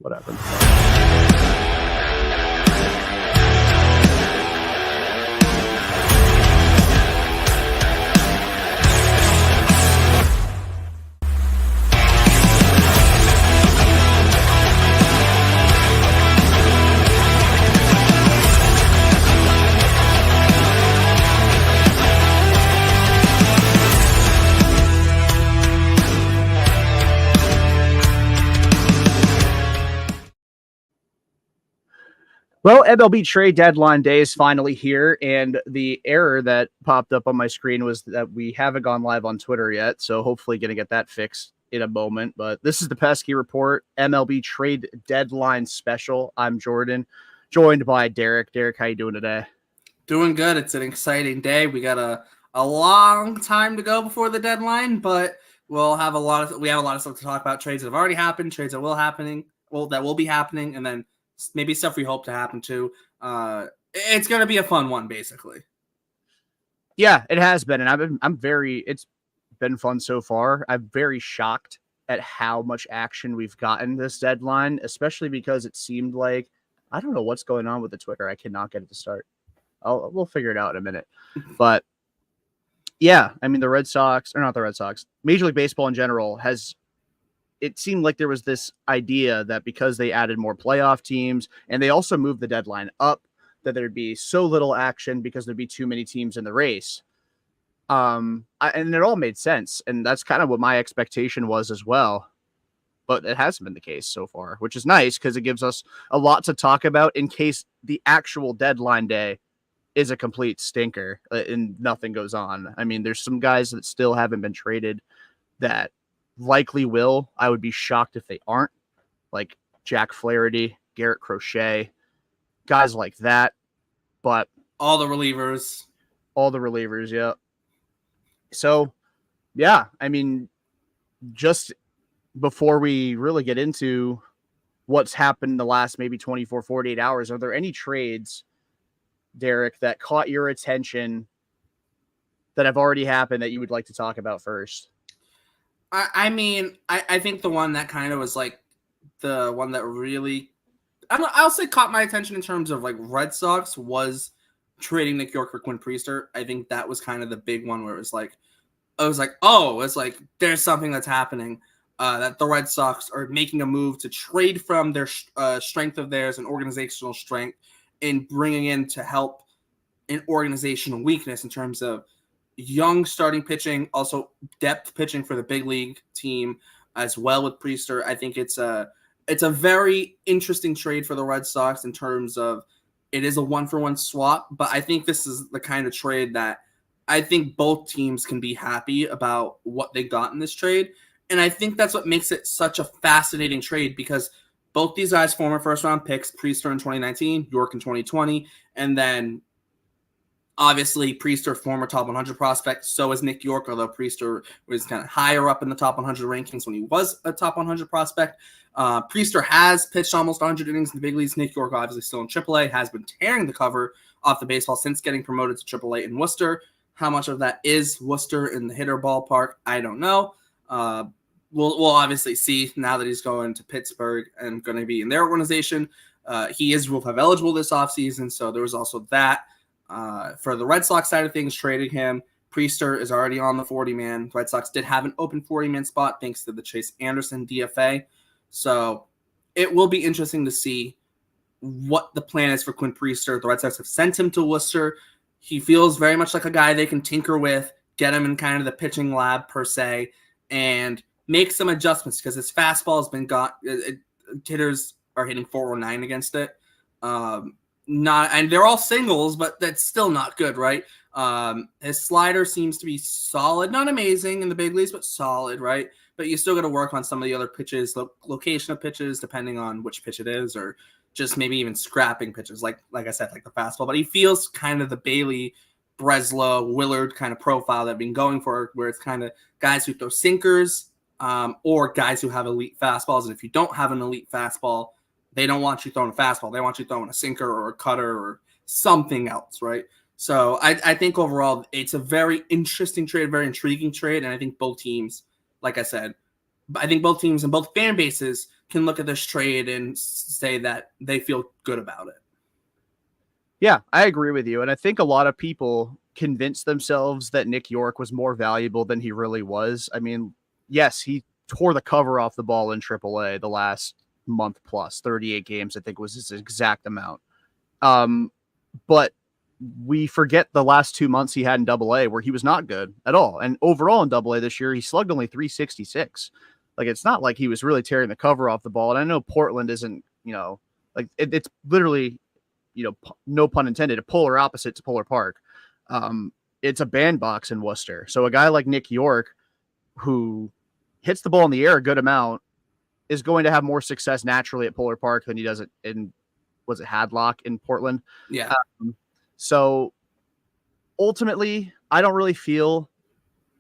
whatever. Well, MLB trade deadline day is finally here, and the error that popped up on my screen was that we haven't gone live on Twitter yet, so hopefully going to get that fixed in a moment. But this is the Pesky Report, MLB trade deadline special. I'm Jordan, joined by Derrik. Derrik, how you doing today? Doing good. It's an exciting day. We got a long time to go before the deadline, but we have a lot of stuff to talk about. Trades that have already happened, trades that will be happening, and then maybe stuff we hope to happen too. It's going to be a fun one, basically. Yeah, it has been, and it's been fun so far. I'm very shocked at how much action we've gotten this deadline, especially because it seemed like, I don't know what's going on with the Twitter. I cannot get it to start. We'll figure it out in a minute. But yeah, I mean, Major League Baseball in general it seemed like there was this idea that because they added more playoff teams and they also moved the deadline up, that there'd be so little action because there'd be too many teams in the race. And it all made sense. And that's kind of what my expectation was as well. But it hasn't been the case so far, which is nice because it gives us a lot to talk about in case the actual deadline day is a complete stinker and nothing goes on. I mean, there's some guys that still haven't been traded that likely will. I would be shocked if they aren't, like Jack Flaherty, Garrett Crochet, guys like that. But all the relievers, yeah. So, yeah, I mean, just before we really get into what's happened the last maybe 24, 48 hours, are there any trades, Derrik, that caught your attention that have already happened that you would like to talk about first? I think the one that kind of was like the one that really, I'll say caught my attention in terms of like Red Sox was trading Nick York for Quinn Priester. I think that was kind of the big one where it was like, there's something that's happening, that the Red Sox are making a move to trade from their strength of theirs and organizational strength and bringing in to help an organizational weakness in terms of young starting pitching, also depth pitching for the big league team as well with Priester. I think it's a very interesting trade for the Red Sox in terms of it is a 1-for-1 swap, but I think this is the kind of trade that I think both teams can be happy about what they got in this trade. And I think that's what makes it such a fascinating trade because both these guys former first-round picks, Priester in 2019, York in 2020, and then obviously, Priester, former top 100 prospect. So is Nick York, although Priester was kind of higher up in the top 100 rankings when he was a top 100 prospect. Priester has pitched almost 100 innings in the big leagues. Nick York, obviously still in AAA, has been tearing the cover off the baseball since getting promoted to AAA in Worcester. How much of that is Worcester in the hitter ballpark, I don't know. We'll obviously see now that he's going to Pittsburgh and going to be in their organization. He is Rule 5 eligible this offseason, so there was also that. For the Red Sox side of things, trading him, Priester is already on the 40-man. Red Sox did have an open 40-man spot thanks to the Chase Anderson DFA. So it will be interesting to see what the plan is for Quinn Priester. The Red Sox have sent him to Worcester. He feels very much like a guy they can tinker with, get him in kind of the pitching lab per se, and make some adjustments because his fastball has been hitters are hitting 409 against it. And they're all singles, but that's still not good, right? His slider seems to be solid, not amazing in the big leagues, but solid, right? But you still got to work on some of the other pitches, location of pitches, depending on which pitch it is, or just maybe even scrapping pitches, like I said, like the fastball. But he feels kind of the Bailey, Breslow, Willard kind of profile that I've been going for, where it's kind of guys who throw sinkers, or guys who have elite fastballs. And if you don't have an elite fastball, they don't want you throwing a fastball. They want you throwing a sinker or a cutter or something else, right? So I think overall it's a very interesting trade, very intriguing trade. And I think both teams, like I said, I think both teams and both fan bases can look at this trade and say that they feel good about it. Yeah, I agree with you. And I think a lot of people convinced themselves that Nick York was more valuable than he really was. I mean, yes, he tore the cover off the ball in AAA the last month plus, 38 games, I think was his exact amount. But we forget the last 2 months he had in AA where he was not good at all. And overall in AA this year, he slugged only 366. Like, it's not like he was really tearing the cover off the ball. And I know Portland isn't, like it's literally, no pun intended, a polar opposite to Polar Park. It's a bandbox in Worcester. So a guy like Nick York, who hits the ball in the air a good amount, is going to have more success naturally at Polar Park than he does it in, was it Hadlock in Portland? Yeah. So ultimately, I don't really feel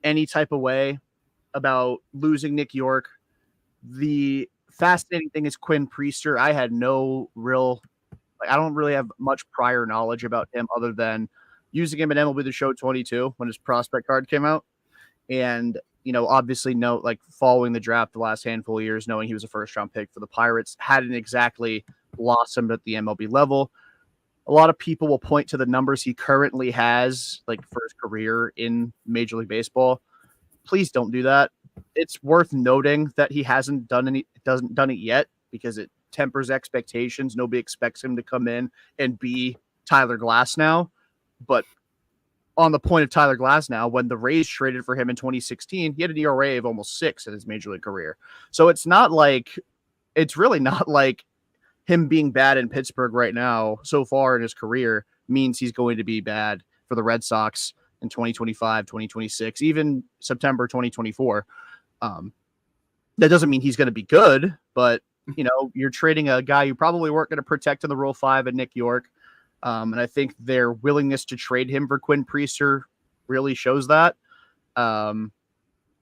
any type of way about losing Nick York. The fascinating thing is Quinn Priester. I had no real, I don't really have much prior knowledge about him other than using him in MLB The Show 22 when his prospect card came out. And, obviously following the draft the last handful of years, knowing he was a first round pick for the Pirates, hadn't exactly blossomed at the MLB level. A lot of people will point to the numbers he currently has, for his career in Major League Baseball. Please don't do that. It's worth noting that he hasn't done it yet because it tempers expectations. Nobody expects him to come in and be Tyler Glasnow. But on the point of Tyler Glasnow, when the Rays traded for him in 2016, he had an ERA of almost 6 in his Major League career. So it's really not like him being bad in Pittsburgh right now so far in his career means he's going to be bad for the Red Sox in 2025, 2026, even September 2024. That doesn't mean he's going to be good, but you're trading a guy you probably weren't going to protect in the Rule 5 and Nick York. And I think their willingness to trade him for Quinn Priester really shows that.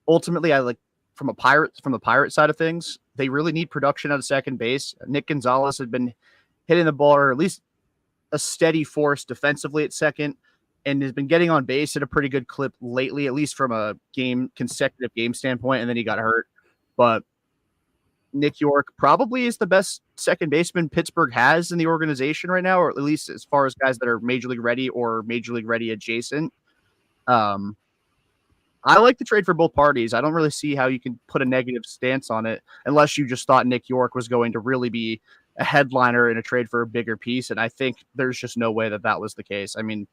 Ultimately, from the Pirate side of things, they really need production at second base. Nick Gonzalez had been hitting the ball, or at least a steady force defensively at second, and has been getting on base at a pretty good clip lately, at least from a consecutive game standpoint, and then he got hurt. But Nick York probably is the best second baseman Pittsburgh has in the organization right now, or at least as far as guys that are Major League ready or Major League ready adjacent. I like the trade for both parties. I don't really see how you can put a negative stance on it unless you just thought Nick York was going to really be a headliner in a trade for a bigger piece. And I think there's just no way that was the case. I mean,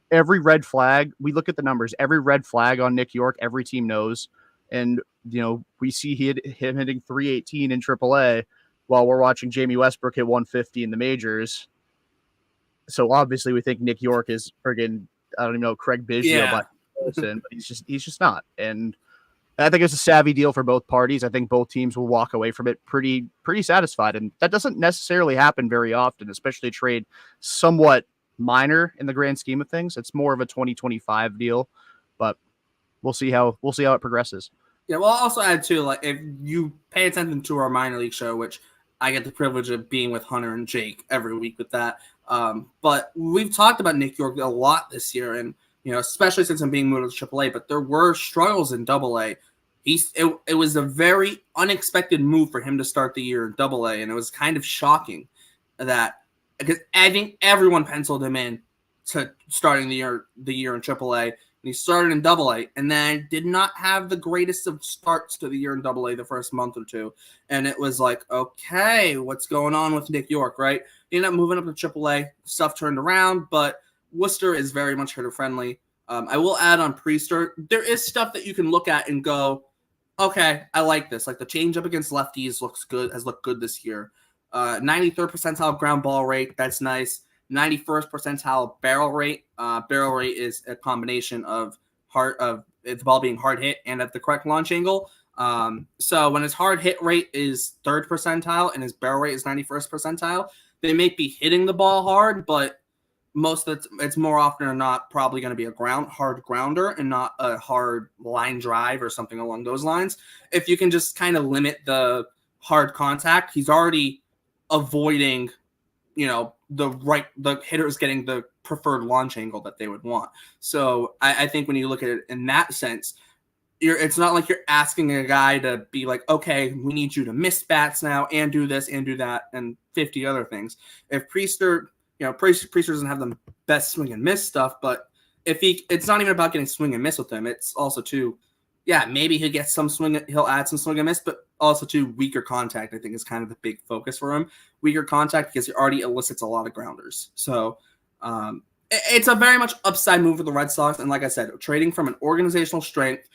every red flag, we look at the numbers, every red flag on Nick York, every team knows. And, we see him hitting 318 in AAA while we're watching Jamie Westbrook hit 150 in the majors. So obviously we think Nick York is friggin', I don't even know, Craig Biggio, but he's just not. And I think it's a savvy deal for both parties. I think both teams will walk away from it pretty satisfied. And that doesn't necessarily happen very often, especially a trade somewhat minor in the grand scheme of things. It's more of a 2025 deal, but we'll see how it progresses. Yeah, well, I'll also add too, if you pay attention to our minor league show, which I get the privilege of being with Hunter and Jake every week with that. But we've talked about Nick York a lot this year, and especially since I'm being moved to AAA. But there were struggles in AA. It was a very unexpected move for him to start the year in AA, and it was kind of shocking that because I think everyone penciled him in to starting the year in AAA. And he started in AA and then did not have the greatest of starts to the year in AA the first month or two. And it was like, okay, what's going on with Nick York, right? He ended up moving up to AAA. Stuff turned around, but Worcester is very much hitter-friendly. I will add on Priester, there is stuff that you can look at and go, okay, I like this. Like the changeup against lefties has looked good this year. 93rd percentile ground ball rate, that's nice. 91st percentile barrel rate. Barrel rate is a combination of the ball being hard hit and at the correct launch angle. So when his hard hit rate is 3rd percentile and his barrel rate is 91st percentile, they may be hitting the ball hard, but it's more often than not probably going to be a hard grounder and not a hard line drive or something along those lines. If you can just kind of limit the hard contact, he's already avoiding the hitter is getting the preferred launch angle that they would want. So I think when you look at it in that sense, it's not like you're asking a guy to be like, okay, we need you to miss bats now and do this and do that and 50 other things. If Priester, Priester doesn't have the best swing and miss stuff, but it's not even about getting swing and miss with him. It's also maybe he'll get some swing, he'll add some swing and miss, but also weaker contact, I think, is kind of the big focus for him. Weaker contact because he already elicits a lot of grounders. So it's a very much upside move for the Red Sox. And like I said, trading from an organizational strength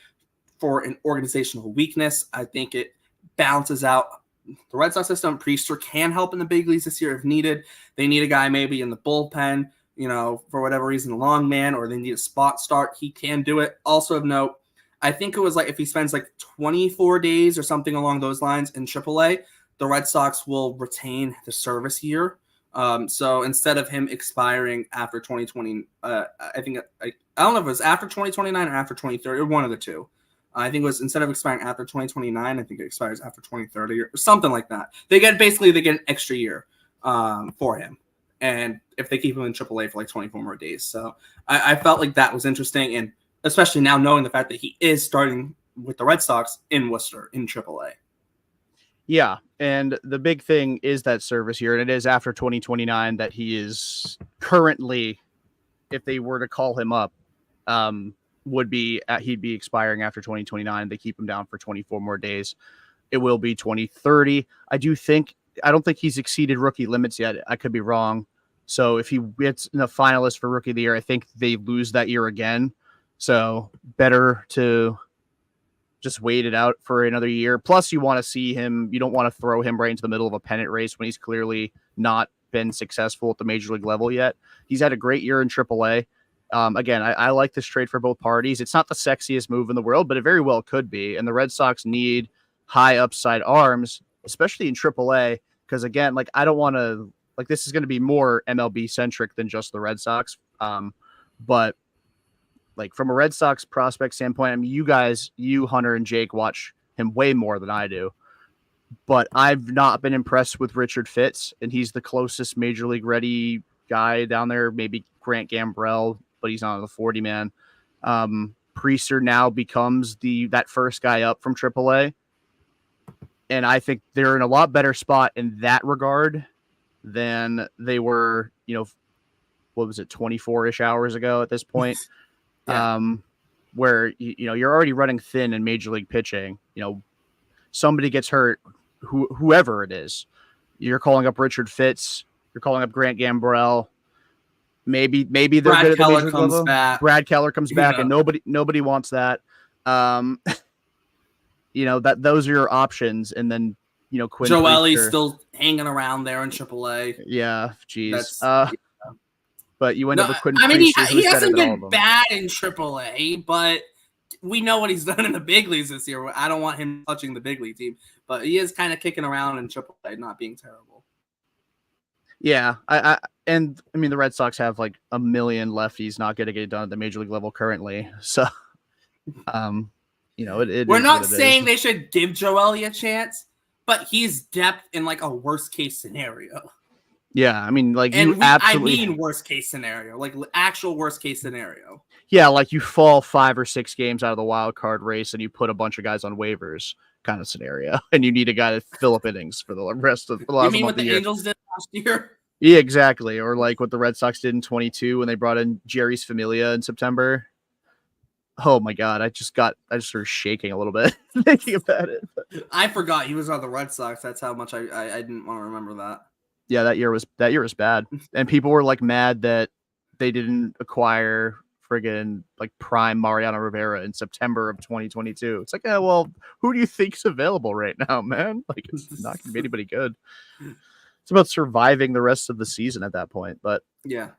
for an organizational weakness, I think it balances out the Red Sox system. Priester can help in the big leagues this year if needed. They need a guy maybe in the bullpen, for whatever reason, a long man, or they need a spot start. He can do it. Also of note, I think it was like if he spends like 24 days or something along those lines in AAA, the Red Sox will retain the service year. So instead of him expiring after 2020, I don't know if it was after 2029 or after 2030, or one of the two. I think it was instead of expiring after 2029, I think it expires after 2030 or something like that. They get an extra year for him. And if they keep him in AAA for like 24 more days. So I felt like that was interesting. And especially now knowing the fact that he is starting with the Red Sox in Worcester in AAA. Yeah, and the big thing is that service year, and it is after 2029 that he is currently, if they were to call him up, he'd be expiring after 2029. They keep him down for 24 more days. It will be 2030. I don't think he's exceeded rookie limits yet. I could be wrong. So if he gets in the finalist for Rookie of the Year, I think they lose that year again. So better to just wait it out for another year. Plus, you want to see him. You don't want to throw him right into the middle of a pennant race when he's clearly not been successful at the major league level yet. He's had a great year in AAA. Again, I like this trade for both parties. It's not the sexiest move in the world, but it very well could be. And the Red Sox need high upside arms, especially in AAA, because again, like I don't want to this is going to be more MLB centric than just the Red Sox. But like from a Red Sox prospect standpoint, I mean, you, Hunter, and Jake watch him way more than I do. But I've not been impressed with Richard Fitz, and he's the closest major league ready guy down there. Maybe Grant Gambrell, but he's not the 40-man. Priester now becomes that first guy up from AAA. And I think they're in a lot better spot in that regard than they were, 24-ish hours ago at this point. Yeah. Where, you're already running thin in major league pitching. Somebody gets hurt, whoever it is. You're calling up Richard Fitz. You're calling up Grant Gambrell. Maybe they're Brad good at the Keller major league level. back. Brad Keller comes back, and nobody wants that. That those are your options, and then Quinn Joelly's Priester. still hanging around there in AAA. Yeah, geez. But you end up with Quinn I mean, Priester, he hasn't been bad in AAA, but we know what he's done in the big leagues this year. I don't want him touching the big league team, but he is kind of kicking around in AAA, not being terrible. Yeah, I mean, the Red Sox have like a million lefties not going to get it done at the major league level currently. So, we're not saying they should give Joelly a chance, but he's depth in like a worst case scenario. Yeah, I mean, like I mean worst case scenario, like actual worst case scenario. Yeah, like you fall 5 or 6 games out of the wild card race and you put a bunch of guys on waivers kind of scenario, and you need a guy to fill up innings for the rest of the last month of the year. You mean what the Angels did last year? Yeah, exactly. Or like what the Red Sox did in 22 when they brought in Jerry's Familia in September. Oh my God, I just started shaking a little bit thinking about it. I forgot he was on the Red Sox. That's how much I didn't want to remember that. Yeah, that year was bad, and people were like mad that they didn't acquire friggin' like prime Mariano Rivera in September of 2022. It's like, well, who do you think's available right now, man? Like, it's not going to be anybody good. It's about surviving the rest of the season at that point. But yeah.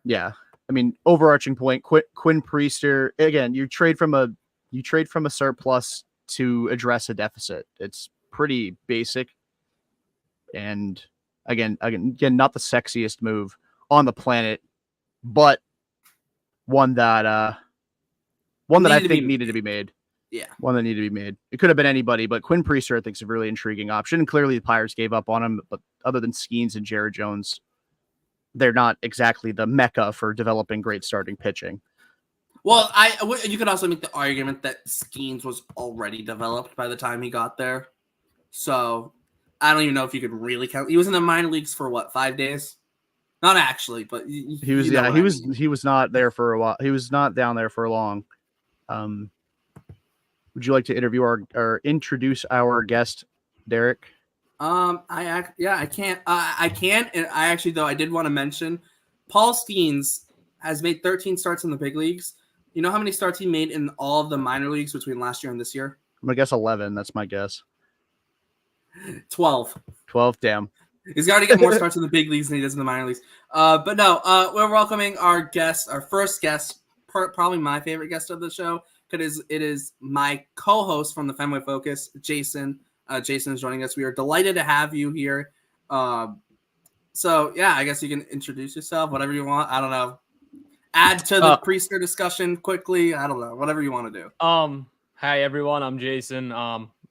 I mean, overarching point, Quinn Priester, again, you trade from a surplus to address a deficit. It's pretty basic. And again, not the sexiest move on the planet, but one that I think needed to be made. Yeah. One that needed to be made. It could have been anybody, but Quinn Priester, I think, is a really intriguing option. And clearly the Pirates gave up on him, but other than Skeens and Jared Jones, they're not exactly the mecca for developing great starting pitching. Well, you could also make the argument that Skeens was already developed by the time he got there. So I don't even know if you could really count. He was in the minor leagues for what, 5 days? Not actually, but He was he was not there for a while. He was not down there for long. Would you like to interview or introduce our guest, Derrik? I can't. I can. And I actually, though, I did want to mention Paul Skeens has made 13 starts in the big leagues. You know how many starts he made in all of the minor leagues between last year and this year? I'm gonna guess 11. That's my guess. 12. 12. Damn. He's got to get more starts in the big leagues than he does in the minor leagues. But no, we're welcoming our guest, our first guest, probably my favorite guest of the show, because it is my co-host from the Fenway Focus, Jason. Jason is joining us. We are delighted to have you here. So yeah, I guess you can introduce yourself, whatever you want. I don't know. Add to the Priester discussion quickly. I don't know, whatever you want to do. Hi everyone, I'm Jason.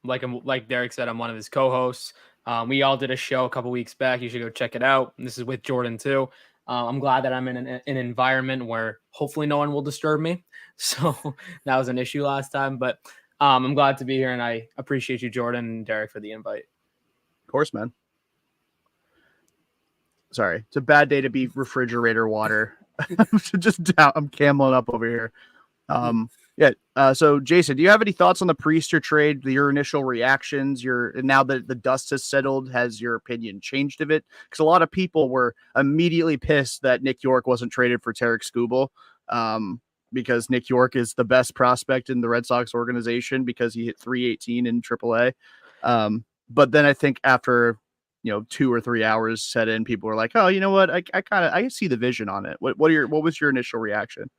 Like Derrik said, I'm one of his co-hosts. We all did a show a couple weeks back. You should go check it out. This is with Jordan too. I'm glad that I'm in an environment where hopefully no one will disturb me. So that was an issue last time, but I'm glad to be here, and I appreciate you, Jordan and Derrik, for the invite. Of course, man. Sorry, it's a bad day to be refrigerator water. Just down. I'm cameling up over here. So Jason, do you have any thoughts on the Priester trade? Your initial reactions? Now that the dust has settled, has your opinion changed of it? Because a lot of people were immediately pissed that Nick York wasn't traded for Derrik Skubal, because Nick York is the best prospect in the Red Sox organization because he hit 318 in AAA. But then I think after 2 or 3 hours set in, people were like, "Oh, you know what? I see the vision on it." What was your initial reaction?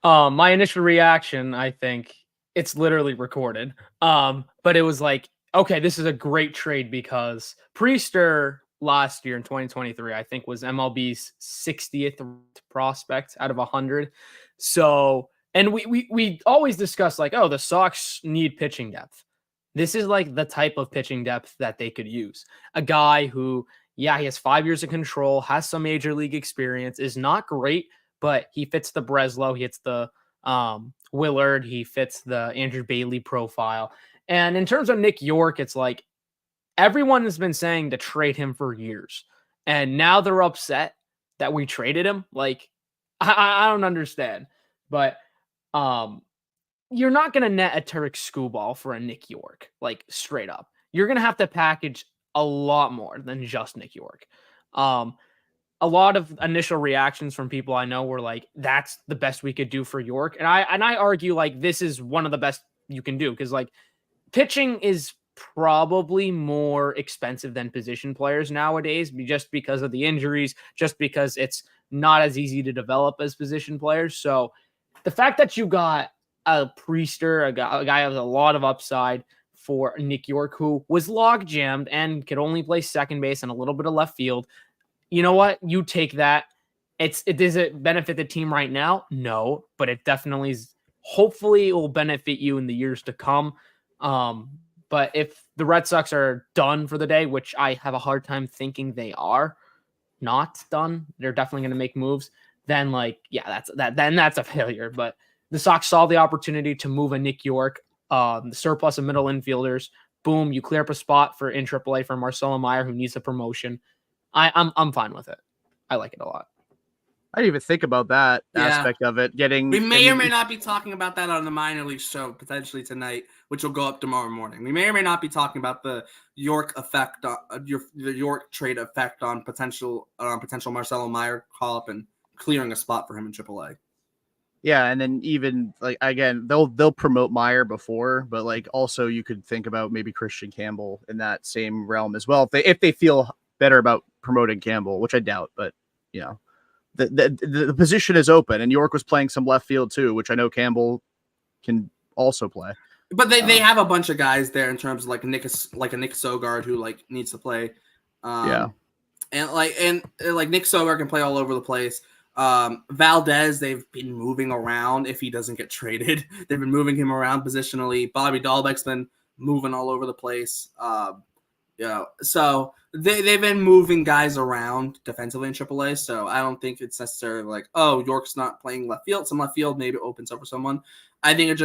My initial reaction, I think it's literally recorded. But it was like, okay, this is a great trade because Priester last year in 2023, I think, was MLB's 60th prospect out of 100. So, and we always discuss like, oh, the Sox need pitching depth. This is like the type of pitching depth that they could use. A guy who, he has 5 years of control, has some major league experience, is not great, but he fits the Breslow, he hits the Willard, he fits the Andrew Bailey profile. And in terms of Nick York, it's like everyone has been saying to trade him for years. And now they're upset that we traded him. Like, I don't understand. But you're not going to net a Derrik Skubal for a Nick York, like straight up. You're going to have to package a lot more than just Nick York. A lot of initial reactions from people I know were like, that's the best we could do for York. And I argue like this is one of the best you can do, because like pitching is probably more expensive than position players nowadays, just because of the injuries, just because it's not as easy to develop as position players. So the fact that you got a Priester, a guy with a lot of upside for Nick York, who was log jammed and could only play second base and a little bit of left field. You know what? You take that. Does it benefit the team right now? No, but it definitely is. Hopefully it will benefit you in the years to come. But if the Red Sox are done for the day, which I have a hard time thinking they are not done, they're definitely going to make moves. Then that's a failure. But the Sox saw the opportunity to move a Nick York, the surplus of middle infielders. Boom, you clear up a spot in AAA for Marcelo Meyer, who needs a promotion. I'm fine with it. I like it a lot. I didn't even think about that aspect of it. We may or may not be talking about that on the minor league show potentially tonight, which will go up tomorrow morning. We may or may not be talking about the York effect, the York trade effect on potential Marcelo Meyer call up and clearing a spot for him in AAA. Yeah, and then even like again, they'll promote Meyer before, but like also you could think about maybe Christian Campbell in that same realm as well if they feel better about promoting Campbell, which I doubt, but the position is open, and York was playing some left field too, which I know Campbell can also play. But they have a bunch of guys there in terms of like a Nick Sogard who like needs to play. And Nick Sogard can play all over the place. Valdez, they've been moving around if he doesn't get traded. They've been moving him around positionally. Bobby Dahlbeck's been moving all over the place. So they've been moving guys around defensively in AAA. So I don't think it's necessarily like, oh, York's not playing left field. Some left field maybe opens up for someone. I think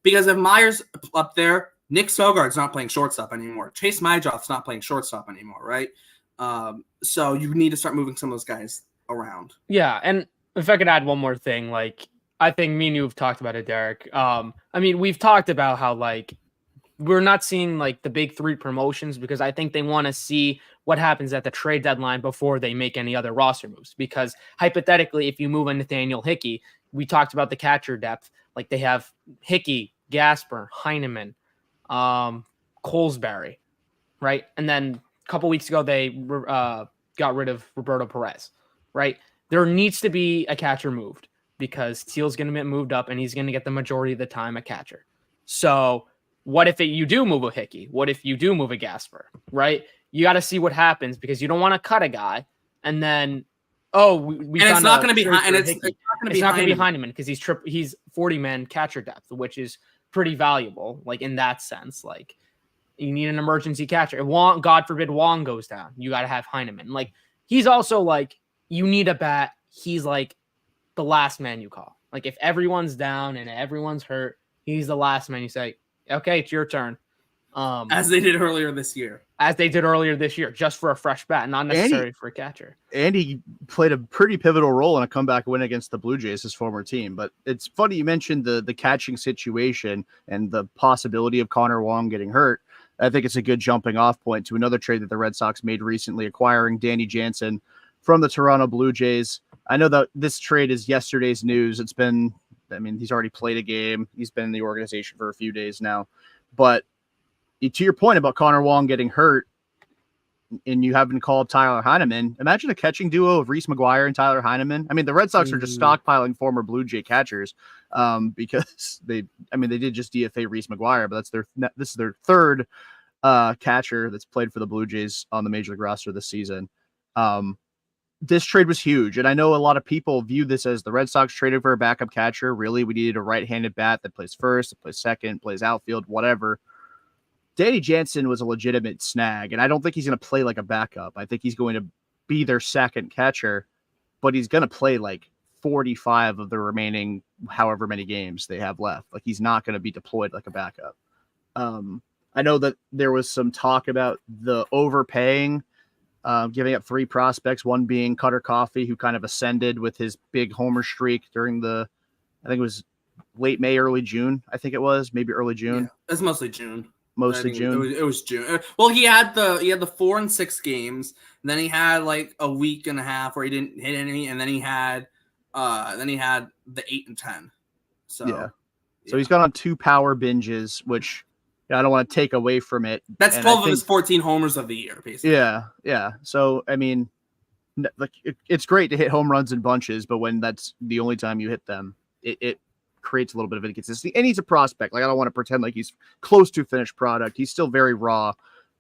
because if Myers up there, Nick Sogard's not playing shortstop anymore. Chase Mydroth's not playing shortstop anymore, right? So you need to start moving some of those guys around. Yeah, and if I could add one more thing, like I think me and you have talked about it, Derek. I mean, we've talked about how like we're not seeing like the big three promotions because I think they want to see what happens at the trade deadline before they make any other roster moves. Because hypothetically, if you move on Nathaniel Hickey, we talked about the catcher depth. Like they have Hickey, Gasper, Heineman, Colesbury, right? And then a couple weeks ago, they got rid of Roberto Perez, right? There needs to be a catcher moved because Teal's going to get moved up and he's going to get the majority of the time a catcher. So what if you do move a Hickey? What if you do move a Gasper, right? You got to see what happens because you don't want to cut a guy and then, it's not going to be Heineman because he's 40-man catcher depth, which is pretty valuable. Like in that sense, like you need an emergency catcher. If God forbid Wong goes down, you got to have Heineman. Like he's also like, you need a bat. He's like the last man you call. Like if everyone's down and everyone's hurt, he's the last man you say, okay, it's your turn. As they did earlier this year. Just for a fresh bat, not necessarily for a catcher. And he played a pretty pivotal role in a comeback win against the Blue Jays, his former team. But it's funny you mentioned the catching situation and the possibility of Connor Wong getting hurt. I think it's a good jumping off point to another trade that the Red Sox made recently, acquiring Danny Jansen from the Toronto Blue Jays. I know that this trade is yesterday's news. He's already played a game. He's been in the organization for a few days now. But to your point about Connor Wong getting hurt and you haven't called Tyler Heineman, imagine a catching duo of Reese McGuire and Tyler Heineman. I mean, the Red Sox are just stockpiling former Blue Jay catchers because they did just DFA Reese McGuire, but this is their third catcher that's played for the Blue Jays on the Major League roster this season. This trade was huge, and I know a lot of people view this as the Red Sox traded for a backup catcher. Really, we needed a right-handed bat that plays first, that plays second, plays outfield, whatever. Danny Jansen was a legitimate snag, and I don't think he's going to play like a backup. I think he's going to be their second catcher, but he's going to play like 45 of the remaining however many games they have left. Like he's not going to be deployed like a backup. I know that there was some talk about the overpaying, giving up 3 prospects, one being Cutter Coffee, who kind of ascended with his big homer streak during I think it was late May, early June. I think it was maybe early June. Yeah, it's mostly June. June. It was June. Well, he had the 4 and 6 games. And then he had like a week and a half where he didn't hit any, and then he had the 8 and 10. So he's gone on 2 power binges, which I don't want to take away from it. That's 12 of his 14 homers of the year, basically. Yeah. So I mean, like it's great to hit home runs in bunches, but when that's the only time you hit them, it creates a little bit of inconsistency. And he's a prospect. Like I don't want to pretend like he's close to finished product. He's still very raw,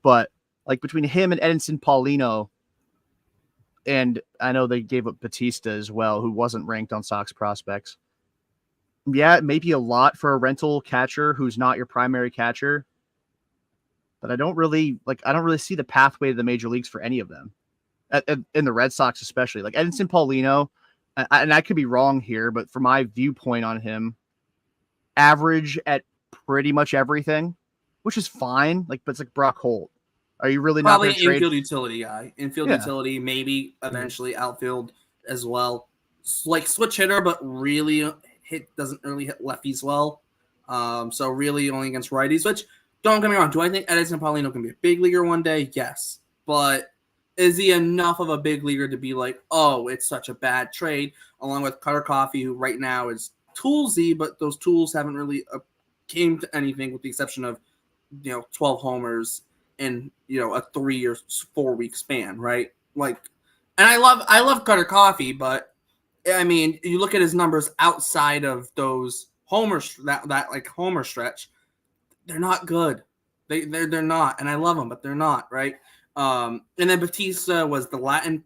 but like between him and Edinson Paulino, and I know they gave up Batista as well, who wasn't ranked on Sox prospects. Yeah, maybe a lot for a rental catcher who's not your primary catcher, but I don't really see the pathway to the major leagues for any of them, in the Red Sox especially. Like Edinson Paulino, and I could be wrong here, but from my viewpoint on him, average at pretty much everything, which is fine. Like, but it's like Brock Holt. Are you really probably not going to infield utility guy? Utility, maybe eventually outfield as well. Like switch hitter, but really doesn't really hit lefties well. So really only against righties. Which don't get me wrong. Do I think Edinson Paulino can be a big leaguer one day? Yes, but is he enough of a big leaguer to be like, oh, it's such a bad trade? Along with Cutter Coffee, who right now is toolsy, but those tools haven't really came to anything with the exception of 12 homers in a 3 or 4 week span, right? Like, and I love Cutter Coffee, but I mean, you look at his numbers outside of those homers, that like homer stretch, they're not good. They're not, and I love them, but they're not, right? And then Batista was the Latin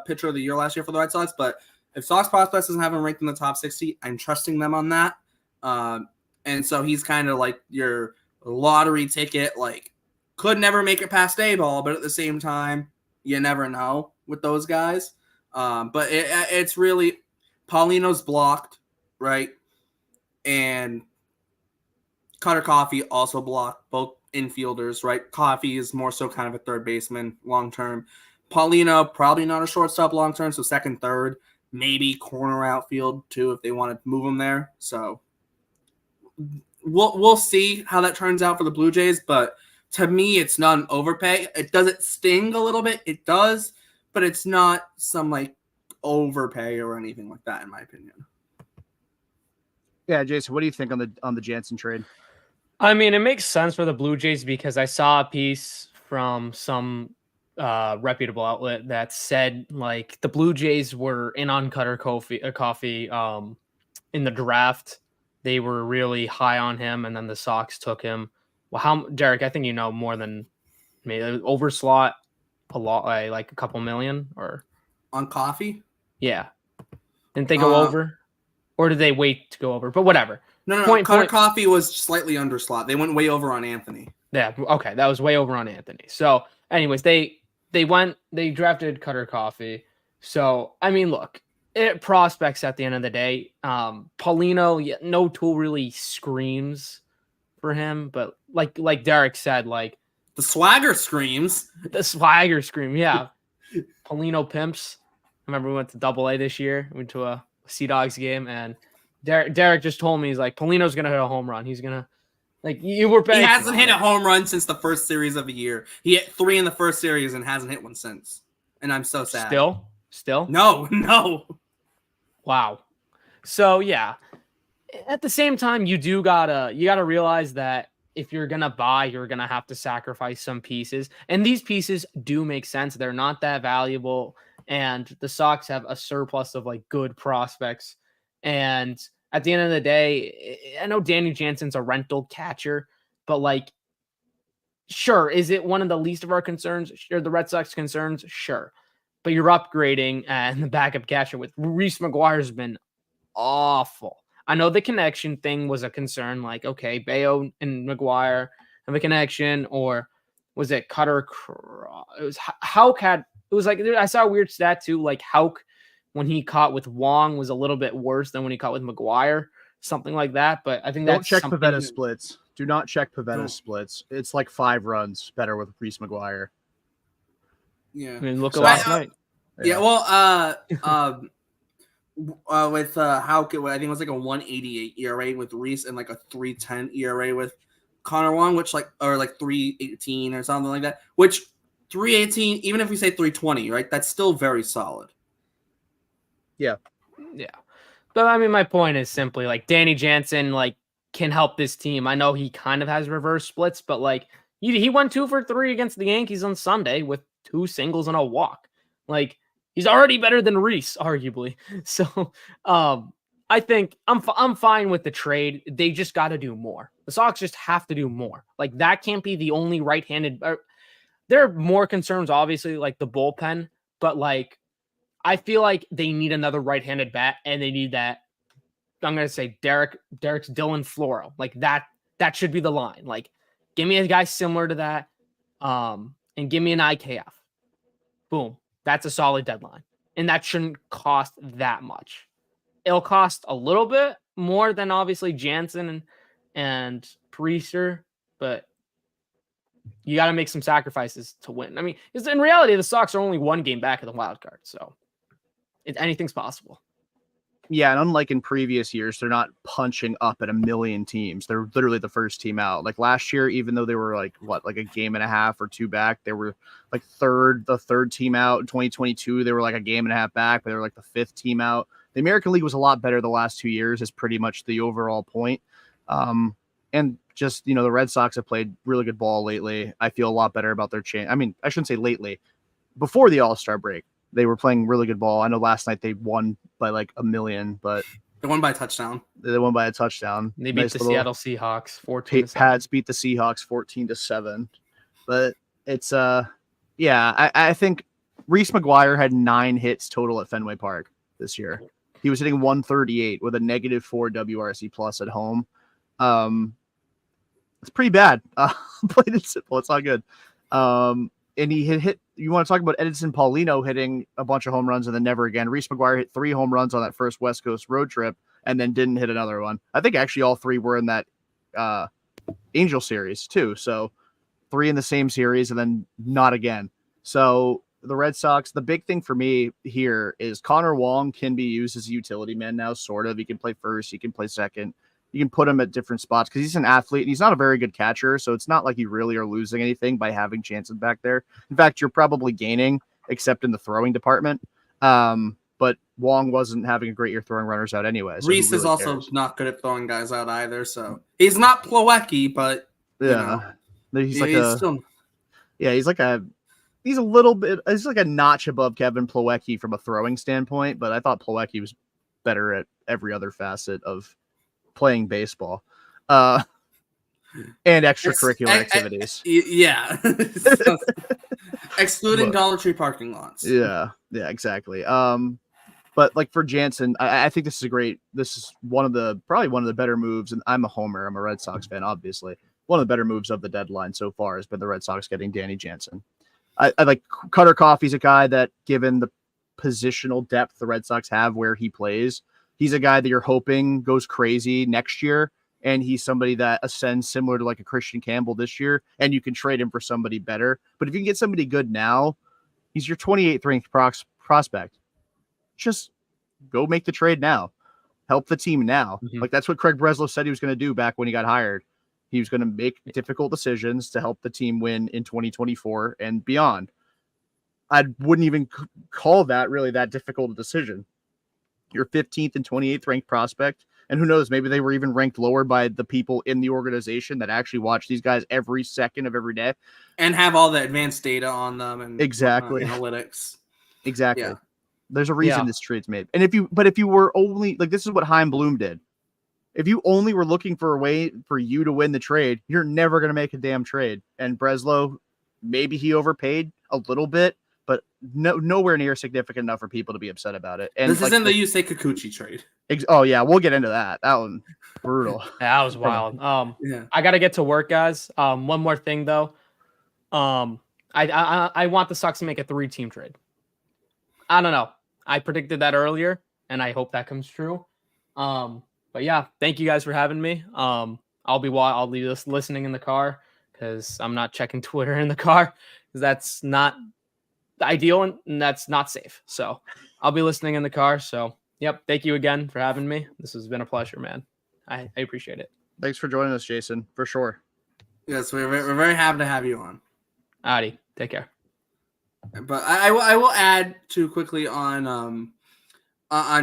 pitcher of the year last year for the Red Sox. But if Sox Prospects doesn't have him ranked in the top 60, I'm trusting them on that. And so he's kind of like your lottery ticket, like could never make it past A-ball, but at the same time, you never know with those guys. But it's really Paulino's blocked, right? And Cutter Coffee also blocked, both infielders, right? Coffee is more so kind of a third baseman long term. Paulino, probably not a shortstop long term, so second, third, maybe corner outfield too if they want to move him there. So we'll see how that turns out for the Blue Jays, but to me, it's not an overpay. It doesn't sting a little bit. It does, but it's not some like overpay or anything like that, in my opinion. Yeah, Jason, what do you think on the Jansen trade? I mean, it makes sense for the Blue Jays because I saw a piece from some reputable outlet that said like the Blue Jays were in on Cutter Coffee in the draft. They were really high on him, and then the Sox took him. Well, Derrik? I think you know more than me. Overslot a lot, like a couple million, or on Coffee. Yeah, didn't they go over, or did they wait to go over? But whatever. No. Cutter Coffee was slightly under slot. They went way over on Anthony. Yeah. Okay, that was way over on Anthony. So, anyways, they drafted Cutter Coffee. So, I mean, look. Prospects at the end of the day. Paulino, no tool really screams for him, but like Derrik said, like the swagger screams. The swagger scream, yeah. Paulino pimps. I remember we went to AA this year. We went to a Sea Dogs game, and Derrik just told me he's like Paulino's gonna hit a home run. He's gonna you were betting. He hasn't hit a home run since the first series of the year. He hit 3 in the first series and hasn't hit one since. And I'm so sad. Still? No. Wow. So yeah, at the same time, you gotta realize that if you're gonna buy, you're gonna have to sacrifice some pieces, and these pieces do make sense. They're not that valuable, and the Sox have a surplus of like good prospects. And at the end of the day, I know Danny Jansen's a rental catcher, but like, sure, is it one of the least of our concerns? Sure, the Red Sox concerns, sure. But you're upgrading, and the backup catcher with Reese McGuire's been awful. I know the connection thing was a concern. Like, okay, Bayo and McGuire have a connection, or was it Cutter? It was Houck had. It was like I saw a weird stat too. Like Houck, when he caught with Wong, was a little bit worse than when he caught with McGuire, something like that. But I think don't check Pavetta splits. Do not check Pavetta splits. It's like 5 runs better with Reese McGuire. Yeah, I mean, look at last night. Yeah, well, with Houck, I think it was like a 1.88 ERA with Reese and like a 3.10 ERA with Connor Wong, which or like 3.18 or something like that. Which 3.18, even if we say 3.20, right? That's still very solid. Yeah. But I mean, my point is simply like Danny Jansen can help this team. I know he kind of has reverse splits, but like he went 2 for 3 against the Yankees on Sunday with 2 singles and a walk. Like he's already better than Reese, arguably. So I think I'm fine with the trade. They just got to do more. The Sox just have to do more. Like that can't be the only right-handed. There are more concerns, obviously, like the bullpen, but like I feel like they need another right-handed bat, and they need that. I'm gonna say Derrik's Dylan Floro. Like that should be the line. Like give me a guy similar to that, and give me an IKF. Boom. That's a solid deadline. And that shouldn't cost that much. It'll cost a little bit more than obviously Jansen and Priester, but you got to make some sacrifices to win. I mean, because in reality, the Sox are only 1 game back of the wild card, so anything's possible. Yeah, and unlike in previous years, they're not punching up at a million teams. They're literally the first team out. Like last year, even though they were like a game and a half or 2 back, they were like the third team out. In 2022, they were like a game and a half back, but they were like the 5th team out. The American League was a lot better the last 2 years, is pretty much the overall point. And just, the Red Sox have played really good ball lately. I feel a lot better about their chance. I mean, I shouldn't say lately. Before the All-Star break, they were playing really good ball. I know last night they won by like a million, but they won by a touchdown. They won by a touchdown. They beat the Seattle Seahawks 14-7. Pats beat the Seahawks 14-7. But it's I think Reese McGuire had 9 hits total at Fenway Park this year. He was hitting 138 with a -4 WRC plus at home. It's pretty bad. Plain and simple. It's not good. And he hit. You want to talk about Edinson Paulino hitting a bunch of home runs and then never again. Reese McGuire hit 3 home runs on that first West Coast road trip and then didn't hit another one. I think actually all 3 were in that Angel series too. So 3 in the same series and then not again. So the Red Sox, the big thing for me here is Connor Wong can be used as a utility man now, sort of. He can play first, he can play second. You can put him at different spots because he's an athlete and he's not a very good catcher. So it's not like you really are losing anything by having Jansen back there. In fact, you're probably gaining, except in the throwing department. But Wong wasn't having a great year throwing runners out anyway. So Reese is also not good at throwing guys out either. So he's not Plawecki, but he's like he's a little bit. He's like a notch above Kevin Plawecki from a throwing standpoint. But I thought Plawecki was better at every other facet of playing baseball and extracurricular activities. Yeah. Excluding Dollar Tree parking lots. Yeah, exactly. But like for Jansen, I think this is probably one of the better moves. And I'm a homer. I'm a Red Sox fan, obviously. One of the better moves of the deadline so far has been the Red Sox getting Danny Jansen. I like Cutter Coffey's a guy that, given the positional depth the Red Sox have where he plays, he's a guy that you're hoping goes crazy next year. And he's somebody that ascends similar to like a Christian Campbell this year. And you can trade him for somebody better. But if you can get somebody good now, he's your 28th ranked prospect. Just go make the trade now. Help the team now. Mm-hmm. Like that's what Craig Breslow said he was going to do back when he got hired. He was going to make difficult decisions to help the team win in 2024 and beyond. I wouldn't even call that really that difficult a decision. Your 15th and 28th ranked prospect. And who knows, maybe they were even ranked lower by the people in the organization that actually watch these guys every second of every day. And have all the advanced data on them and analytics. Exactly. Yeah. There's a reason this trade's made. And if you were only like, this is what Chaim Bloom did. If you only were looking for a way for you to win the trade, you're never going to make a damn trade. And Breslow, maybe he overpaid a little bit, but nowhere near significant enough for people to be upset about it. And this isn't the Yusei Kikuchi trade. Oh yeah, we'll get into that. That one brutal. Yeah, that was wild. I got to get to work, guys. One more thing though. I want the Sox to make a 3-team trade. I don't know. I predicted that earlier, and I hope that comes true. But yeah, thank you guys for having me. I'll be just listening in the car because I'm not checking Twitter in the car because that's not ideal and that's not safe. So I'll be listening in the car. So yep, thank you again for having me. This has been a pleasure, man. I appreciate it. Thanks for joining us, Jason, for sure. Yes, we're very happy to have you on. Adi, take care. But I will add too quickly on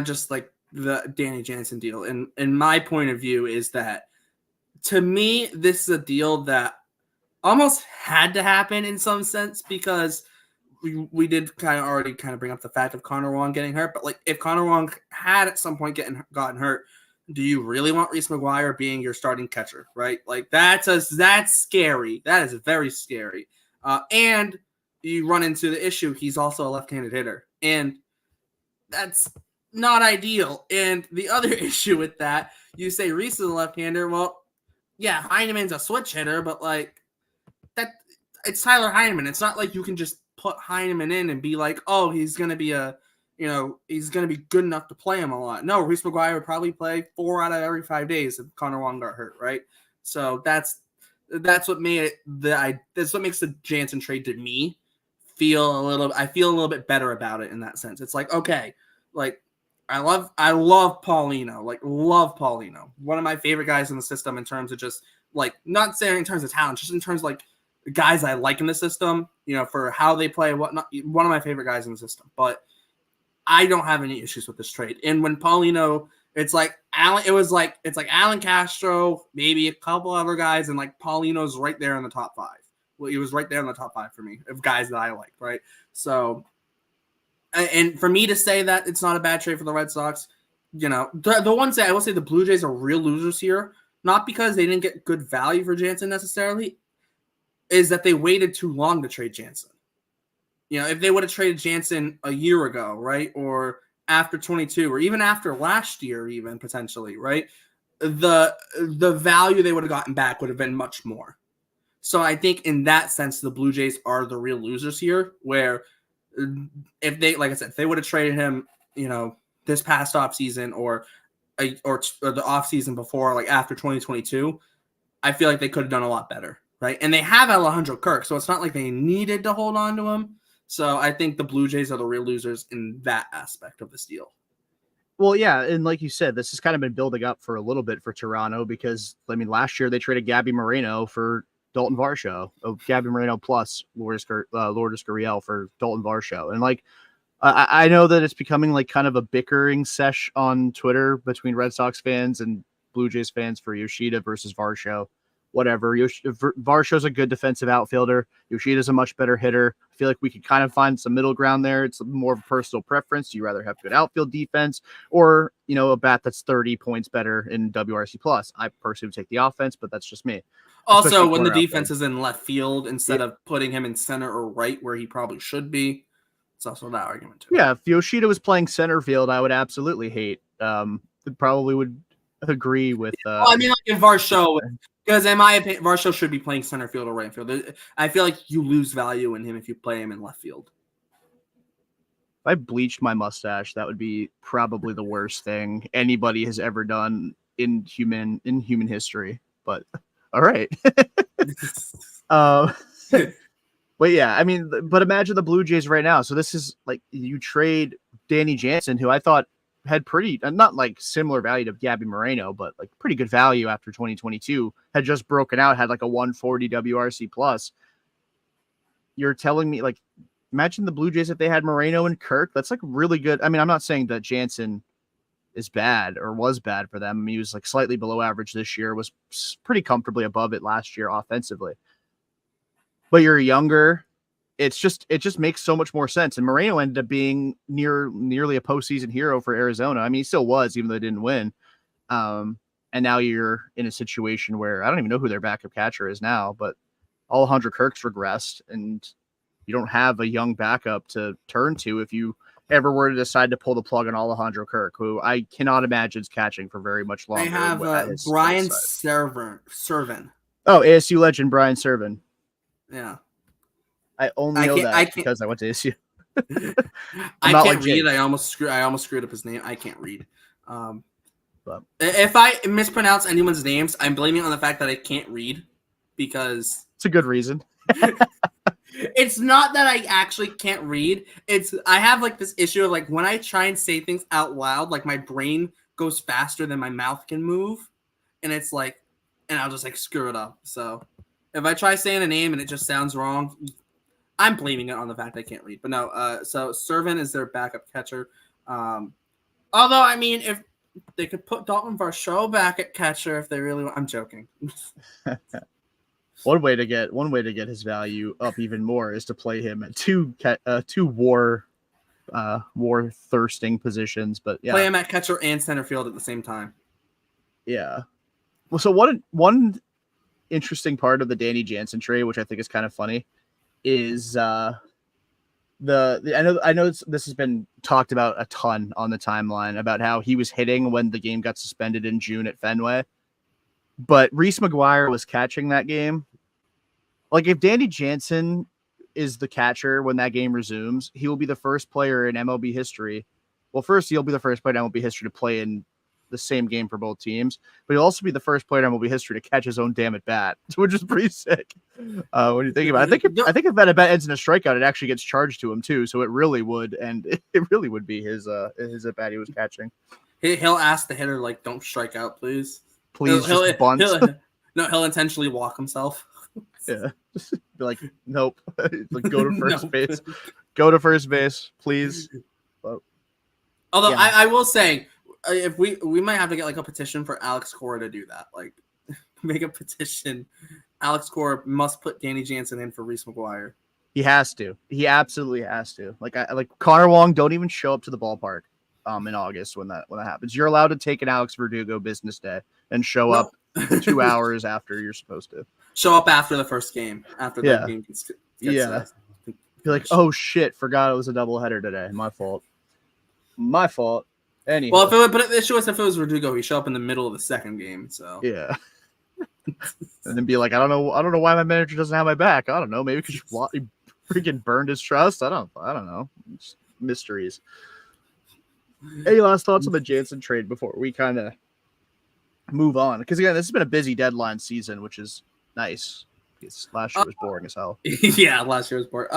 just like the Danny Jansen deal. And my point of view is that, to me, this is a deal that almost had to happen in some sense because we did kind of bring up the fact of Connor Wong getting hurt. But like, if Connor Wong had at some point gotten hurt, do you really want Reese McGuire being your starting catcher? Right? Like that's scary. That is very scary. And you run into the issue. He's also a left-handed hitter, and that's not ideal. And the other issue with that, you say Reese is a left-hander. Well, yeah, Heineman's a switch hitter, but like that, it's Tyler Heineman. It's not like you can just put Heineman in and be like, oh, he's gonna be he's gonna be good enough to play him a lot. No, Reese McGuire would probably play 4 out of every 5 days if Connor Wong got hurt, right? So that's what made it that's what makes the Jansen trade to me feel a little bit better about it in that sense. It's like, okay, like I love Paulino, love Paulino. One of my favorite guys in the system in terms of just like, not saying in terms of talent, just in terms of like guys I like in the system, for how they play and whatnot. One of my favorite guys in the system, but I don't have any issues with this trade. And when Paulino, it's like Alan Castro, maybe a couple other guys, and like Paulino's right there in the top 5. Well, he was right there in the top 5 for me of guys that I liked, right? So, and for me to say that it's not a bad trade for the Red Sox, the one thing I will say, the Blue Jays are real losers here, not because they didn't get good value for Jansen necessarily, is that they waited too long to trade Jansen. If they would have traded Jansen a year ago, right, or after 22, or even after last year, even potentially, right, the value they would have gotten back would have been much more. So I think in that sense, the Blue Jays are the real losers here, where if they, like I said, if they would have traded him, this past offseason or the offseason before, like after 2022, I feel like they could have done a lot better, right? And they have Alejandro Kirk, so it's not like they needed to hold on to him. So I think the Blue Jays are the real losers in that aspect of this deal. Well, yeah, and like you said, this has kind of been building up for a little bit for Toronto because, last year they traded Gabby Moreno for Dalton Varsho. Gabby Moreno plus Lourdes Gurriel for Dalton Varsho. And, I know that it's becoming, kind of a bickering sesh on Twitter between Red Sox fans and Blue Jays fans for Yoshida versus Varsho. Whatever. Varsho's a good defensive outfielder. Yoshida's a much better hitter. I feel like we could kind of find some middle ground there. It's more of a personal preference. Do you rather have good outfield defense or, a bat that's 30 points better in WRC plus? I personally would take the offense, but that's just me. Also, when the defense is in left field instead of putting him in center or right where he probably should be, it's also that argument too. Yeah, if Yoshida was playing center field, I would absolutely hate. Probably would agree with. If Varsho, because in my opinion, Varsho should be playing center field or right field. I feel like you lose value in him if you play him in left field. If I bleached my mustache, that would be probably the worst thing anybody has ever done in human history. But all right. But yeah, but imagine the Blue Jays right now. So this is you trade Danny Jansen, who I thought had pretty, not similar value to Gabby Moreno, but pretty good value after 2022, had just broken out, had a 140 WRC plus. You're telling me imagine the Blue Jays if they had Moreno and Kirk. That's really good. I'm not saying that Jansen is bad or was bad for them. He was slightly below average this year, was pretty comfortably above it last year offensively. But you're younger. It just makes so much more sense. And Moreno ended up being nearly a postseason hero for Arizona. He still was, even though they didn't win. And now you're in a situation where I don't even know who their backup catcher is now, but Alejandro Kirk's regressed, and you don't have a young backup to turn to if you ever were to decide to pull the plug on Alejandro Kirk, who I cannot imagine is catching for very much longer. They have Brian Serven. Oh, ASU legend Brian Serven. Yeah. I only know that because I went to ASU. I can't read. I almost screwed up his name. I can't read. But if I mispronounce anyone's names, I'm blaming it on the fact that I can't read because it's a good reason. It's not that I actually can't read. I have this issue of when I try and say things out loud, my brain goes faster than my mouth can move, and it's and I'll just screw it up. So if I try saying a name and it just sounds wrong, I'm blaming it on the fact I can't read. But no, so Serven is their backup catcher. Although if they could put Dalton Varsho back at catcher if they really want, I'm joking. One way to get his value up even more is to play him at two war thirsting positions, but yeah, play him at catcher and center field at the same time. Yeah. Well, so one interesting part of the Danny Jansen trade, which I think is kind of funny, is I know this has been talked about a ton on the timeline about how he was hitting when the game got suspended in June at Fenway, but Reese McGuire was catching that game. If Danny Jansen is the catcher when that game resumes, he will be the first player in MLB history. Well, first, he'll be the first player in MLB history to play in the same game for both teams, but he'll also be the first player in MLB history to catch his own damn at bat, which is pretty sick. When you think about it, I think if that at bat ends in a strikeout, it actually gets charged to him too. So it really would, and it really would be his at bat he was catching. He'll ask the hitter don't strike out, please. Just bunt. He'll intentionally walk himself. Yeah, be nope. Go to first base. Go to first base, please. Although yeah. I will say, if we might have to get a petition for Alex Cora to do that. Make a petition. Alex Cora must put Danny Jansen in for Reese McGuire. He has to. He absolutely has to. Connor Wong, don't even show up to the ballpark in August when that happens. You're allowed to take an Alex Verdugo business day and show up 2 hours after you're supposed to. Show up after the first game. After the game gets You're oh shit, forgot it was a doubleheader today. My fault. Anywho, Well, but the issue is if it was Verdugo, he'd show up in the middle of the second game. So yeah. And then be like, I don't know why my manager doesn't have my back. I don't know, maybe because he freaking burned his trust. I don't know. It's mysteries. Any last thoughts on the Jansen trade before we kind of move on? Because again, this has been a busy deadline season, which is nice. Because last year was boring as hell. yeah, last year was boring.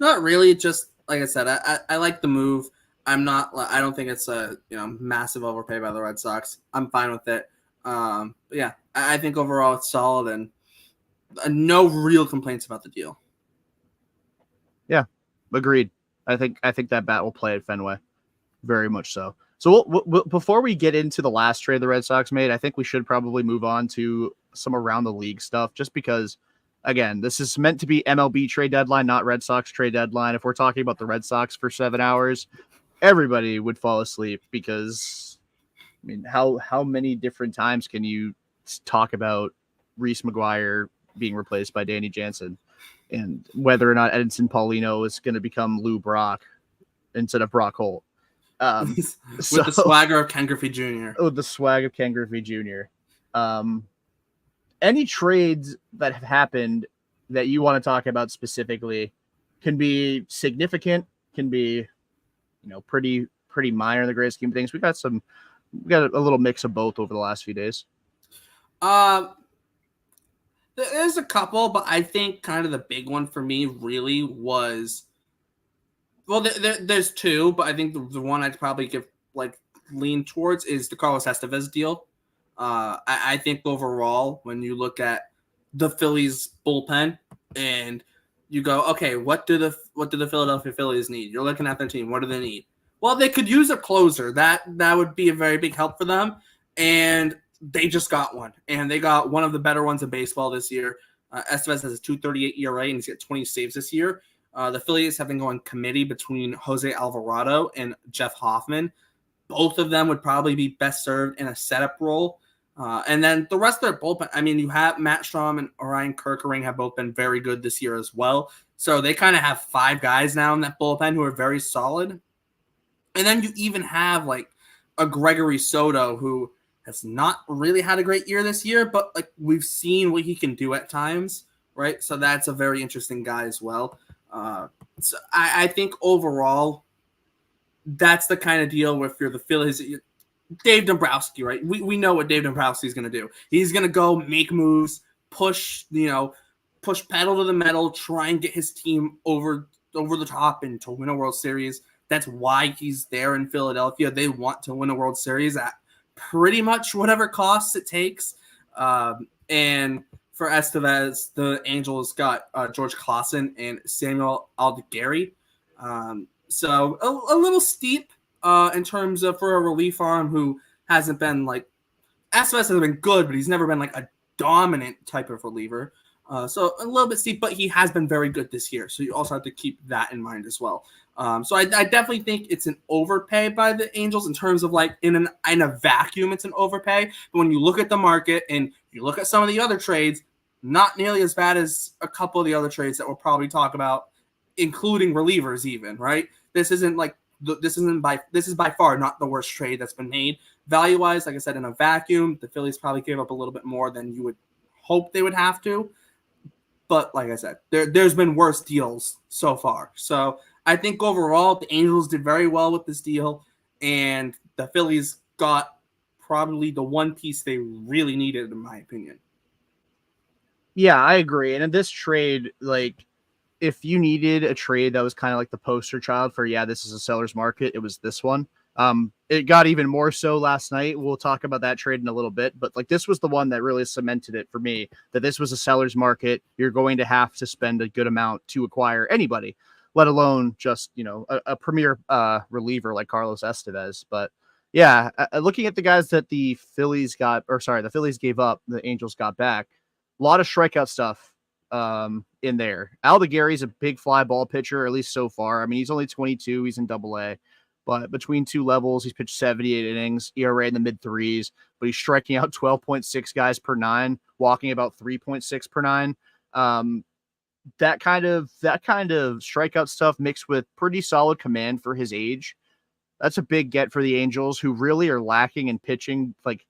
Not really. Just like I said, I like the move. I don't think it's a massive overpay by the Red Sox. I'm fine with it. But yeah, I think overall it's solid and no real complaints about the deal. Yeah, agreed. I think that bat will play at Fenway, very much so. So we'll, before we get into the last trade the Red Sox made, I think we should probably move on to some around the league stuff, just because, again, this is meant to be MLB trade deadline, not Red Sox trade deadline. If we're talking about the Red Sox for 7 hours, everybody would fall asleep because, I mean, how many different times can you talk about Reese McGuire being replaced by Danny Jansen and whether or not Edinson Paulino is going to become Lou Brock instead of Brock Holt? With the swagger of Ken Griffey Jr. Oh, the swag of Ken Griffey Jr. Any trades that have happened that you want to talk about specifically can be significant, can be, pretty minor in the great scheme of things. We got a little mix of both over the last few days. There's a couple, but I think kind of the big one for me really was, well, there's two, but I think the one I'd probably lean towards is the Carlos Estevez deal. I think overall, when you look at the Phillies bullpen and you go, okay, what do the Philadelphia Phillies need? You're looking at their team. What do they need? Well, they could use a closer. That would be a very big help for them. And they just got one. And they got one of the better ones in baseball this year. Estevez has a 2.38 ERA and he's got 20 saves this year. The Phillies have been going committee between Jose Alvarado and Jeff Hoffman. Both of them would probably be best served in a setup role. And then the rest of their bullpen, I mean, you have Matt Strahm and Orion Kerkering have both been very good this year as well. So they kind of have 5 guys now in that bullpen who are very solid. And then you even have like a Gregory Soto who has not really had a great year this year, but like we've seen what he can do at times, right? So that's a very interesting guy as well. So I think overall, that's the kind of deal where if you're the Phillies, Dave Dombrowski, right? We know what Dave Dombrowski is going to do. He's going to go make moves, push pedal to the metal, try and get his team over the top and to win a World Series. That's why he's there in Philadelphia. They want to win a World Series at pretty much whatever costs it takes. And for Estevez, the Angels got George Clausen and Samuel Aldegari. So a little steep in terms of for a relief arm who hasn't been like Estevez has been good, but he's never been like a dominant type of reliever. So a little bit steep, but he has been very good this year. So you also have to keep that in mind as well. So I definitely think it's an overpay by the Angels in terms of like in a vacuum, it's an overpay. But when you look at the market and you look at some of the other trades, not nearly as bad as a couple of the other trades that we'll probably talk about, including relievers even, right? This is by far not the worst trade that's been made. Value-wise, like I said, in a vacuum, the Phillies probably gave up a little bit more than you would hope they would have to. But like I said, there's been worse deals so far. So I think overall, the Angels did very well with this deal, and the Phillies got probably the one piece they really needed, in my opinion. Yeah, I agree. And in this trade, like, if you needed a trade that was kind of like the poster child for, this is a seller's market, it was this one. It got even more so last night. We'll talk about that trade in a little bit, but like this was the one that really cemented it for me that this was a seller's market. You're going to have to spend a good amount to acquire anybody, let alone just, a premier reliever like Carlos Estevez. But yeah, looking at the guys that the Phillies gave up, the Angels got back, a lot of strikeout stuff in there. Aldegari's a big fly ball pitcher, at least so far. I mean, he's only 22. He's in AA, but between two levels, he's pitched 78 innings, ERA in the mid 3s, but he's striking out 12.6 guys per 9, walking about 3.6 per 9. That kind of strikeout stuff mixed with pretty solid command for his age That's a big get for the Angels, who really are lacking in pitching. Like,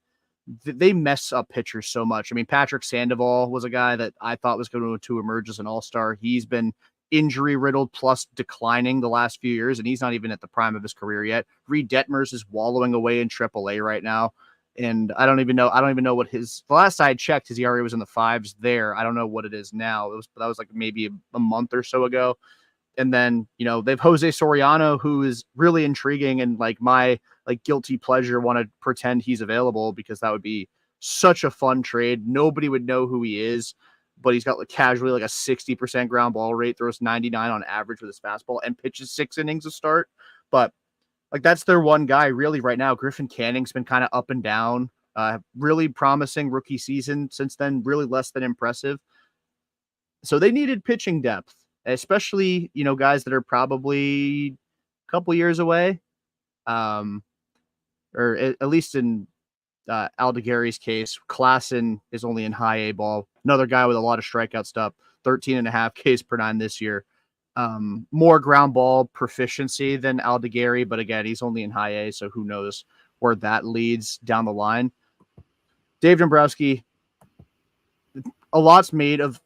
they mess up pitchers so much. I mean, Patrick Sandoval was a guy that I thought was going to emerge as an all-star. He's been injury riddled plus declining the last few years, and he's not even at the prime of his career yet. Reed Detmers is wallowing away in AAA right now. And I don't even know what the last I checked, his ERA was in the 5s there. I don't know what it is now. That was like maybe a month or so ago. And then, they have Jose Soriano, who is really intriguing, and like my guilty pleasure want to pretend he's available because that would be such a fun trade. Nobody would know who he is, but he's got casually a 60% ground ball rate, throws 99 on average with his fastball, and pitches 6 innings a start. But that's their one guy really right now. Griffin Canning's been kind of up and down. Really promising rookie season. Since then, really less than impressive. So they needed pitching depth, especially, guys that are probably a couple years away. Or at least in Aldegari's case, Klassen is only in high A ball. Another guy with a lot of strikeout stuff, 13.5 Ks per 9 this year. More ground ball proficiency than Aldegari, but again, he's only in high A, so who knows where that leads down the line. Dave Dombrowski, a lot's made of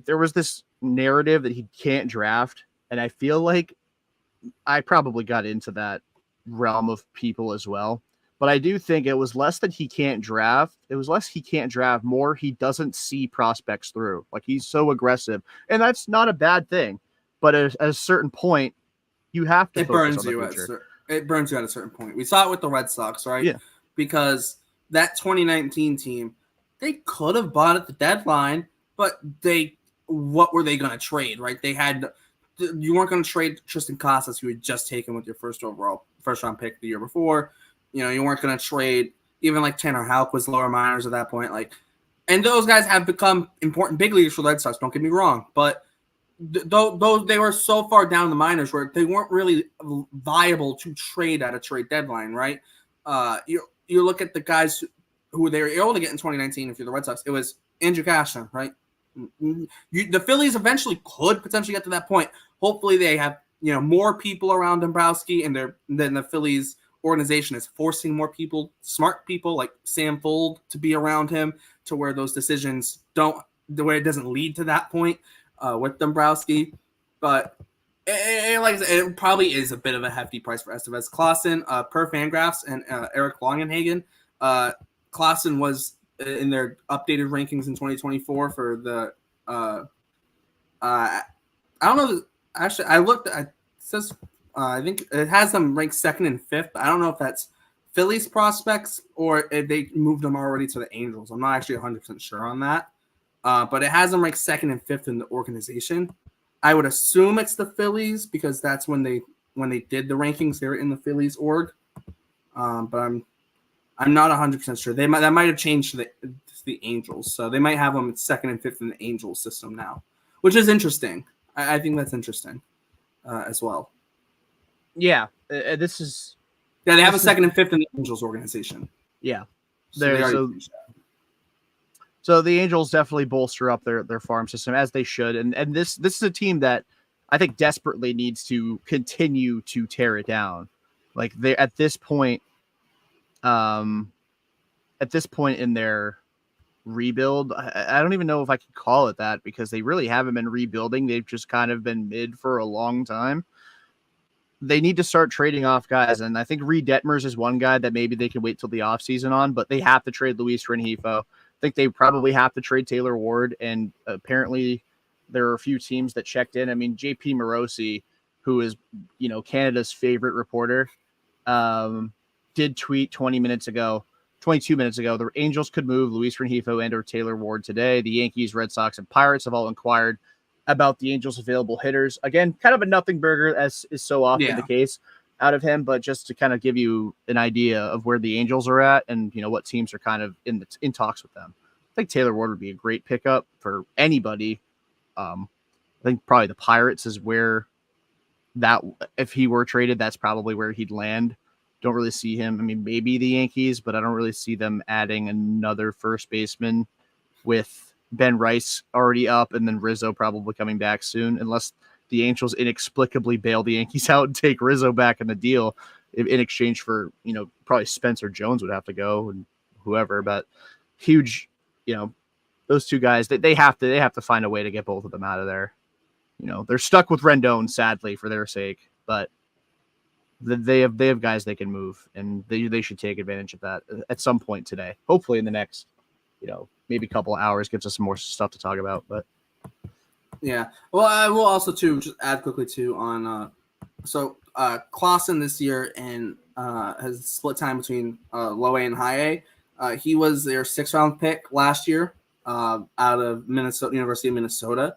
there was this narrative that he can't draft, and I feel like I probably got into that realm of people as well. But I do think it was less that he can't draft. It was less he can't draft, more he doesn't see prospects through. He's so aggressive, and that's not a bad thing. But at a certain point, you have to focus on the future. It burns you at a certain point. We saw it with the Red Sox, right? Yeah. Because that 2019 team, they could have bought at the deadline, but what were they going to trade, right? You weren't going to trade Tristan Casas, who had just taken with your first round pick the year before. You weren't going to trade even Tanner Houck was lower minors at that point. And those guys have become important big leaguers for the Red Sox. Don't get me wrong, but those they were so far down the minors where they weren't really viable to trade at a trade deadline, right? You look at the guys who they were able to get in 2019. If you're the Red Sox, it was Andrew Cashner, right? The Phillies eventually could potentially get to that point. Hopefully, they have more people around Dombrowski, and then the Phillies organization is forcing more people, smart people like Sam Fuld, to be around him, to where those decisions it doesn't lead to that point with Dombrowski. But it probably is a bit of a hefty price for Estevez. Klassen, per Fangraphs and Eric Longenhagen, Klassen was in their updated rankings in 2024 for the I don't know. Actually, I looked. It says I think it has them ranked 2nd and 5th. I don't know if that's Phillies prospects or if they moved them already to the Angels. I'm not actually 100% sure on that. But it has them ranked 2nd and 5th in the organization. I would assume it's the Phillies because that's when they did the rankings. They were in the Phillies org. But I'm not 100% sure. That might have changed to the Angels. So they might have them at 2nd and 5th in the Angels system now, which is interesting. I think that's interesting as well. Yeah, this is. Yeah, they have a 2nd and 5th in the Angels organization. Yeah, so the Angels definitely bolster up their farm system, as they should, and this is a team that I think desperately needs to continue to tear it down. They at this point in their rebuild, I don't even know if I could call it that, because they really haven't been rebuilding. They've just kind of been mid for a long time. They need to start trading off guys, and I think Reed Detmers is one guy that maybe they can wait till the offseason on, but they have to trade Luis Rengifo. I think they probably have to trade Taylor Ward, and apparently there are a few teams that checked in. I mean, JP Morosi, who is, Canada's favorite reporter, did tweet 22 minutes ago, the Angels could move Luis Rengifo and or Taylor Ward today. The Yankees, Red Sox, and Pirates have all inquired about the Angels' available hitters. Again, kind of a nothing burger, as is so often the case out of him, but just to kind of give you an idea of where the Angels are at and, what teams are kind of in talks with them. I think Taylor Ward would be a great pickup for anybody. I think probably the Pirates is where if he were traded, that's probably where he'd land. Don't really see him. I mean, maybe the Yankees, but I don't really see them adding another first baseman with Ben Rice already up and then Rizzo probably coming back soon, unless the Angels inexplicably bail the Yankees out and take Rizzo back in the deal. in exchange for, probably Spencer Jones would have to go and whoever, but huge, those two guys, they have to find a way to get both of them out of there. They're stuck with Rendon, sadly, for their sake, but they have guys they can move, and they should take advantage of that at some point today. Hopefully in the next, maybe a couple of hours gives us some more stuff to talk about. But yeah, well, I will also too just add quickly too on Clausen this year and has split time between low A and high A. He was their 6th-round pick last year out of Minnesota, University of Minnesota.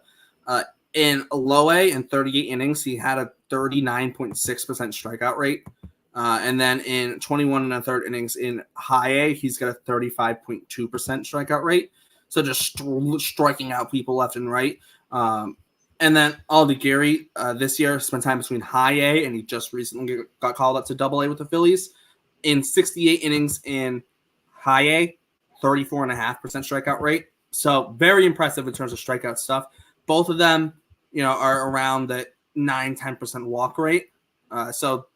In low A, in 38 innings, he had a 39.6% strikeout rate. And then in 21 and a third innings in high A, he's got a 35.2% strikeout rate. So just striking out people left and right. And then Aldi Gary this year spent time between high A, and he just recently got called up to double A with the Phillies. In 68 innings in high A, 34.5% strikeout rate. So very impressive in terms of strikeout stuff. Both of them, are around the 9-10% walk rate. So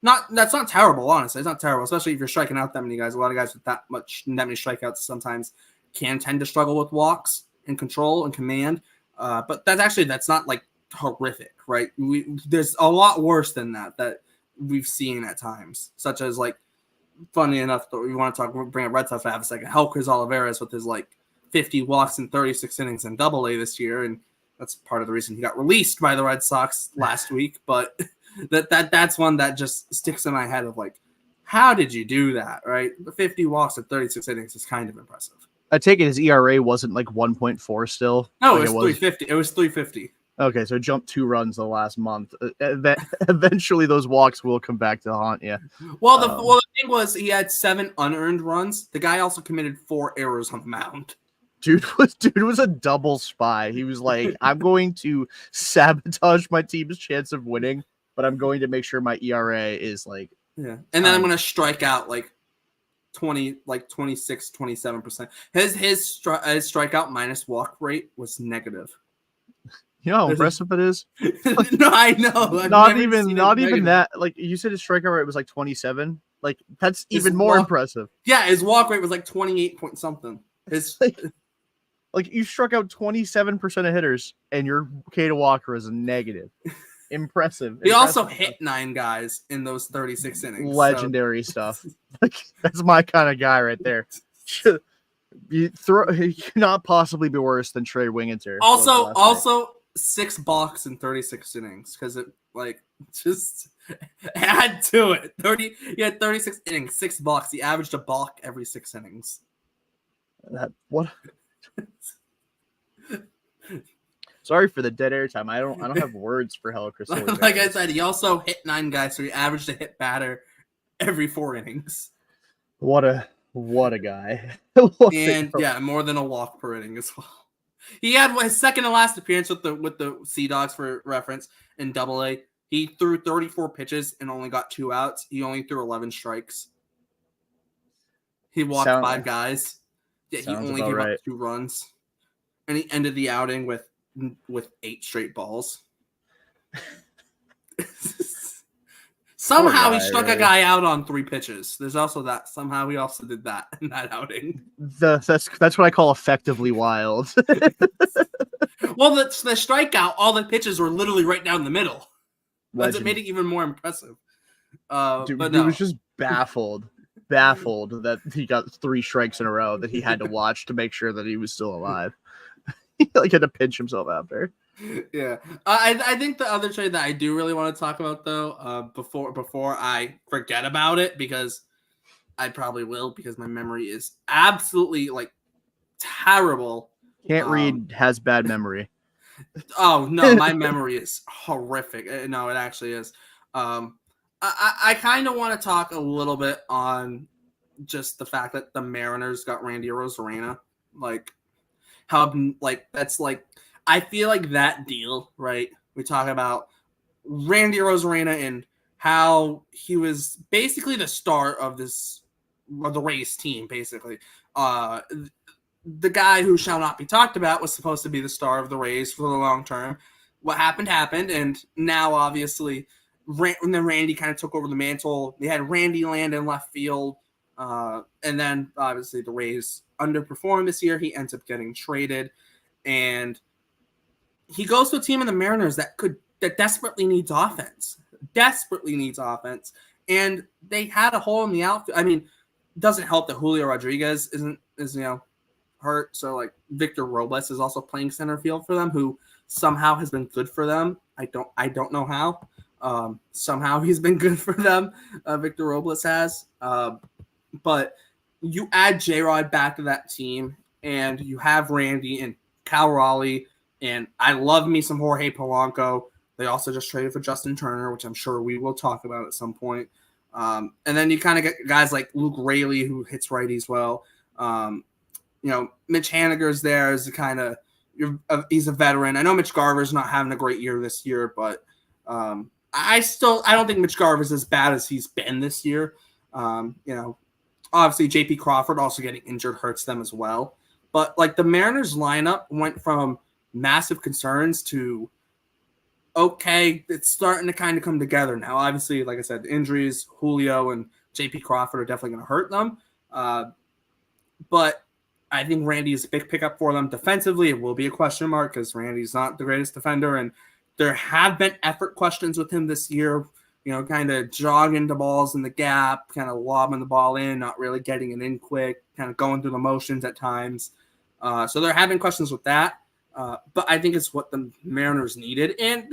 that's not terrible, honestly. It's not terrible, especially if you're striking out that many guys. A lot of guys with that many strikeouts sometimes can tend to struggle with walks and control and command. But that's not like horrific, right? There's a lot worse than that we've seen at times, such as like, funny enough, that we want to bring up Red Sox for half a second. Helkers Olivares with his 50 walks in 36 innings in Double A this year, and that's part of the reason he got released by the Red Sox last week. But that's one that just sticks in my head of how did you do that, right? The 50 walks in 36 innings is kind of impressive. I take it his ERA wasn't 1.4 still. No, it was 350. It was 350. Okay, so it jumped 2 runs the last month. Eventually, those walks will come back to haunt you. Well, the thing was he had 7 unearned runs. The guy also committed 4 errors on the mound. Dude was a double spy. He was like, I'm going to sabotage my team's chance of winning, but I'm going to make sure my ERA is yeah. And then I'm going to strike out 26, 27%. His strikeout minus walk rate was negative. You know how impressive it is? No, I know. Not even that. You said his strikeout rate was 27. That's even more impressive. Yeah, his walk rate was 28 point something. His you struck out 27% of hitters, and your K to walker is a negative. Impressive. He also hit 9 guys in those 36 innings. Legendary stuff. That's my kind of guy right there. He cannot possibly be worse than Trey Wingenter. Also 6 balks in 36 innings because it just add to it. He had 36 innings, 6 balks. He averaged a balk every 6 innings. What? Sorry for the dead air time. I don't have words for Helkers. Like I said, he also hit 9 guys, so he averaged a hit batter every 4 innings. What a guy. And more than a walk per inning as well. He had his second to last appearance with the Sea Dogs for reference in Double A. He threw 34 pitches and only got 2 outs. He only threw 11 strikes. He walked 5 guys. Yeah, he only gave up 2 runs. And he ended the outing with 8 straight balls. Somehow he struck a guy out on 3 pitches. There's also that. Somehow he also did that in that outing. That's what I call effectively wild. Well, the strikeout, all the pitches were literally right down the middle. That's what made it even more impressive. Dude, he was just baffled that he got 3 strikes in a row that he had to watch to make sure that he was still alive. He had to pinch himself after. Yeah, I think the other trade that I do really want to talk about though, before I forget about it, because I probably will, because my memory is absolutely terrible. Can't read, has bad memory. Oh no, my memory is horrific. No, it actually is. I kind of want to talk a little bit on just the fact that the Mariners got Randy Arozarena, how that's I feel like that deal, right? We talk about Randy Arozarena and how he was basically the star of the Rays team, basically. The guy who shall not be talked about was supposed to be the star of the Rays for the long term. What happened, and now obviously and then Randy kind of took over the mantle. They had Randy land in left field. And then obviously the Rays underperformed this year. He ends up getting traded, and he goes to a team in the Mariners that desperately needs offense. And they had a hole in the outfield. I mean, it doesn't help that Julio Rodriguez is hurt. So like Victor Robles is also playing center field for them, who somehow has been good for them. I don't know how. Somehow he's been good for them. Victor Robles has. But you add J-Rod back to that team, and you have Randy and Cal Raleigh, and I love me some Jorge Polanco. They also just traded for Justin Turner, which I'm sure we will talk about at some point. And then you kind of get guys like Luke Raley, who hits righties well. Mitch Haniger's there as a kind of he's a veteran. I know Mitch Garver's not having a great year this year, but I don't think Mitch Garver's as bad as he's been this year. Obviously JP Crawford also getting injured hurts them as well. But like the Mariners lineup went from massive concerns to okay, it's starting to kind of come together now. Obviously, like I said, the injuries, Julio and JP Crawford are definitely going to hurt them. But I think Randy is a big pickup for them. Defensively, it will be a question mark because Randy's not the greatest defender. And there have been effort questions with him this year, kind of jogging the balls in the gap, kind of lobbing the ball in, not really getting it in quick, kind of going through the motions at times. So they're having questions with that. But I think it's what the Mariners needed. And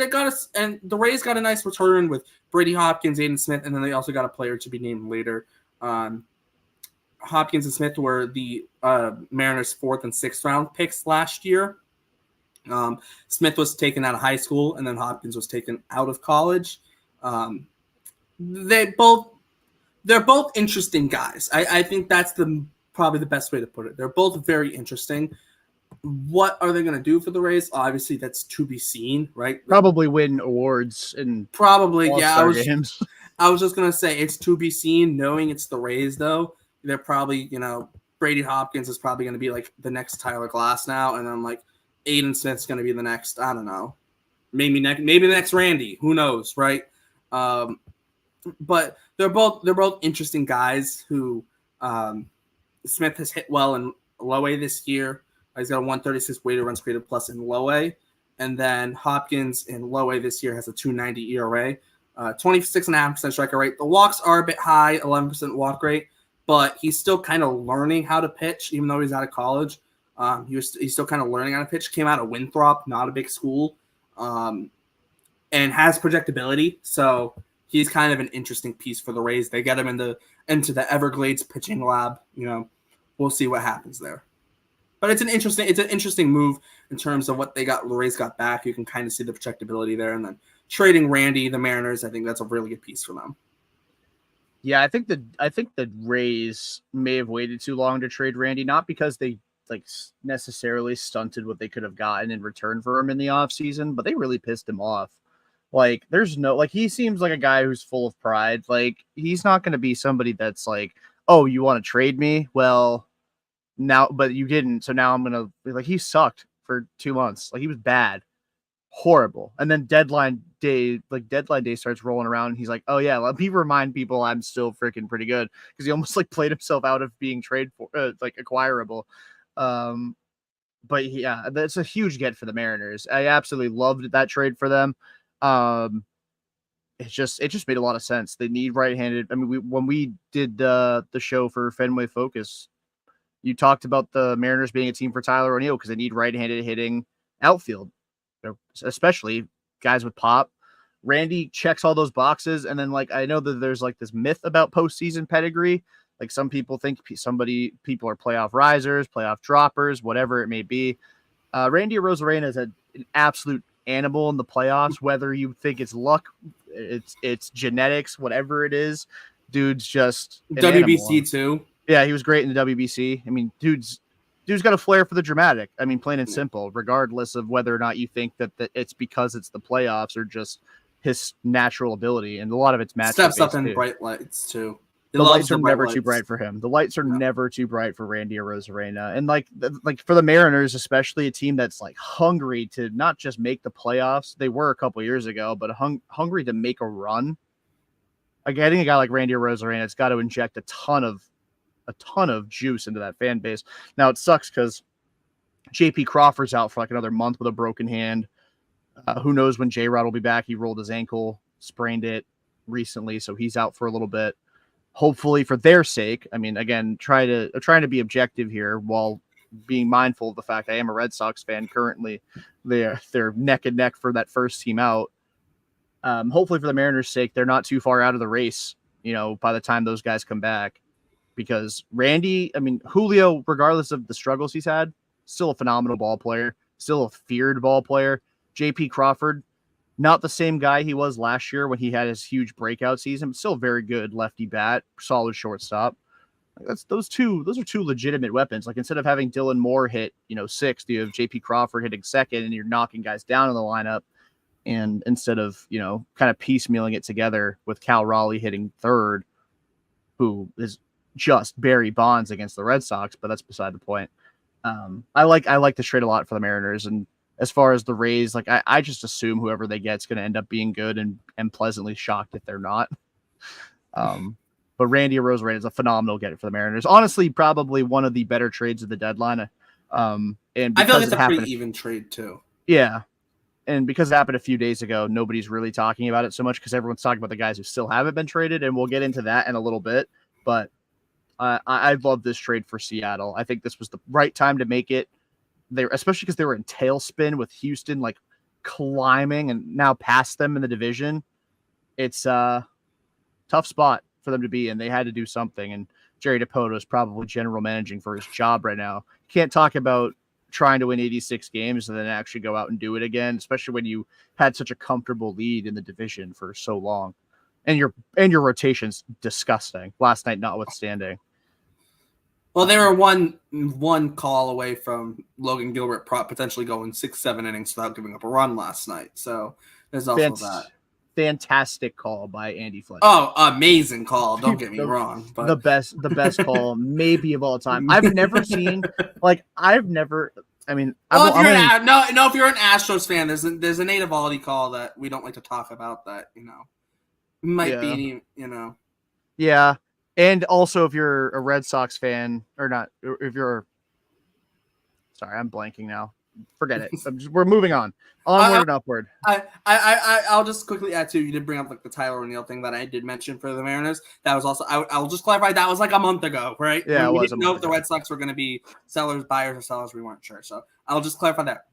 and the Rays got a nice return with Brady Hopkins, Aiden Smith, and then they also got a player to be named later. Hopkins and Smith were the Mariners' 4th and 6th round picks last year. Smith was taken out of high school, and then Hopkins was taken out of college. They're both interesting guys. I think that's probably the best way to put it. They're both very interesting. What are they going to do for the Rays? Obviously, that's to be seen, right? Probably win awards and games. I was just going to say it's to be seen. Knowing it's the Rays, though, they're probably Brady Hopkins is probably going to be like the next Tyler Glass now, and then like Aiden Smith's going to be the next. I don't know, maybe the next Randy. Who knows, right? But they're both interesting guys who Smith has hit well in low A this year. He's got a 136 weighted runs created plus in low A. And then Hopkins in low A this year has a 2.90 ERA, 26.5% strikeout rate. The walks are a bit high, 11% walk rate, but he's still kind of learning how to pitch, even though he's out of college. He's still kind of learning how to pitch. Came out of Winthrop, not a big school, and has projectability. So he's kind of an interesting piece for the Rays. They get him into the Everglades pitching lab. We'll see what happens there. But it's an interesting move in terms of what the Rays got back. You can kind of see the projectability there, and then trading Randy, the Mariners, I think that's a really good piece for them. Yeah, I think the Rays may have waited too long to trade Randy, not because they necessarily stunted what they could have gotten in return for him in the offseason, but they really pissed him off. Like, there's no he seems like a guy who's full of pride. Like, he's not going to be somebody that's like, oh, you want to trade me? Well, now, but you didn't. So now I'm going to be like, he sucked for 2 months. Like, he was bad, horrible. And then deadline day starts rolling around. And he's like, oh yeah, let me remind people I'm still freaking pretty good. Cause he almost played himself out of being acquirable. But yeah, that's a huge get for the Mariners. I absolutely loved that trade for them. It just made a lot of sense. They need right-handed. I mean, when we did the show for Fenway Focus, you talked about the Mariners being a team for Tyler O'Neill because they need right-handed hitting outfield, especially guys with pop. Randy checks all those boxes, and then I know that there's this myth about postseason pedigree. Like, some people think people are playoff risers, playoff droppers, whatever it may be. Randy Arozarena is an absolute animal in the playoffs. Whether you think it's luck, it's genetics, whatever it is, dude's just an WBC animal. too. Yeah, he was great in the WBC. I mean, dude's got a flair for the dramatic. I mean, plain and simple, regardless of whether or not you think that it's because it's the playoffs or just his natural ability. And a lot of it's matchup. Steps up in bright lights too. the lights are never too bright for him. The lights are never too bright for Randy Arozarena. And like for the Mariners, especially a team that's like hungry to not just make the playoffs. They were a couple years ago, but hungry to make a run. Like, I think a guy like Randy Arozarena has got to inject a ton of juice into that fan base. Now it sucks because JP Crawford's out for like another month with a broken hand. Who knows when J-Rod will be back? He rolled his ankle, sprained it recently, so he's out for a little bit. Hopefully for their sake, I mean, again, trying to be objective here while being mindful of the fact I am a Red Sox fan currently. They're neck and neck for that first team out. Hopefully for the Mariners' sake, they're not too far out of the race, by the time those guys come back. Because Randy, I mean, Julio, regardless of the struggles he's had, still a phenomenal ball player, still a feared ball player. JP Crawford, not the same guy he was last year when he had his huge breakout season, but still very good lefty bat, solid shortstop. Those are two legitimate weapons. Like, instead of having Dylan Moore hit, sixth, you have JP Crawford hitting second, and you're knocking guys down in the lineup. And instead of, kind of piecemealing it together with Cal Raleigh hitting third, who is just Barry Bonds against the Red Sox, but that's beside the point. I like this trade a lot for the Mariners. And as far as the Rays, like, I just assume whoever they get is going to end up being good and pleasantly shocked if they're not. But Randy Arozarena is a phenomenal get for the Mariners. Honestly, probably one of the better trades of the deadline. And I feel like it's a pretty even trade too. Yeah. And because it happened a few days ago, nobody's really talking about it so much because everyone's talking about the guys who still haven't been traded, and we'll get into that in a little bit. But I love this trade for Seattle. I think this was the right time to make it. Especially because they were in tailspin with Houston, like, climbing and now past them in the division. It's a tough spot for them to be in. They had to do something, and Jerry Dipoto is probably general managing for his job right now. Can't talk about trying to win 86 games and then actually go out and do it again, especially when you had such a comfortable lead in the division for so long. And your rotation's disgusting, last night notwithstanding. Well, they were one call away from Logan Gilbert potentially going 6-7 innings without giving up a run last night. So there's also that. Fantastic call by Andy Fletcher. Oh, amazing call! Don't get me wrong. But the best call maybe of all time. I've never seen if you're an Astros fan, there's an Eovaldi call that we don't like to talk about that might be Yeah, and also if you're a Red Sox fan or not, sorry, I'm blanking now. Forget it. We're moving on. Onward and upward. I'll just quickly add too. You did bring up like the Tyler O'Neill thing that I did mention for the Mariners. That was also I'll just clarify that was like a month ago, right? Yeah, we didn't know if the Red Sox were going to be sellers, buyers, or sellers. We weren't sure, so I'll just clarify that.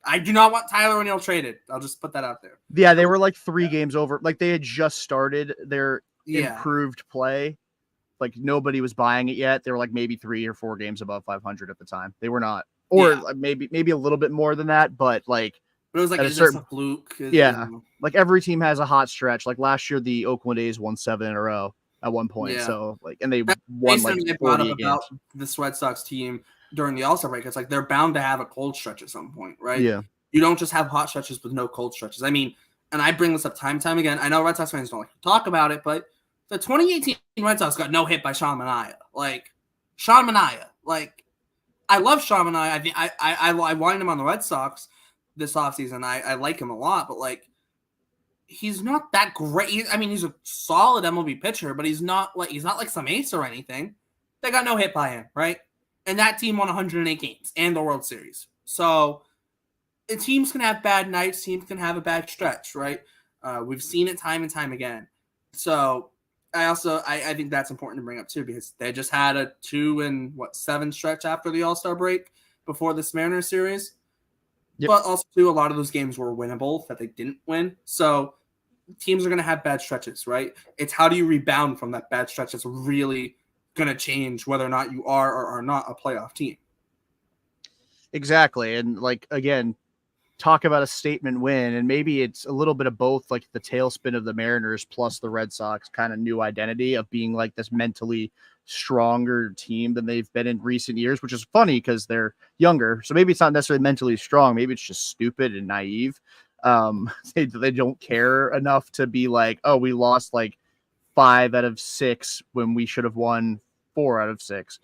I do not want Tyler O'Neill traded. I'll just put that out there. Yeah, they were like 3 games over. Like, they had just started their improved play. Like, nobody was buying it yet. They were like maybe 3 or 4 games above 500 at the time. They were not. Or maybe a little bit more than that, but it was like a fluke. Like, every team has a hot stretch. Like, last year, the Oakland A's won 7 in a row at one point. Yeah. So and they won like 40 games. About this Red Sox team during the All-Star break. It's like they're bound to have a cold stretch at some point, right? Yeah. You don't just have hot stretches with no cold stretches. I mean, and I bring this up time and time again. I know Red Sox fans don't like to talk about it, but the 2018 Red Sox got no hit by Sean Manaea. I love Sean Manaea. I wanted him on the Red Sox this offseason. I like him a lot, but he's not that great. He's a solid MLB pitcher, but he's not like some ace or anything. They got no hit by him, right? And that team won 108 games and the World Series. So teams can have bad nights. Teams can have a bad stretch, right? We've seen it time and time again. So I think that's important to bring up too, because they just had a 2-7 stretch after the All-Star break before this Mariners series. Yep. But also too, a lot of those games were winnable that they didn't win. So teams are going to have bad stretches, right? It's how do you rebound from that bad stretch that's really going to change whether or not you are or are not a playoff team. Exactly. And again, talk about a statement win, and maybe it's a little bit of both, like the tailspin of the Mariners plus the Red Sox kind of new identity of being like this mentally stronger team than they've been in recent years, which is funny because they're younger. So maybe it's not necessarily mentally strong. Maybe it's just stupid and naive. They don't care enough to be like, oh, we lost like 5 out of 6 when we should have won 4 out of 6.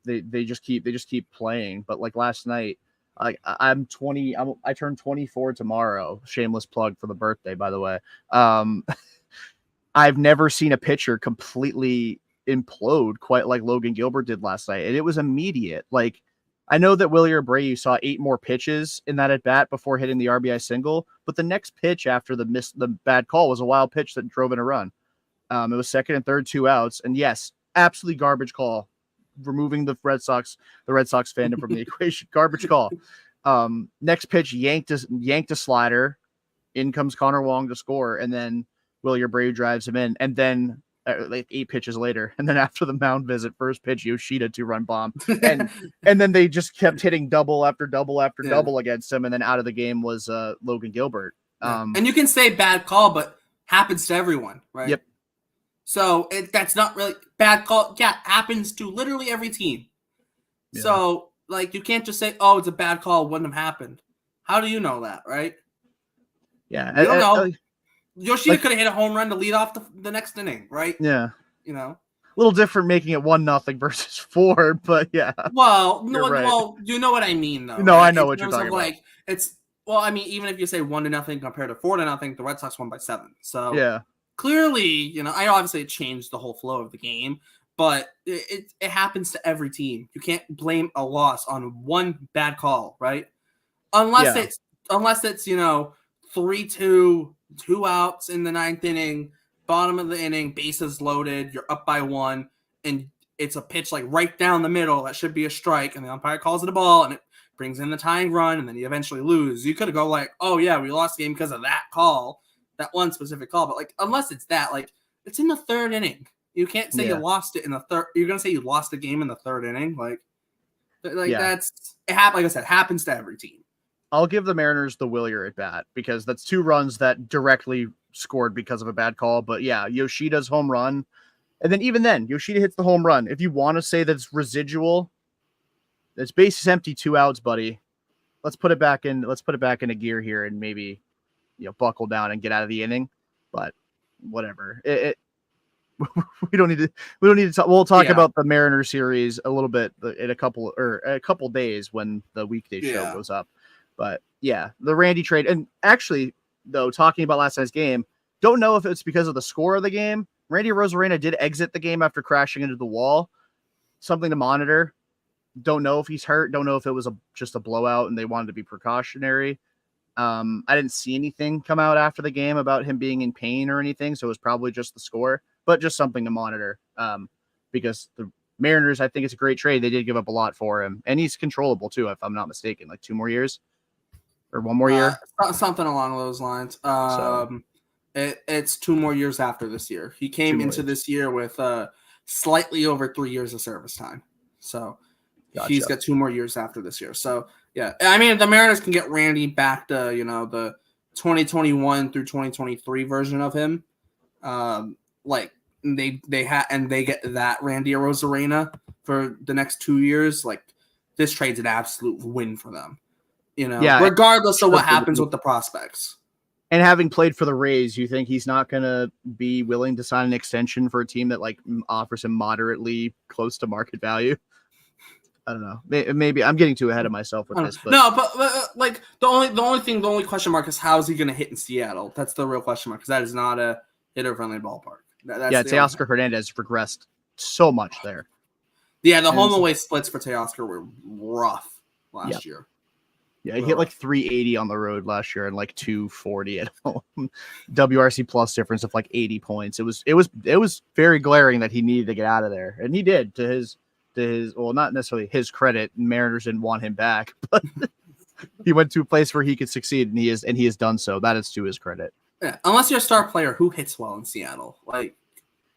They just keep playing. But like last night, I'm 20. I turn 24 tomorrow. Shameless plug for the birthday, by the way. I've never seen a pitcher completely implode quite like Logan Gilbert did last night, and it was immediate. Like, I know that Willie Abreu saw 8 more pitches in that at bat before hitting the RBI single, but the next pitch after the bad call was a wild pitch that drove in a run. It was second and third, 2 outs, and yes, absolutely garbage call, removing the Red Sox fandom from the equation. Garbage call. Next pitch yanked a slider. In comes Connor Wong to score, and then Willie Abreu drives him in, and then like 8 pitches later, and then after the mound visit, first pitch Yoshida 2-run bomb, and then they just kept hitting double after double after double against him, and then out of the game was Logan Gilbert. And you can say bad call, but happens to everyone, right? Yep. So that's not really bad call. Yeah, happens to literally every team. Yeah. So like you can't just say, "Oh, it's a bad call, wouldn't have happened." How do you know that, right? Yeah, you don't know. Yoshida could have hit a home run to lead off the next inning, right? Yeah, a little different making it 1-0 versus 4, but yeah. Well, no, right. Well, you know what I mean, though. No, right? I know what you're talking about. Like it's I mean, even if you say 1-0 compared to 4-0, the Red Sox won by 7. So yeah. Clearly, I obviously it changed the whole flow of the game, but it happens to every team. You can't blame a loss on one bad call, right? Unless it's 3-2, 2 outs in the 9th inning, bottom of the inning, bases loaded, you're up by 1, and it's a pitch like right down the middle that should be a strike, and the umpire calls it a ball, and it brings in the tying run, and then you eventually lose. You could go like, oh yeah, we lost the game because of that call. That one specific call, but like unless it's that, like it's in the 3rd inning. You can't say you lost it in the 3rd. You're gonna say you lost the game in the 3rd inning, that's it. Like I said, happens to every team. I'll give the Mariners the Willier at bat because that's 2 runs that directly scored because of a bad call. But yeah, Yoshida's home run, and then even then, Yoshida hits the home run. If you want to say that's residual, it's bases empty, 2 outs, buddy. Let's put it back in. Let's put it back into gear here and maybe buckle down and get out of the inning, but whatever. We don't need to talk. We'll talk about the Mariners series a little bit in a couple days when the weekday show goes up. But yeah, the Randy trade. And actually, though, talking about last night's game, don't know if it's because of the score of the game. Randy Arozarena did exit the game after crashing into the wall. Something to monitor. Don't know if he's hurt. Don't know if it was just a blowout and they wanted to be precautionary. I didn't see anything come out after the game about him being in pain or anything, so it was probably just the score, but just something to monitor because the Mariners, I think it's a great trade. They did give up a lot for him, and he's controllable too, if I'm not mistaken, like 2 more years or 1 more year. Something along those lines. It's 2 more years after this year. He came into this year with slightly over 3 years of service time. So gotcha. He's got 2 more years after this year. So yeah, I mean, the Mariners can get Randy back to, the 2021 through 2023 version of him. Like they get that Randy Arozarena for the next 2 years. Like this trade's an absolute win for them, regardless of what happens with the prospects. And having played for the Rays, you think he's not going to be willing to sign an extension for a team that like offers him moderately close to market value? I don't know. Maybe I'm getting too ahead of myself with this. But. No, but like the only question mark is how is he going to hit in Seattle? That's the real question mark because that is not a hitter-friendly ballpark. Teoscar Hernandez regressed so much there. Yeah, the home away splits for Teoscar were rough last year. Yeah, he hit like 380 on the road last year and like 240 at home. WRC plus difference of like 80 points. It was very glaring that he needed to get out of there, and he did to his well, not necessarily his credit. Mariners didn't want him back, but he went to a place where he could succeed, and he has done so. That is to his credit. Yeah, unless you're a star player who hits well in Seattle, like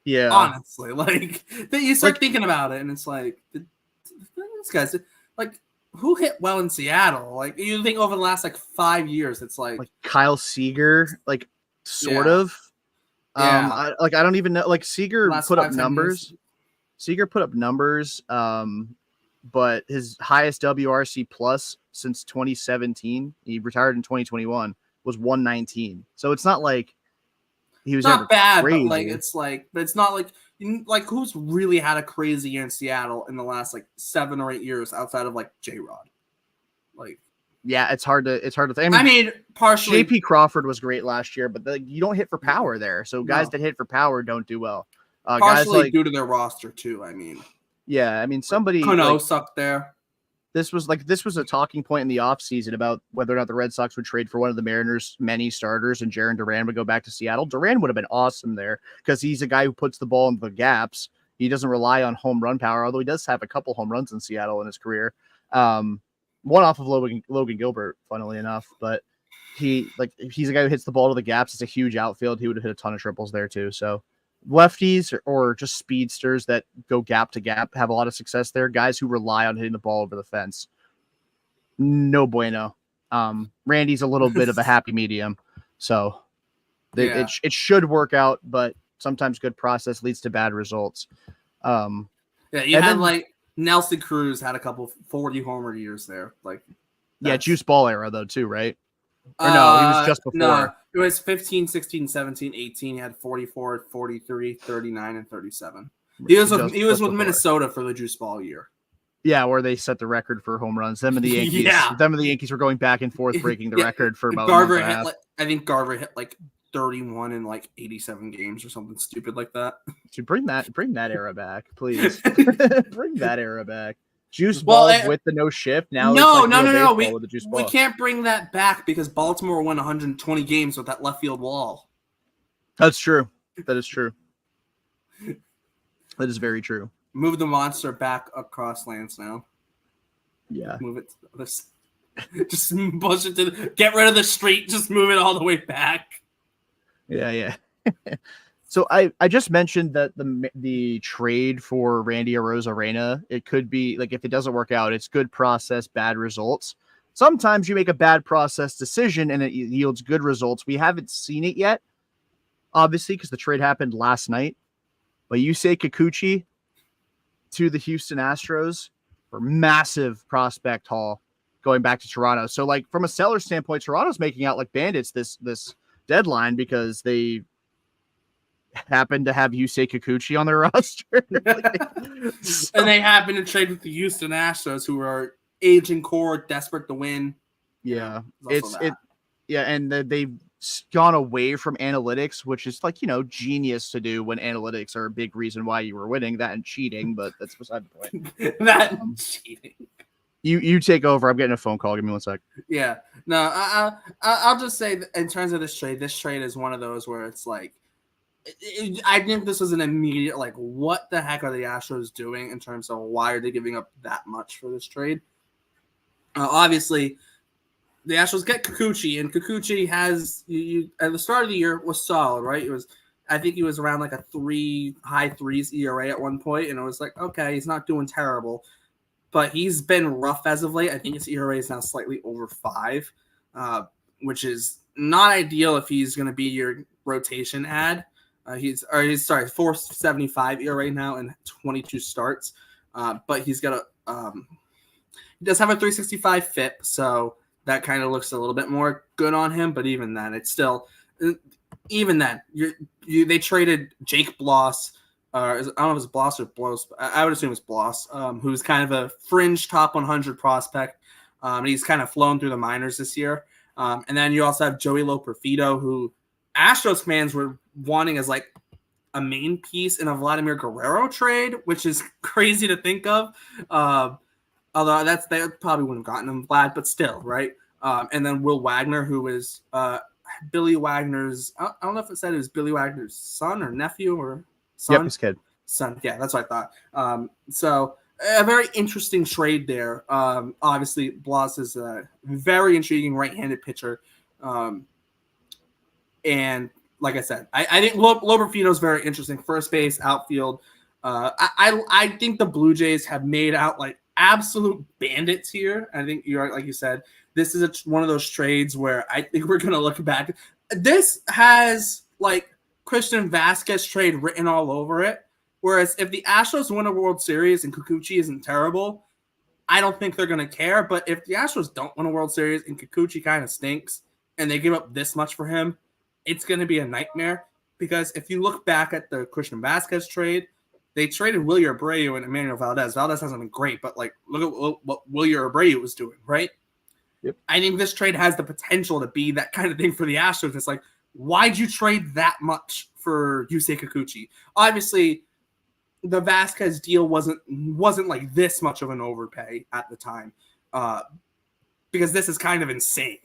yeah, honestly, like you start thinking about it, and it's like this guy's like who hit well in Seattle. Like you think over the last like 5 years, it's like Kyle Seager, like sort of. Yeah. I don't even know. Like Seager put up numbers. Seager put up numbers, but his highest WRC plus since 2017, he retired in 2021, was 119. So it's not like he was not never bad, crazy. but it's not like who's really had a crazy year in Seattle in the last like 7 or 8 years outside of like J-Rod. Like, yeah, it's hard to think. I mean, partially JP Crawford was great last year, but you don't hit for power there. So guys that hit for power don't do well. Guys partially due to their roster too. I mean, yeah, I mean somebody Cano sucked there. This was a talking point in the offseason about whether or not the Red Sox would trade for one of the Mariners' many starters and Jarren Duran would go back to Seattle. Duran would have been awesome there because he's a guy who puts the ball in the gaps. He doesn't rely on home run power, although he does have a couple home runs in Seattle in his career. One off of Logan Gilbert, funnily enough, but he's a guy who hits the ball to the gaps. It's a huge outfield. He would have hit a ton of triples there too. So lefties or just speedsters that go gap to gap have a lot of success there. Guys who rely on hitting the ball over the fence, no bueno. Randy's a little bit of a happy medium, so it should work out, but sometimes good process leads to bad results. You had like Nelson Cruz had a couple 40 homer years there, like juice ball era though too, right? Or no, he was just before. No, it was 15, 16, 17, 18. He had 44, 43, 39, and 37. He was with Minnesota for the juice ball year. Yeah, where they set the record for home runs. Them and the Yankees. Them and the Yankees were going back and forth, breaking the record for about Garver hit I think Garver hit like 31 in like 87 games or something stupid like that. Dude, bring that era back, please. Bring that era back. Juice ball with the no shift. Now no. We ball. can't bring that back because Baltimore won 120 games with that left field wall. That's true. That is true. That is very true. Move the monster back across lands now. Yeah. Move it. Just push it to get rid of the street. Just move it all the way back. Yeah. So I just mentioned that the trade for Randy Arozarena, it could be like if it doesn't work out, it's good process, bad results. Sometimes you make a bad process decision and it yields good results. We haven't seen it yet, obviously, because the trade happened last night. But Yusei Kikuchi to the Houston Astros for massive prospect haul going back to Toronto. So like from a seller standpoint, Toronto's making out like bandits this deadline because they happen to have Yusei Kikuchi on their roster. And they happen to trade with the Houston Astros, who are aging core, desperate to win. Yeah. And they've gone away from analytics, which is like, genius to do when analytics are a big reason why you were winning, that and cheating, but that's beside the point. That cheating. You take over. I'm getting a phone call. Give me 1 sec. Yeah. No, I'll just say that in terms of this trade is one of those where it's like, I think this was an immediate, like, what the heck are the Astros doing in terms of why are they giving up that much for this trade? Obviously, the Astros get Kikuchi, and Kikuchi has, at the start of the year, was solid, right? I think he was around like a high threes ERA at one point, and it was like, okay, he's not doing terrible, but he's been rough as of late. I think his ERA is now slightly over 5, which is not ideal if he's going to be your rotation ad. He's 4.75 ERA now and 22 starts. But he's got he does have a 3.65 FIP, so that kind of looks a little bit more good on him. But even then, it's still they traded Jake Bloss. I don't know if it's Bloss or Bloss. I would assume it's Bloss, who's kind of a fringe top 100 prospect. He's kind of flown through the minors this year. And then you also have Joey Loperfido, who Astros fans were wanting as like a main piece in a Vladimir Guerrero trade, which is crazy to think of. Although they probably wouldn't have gotten him, Vlad, but still, right? And then Will Wagner, who is Billy Wagner's, I don't know if it said it was Billy Wagner's son or nephew or son. Yep, his kid. Son, yeah, that's what I thought. So a very interesting trade there. Obviously, Bloss is a very intriguing right-handed pitcher. And like I said, I think Loperfido is very interesting. First base, outfield. I think the Blue Jays have made out like absolute bandits here. I think you're like you said, this is one of those trades where I think we're gonna look back. This has like Christian Vasquez trade written all over it. Whereas if the Astros win a World Series and Kikuchi isn't terrible, I don't think they're gonna care. But if the Astros don't win a World Series and Kikuchi kind of stinks and they give up this much for him, it's going to be a nightmare. because if you look back at the Christian Vasquez trade, they traded Wilyer Abreu and Emmanuel Valdez. Valdez hasn't been great, but like look at what Wilyer Abreu was doing, right? Yep. I think this trade has the potential to be that kind of thing for the Astros. It's like, why'd you trade that much for Yusei Kikuchi? Obviously, the Vasquez deal wasn't like this much of an overpay at the time, because this is kind of insane,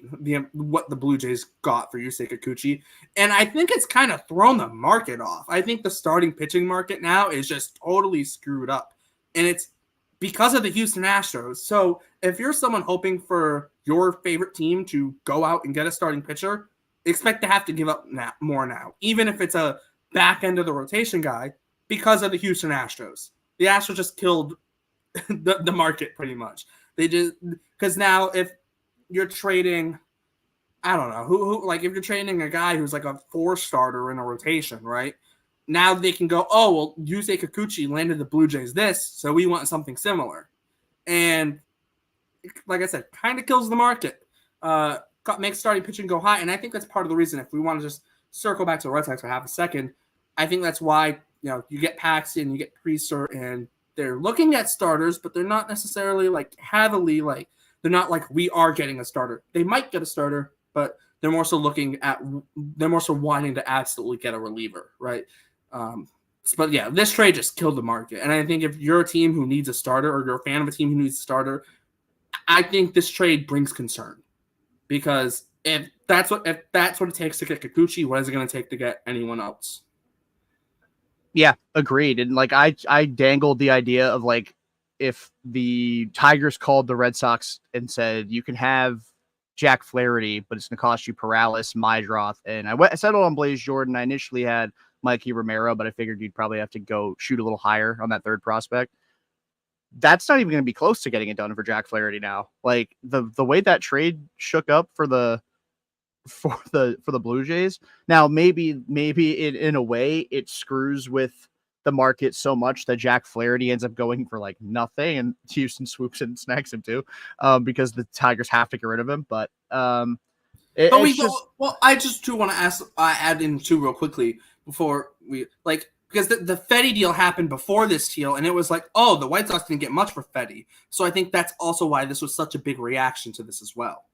what the Blue Jays got for Yusei Kikuchi. And I think it's kind of thrown the market off. I think the starting pitching market now is just totally screwed up. And it's because of the Houston Astros. So if you're someone hoping for your favorite team to go out and get a starting pitcher, expect to have to give up more now, even if it's a back end of the rotation guy, because of the Houston Astros. The Astros just killed the market pretty much. They just, because now if you're trading, I don't know who like if you're trading a guy who's like a 4-starter in a rotation, right? Now they can go, oh well, Yusei Kikuchi landed the Blue Jays this, so we want something similar, and like I said, kind of kills the market. Makes starting pitching go high, and I think that's part of the reason. If we want to just circle back to the Red Sox for half a second, I think that's why you get Paxton, you get Priester, and they're looking at starters, but they're not necessarily like heavily like they're not like we are getting a starter. They might get a starter, but they're more so wanting to absolutely get a reliever, right? But yeah, this trade just killed the market, and I think if you're a team who needs a starter or you're a fan of a team who needs a starter, I think this trade brings concern, because if that's what it takes to get Kikuchi, what is it going to take to get anyone else? Yeah, agreed. And like I dangled the idea of like if the Tigers called the Red Sox and said you can have Jack Flaherty, but it's going to cost you Perales, Mydroth, and I settled on Blaze Jordan. I initially had Mikey Romero, but I figured you'd probably have to go shoot a little higher on that third prospect. That's not even going to be close to getting it done for Jack Flaherty now. Like the way that trade shook up for the Blue Jays. Now maybe in a way it screws with the market so much that Jack Flaherty ends up going for like nothing, and Houston swoops in and snacks him too, because the Tigers have to get rid of him. But I just do want to add in too real quickly before we like, because the Fetty deal happened before this deal, and it was like, oh, the White Sox didn't get much for Fetty. So I think that's also why this was such a big reaction to this as well.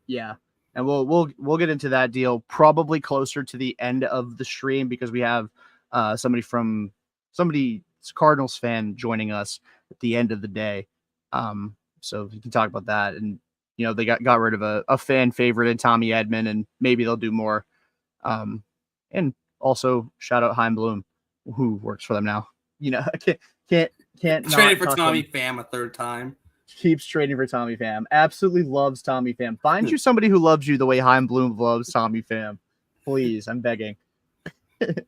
Yeah. And we'll get into that deal probably closer to the end of the stream, because we have somebody Cardinals fan joining us at the end of the day. So you can talk about that. And they got rid of a fan favorite in Tommy Edman, and maybe they'll do more. And also shout out Chaim Bloom, who works for them now. I can't traded for Tommy Pham a third time. Keeps trading for Tommy Pham. Absolutely loves Tommy Pham. Find you somebody who loves you the way Chaim Bloom loves Tommy Pham. Please, I'm begging.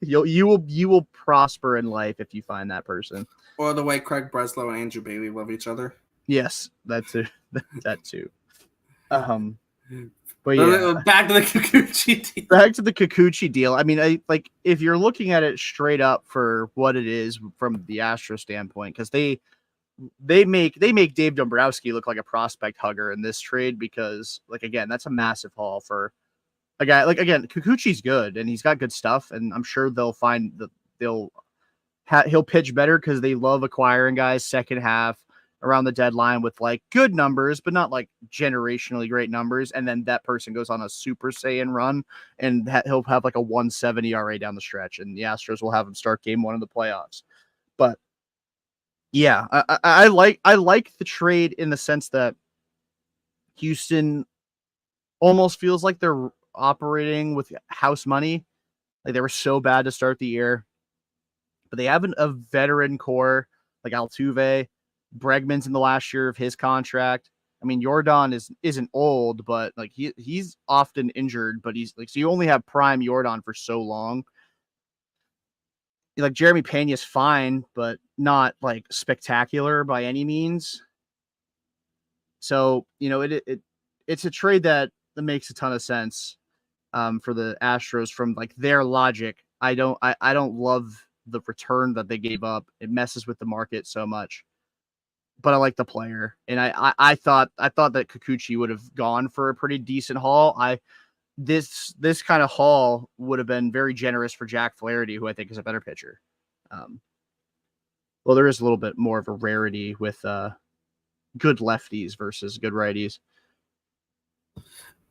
you will prosper in life if you find that person. Or the way Craig Breslow and Andrew Bailey love each other. Yes, that too. That too. But yeah, back to the Kikuchi deal. Back to the Kikuchi deal. I mean, if you're looking at it straight up for what it is from the Astro standpoint, because they make Dave Dombrowski look like a prospect hugger in this trade, because like again, that's a massive haul for a guy. Like again, Kikuchi's good and he's got good stuff, and I'm sure they'll find that he'll pitch better, because they love acquiring guys second half around the deadline with like good numbers, but not like generationally great numbers. And then that person goes on a Super Saiyan run, and he'll have like a 170 ERA down the stretch, and the Astros will have him start game 1 of the playoffs. But yeah, I like the trade in the sense that Houston almost feels like they're operating with house money. Like they were so bad to start the year, but they have a veteran core like Altuve. Bregman's in the last year of his contract. I mean, Jordan isn't old, but like he's often injured, but he's like, so you only have prime Jordan for so long. Like Jeremy Pena's fine, but not like spectacular by any means. So, it's a trade that makes a ton of sense for the Astros from like their logic. I don't love the return that they gave up. It messes with the market so much. But I like the player, and I thought that Kikuchi would have gone for a pretty decent haul. this kind of haul would have been very generous for Jack Flaherty, who I think is a better pitcher. Well, there is a little bit more of a rarity with good lefties versus good righties.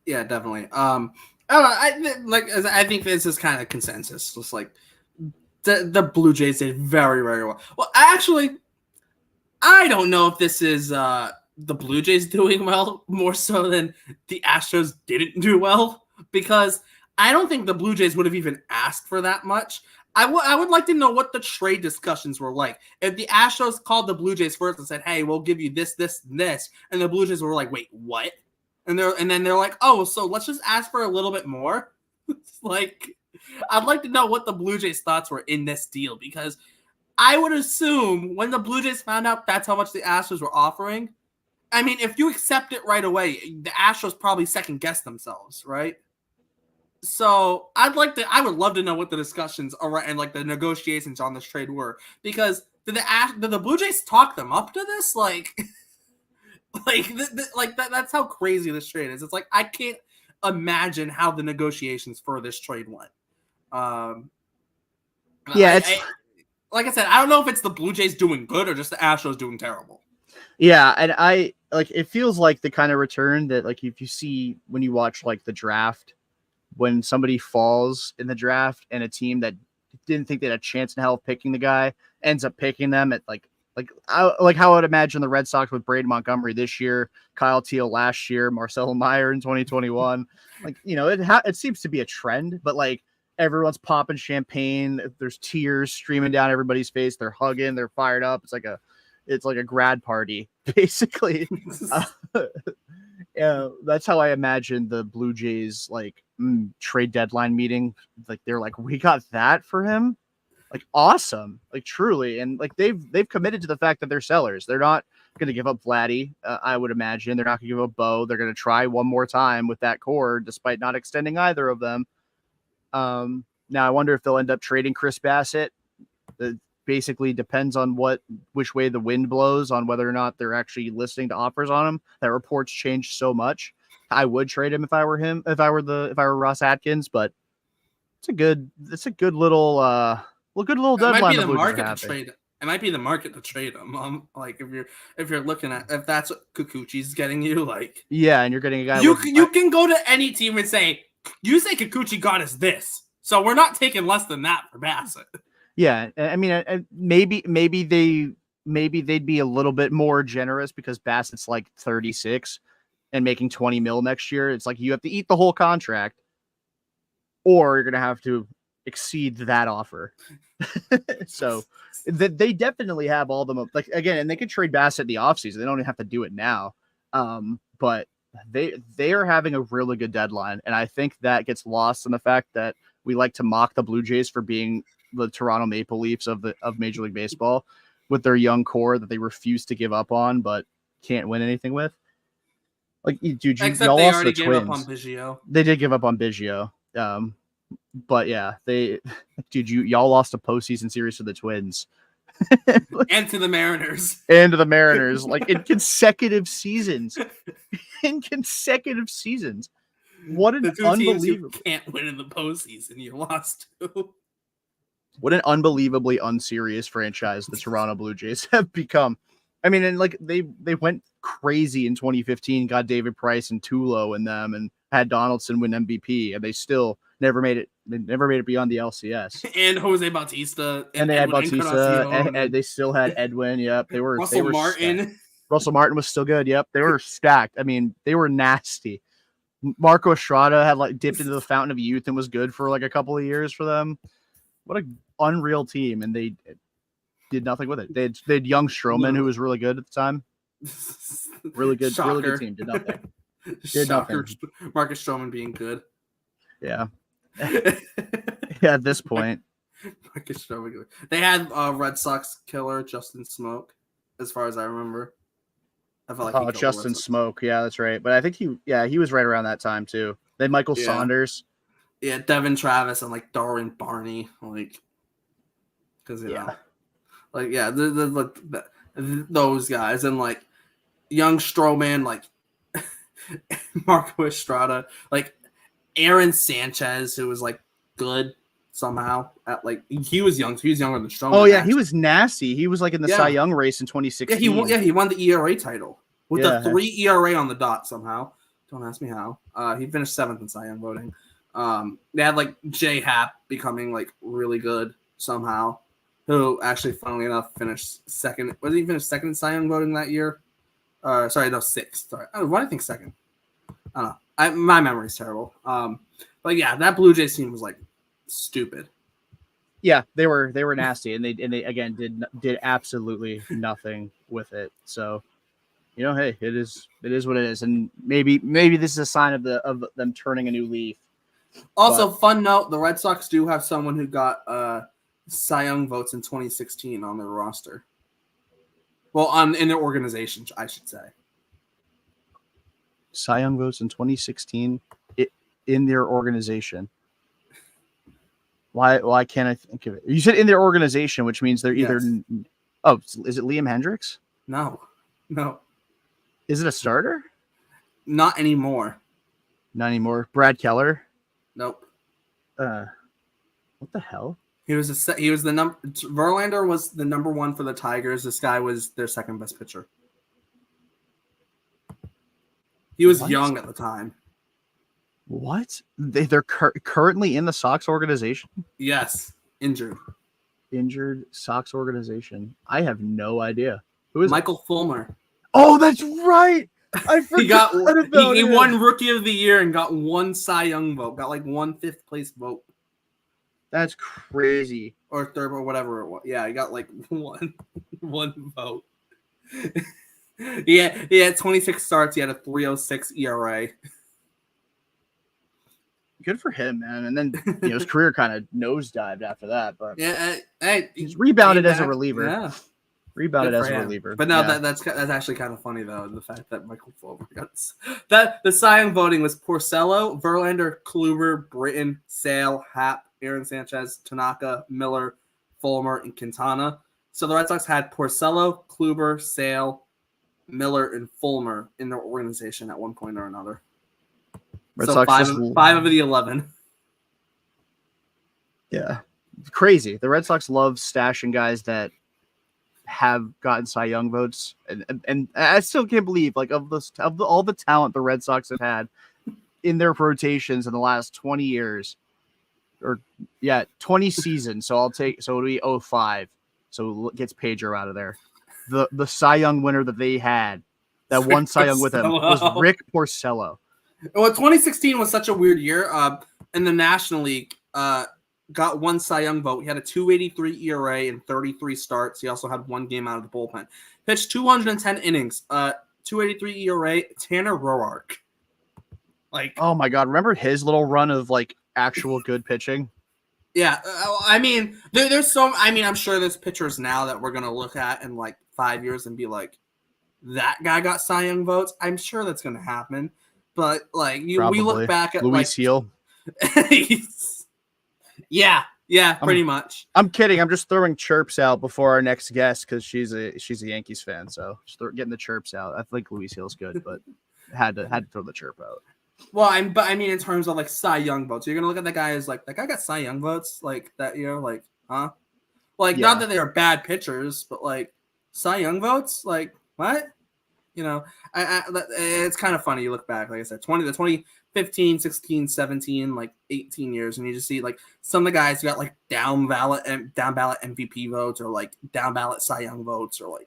Yeah, definitely. I don't know. I think this is kind of consensus. Just like the Blue Jays did very, very well. Well, I don't know if this is the Blue Jays doing well more so than the Astros didn't do well, because I don't think the Blue Jays would have even asked for that much. I would like to know what the trade discussions were like. If the Astros called the Blue Jays first and said, "Hey, we'll give you this, this, and this," and the Blue Jays were like, "Wait, what?" And then they're like, "Oh, so let's just ask for a little bit more." Like, I'd like to know what the Blue Jays' thoughts were in this deal, because I would assume when the Blue Jays found out that's how much the Astros were offering, I mean, if you accept it right away, the Astros probably second guess themselves, right? So I would love to know what the discussions are and like the negotiations on this trade were, because did the Blue Jays talk them up to this? That's how crazy this trade is. It's like, I can't imagine how the negotiations for this trade went. Yeah, like I said, I don't know if it's the Blue Jays doing good or just the Astros doing terrible. Yeah, and it feels like the kind of return that, like, if you see when you watch like the draft, when somebody falls in the draft and a team that didn't think they had a chance in hell of picking the guy ends up picking them at like how I would imagine the Red Sox with Braden Montgomery this year, Kyle Teal last year, Marcelo Meyer in 2021. Like, it seems to be a trend, but like everyone's popping champagne. There's tears streaming down everybody's face. They're hugging. They're fired up. It's like a grad party, basically. That's how I imagine the Blue Jays trade deadline meeting. Like, they're like, we got that for him. Like, awesome, like, truly. And like they've committed to the fact that they're sellers. They're not going to give up Vladdy. I would imagine they're not going to give up Bo. They're going to try one more time with that core, despite not extending either of them. Now I wonder if they'll end up trading Chris Bassett. It basically depends on which way the wind blows on whether or not they're actually listening to offers on him. That reports changed so much. I would trade him if I were him, if I were Ross Atkins, but it's a good little deadline. It might be the market to trade. It might be the market to trade him. Like, if you're looking at, if that's what Kikuchi's getting you, like, yeah, and you're getting a guy. You can go to any team and say, you say Kikuchi got us this, so we're not taking less than that for Bassett. Yeah, I mean, maybe they'd be a little bit more generous because Bassett's like 36 and making 20 mil next year. It's like you have to eat the whole contract, or you're gonna have to exceed that offer. So they definitely have all the again, and they could trade Bassett in the offseason. They don't even have to do it now. But they are having a really good deadline, and I think that gets lost in the fact that we like to mock the Blue Jays for being the Toronto Maple Leafs of Major League Baseball with their young core that they refuse to give up on but can't win anything with. Like, dude, except they already gave up on Biggio. They did give up on Biggio. But yeah, y'all lost a postseason series to the Twins. And to the Mariners. Like, in consecutive seasons. What an unbelievable. You can't win in the postseason. You lost to. What an unbelievably unserious franchise the Toronto Blue Jays have become. I mean, and like they went crazy in 2015, got David Price and Tulo in them, and had Donaldson win MVP, and they still never made it. They never made it beyond the LCS. And Jose Bautista, and they had Bautista, and they still had Edwin. Yep, they were Martin. Stacked. Russell Martin was still good. Yep, they were stacked. I mean, they were nasty. Marco Estrada had like dipped into the fountain of youth and was good for like a couple of years for them. What a unreal team, and they did nothing with it. They had young Stroman, who was really good at the time. Really good team. Did nothing. Shocker. Marcus Stroman being good. Yeah. Yeah, at this point. Marcus Stroman. They had Red Sox killer Justin Smoke, as far as I remember. I felt like Justin Smoke. Yeah, that's right. But I think he was right around that time too. They had Michael Saunders. Yeah, Devin Travis and like Darwin Barney, like, because those guys, and like young Stroman, like Marco Estrada, like Aaron Sanchez, who was like good somehow at like he was young, so he was younger than Stroman. Oh yeah, he was nasty. He was like in the Cy Young race in 2016. He won the ERA title with a 3 ERA on the dot somehow. Don't ask me how. He finished 7th in Cy Young voting. They had like J Happ becoming like really good somehow, who actually, funnily enough, finished 2nd. Was he finished 2nd in Cy Young voting that year? Sorry, no, 6th. Sorry, why do I think 2nd? I don't know. My memory's terrible. But yeah, that Blue Jays team was like stupid. Yeah, they were nasty, and they again did absolutely nothing with it. So, hey, it is what it is, and maybe this is a sign of them turning a new leaf. Also, fun note: the Red Sox do have someone who got Cy Young votes in 2016 on their roster. Well, in their organization, I should say. Cy Young votes in 2016 in their organization. Why can't I think of it? You said in their organization, which means they're either. Yes. Oh, is it Liam Hendricks? No. Is it a starter? Not anymore. Not anymore. Brad Keller? Nope. What the hell? Verlander was the number 1 for the Tigers. This guy was their 2nd best pitcher. He was young at the time. What? They're currently in the Sox organization? Yes. Injured Sox organization. I have no idea. Who is Michael Fulmer? Oh, that's right. I forgot he won Rookie of the Year and got 1 Cy Young vote. Got like 1 5th place vote. That's crazy. Or 3rd or whatever it was. Yeah, he got like one vote. He had 26 starts. He had a 3.06 ERA. Good for him, man. And then his career kind of nosedived after that. But yeah, he's rebounded as a reliever. Yeah, rebounded as a reliever. But no, that's actually kind of funny though. The fact that Michael Fulmer got that the Cy Young voting was Porcello, Verlander, Kluber, Britton, Sale, Happ, Aaron Sanchez, Tanaka, Miller, Fulmer, and Quintana. So the Red Sox had Porcello, Kluber, Sale, Miller, and Fulmer in their organization at one point or another. Red so Sox 5 of the 11. Yeah, crazy. The Red Sox love stashing guys that have gotten Cy Young votes, and I still can't believe of all the talent the Red Sox have had in their rotations in the last 20 years, 20 seasons. So it'll be 05. So it gets Pedro out of there. The Cy Young winner that they had, that won Cy Young with him, was Rick Porcello. Well, 2016 was such a weird year. In the National League, got 1 Cy Young vote. He had a 2.83 ERA and 33 starts. He also had 1 game out of the bullpen. Pitched 210 innings. 2.83 ERA. Tanner Roark. Oh my God! Remember his little run of actual good pitching? Yeah, I mean, there's some. I mean, I'm sure there's pitchers now that we're gonna look at in 5 years and be like, that guy got Cy Young votes. I'm sure that's gonna happen. But we look back at Luis Heel. yeah, pretty much. I'm kidding. I'm just throwing chirps out before our next guest because she's a Yankees fan. So just getting the chirps out. I think Luis Hill's good, but had to throw the chirp out. Well, I mean in terms of Cy Young votes, you're gonna look at that guy as that guy got Cy Young votes that year, huh? Not that they are bad pitchers, but Cy Young votes, what? It's kind of funny. You look back, like I said, 2015, 16, 17, 18 years, and you just see some of the guys who got down ballot MVP votes or down ballot Cy Young votes or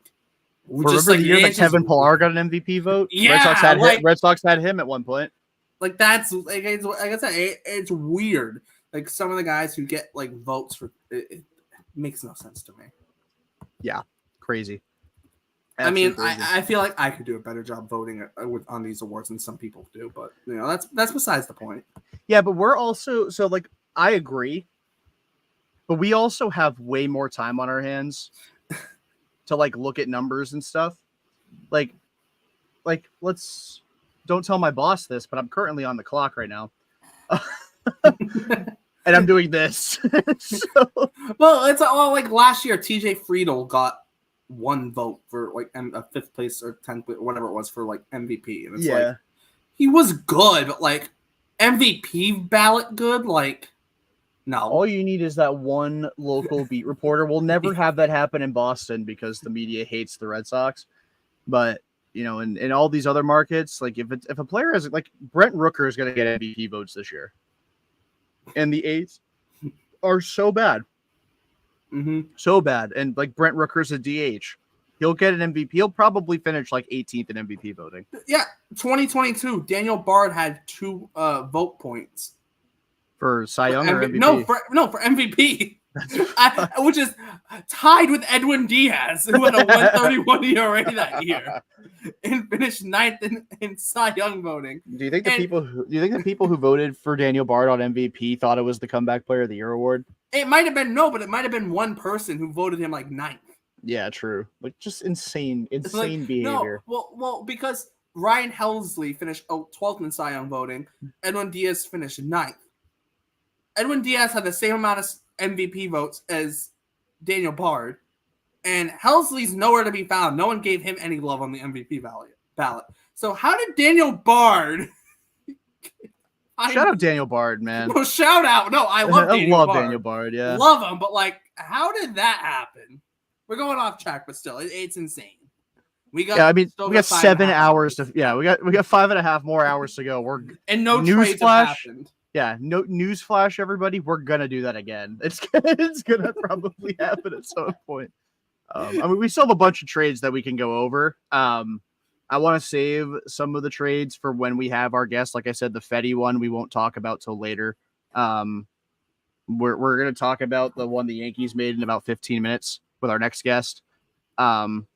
remember the year that Kevin Pillar got an MVP vote? Yeah, Red Sox had him at one point. That's like I said, it's weird. Some of the guys who get votes for it makes no sense to me. Yeah, crazy. Absolutely crazy. I feel like I could do a better job voting on these awards than some people do, but that's besides the point. Yeah, but we're also I agree, but we also have way more time on our hands to look at numbers and stuff. Let's don't tell my boss this, but I'm currently on the clock right now. And I'm doing this. Well, it's all last year, TJ Friedel got 1 vote for a 5th place or 10th, whatever it was for MVP. And it's he was good, but MVP ballot good? Like, no. All you need is that one local beat reporter. We'll never have that happen in Boston because the media hates the Red Sox. But in all these other markets, like if a player has like Brent Rooker is going to get MVP votes this year, and the A's are so bad, so bad, and like Brent Rooker's a DH, he'll get an MVP. He'll probably finish like 18th in MVP voting. Yeah, 2022, Daniel Bard had 2 vote points For Cy Young or MVP? No, for MVP. Which is tied with Edwin Diaz, who had a 131 ERA that year and finished 9th in Cy Young voting. Do you think the people who voted for Daniel Bard on MVP thought it was the Comeback Player of the Year award? It might have been but it might have been one person who voted him like 9th. Yeah, true. Like just insane Like, behavior. No, well, because Ryan Helsley finished 12th in Cy Young voting. Edwin Diaz finished 9th. Edwin Diaz had the same amount of MVP votes as Daniel Bard, and Helsley's nowhere to be found. No one gave him any love on the MVP ballot. So how did Daniel Bard? Shout out Daniel Bard, man. No, shout out. No, I love Daniel Bard. Yeah, love him. But like, how did that happen? We're going off track, but still, it's insane. We got 7 hours to. Yeah, we got 5.5 more hours to go. And no trades have happened. Yeah, no newsflash, everybody. We're gonna do that again. It's gonna probably happen at some point. We still have a bunch of trades that we can go over. I want to save some of the trades for when we have our guests. Like I said, the Fetty one we won't talk about till later. We're gonna talk about the one the Yankees made in about 15 minutes with our next guest, and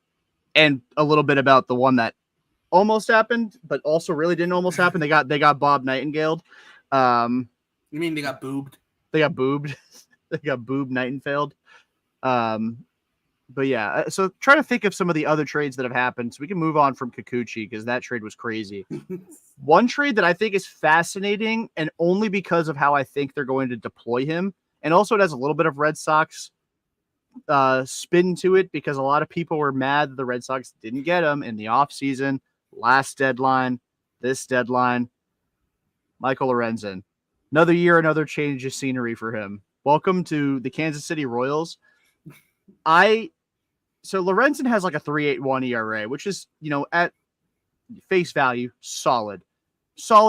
a little bit about the one that almost happened, but also really didn't almost happen. They got Bob Nightingale. You mean they got boobed? They got boobed. They got boobed Nightingale. But yeah, so try to think of some of the other trades that have happened so we can move on from Kikuchi because that trade was crazy. One trade that I think is fascinating, and only because of how I think they're going to deploy him, and also it has a little bit of Red Sox spin to it because a lot of people were mad that the Red Sox didn't get him in the offseason, last deadline, this deadline. Michael Lorenzen. Another year, another change of scenery for him. Welcome to the Kansas City Royals. So Lorenzen has like a 3.81 ERA, which is, at face value, solid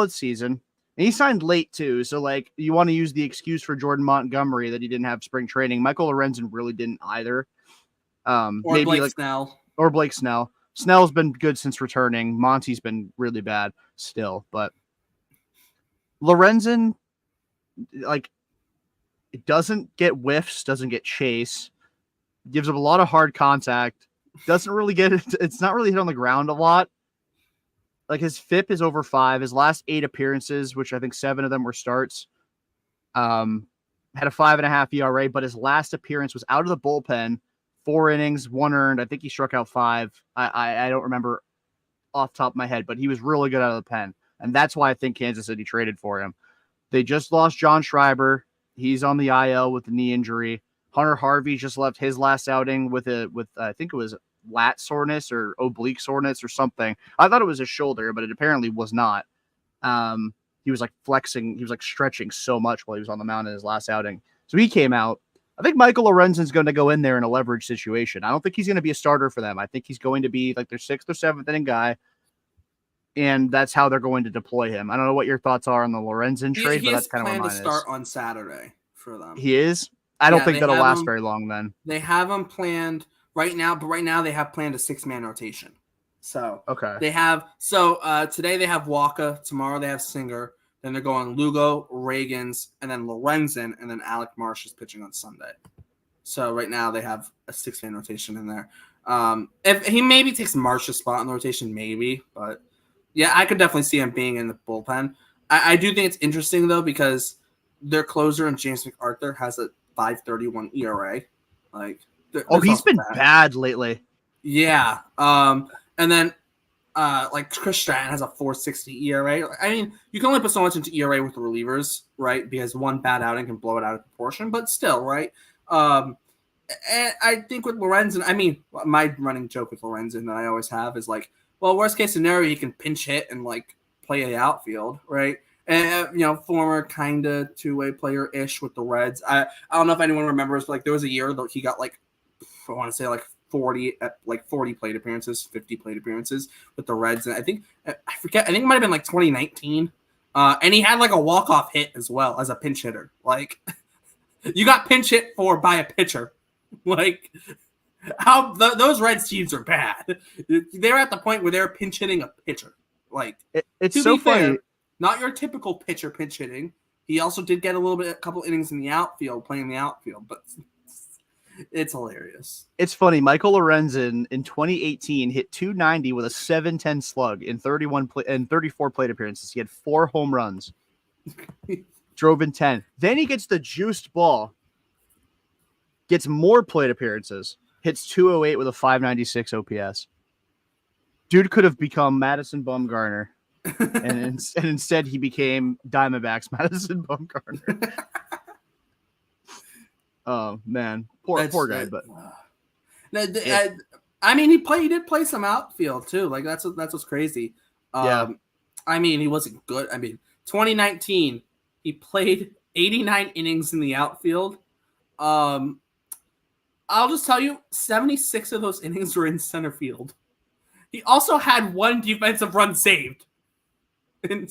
season. And he signed late too. So like you want to use the excuse for Jordan Montgomery that he didn't have spring training. Michael Lorenzen really didn't either. Or maybe Blake Snell. Or Blake Snell. Snell's been good since returning. Monty's been really bad still, but Lorenzen, like, it doesn't get whiffs, doesn't get chase, gives up a lot of hard contact, doesn't really get it. It's not really hit on the ground a lot. Like his FIP is over 5. His last 8 appearances, which I think 7 of them were starts, had a 5.5 ERA, but his last appearance was out of the bullpen, 4 innings, 1 earned. I think he struck out 5. I don't remember off the top of my head, but he was really good out of the pen. And that's why I think Kansas City traded for him. They just lost John Schreiber. He's on the IL with a knee injury. Hunter Harvey just left his last outing with I think it was lat soreness or oblique soreness or something. I thought it was his shoulder, but it apparently was not. He was like flexing. He was like stretching so much while he was on the mound in his last outing. So he came out. I think Michael Lorenzen's going to go in there in a leverage situation. I don't think he's going to be a starter for them. I think he's going to be like their 6th or 7th inning guy. And that's how they're going to deploy him. I don't know what your thoughts are on the Lorenzen trade, but that's kind of what mine is. He is planned to start on Saturday for them. He is? I don't think that'll last very long then. They have him planned right now, but right now they have planned a 6-man rotation. So okay, they have today they have Walker, tomorrow they have Singer, then they're going Lugo, Reagans, and then Lorenzen, and then Alec Marsh is pitching on Sunday. So right now they have a 6-man rotation in there. If he maybe takes Marsh's spot in the rotation, maybe, but yeah, I could definitely see him being in the bullpen. I do think it's interesting, though, because their closer and James McArthur has a 5.31 ERA. Like, he's been bad lately. Yeah. And then, like, Chris Stratton has a 4.60 ERA. I mean, you can only put so much into ERA with the relievers, right? Because one bad outing can blow it out of proportion, but still, right? And I think with Lorenzen, I mean, my running joke with Lorenzen that I always have is like, well, worst case scenario, he can pinch hit and like play the outfield, right? And former kind of two-way player ish with the Reds. I don't know if anyone remembers, but like there was a year that he got like I want to say like 40 plate appearances, 50 plate appearances with the Reds, and I think I forget. I think it might have been like 2019. And he had like a walk-off hit as well as a pinch hitter. Like you got pinch hit by a pitcher. Like how those Reds teams are bad. They're at the point where they're pinch hitting a pitcher. Like it's so funny. Not your typical pitcher pinch hitting. He also did get a couple innings in the outfield, playing the outfield, but it's hilarious. It's funny. Michael Lorenzen in 2018 hit 290 with a 7.10 slug in 34 plate appearances. He had 4 home runs, drove in 10. Then he gets the juiced ball, gets more plate appearances, hits 208 with a 596 OPS. Dude could have become Madison Bumgarner. and instead he became Diamondbacks Madison Bumgarner. Oh man, poor guy. But I mean, he did play some outfield too. Like that's what's crazy. Yeah. I mean, he wasn't good. I mean, 2019 he played 89 innings in the outfield. I'll just tell you, 76 of those innings were in center field. He also had 1 defensive run saved. I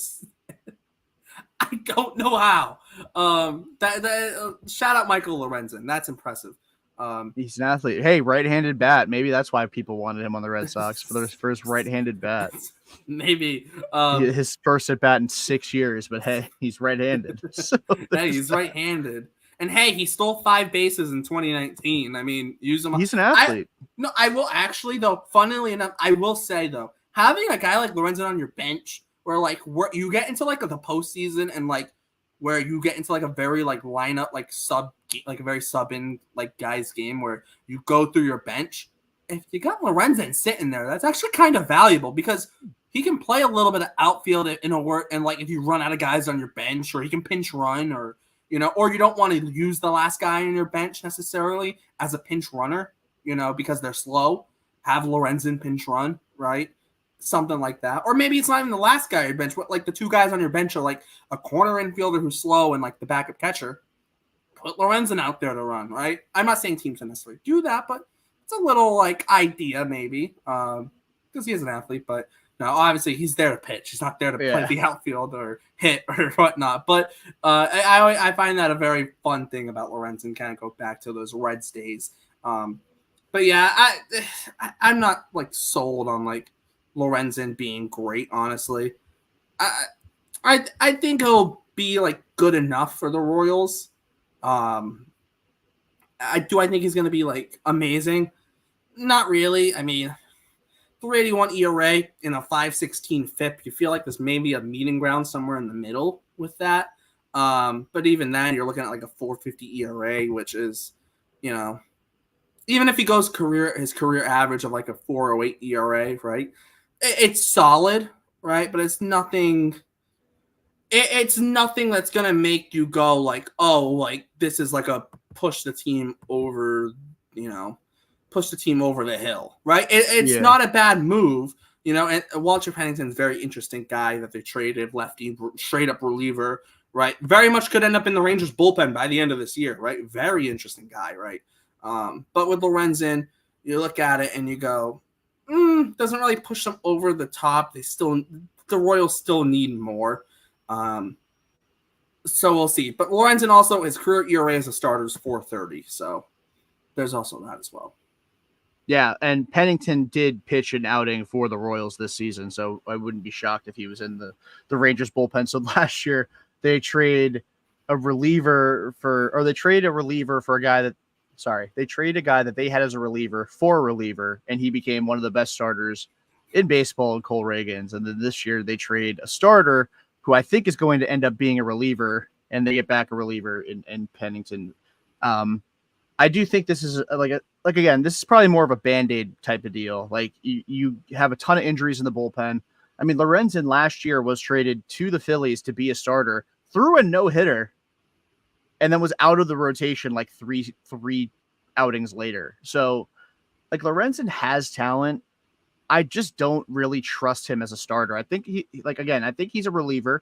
don't know how. Shout out Michael Lorenzen. That's impressive. He's an athlete. Hey, right-handed bat. Maybe that's why people wanted him on the Red Sox for his right-handed bat. Maybe his first at bat in 6 years, but hey, he's right-handed. So hey, he's right-handed, and hey, he stole 5 bases in 2019. I mean, use him. He's an athlete. I will actually though. Funnily enough, I will say though, having a guy like Lorenzen on your bench. Where you get into like the postseason and like where you get into like a very like lineup like a very sub in like guys game where you go through your bench. If you got Lorenzen sitting there, that's actually kind of valuable because he can play a little bit of outfield and like if you run out of guys on your bench, or he can pinch run, or or you don't want to use the last guy on your bench necessarily as a pinch runner, because they're slow. Have Lorenzen pinch run, right? Something like that. Or maybe it's not even the last guy on your bench, but like the 2 guys on your bench are like a corner infielder who's slow and like the backup catcher. Put Lorenzen out there to run, right? I'm not saying teams can necessarily do that, but it's a little like idea maybe because he is an athlete. But no, obviously he's there to pitch. He's not there to play the outfield or hit or whatnot. But I find that a very fun thing about Lorenzen. Kind of go back to those Reds days. But yeah, I'm not like sold on like Lorenzen being great, honestly. I think he'll be like good enough for the Royals. I think he's gonna be like amazing. Not really. I mean, 3.81 ERA in a 5.16 FIP. You feel like there's maybe a meeting ground somewhere in the middle with that. But even then, you're looking at like a 4.50 ERA, which is, even if he goes his career average of like a 4.08 ERA, right? It's solid, right? But it's nothing. It's nothing that's gonna make you go like, oh, like this is like a push the team over, push the team over the hill, right? It's not a bad move, And Walter Pennington's a very interesting guy that they traded, lefty, straight up reliever, right? Very much could end up in the Rangers bullpen by the end of this year, right? Very interesting guy, right? But with Lorenzen, you look at it and you go, doesn't really push them over the top. The Royals still need more. So we'll see. But Lorenzen also, his career ERA as a starter is 4.30. So there's also that as well. Yeah, and Pennington did pitch an outing for the Royals this season, so I wouldn't be shocked if he was in the Rangers bullpen. So last year they trade a reliever for a guy that they traded a guy that they had as a reliever for a reliever, and he became one of the best starters in baseball in Cole Reagans. And then this year they trade a starter who I think is going to end up being a reliever, and they get back a reliever in Pennington. I do think this is again, this is probably more of a Band-Aid type of deal. Like you have a ton of injuries in the bullpen. I mean, Lorenzen last year was traded to the Phillies to be a starter, threw a no-hitter, and then was out of the rotation like three outings later. So like Lorenzen has talent. I just don't really trust him as a starter. I think I think he's a reliever.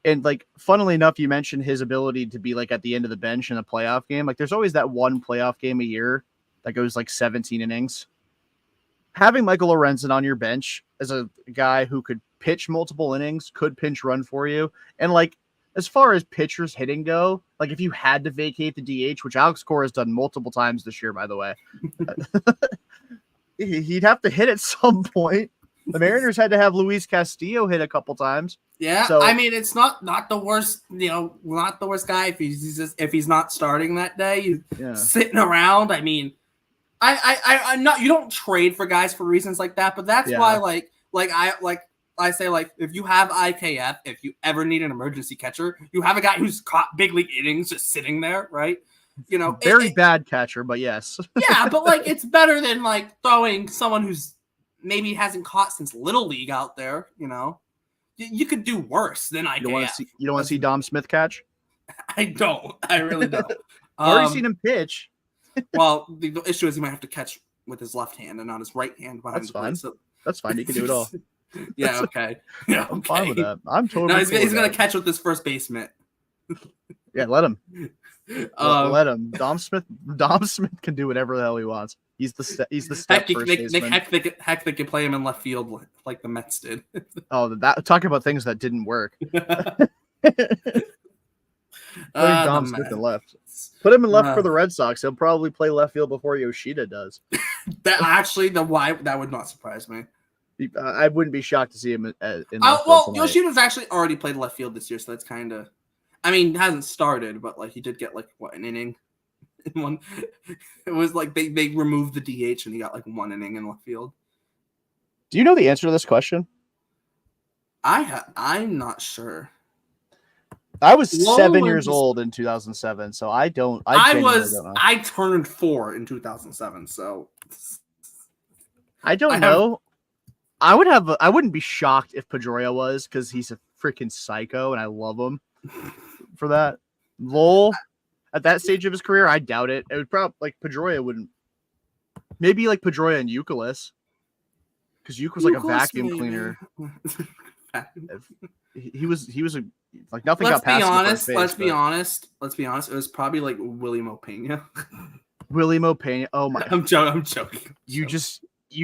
And like, funnily enough, you mentioned his ability to be like at the end of the bench in a playoff game. Like, there's always that one playoff game a year that goes like 17 innings. Having Michael Lorenzen on your bench as a guy who could pitch multiple innings, could pinch run for you, and like as far as pitchers hitting go, like if you had to vacate the DH, which Alex Cora has done multiple times this year, by the way, he'd have to hit at some point. The Mariners had to have Luis Castillo hit a couple times. Yeah, So, I mean, it's not the worst, not the worst guy if he's not starting that day, sitting around. I mean, I'm not. You don't trade for guys for reasons like that, but that's why, I say, like, if you have IKF, if you ever need an emergency catcher, you have a guy who's caught big league innings just sitting there, right? Very bad catcher, but yes. Yeah, but like it's better than like throwing someone who's maybe hasn't caught since Little League out there. You could do worse than IKF. You don't want to see Dom Smith catch? I don't. I really don't. I've already seen him pitch. Well, the issue is he might have to catch with his left hand and not his right hand behind the plate. So. That's fine. You can do it all. Yeah, okay. Yeah, I'm fine with that. I'm totally. No, he's gonna catch with his first baseman. Yeah, let him. Let him. Dom Smith can do whatever the hell he wants. He's the step first baseman. Heck, they can play him in left field like the Mets did. Talking about things that didn't work. Dom Smith in left. Put him in left for the Red Sox. He'll probably play left field before Yoshida does. That would not surprise me. I wouldn't be shocked to see him in left field Yoshida's actually already played left field this year, so that's kind of. I mean, hasn't started, but like he did get like an inning in one. It was like they removed the DH and he got like 1 inning in left field. Do you know the answer to this question? I'm not sure. I was 7 years old in 2007, so I don't. I turned 4 in 2007, so I don't know. I wouldn't be shocked if Pedroia was, because he's a freaking psycho and I love him for that. Lowell at that stage of his career, I doubt it. It would probably like Pedroia wouldn't. Maybe like Pedroia and Youkilis, because Youkilis was like a vacuum cleaner. He was a like nothing got past. Let's be honest. It was probably like Willie Mo Pena. Willie Mo Pena. Oh my! I'm joking. You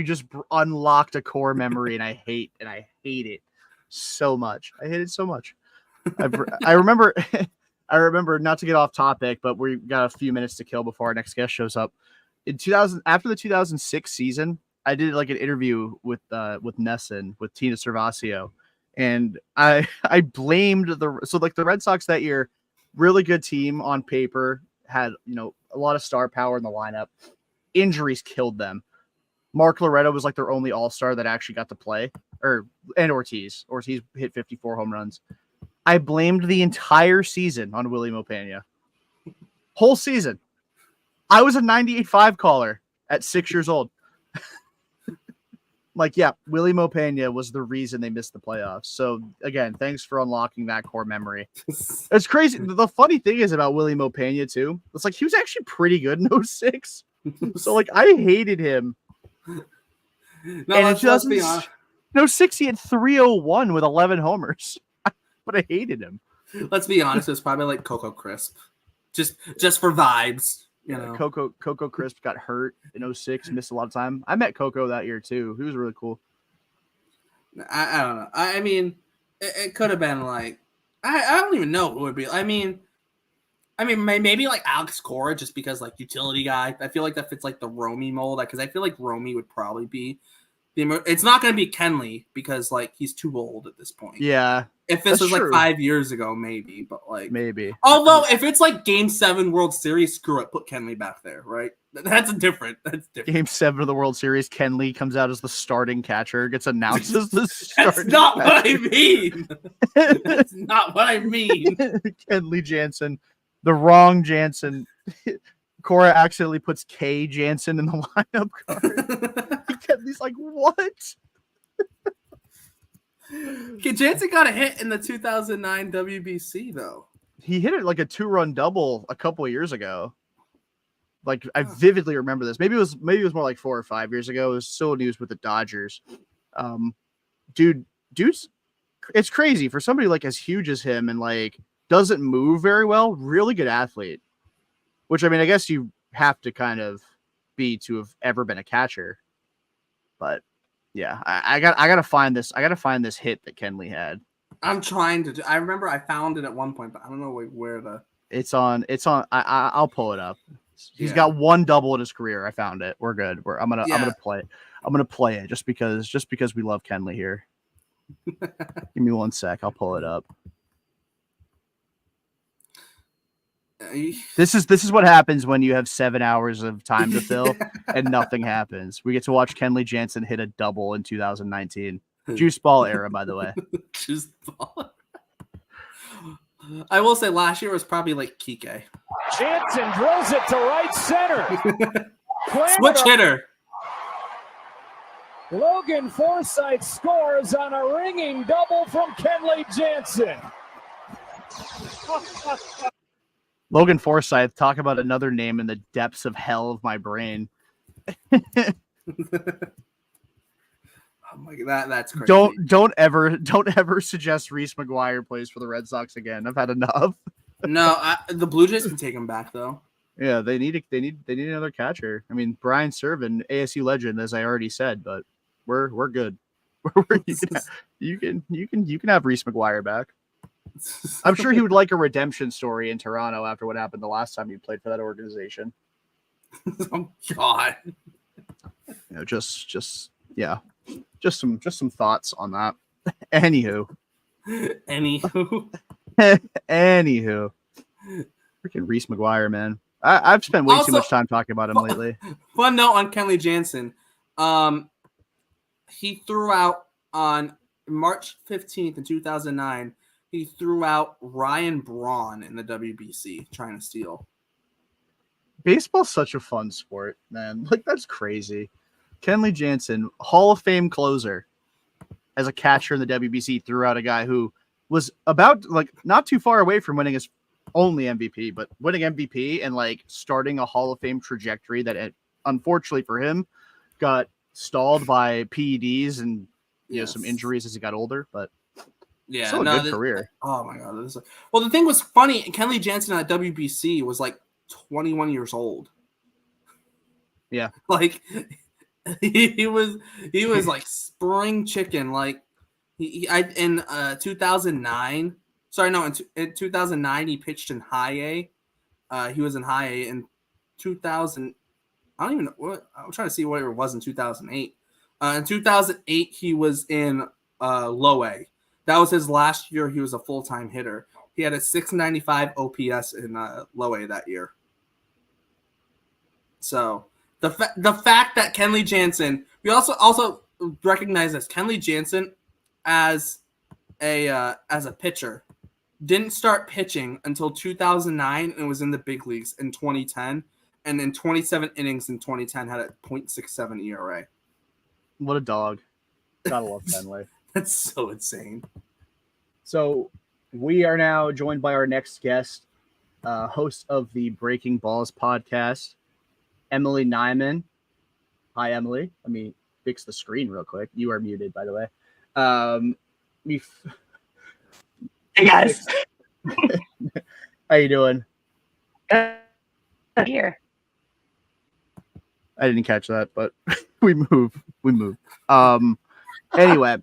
just unlocked a core memory, and I hate it so much. I hate it so much. I remember not to get off topic, but we got a few minutes to kill before our next guest shows up. In 2000, after the 2006 season, I did like an interview with Nesson with Tina Cervasio, and I blamed the Red Sox that year, really good team on paper, had a lot of star power in the lineup. Injuries killed them. Mark Loretto was like their only all-star that actually got to play, and Ortiz. Ortiz hit 54 home runs. I blamed the entire season on Willie Mo Pena. Whole season. I was a 98.5 caller at 6 years old. Willie Mo Pena was the reason they missed the playoffs. So again, thanks for unlocking that core memory. It's crazy. The funny thing is about Willie Mo Pena too. It's like he was actually pretty good in 06. So like I hated him. Let's be honest. 06 he had 301 with 11 homers. But I hated him. Let's be honest, it was probably like Coco Crisp. Just for vibes. Coco Crisp got hurt in 06, missed a lot of time. I met Coco that year too. He was really cool. I don't know. I mean, it could have been like I don't even know who would be. I mean, maybe like Alex Cora, just because like utility guy. I feel like that fits like the Romy mold, because I feel like Romy would probably be it's not going to be Kenley because like he's too old at this point. Yeah. If this was true. Like 5 years ago, maybe, but like maybe. Although if it's like Game 7 World Series, screw it, put Kenley back there, right? That's different. Game 7 of the World Series, Kenley comes out as the starting catcher, gets announced as the starting. That's not what I mean. That's not what I mean. Kenley Jansen, the wrong Jansen. Cora accidentally puts K Jansen in the lineup card. Kenley's like, what? Okay, Jansen got a hit in the 2009 WBC though. He hit it like a 2-run double a couple of years ago. Like I vividly remember this. Maybe it was more like 4 or 5 years ago. It was still news with the Dodgers. Dude's it's crazy for somebody like as huge as him and like doesn't move very well. Really good athlete, which I mean, I guess you have to kind of be to have ever been a catcher. But yeah, I gotta find this. I gotta find this hit that Kenley had. I'm trying to. I remember I found it at one point, but I don't know where the. It's on. I'll pull it up. He's Yeah. got one double in his career. I found it. We're good. I'm gonna play it. I'm gonna play it just because we love Kenley here. Give me 1 sec. I'll pull it up. This is what happens when you have 7 hours of time to fill and nothing happens. We get to watch Kenley Jansen hit a double in 2019. Juice ball era, by the way. Juice ball. I will say last year was probably like Kike. Jansen drills it to right center. Switch hitter. Logan Forsythe scores on a ringing double from Kenley Jansen. Logan Forsythe, talk about another name in the depths of hell of my brain. Oh my god, that's crazy. Don't ever suggest Reese McGuire plays for the Red Sox again. I've had enough. No, the Blue Jays can take him back though. Yeah, they need another catcher. I mean, Brian Servin, ASU legend, as I already said, but we're good. You can have Reese McGuire back. I'm sure he would like a redemption story in Toronto after what happened the last time he played for that organization. Oh God. Just some thoughts on that. Anywho. Freaking Reese McGuire, man. I've spent way too much time talking about him lately. Fun note on Kenley Jansen. He threw out on March 15th in 2009. He threw out Ryan Braun in the WBC trying to steal. Baseball's such a fun sport, man. Like, that's crazy. Kenley Jansen, Hall of Fame closer, as a catcher in the WBC, threw out a guy who was about, like, not too far away from winning his only MVP, but winning MVP and, like, starting a Hall of Fame trajectory that, unfortunately for him, got stalled by PEDs and some injuries as he got older, but yeah, still a good career. Oh my god! Well, the thing was funny. Kenley Jansen at WBC was like 21 years old. Yeah, like he was like spring chicken. Like in 2009. Sorry, no, in 2009 he pitched in High A. He was in High A in 2000. I don't even know what I'm trying to see what it was in 2008. In 2008 he was in Low A. That was his last year. He was a full-time hitter. He had a 695 OPS in Low A that year. So the fact that Kenley Jansen, we also recognize this Kenley Jansen as a pitcher, didn't start pitching until 2009 and was in the big leagues in 2010, and in 27 innings in 2010 had a .67 ERA. What a dog! Gotta love Kenley. That's so insane. So we are now joined by our next guest, host of the Breaking Balls podcast, Emily Nyman. Hi, Emily. Let me fix the screen real quick. You are muted, by the way. Hey, guys. How you doing? Here. I didn't catch that, but we move. Anyway,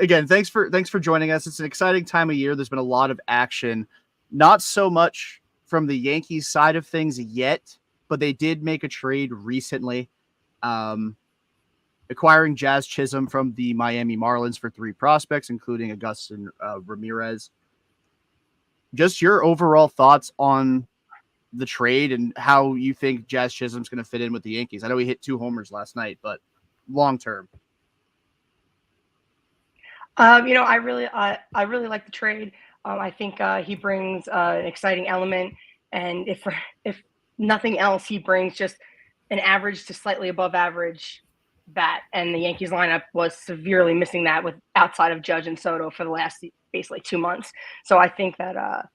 again, thanks for joining us. It's an exciting time of year. There's been a lot of action, not so much from the Yankees side of things yet, but they did make a trade recently, acquiring Jazz Chisholm from the Miami Marlins for 3 prospects, including Agustin Ramirez. Just your overall thoughts on the trade and how you think Jazz Chisholm's going to fit in with the Yankees. I know he hit 2 homers last night, but long term. I really like the trade. I think he brings an exciting element, and if nothing else, he brings just an average to slightly above average bat. And the Yankees lineup was severely missing that with outside of Judge and Soto for the last basically 2 months. So I think that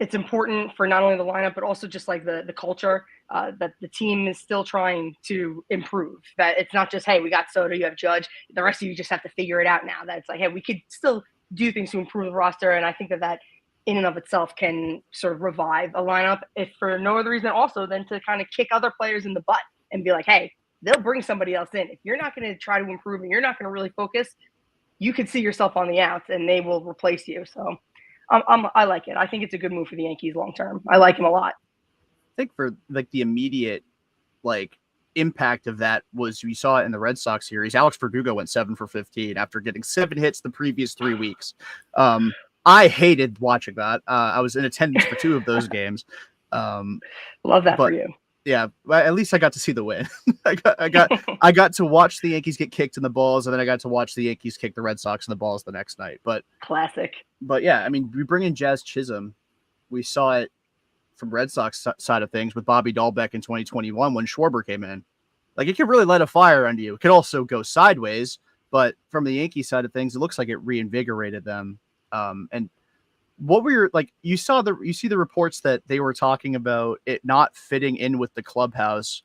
it's important for not only the lineup but also just like the culture that the team is still trying to improve. That it's not just, hey, we got Soto, you have Judge, the rest of you just have to figure it out now. That it's like, hey, we could still do things to improve the roster. And I think that in and of itself can sort of revive a lineup, if for no other reason also than to kind of kick other players in the butt and be like, hey, they'll bring somebody else in. If you're not going to try to improve and you're not going to really focus, you could see yourself on the outs and they will replace you. So I like it. I think it's a good move for the Yankees long term. I like him a lot. I think for like the immediate like impact of that was we saw it in the Red Sox series. Alex Verdugo went 7 for 15 after getting 7 hits the previous 3 weeks. I hated watching that. I was in attendance for 2 of those games. Love that for you. Yeah, at least I got to see the win. I got to watch the Yankees get kicked in the balls, and then I got to watch the Yankees kick the Red Sox in the balls the next night. But classic. But yeah, I mean, we bring in Jazz Chisholm. We saw it from Red Sox side of things with Bobby Dahlbeck in 2021 when Schwarber came in. Like, it could really light a fire under you. It could also go sideways, but from the Yankee side of things, it looks like it reinvigorated them. And what were your, like, you see the reports that they were talking about it not fitting in with the clubhouse.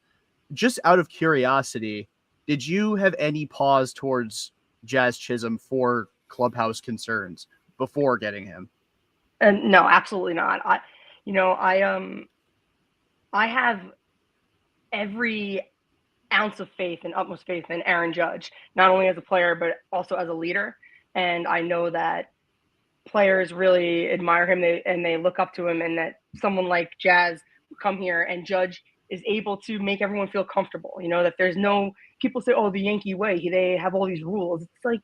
Just out of curiosity, did you have any pause towards Jazz Chisholm for clubhouse concerns before getting him? And no, absolutely not. I have every ounce of faith and utmost faith in Aaron Judge, not only as a player, but also as a leader. And I know that players really admire him and they look up to him, and that someone like Jazz will come here and Judge is able to make everyone feel comfortable. That there's no, people say, oh, the Yankee way, they have all these rules. It's like,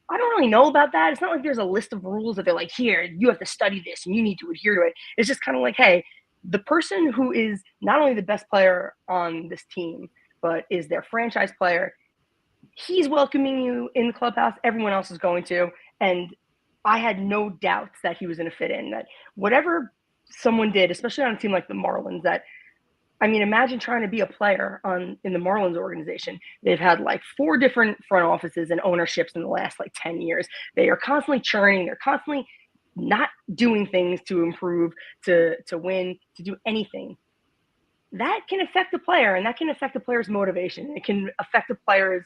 I don't really know about that. It's not like there's a list of rules that they're like, here, you have to study this and you need to adhere to it. It's just kind of like, hey, the person who is not only the best player on this team, but is their franchise player, he's welcoming you in the clubhouse. Everyone else is going to. And I had no doubts that he was going to fit in, that whatever someone did, especially on a team like the Marlins, that, I mean, imagine trying to be a player in the Marlins organization. They've had like 4 different front offices and ownerships in the last like 10 years. They are constantly churning. They're constantly not doing things to improve, to win, to do anything. That can affect the player, and that can affect the player's motivation. It can affect the player's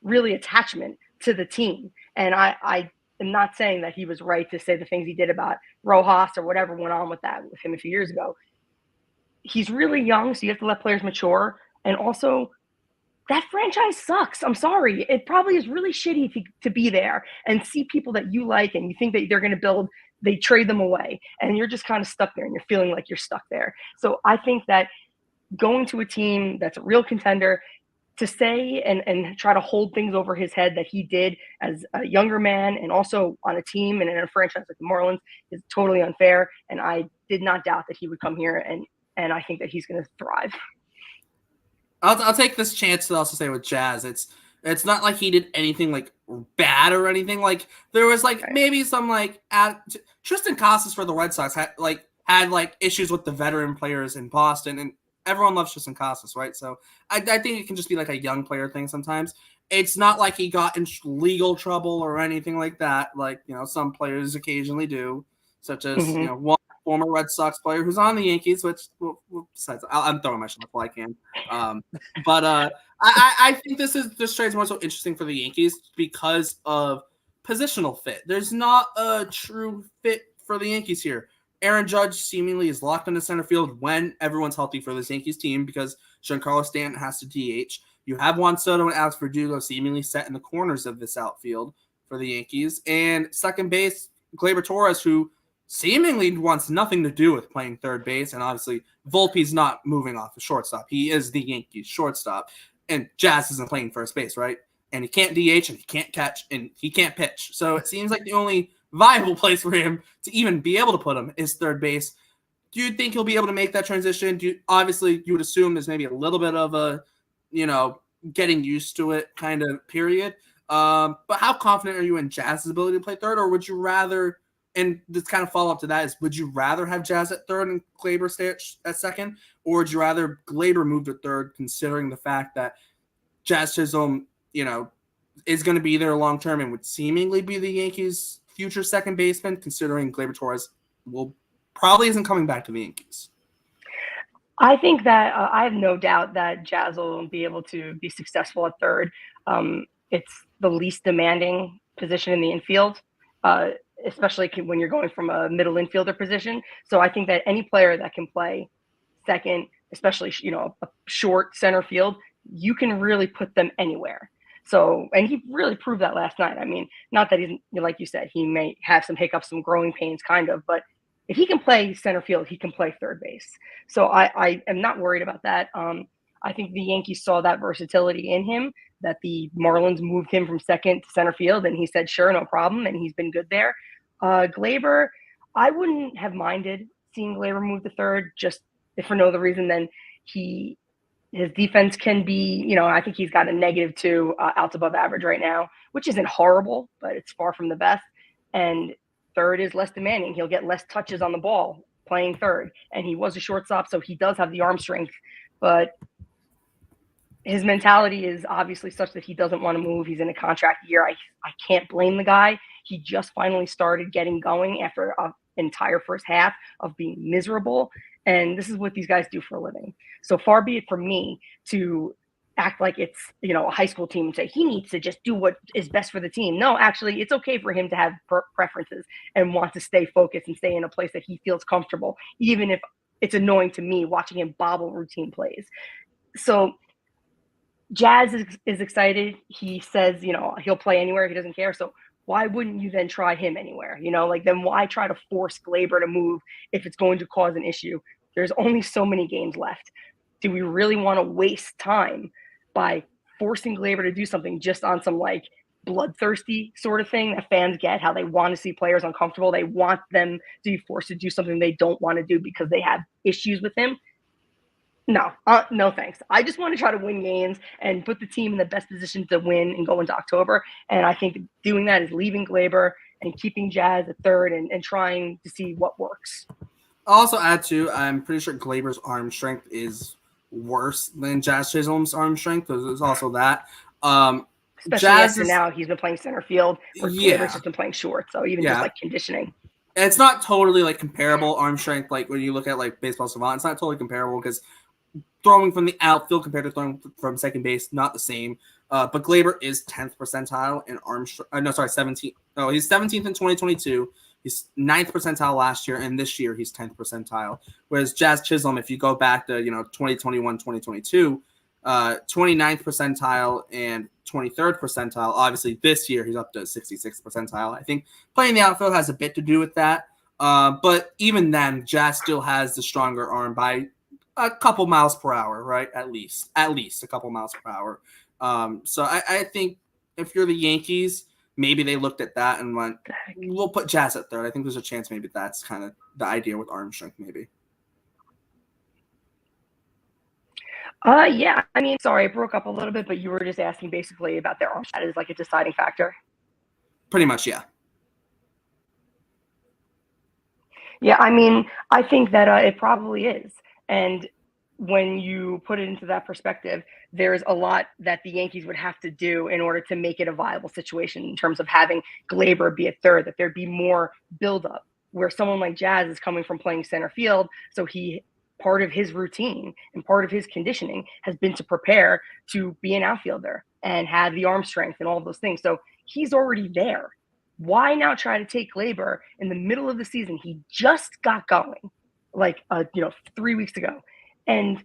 really attachment to the team. And I am not saying that he was right to say the things he did about Rojas or whatever went on with him a few years ago. He's really young, so you have to let players mature. And also, that franchise sucks. I'm sorry. It probably is really shitty to be there and see people that you like and you think that they're going to build, they trade them away. And you're just kind of stuck there and you're feeling like you're stuck there. So I think that going to a team that's a real contender, to say and try to hold things over his head that he did as a younger man and also on a team and in a franchise like the Marlins is totally unfair. And I did not doubt that he would come here, and I think that he's going to thrive. I'll take this chance to also say with Jazz, it's not like he did anything like bad or anything. Like there was like maybe some like Tristan Casas for the Red Sox had issues with the veteran players in Boston, and everyone loves Tristan Casas, right? So I think it can just be like a young player thing sometimes. It's not like he got in legal trouble or anything like that, like some players occasionally do, such as one former Red Sox player who's on the Yankees, which besides, I'm throwing my shot while I can. But I think this trade is more so interesting for the Yankees because of positional fit. There's not a true fit for the Yankees here. Aaron Judge seemingly is locked into center field when everyone's healthy for this Yankees team because Giancarlo Stanton has to DH. You have Juan Soto and Alex Verdugo seemingly set in the corners of this outfield for the Yankees. And second base, Gleyber Torres, who seemingly wants nothing to do with playing third base. And obviously, Volpe's not moving off the shortstop. He is the Yankees shortstop. And Jazz isn't playing first base, right? And he can't DH, and he can't catch, and he can't pitch. So it seems like the only viable place for him to even be able to put him is third base. Do you think he'll be able to make that transition? Obviously, you would assume there's maybe a little bit of a, getting used to it kind of period. But how confident are you in Jazz's ability to play third? Or would you rather, and this kind of follow up to that is, would you rather have Jazz at third and Gleyber stay at second? Or would you rather Gleyber move to third, considering the fact that Jazz Chisholm, is going to be there long term and would seemingly be the Yankees' future second baseman, considering Gleyber Torres probably isn't coming back to the Yankees? I think that I have no doubt that Jazz will be able to be successful at third. It's the least demanding position in the infield. especially when you're going from a middle infielder position. So I think that any player that can play second, especially, a short center field, you can really put them anywhere. So, and he really proved that last night. I mean, not that he's, like you said, he may have some hiccups, some growing pains, kind of, but if he can play center field, he can play third base. So I am not worried about that. I think the Yankees saw that versatility in him, that the Marlins moved him from second to center field, and he said, sure, no problem, and he's been good there. Gleyber, I wouldn't have minded seeing Gleyber move to third, just if for no other reason than his defense can be, I think he's got a -2 outs above average right now, which isn't horrible, but it's far from the best. And third is less demanding. He'll get less touches on the ball playing third. And he was a shortstop, so he does have the arm strength, but his mentality is obviously such that he doesn't want to move. He's in a contract year. I can't blame the guy. He just finally started getting going after an entire first half of being miserable. And this is what these guys do for a living. So far be it from me to act like it's, a high school team and say he needs to just do what is best for the team. No, actually, it's okay for him to have preferences and want to stay focused and stay in a place that he feels comfortable, even if it's annoying to me watching him bobble routine plays. So Jazz is excited. He says, he'll play anywhere. He doesn't care. So why wouldn't you then try him anywhere? Then why try to force Gleyber to move if it's going to cause an issue? There's only so many games left. Do we really want to waste time by forcing Gleyber to do something just on some bloodthirsty sort of thing that fans get, how they want to see players uncomfortable? They want them to be forced to do something they don't want to do because they have issues with him. No, no thanks. I just want to try to win games and put the team in the best position to win and go into October. And I think doing that is leaving Gleyber and keeping Jazz at third and trying to see what works. I'll also add too, I'm pretty sure Gleyber's arm strength is worse than Jazz Chisholm's arm strength. There's also that. Especially after now he's been playing center field, where Gleyber's just been playing short. So even just conditioning. And it's not totally comparable arm strength. When you look at Baseball Savant, it's not totally comparable because throwing from the outfield compared to throwing from second base, not the same. But Gleyber is 10th percentile in arm strength. 17th. No, he's 17th in 2022. He's 9th percentile last year, and this year he's 10th percentile. Whereas Jazz Chisholm, if you go back to 2021, 2022, 29th percentile and 23rd percentile. Obviously, this year he's up to 66th percentile. I think playing the outfield has a bit to do with that. But even then, Jazz still has the stronger arm by a couple miles per hour, right? At least a couple miles per hour. So I think if you're the Yankees, maybe they looked at that and went, we'll put Jazz at third. I think there's a chance maybe that's kind of the idea with arm strength, maybe. Yeah. I mean, sorry, I broke up a little bit, but you were just asking basically about their arm strength as a deciding factor. Pretty much, yeah. Yeah, I mean, I think that it probably is. And when you put it into that perspective, there's a lot that the Yankees would have to do in order to make it a viable situation in terms of having Gleyber be at third, that there'd be more buildup where someone like Jazz is coming from playing center field. So part of his routine and part of his conditioning has been to prepare to be an outfielder and have the arm strength and all of those things. So he's already there. Why now try to take Gleyber in the middle of the season? He just got going 3 weeks ago, and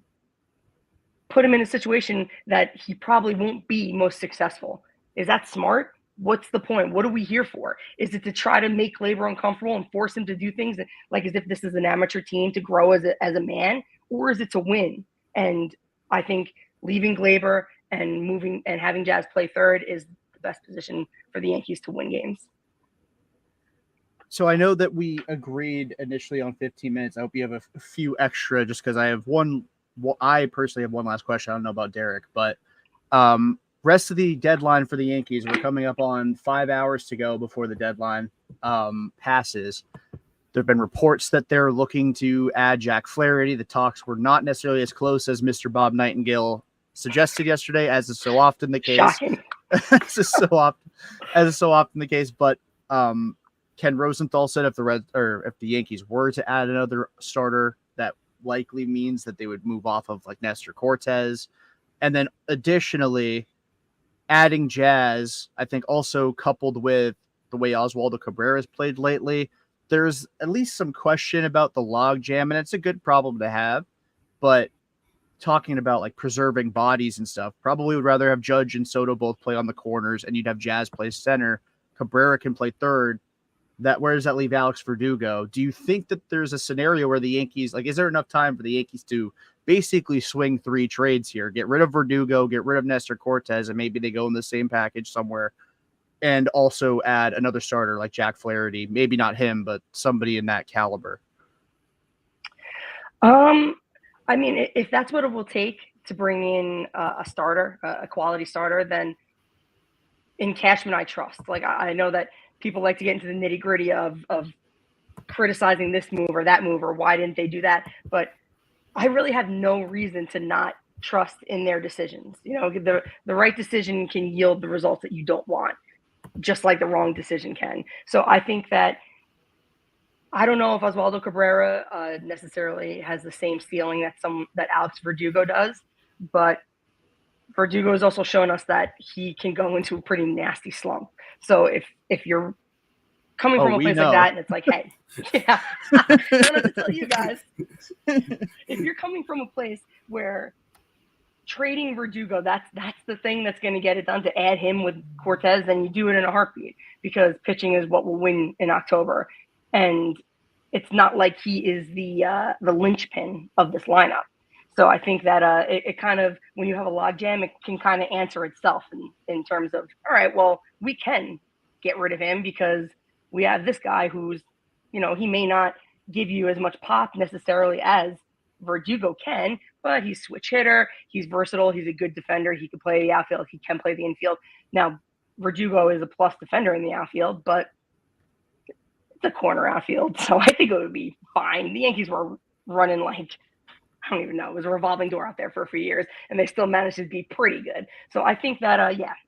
put him in a situation that he probably won't be most successful. Is that smart? What's the point? What are we here for? Is it to try to make Gleyber uncomfortable and force him to do things as if this is an amateur team to grow as a man, or is it to win? And I think leaving Gleyber and moving and having Jazz play third is the best position for the Yankees to win games. So I know that we agreed initially on 15 minutes. I hope you have a few extra just because I have one. Well, I personally have one last question. I don't know about Derrik, but rest of the deadline for the Yankees, we're coming up on 5 hours to go before the deadline passes. There have been reports that they're looking to add Jack Flaherty. The talks were not necessarily as close as Mr. Bob Nightingale suggested yesterday, as is so often the case. Shocking. as is so often the case. But Ken Rosenthal said if the Yankees were to add another starter, that likely means that they would move off of Nestor Cortez. And then additionally, adding Jazz, I think also coupled with the way Oswaldo Cabrera's played lately, there's at least some question about the log jam, and it's a good problem to have. But talking about like preserving bodies and stuff, probably would rather have Judge and Soto both play on the corners, and you'd have Jazz play center. Cabrera can play third. Where does that leave Alex Verdugo? Do you think that there's a scenario where the Yankees, like, is there enough time for the Yankees to basically swing 3 trades here? Get rid of Verdugo, get rid of Nestor Cortez, and maybe they go in the same package somewhere, and also add another starter like Jack Flaherty. Maybe not him, but somebody in that caliber. I mean, if that's what it will take to bring in a starter, a quality starter, then in Cashman I trust. Like, I know that people like to get into the nitty gritty of criticizing this move or that move or why didn't they do that, but I really have no reason to not trust in their decisions. You know, the right decision can yield the results that you don't want, just like the wrong decision can. So I think that I don't know if Oswaldo Cabrera necessarily has the same ceiling that Alex Verdugo does, but Verdugo has also shown us that he can go into a pretty nasty slump. So if you're coming from a place like that, and it's like, hey, yeah, I don't have to tell you guys. If you're coming from a place where trading Verdugo, that's the thing that's going to get it done, to add him with Cortez, then you do it in a heartbeat, because pitching is what will win in October. And it's not like he is the linchpin of this lineup. So I think that it kind of, when you have a logjam, it can kind of answer itself in terms of, all right, well, we can get rid of him because we have this guy who's, you know, he may not give you as much pop necessarily as Verdugo can, but he's switch hitter, he's versatile, he's a good defender, he can play the outfield, he can play the infield. Now, Verdugo is a plus defender in the outfield, but it's a corner outfield, so I think it would be fine. The Yankees were running like, I don't even know, it was a revolving door out there for a few years, and they still managed to be pretty good. So I think that,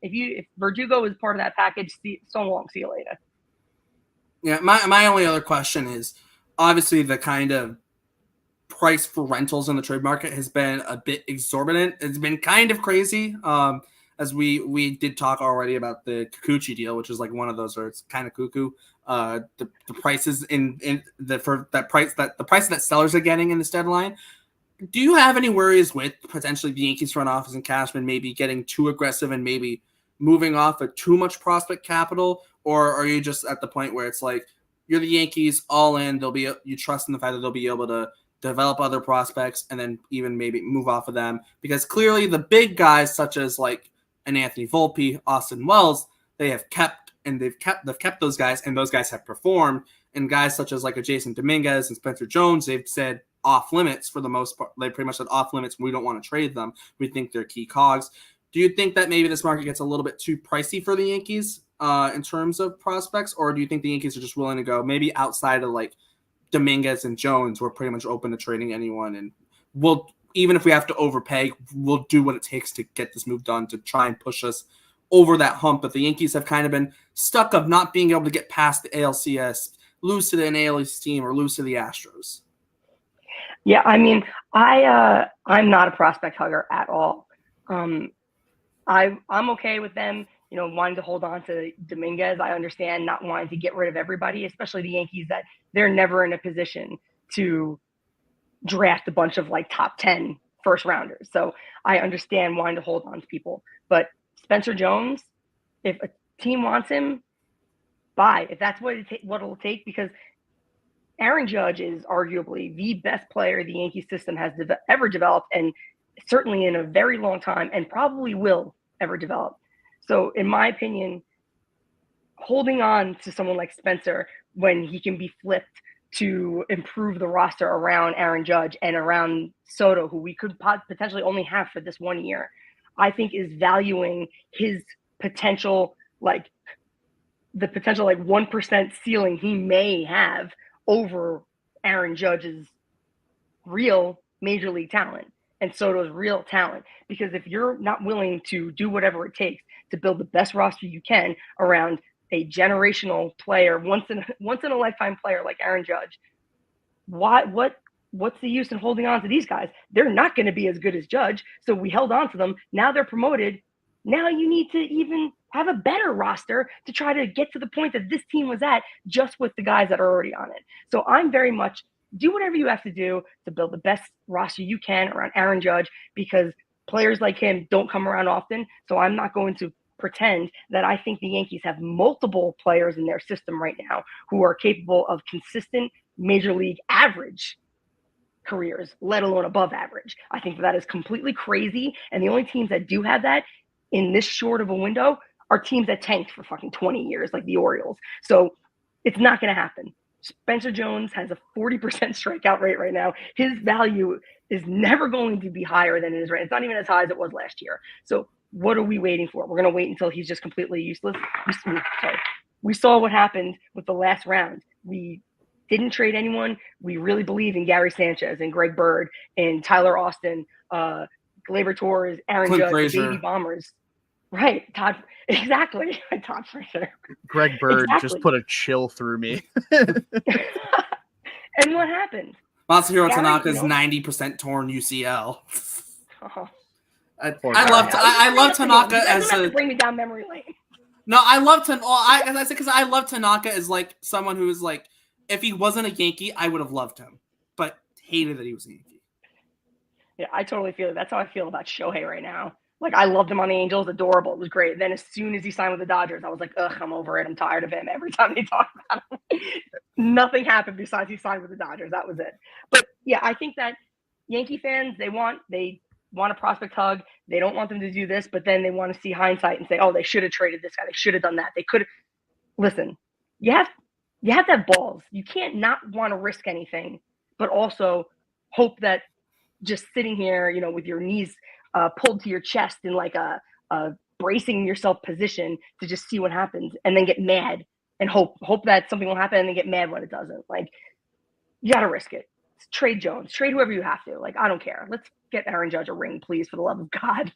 if Verdugo is part of that package, so long, see you later. Yeah, my only other question is, obviously the kind of price for rentals in the trade market has been a bit exorbitant. It's been kind of crazy. As we did talk already about the Kikuchi deal, which is like one of those where it's kind of cuckoo. The prices the price that sellers are getting in this deadline. Do you have any worries with potentially the Yankees front office and Cashman maybe getting too aggressive and maybe moving off of too much prospect capital? Or are you just at the point where it's like, you're the Yankees all in, you trust in the fact that they'll be able to develop other prospects and then even maybe move off of them? Because clearly the big guys such as like an Anthony Volpe, Austin Wells, they've kept those guys, and those guys have performed. And guys such as like a Jason Dominguez and Spencer Jones, they've said off limits for the most part. They pretty much said off limits. We don't want to trade them. We think they're key cogs. Do you think that maybe this market gets a little bit too pricey for the Yankees in terms of prospects? Or do you think the Yankees are just willing to go maybe outside of like Dominguez and Jones, we're pretty much open to trading anyone, and we'll, even if we have to overpay, we'll do what it takes to get this move done to try and push us over that hump? But the Yankees have kind of been stuck of not being able to get past the ALCS, lose to the NL East team or lose to the Astros. Yeah, I mean, I'm not a prospect hugger at all. I'm okay with them, you know, wanting to hold on to Dominguez. I understand not wanting to get rid of everybody, especially the Yankees, that they're never in a position to draft a bunch of like top 10 first rounders. So I understand wanting to hold on to people. But Spencer Jones, if a team wants him, buy. If that's what it'll take, because Aaron Judge is arguably the best player the Yankee system has ever developed, and certainly in a very long time, and probably will ever develop. So in my opinion, holding on to someone like Spencer when he can be flipped to improve the roster around Aaron Judge and around Soto, who we could potentially only have for this 1 year, I think is valuing his potential, like the potential like 1% ceiling he may have over Aaron Judge's real major league talent and Soto's real talent. Because if you're not willing to do whatever it takes to build the best roster you can around a generational player, once in a lifetime player like Aaron Judge, what's the use in holding on to these guys? They're not going to be as good as Judge, so we held on to them. Now they're promoted. Now you need to even have a better roster to try to get to the point that this team was at just with the guys that are already on it. So I'm very much do whatever you have to do to build the best roster you can around Aaron Judge, because players like him don't come around often. So I'm not going to pretend that I think the Yankees have multiple players in their system right now who are capable of consistent major league average careers, let alone above average. I think that is completely crazy. And the only teams that do have that in this short of a window are teams that tanked for fucking 20 years, like the Orioles. So it's not going to happen. Spencer Jones has a 40% strikeout rate right now. His value is never going to be higher than it is right. It's not even as high as it was last year. So what are we waiting for? We're going to wait until he's just completely useless. We saw what happened with the last round. We didn't trade anyone. We really believe in Gary Sanchez and Greg Bird and Tyler Austin, Gleyber Torres, Aaron Clint Judge, Frazier. The Baby Bombers. Right. Todd Frazier. Greg Bird just put a chill through me. And what happened? Masahiro Gary, Tanaka's you know? 90% torn UCL. Oh. I love Tanaka as a bring me down memory lane. No, I love Tanaka. I love Tanaka as like someone who is like, if he wasn't a Yankee, I would have loved him, but hated that he was a Yankee. Yeah, I totally feel it. That's how I feel about Shohei right now. Like, I loved him on the Angels, adorable. It was great. Then as soon as he signed with the Dodgers, I was like, ugh, I'm over it. I'm tired of him. Every time they talk about him, nothing happened besides he signed with the Dodgers. That was it. But yeah, I think that Yankee fans, they want a prospect hug. They don't want them to do this, but then they want to see hindsight and say, oh, they should have traded this guy. They should have done that. They could have. Listen, you have to have balls. You can't not want to risk anything, but also hope that just sitting here, with your knees pulled to your chest in like a bracing yourself position to just see what happens and then get mad and hope that something will happen and then get mad when it doesn't. Like, you got to risk it. Trade Jones, trade whoever you have to. Like, I don't care. Let's get Aaron Judge a ring, please, for the love of God.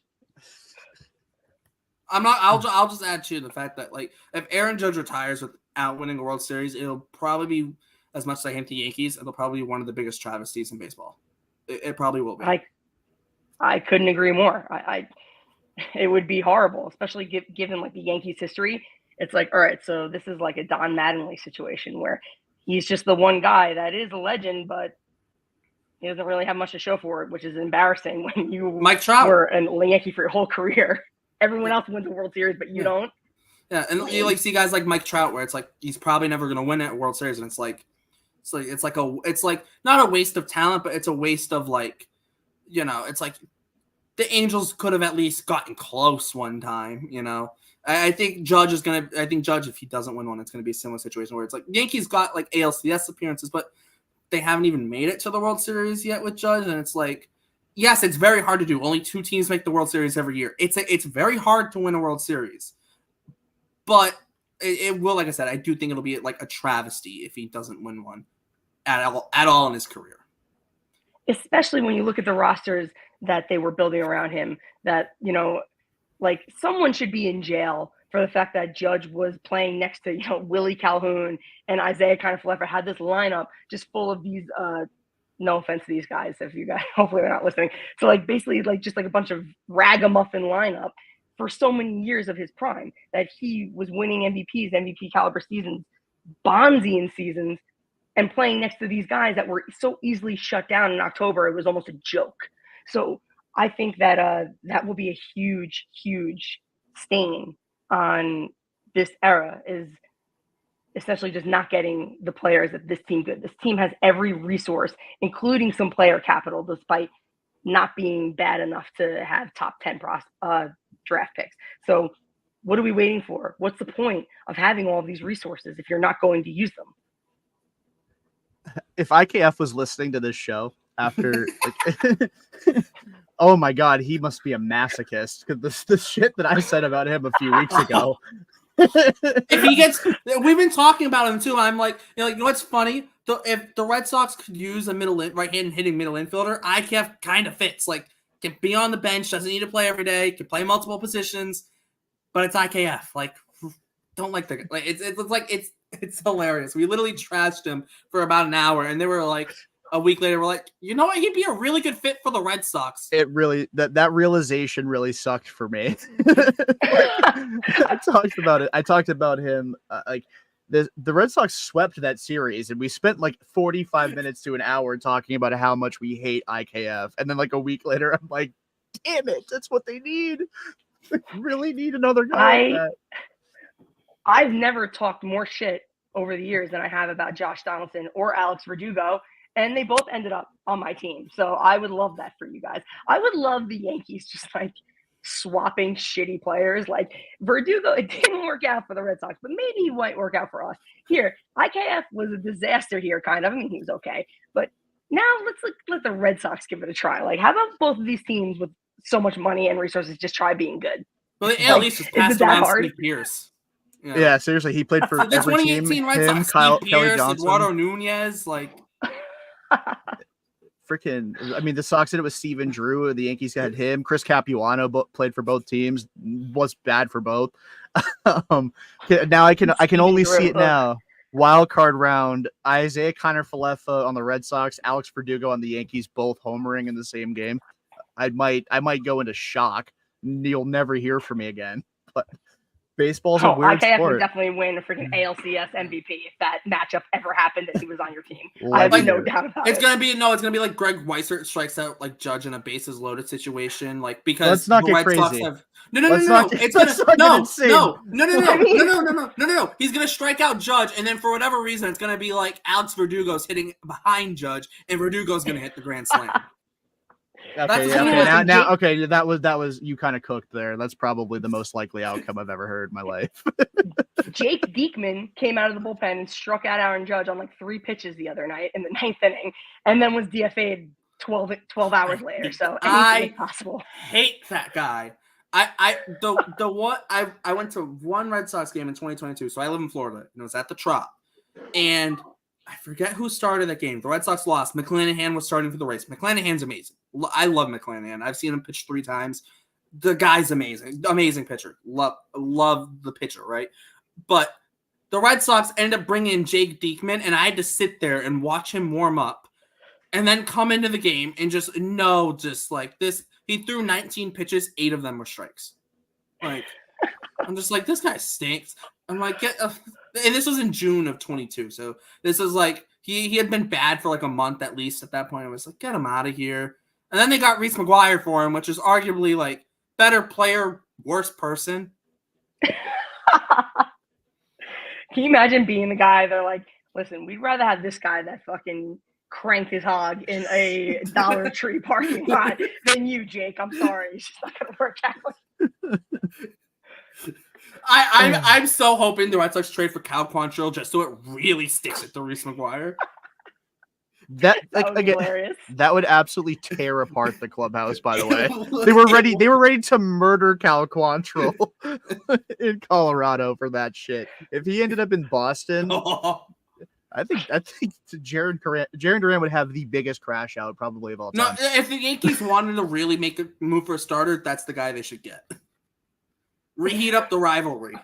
I'll just add to the fact that, like, if Aaron Judge retires without winning a World Series, it'll probably be, as much as I hate the Yankees, it'll probably be one of the biggest travesties in baseball. It probably will be. I couldn't agree more. It would be horrible, especially given like the Yankees history. It's like, all right, so this is like a Don Mattingly situation where he's just the one guy that is a legend, but he doesn't really have much to show for it, which is embarrassing when you Mike Trout were a Yankee for your whole career. Everyone else wins the World Series, but you don't. Yeah, and you like see guys like Mike Trout, where it's like he's probably never going to win a World Series, and it's like not a waste of talent, but it's a waste of like, it's like the Angels could have at least gotten close one time. I think Judge, if he doesn't win one, it's going to be a similar situation where it's like Yankees got like ALCS appearances, but they haven't even made it to the World Series yet with Judge, and it's like, yes, it's very hard to do. Only 2 teams make the World Series every year. It's very hard to win a World Series, but it will, like I said, I do think it'll be like a travesty if he doesn't win one at all in his career. Especially when you look at the rosters that they were building around him, that, like someone should be in jail for the fact that Judge was playing next to, Willie Calhoun and Isaiah Kiner-Falefa, had this lineup just full of these, no offense to these guys, if you guys, hopefully they're not listening. So like basically like just like a bunch of ragamuffin lineup for so many years of his prime that he was winning MVP caliber seasons, Bonzian seasons, and playing next to these guys that were so easily shut down in October. It was almost a joke. So I think that that will be a huge, huge stain on this era, is essentially just not getting the players that this team could. This team has every resource, including some player capital, despite not being bad enough to have top 10 draft picks. So what are we waiting for? What's the point of having all of these resources if you're not going to use them? If IKF was listening to this show after, oh my God, he must be a masochist, because the shit that I said about him a few weeks ago. If he gets, we've been talking about him too. I'm like, you know what's funny? If the Red Sox could use a right-hand hitting middle infielder, IKF kind of fits. Like, can be on the bench, doesn't need to play every day, can play multiple positions, but it's IKF. Like, don't like it's hilarious. We literally trashed him for about an hour, and they were like, a week later, we're like, you know what? He'd be a really good fit for the Red Sox. It really that realization really sucked for me. I talked about him like the Red Sox swept that series, and we spent like 45 minutes to an hour talking about how much we hate IKF, and then like a week later, I'm like, damn it, that's what they need. They really need another guy like that. I've never talked more shit over the years than I have about Josh Donaldson or Alex Verdugo, and they both ended up on my team. So I would love that for you guys. I would love the Yankees just like swapping shitty players. Like Verdugo, it didn't work out for the Red Sox, but maybe he might work out for us. Here, IKF was a disaster here, kind of. I mean, he was okay. But now let's let the Red Sox give it a try. Like, how about both of these teams with so much money and resources just try being good? Well, the AL East was passed around Steve Pierce. Yeah, seriously, he played for the every 2018 team. Red Him, Sox, Kelly Pierce, Johnson, Eduardo Nunez, like. Freaking, I mean, the Sox did it with Steven Drew. The Yankees had him. Chris Capuano played for both teams. Was bad for both. Now I can only see it now. Wild card round: Isaiah Kiner-Falefa on the Red Sox, Alex Verdugo on the Yankees, both homering in the same game. I might go into shock. You'll never hear from me again. But baseball's a weird IKF sport. would definitely win a freaking ALCS MVP if that matchup ever happened and he was on your team. I have no doubt about it. It's gonna be like Greg Weissert strikes out like Judge in a bases loaded situation, like because let's not the get Red crazy. Sox have no. It's gonna no. He's gonna strike out Judge, and then for whatever reason, it's gonna be like Alex Verdugo's hitting behind Judge, and Verdugo's gonna hit the grand slam. Okay, that was you kind of cooked there. That's probably the most likely outcome I've ever heard in my life. Jake Diekman came out of the bullpen and struck out Aaron Judge on like 3 pitches the other night in the 9th inning, and then was DFA'd 12 hours later. So anything is possible. Hate that guy. I went to one Red Sox game in 2022. So I live in Florida, and it was at the Trop, and I forget who started that game. The Red Sox lost. McClanahan was starting for the Rays. McClanahan's amazing. I love McClanahan. I've seen him pitch 3 times. The guy's amazing. Amazing pitcher. Love the pitcher, right? But the Red Sox ended up bringing in Jake Diekman, and I had to sit there and watch him warm up and then come into the game and just like this. He threw 19 pitches. 8 of them were strikes. Like, I'm just like, this guy stinks. I'm like, and this was in June of 22. So this is like, he had been bad for like a month at least at that point. I was like, get him out of here. And then they got Reese McGuire for him, which is arguably like better player, worse person. Can you imagine being the guy they're like, listen, we'd rather have this guy that fucking cranked his hog in a Dollar Tree parking lot than you, Jake. I'm sorry. It's just not going to work out. I'm so hoping the Red Sox trade for Cal Quantrill just so it really sticks it to Reese McGuire. That hilarious. That would absolutely tear apart the clubhouse. By the way, they were ready to murder Cal Quantrill in Colorado for that shit. If he ended up in Boston, I think Jaron Duran would have the biggest crash out probably of all time. No, if the Yankees wanted to really make a move for a starter, that's the guy they should get. Reheat up the rivalry.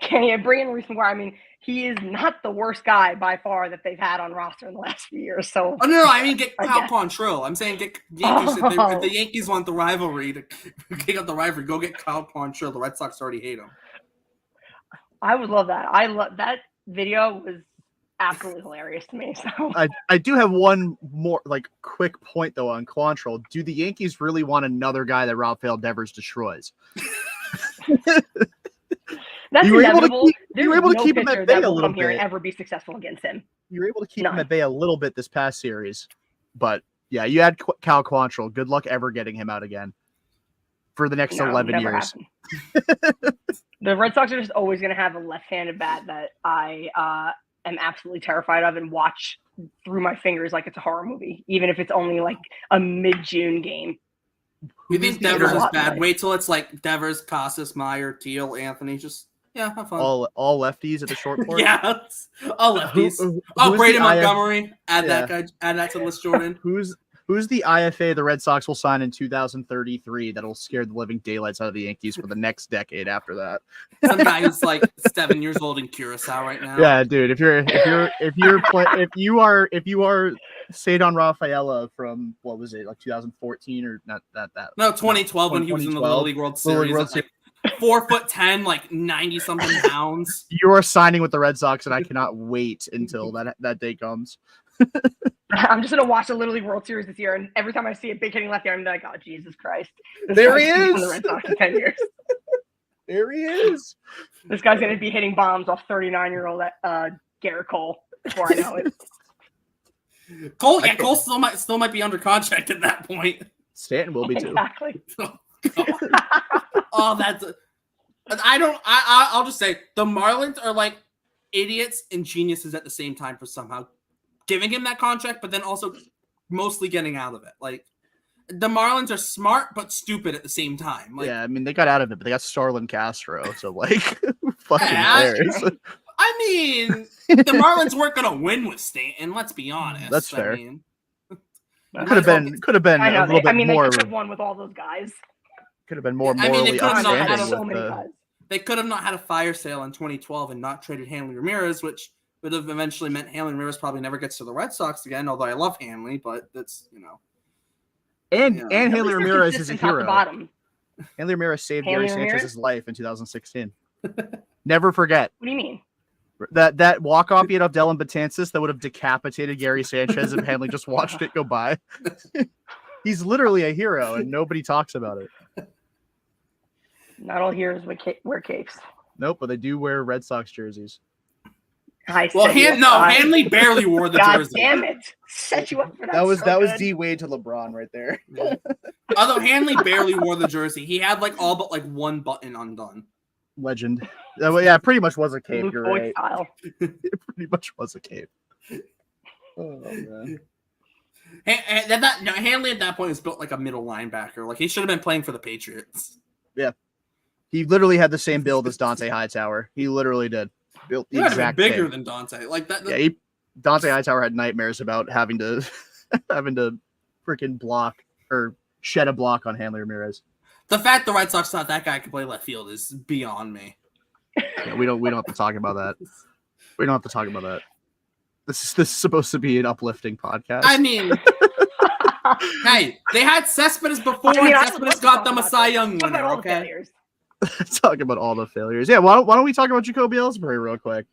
Can you bring in Reese McGuire? I mean, he is not the worst guy by far that they've had on roster in the last few years. So, no, I mean get Cal Quantrill. I'm saying get Yankees. If the Yankees want the rivalry to kick up the rivalry, go get Cal Quantrill. The Red Sox already hate him. I would love that. I love that video. Was absolutely hilarious to me. So I do have one more like quick point though on Quantrill. Do the Yankees really want another guy that Rafael Devers destroys? That's inevitable. You were able to keep him at bay a little bit. Here and ever be successful against him. You were able to keep him at bay a little bit this past series, but yeah, you had Cal Quantrill. Good luck ever getting him out again for the next 11 years. The Red Sox are just always going to have a left-handed bat that I am absolutely terrified of and watch through my fingers like it's a horror movie, even if it's only like a mid-June game. You think Devers is bad? Wait till it's like Devers, Casas, Meyer, Teal, Anthony. Just have fun. All lefties at the short court. All lefties. Braden Montgomery. Add that guy. Add that to the list, Jordan. Who's Who's the IFA the Red Sox will sign in 2033 that'll scare the living daylights out of the Yankees for the next decade after that? Some guy who's like 7 years old in Curacao right now. Yeah, dude. If you are Cedon Rafaela from what was it, like 2014 or not that No, 2012 when he was in the Little League World Series. Like 4'10", like 90 something pounds. You are signing with the Red Sox, and I cannot wait until that day comes. I'm just gonna watch the Little League World Series this year, and every time I see a big hitting lefty, I'm like, oh Jesus Christ! There he is. is. The Red Sox in 10 years. There he is. This guy's gonna be hitting bombs off 39-year-old Garrett Cole before I know it. Cole still might be under contract at that point. Stanton will be too. Exactly. Oh, I'll just say the Marlins are like idiots and geniuses at the same time for somehow giving him that contract, but then also mostly getting out of it. Like the Marlins are smart but stupid at the same time. Like, yeah, I mean they got out of it, but they got Starlin Castro, so like fucking cares. I mean, the Marlins weren't gonna win with Stanton. Let's be honest. That's fair. I mean, could have been I know, a little bit more. They could have won with all those guys. Could have been more I morally mean, they could have not had outstanding. so many guys. They could have not had a fire sale in 2012 and not traded Hanley Ramirez, which would have eventually meant Hanley Ramirez probably never gets to the Red Sox again. Although I love Hanley, but that's And Yeah. Hanley Ramirez is a Consistent top to hero. bottom. Hanley Ramirez saved Hanley Gary Ramirez? Sanchez's life in 2016. Never forget What do you mean? that walk-off he had off Dylan Betances that would have decapitated Gary Sanchez if Hanley just watched it go by. He's literally a hero, and nobody talks about it. Not all heroes wear capes. Nope, but they do wear Red Sox jerseys. Hanley barely wore the God jersey. damn it! Set you up for that. That was good. D Wade to LeBron right there. Although Hanley barely wore the jersey, he had like all but like one button undone. Legend. Yeah, pretty much was a cape. Luke You're Boyd right. style. It pretty much was a cape. Oh man. Hanley at that point was built like a middle linebacker. Like he should have been playing for the Patriots. Yeah. He literally had the same build as Dante Hightower. He literally did. Built the He might have exact been bigger same. than Dante. Like that. Yeah, Dante Hightower had nightmares about having to freaking block or shed a block on Hanley Ramirez. The fact the Red Sox thought that guy could play left field is beyond me. Yeah, we don't have to talk about that. We don't have to talk about that. This is supposed to be an uplifting podcast. I mean, hey, they had Cespedes before, I and Cespedes got them a Cy Young Talk about winner. all the Okay. failures. Talk about all the failures. Yeah, why don't we talk about Jacoby Ellsbury real quick?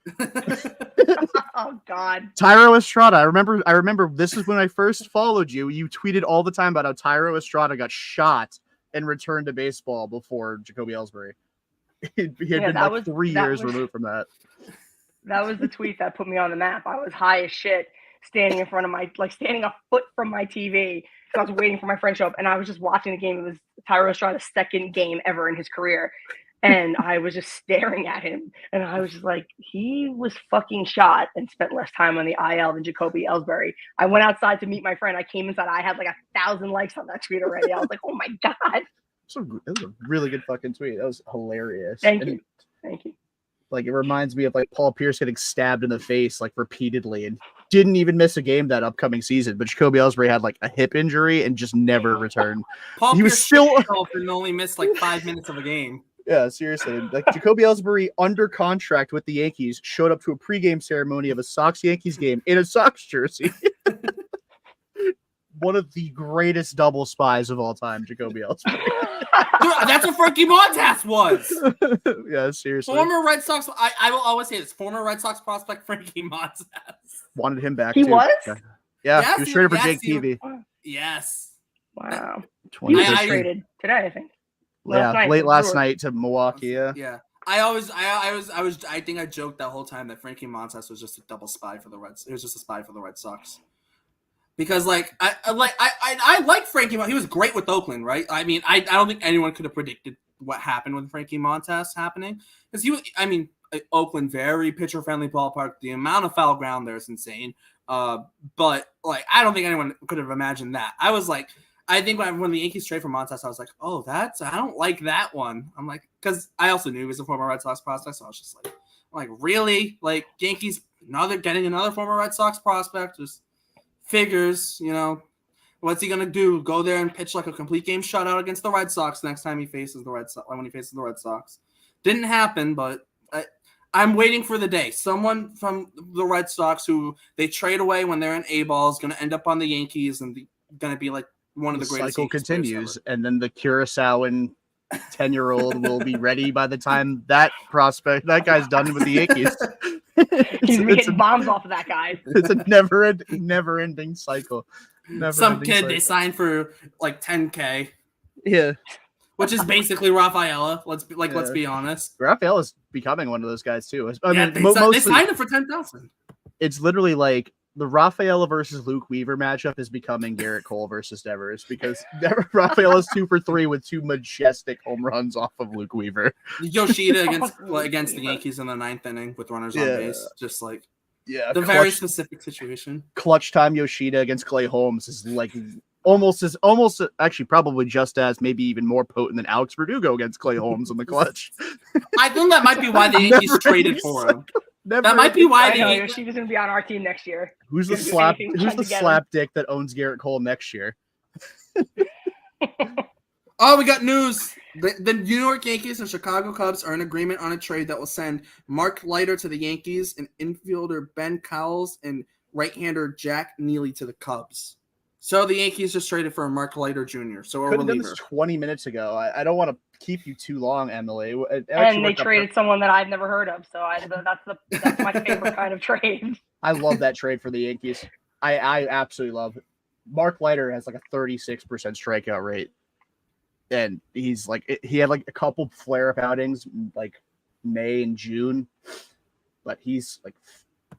Oh God. Tyro Estrada. I remember this is when I first followed you. You tweeted all the time about how Tyro Estrada got shot and returned to baseball before Jacoby Ellsbury. He had been like 3 years removed from that. That was the tweet that put me on the map. I was high as shit, standing in front of standing a foot from my TV. So I was waiting for my friend to show up, and I was just watching the game. It was Tyro Estrada's second game ever in his career. And I was just staring at him. And I was just like, he was fucking shot and spent less time on the IL than Jacoby Ellsbury. I went outside to meet my friend. I came inside. I had like 1,000 likes on that tweet already. I was like, oh my God. That was a really good fucking tweet. That was hilarious. Thank you. Like, it reminds me of like Paul Pierce getting stabbed in the face like repeatedly and didn't even miss a game that upcoming season. But Jacoby Ellsbury had like a hip injury and just never returned. Paul He was Pierce still and only missed like 5 minutes of a game. Yeah, seriously. Like Jacoby Ellsbury under contract with the Yankees showed up to a pregame ceremony of a Sox-Yankees game in a Sox jersey. One of the greatest double spies of all time, Jacoby Ellsbury. Dude, that's what Frankie Montas was. Yeah, seriously. Former Red Sox. I will always say this. Former Red Sox prospect Frankie Montas. Wanted him back. He too. was? Yeah, Yes, he was traded for yes, Jake he- Peavy. Yes. Wow. He was 2015. traded today, I think. Yeah, late last night to Milwaukee. Yeah. Yeah. I think I joked that whole time that Frankie Montas was just a double spy for the Reds. It was just a spy for the Red Sox. Because I like Frankie. He was great with Oakland, right? I mean, I don't think anyone could have predicted what happened with Frankie Montas happening, because Oakland, very pitcher friendly ballpark. The amount of foul ground there is insane. But like, I don't think anyone could have imagined that. I think when the Yankees trade for Montas, I was like, oh, I don't like that one. I'm like, because I also knew he was a former Red Sox prospect, so I was just like, really? Like, Yankees getting another former Red Sox prospect? Just figures, What's he gonna do? Go there and pitch like a complete game shutout against the Red Sox next time he faces the Red Sox? When he faces the Red Sox, didn't happen. But I'm waiting for the day. Someone from the Red Sox who they trade away when they're in A-ball is gonna end up on the Yankees and gonna be like one of the greatest. Cycle continues, and then the Curaçaoan 10-year-old will be ready by the time that guy's done with the Yankees. He's hitting bombs off of that guy. It's a never-ending cycle. Some kid they signed for like 10K. Yeah, which is basically Rafaela. Let's be honest. Rafael is becoming one of those guys too. They signed him for 10,000. It's literally like the Rafaela versus Luke Weaver matchup is becoming Garrett Cole versus Devers because Rafaela's 2 for 3 with 2 majestic home runs off of Luke Weaver. Yoshida against the Yankees in the 9th inning with runners on base, just like the very specific situation. Clutch time Yoshida against Clay Holmes is like almost actually probably just as maybe even more potent than Alex Verdugo against Clay Holmes in the clutch. I think that might be why the Yankees traded for him. That might be why Yoshida's going to be on our team next year. Who's the slap dick that owns Garrett Cole next year? Oh, we got news. The New York Yankees and Chicago Cubs are in agreement on a trade that will send Mark Leiter to the Yankees and infielder Ben Cowles and right-hander Jack Neely to the Cubs. So the Yankees just traded for Mark Leiter Jr. So Couldn't have done this 20 minutes ago. I don't want to keep you too long, Emily. And they traded someone that I've never heard of. So that's my favorite kind of trade. I love that trade for the Yankees. I absolutely love it. Mark Leiter has like a 36% strikeout rate. And he's like, he had like a couple flare-up outings like May and June. But he's like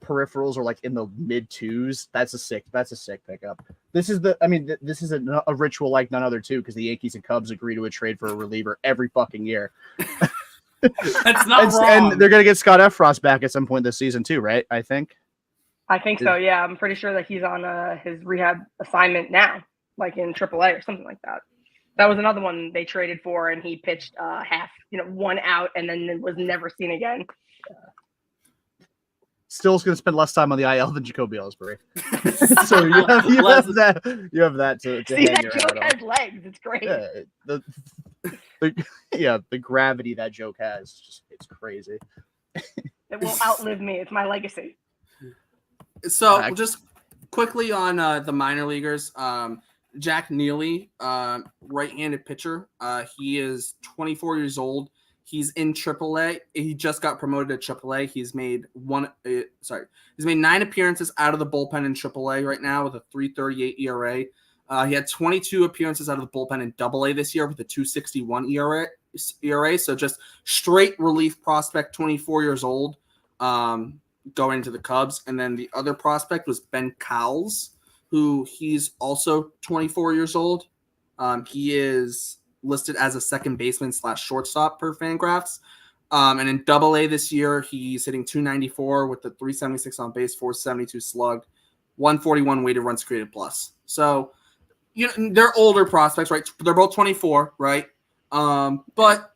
peripherals are like in the mid 2s. That's a sick pickup. This is a ritual like none other too, because the Yankees and Cubs agree to a trade for a reliever every fucking year. That's not wrong. And they're gonna get Scott Effross back at some point this season too, right? I think so. Yeah, I'm pretty sure that he's on his rehab assignment now, like in AAA or something like that. That was another one they traded for, and he pitched half, 1 out, and then was never seen again. Still going to spend less time on the IL than Jacoby Ellsbury. So you have that. You have that to see hang that your joke hat has legs. It's great. Yeah, the gravity that joke has, it's crazy. It will outlive me. It's my legacy. So just quickly on the minor leaguers, Jack Neely, right-handed pitcher. He is 24 years old. He's in AAA. He just got promoted to AAA. He's made 9 appearances out of the bullpen in AAA right now with a 3.38 ERA. He had 22 appearances out of the bullpen in AA this year with a 2.61 ERA. So just straight relief prospect, 24 years old, going into the Cubs. And then the other prospect was Ben Cowles, who he's also 24 years old. He is listed as a second baseman / shortstop per Fangraphs. And in AA this year, he's hitting 294 with the 376 on base, 472 slug, 141 weighted runs created plus. So, they're older prospects, right? They're both 24, right? But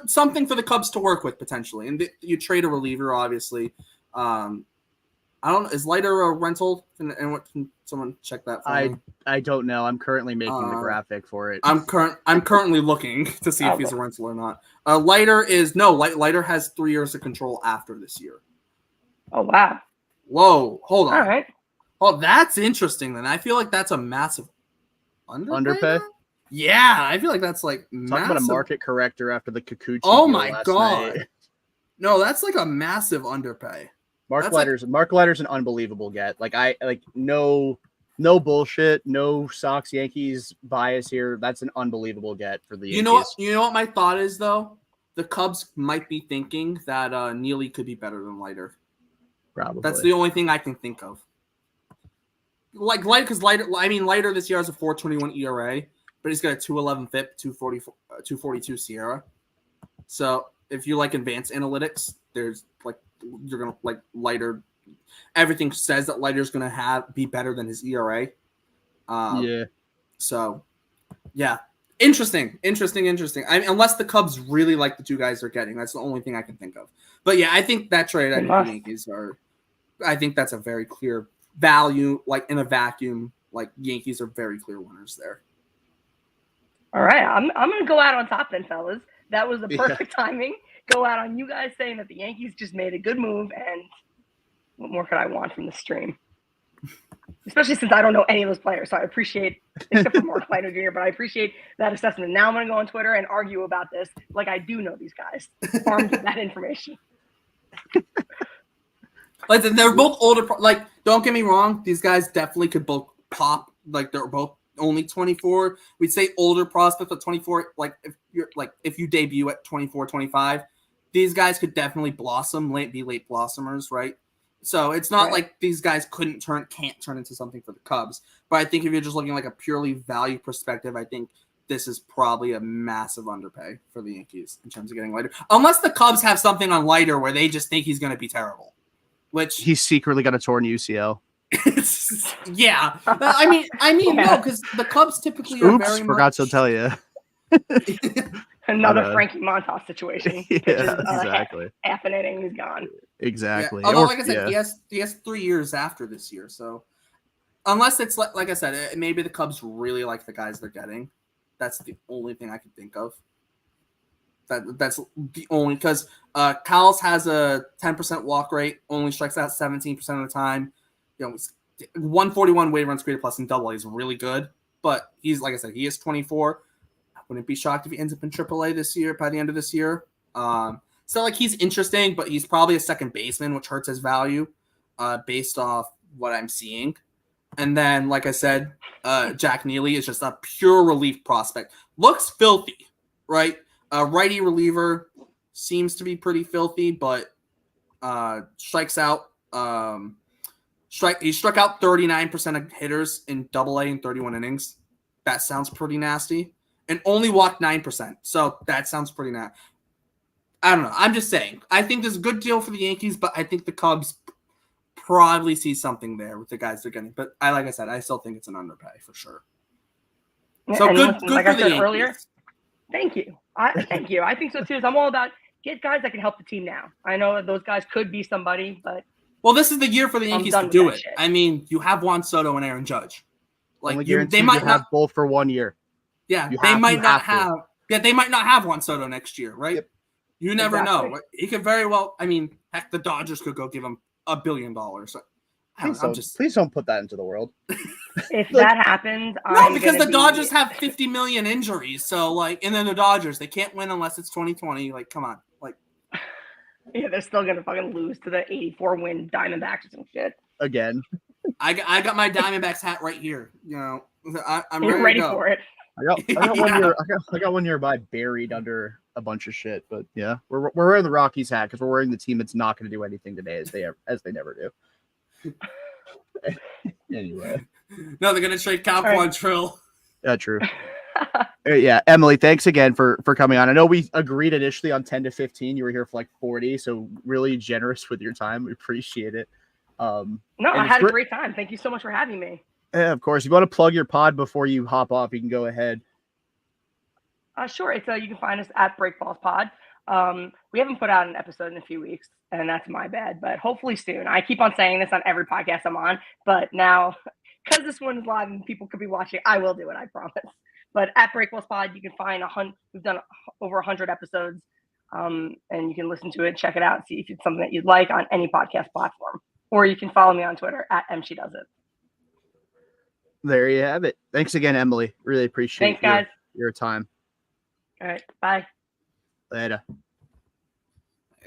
something for the Cubs to work with potentially. And you trade a reliever, obviously. I don't know. Is Leiter a rental? And can someone check that for me? I don't know. I'm currently making the graphic for it. I'm currently looking to see if he's a rental or not. Leiter has 3 years of control after this year. Oh wow. Whoa, hold on. All right. Oh, that's interesting. Then I feel like that's a massive underpay. Underpay? Yeah, I feel like that's like Talk massive. about a market corrector after the Kikuchi. Oh my last god. night. No, that's like a massive underpay. Mark Leiter's an unbelievable get. No bullshit, no Sox Yankees bias here. That's an unbelievable get for the Yankees. You know what my thought is though? The Cubs might be thinking that Neely could be better than Leiter. Probably. That's the only thing I can think of. Leiter this year has a 4.21 ERA, but he's got a 2.11 FIP, 2.42 Sierra. So if you like advanced analytics, there's you're gonna like Leiter. Everything says that Leiter's gonna be better than his ERA. Yeah. So, yeah, interesting. I mean, unless the Cubs really like the 2 guys they're getting, that's the only thing I can think of. But yeah, I think that trade the Yankees I think that's a very clear value, like in a vacuum, Like Yankees are very clear winners there. All right, I'm gonna go out on top then, fellas. That was the perfect timing. Go out on you guys saying that the Yankees just made a good move, and what more could I want from the stream? Especially since I don't know any of those players, so I appreciate, except for Mark Leiter Jr., but I appreciate that assessment. Now I'm going to go on Twitter and argue about this like I do know these guys, armed with that information. Like they're both older. Like, don't get me wrong, these guys definitely could both pop. Like they're both only 24. We'd say older prospects at 24. Like if you debut at 24, 25, these guys could definitely blossom, be late blossomers, right? So it's not like these guys can't turn into something for the Cubs. But I think if you're just looking like a purely value perspective, I think this is probably a massive underpay for the Yankees in terms of getting Leiter. Unless the Cubs have something on Leiter where they just think he's going to be terrible. Which he's secretly got a torn UCL. Yeah. I mean, no, because the Cubs typically are very forgot to tell you. Another Frankie Montas situation. Exactly. Half an inning, he's gone. Exactly. Yeah. Although, like I said, he has 3 years after this year. So unless it's like I said, maybe the Cubs really like the guys they're getting. That's the only thing I can think of. That's the only, because Cowles has a 10% walk rate, only strikes out 17% of the time. 141 weighted runs created plus in Double-A is really good, but he's, like I said, he is 24. I wouldn't be shocked if he ends up in Triple-A this year by the end of this year. So like he's interesting, but he's probably a second baseman, which hurts his value based off what I'm seeing. And then, like I said, Jack Neely is just a pure relief prospect. Looks filthy, right? Righty reliever, seems to be pretty filthy, but strikes out. He struck out 39% of hitters in Double-A in 31 innings. That sounds pretty nasty. And only walked 9%. So that sounds pretty nasty. I don't know. I'm just saying. I think there's a good deal for the Yankees, but I think the Cubs probably see something there with the guys they're getting. But like I said, I still think it's an underpay for sure. So and good, listen, good like for I the said Yankees. earlier. Thank you. Thank you. I think so too. I'm all about get guys that can help the team now. I know that those guys could be somebody, but well, this is the year for the Yankees to do it. Shit. I mean, you have Juan Soto and Aaron Judge. Like they might have both for 1 year. Yeah, they might not have. Yeah, they might not have Juan Soto next year, right? Yep. You never know. He could very well. I mean, heck, the Dodgers could go give him $1 billion. Please don't put that into the world. If that happens, because the Dodgers have 50 million injuries. So and then the Dodgers, they can't win unless it's 2020. Like, come on, yeah, they're still gonna fucking lose to the 84-win Diamondbacks or some shit again. I got my Diamondbacks hat right here. I'm ready for it. I got one nearby buried under a bunch of shit, but yeah, we're wearing the Rockies hat because we're wearing the team that's not going to do anything today as they never do. Anyway, no, they're gonna trade Cal Quantrill. Yeah, true. Yeah, Emily, thanks again for coming on. I know we agreed initially on 10 to 15. You were here for like 40, so really generous with your time. We appreciate it. No, I had a great time. Thank you so much for having me. Yeah, of course. If you want to plug your pod before you hop off, you can go ahead. Sure. It's you can find us at Breakballs Pod. We haven't put out an episode in a few weeks, and that's my bad, but hopefully soon. I keep on saying this on every podcast I'm on, but now because this one is live and people could be watching, I will do it, I promise. But at Breakballs Pod, you can find we've done over 100 episodes, and you can listen to it, check it out, see if it's something that you'd like on any podcast platform. Or you can follow me on Twitter at MSheDoesIt. There you have it. Thanks again, Emily. Really appreciate your time. All right. Bye. Later.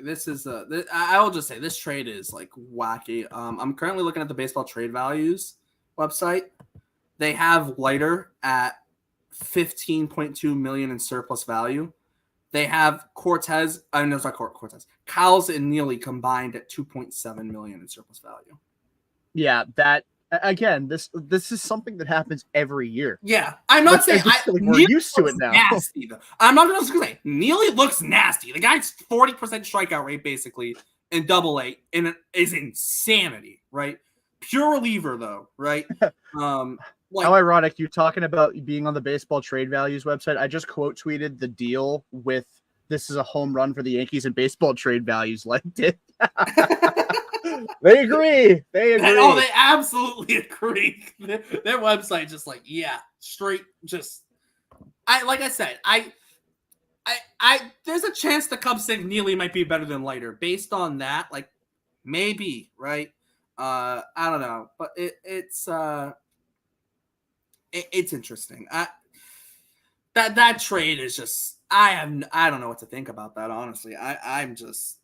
This is I will just say this trade is like wacky. I'm currently looking at the baseball trade values website. They have Leiter at $15.2 million in surplus value. They have Cortez. No, it's not Cortez. Cowles and Neely combined at $2.7 million in surplus value. Yeah, that again. This is something that happens every year. Yeah, I'm not saying we're used to it now. Nasty, though. I'm not just gonna say Neely looks nasty. The guy's 40% strikeout rate basically in Double-A, and it is insanity, right? Pure reliever though, right? How ironic you talking about being on the baseball trade values website. I just quote tweeted the deal with this is a home run for the Yankees and baseball trade values liked it. They agree. They agree. Oh, they absolutely agree. Their website just like, yeah, straight. Just, like I said, I there's a chance the Cubs think Neely might be better than Leiter based on that. Like, maybe, right? I don't know, but it's interesting. That trade is just, I don't know what to think about that. Honestly, I'm just.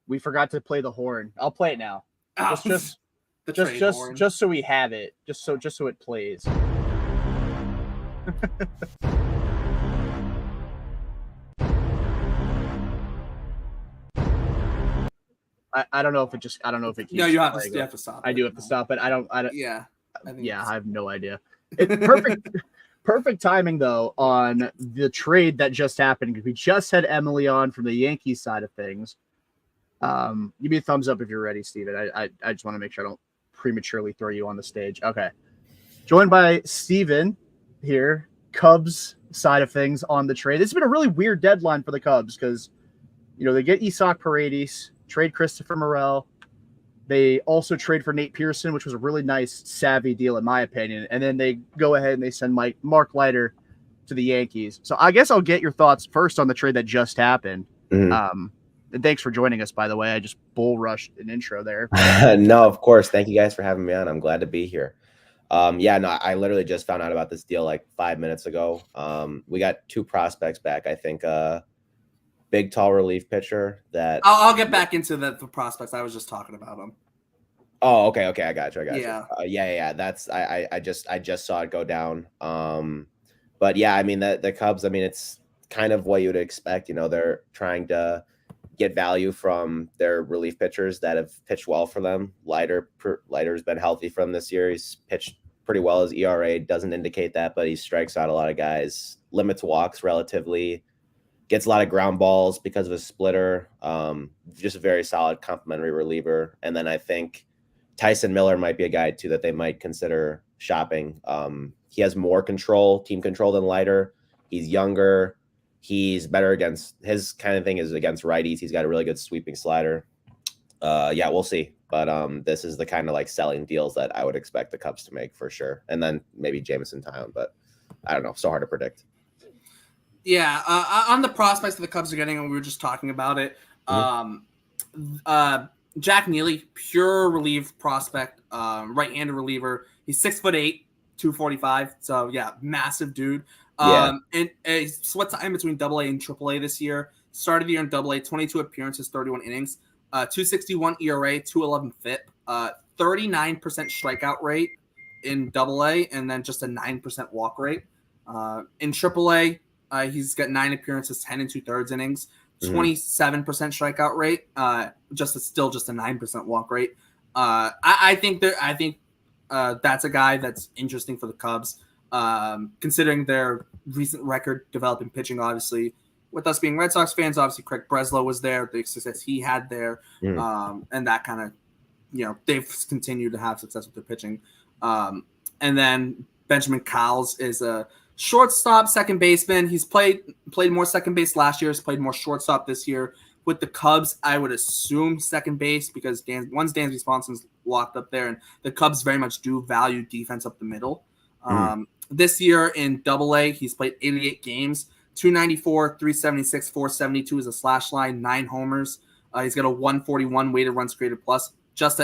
We forgot to play the horn. I'll play it now. Just horn. just so we have it. Just so it plays. I don't know if it keeps No, you have playing. to stop. I do have to stop it. I don't. Yeah. I have no idea. Perfect timing though on the trade that just happened, because we just had Emily on from the Yankees side of things. Give me a thumbs up if you're ready, Steven. I just want to make sure I don't prematurely throw you on the stage. Okay. Joined by Steven here, Cubs side of things on the trade. It's been a really weird deadline for the Cubs because, they get Isaac Paredes, trade Christopher Morel. They also trade for Nate Pearson, which was a really nice, savvy deal in my opinion. And then they go ahead and they send Mark Leiter to the Yankees. So I guess I'll get your thoughts first on the trade that just happened. Mm-hmm. And thanks for joining us, by the way. I just bull rushed an intro there. No, of course. Thank you guys for having me on. I'm glad to be here. I literally just found out about this deal like 5 minutes ago. We got 2 prospects back. I think big, tall relief pitcher that I'll get back into the prospects. I was just talking about them. Oh, okay. I got you. Yeah. That's I just saw it go down. But yeah, I mean the Cubs. I mean, it's kind of what you would expect. They're trying to get value from their relief pitchers that have pitched well for them. Leiter's been healthy from this year. He's pitched pretty well. His ERA doesn't indicate that, but he strikes out a lot of guys, limits walks relatively, gets a lot of ground balls because of his splitter. Just a very solid complementary reliever. And then I think Tyson Miller might be a guy too that they might consider shopping. He has more team control than Leiter. He's younger. He's better against, his kind of thing is against righties. He's got a really good sweeping slider. We'll see. But this is the kind of like selling deals that I would expect the Cubs to make for sure. And then maybe Jameson Tyone, but I don't know. So hard to predict. Yeah. On the prospects that the Cubs are getting, and we were just talking about it. Jack Neely, pure relief prospect, right-handed reliever. He's 6'8", 245. So yeah, massive dude. And split time between AA and AAA this year. Started the year in AA, 22 appearances, 31 innings, 261 ERA, 211 FIP, 39% strikeout rate in AA, and then just a 9% walk rate. In AAA, he's got 9 appearances, 10 2/3 innings, 27% strikeout rate, still just a 9% walk rate. I think that's a guy that's interesting for the Cubs. Considering their recent record developing pitching, obviously, with us being Red Sox fans, obviously Craig Breslow was there, the success he had there, and that kind of, they've continued to have success with their pitching. And then Benjamin Cowles is a shortstop, second baseman. He's played more second base last year. He's played more shortstop this year. With the Cubs, I would assume second base because Dansby Swanson's locked up there, and the Cubs very much do value defense up the middle. This year in AA, he's played 88 games, 294, 376, 472 is a slash line, 9 homers. He's got a 141 weighted runs created plus, just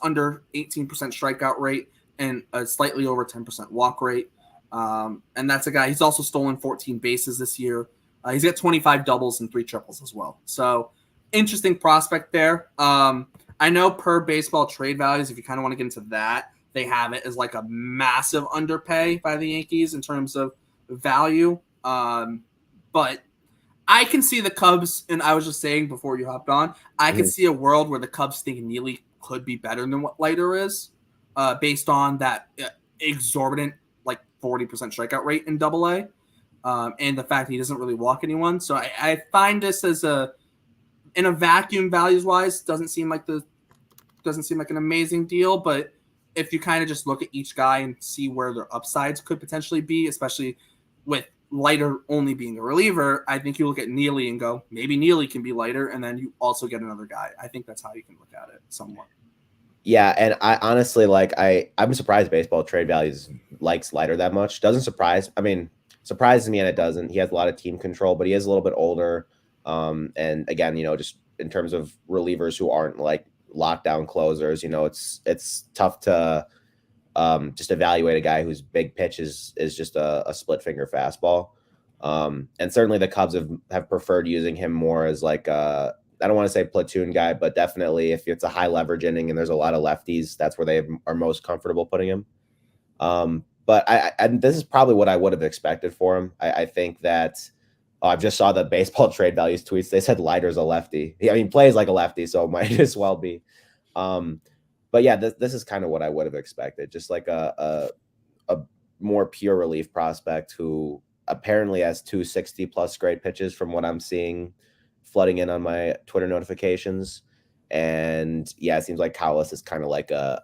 under 18% strikeout rate, and a slightly over 10% walk rate. And that's a guy. He's also stolen 14 bases this year. He's got 25 doubles and 3 triples as well. So interesting prospect there. I know per baseball trade values, if you kind of want to get into that, they have it as like a massive underpay by the Yankees in terms of value. But I can see the Cubs, and I was just saying before you hopped on, I can see a world where the Cubs think Neely could be better than what Leiter is, based on that exorbitant like 40% strikeout rate in AA, and the fact that he doesn't really walk anyone. So I find this as in a vacuum values wise, doesn't seem like an amazing deal, but if you kind of just look at each guy and see where their upsides could potentially be, especially with lighter only being a reliever, I think you look at Neely and go, maybe Neely can be lighter, and then you also get another guy. I think that's how you can look at it somewhat. Yeah, and I honestly I'm surprised baseball trade values likes lighter that much. Doesn't surprise. I mean, surprises me and it doesn't. He has a lot of team control, but he is a little bit older. And again, just in terms of relievers who aren't like lockdown closers, it's tough to just evaluate a guy whose big pitch is just a split finger fastball. And certainly the Cubs have preferred using him more as like I don't want to say platoon guy, but definitely if it's a high leverage inning and there's a lot of lefties, that's where they are most comfortable putting him. But this is probably what I would have expected for him. I think that I just saw the baseball trade values tweets. They said lighter's a lefty. I mean, plays like a lefty, so it might as well be. But yeah, this is kind of what I would have expected. Just like a more pure relief prospect who apparently has 260 plus grade pitches from what I'm seeing flooding in on my Twitter notifications. And yeah, it seems like Cowles is kind of like a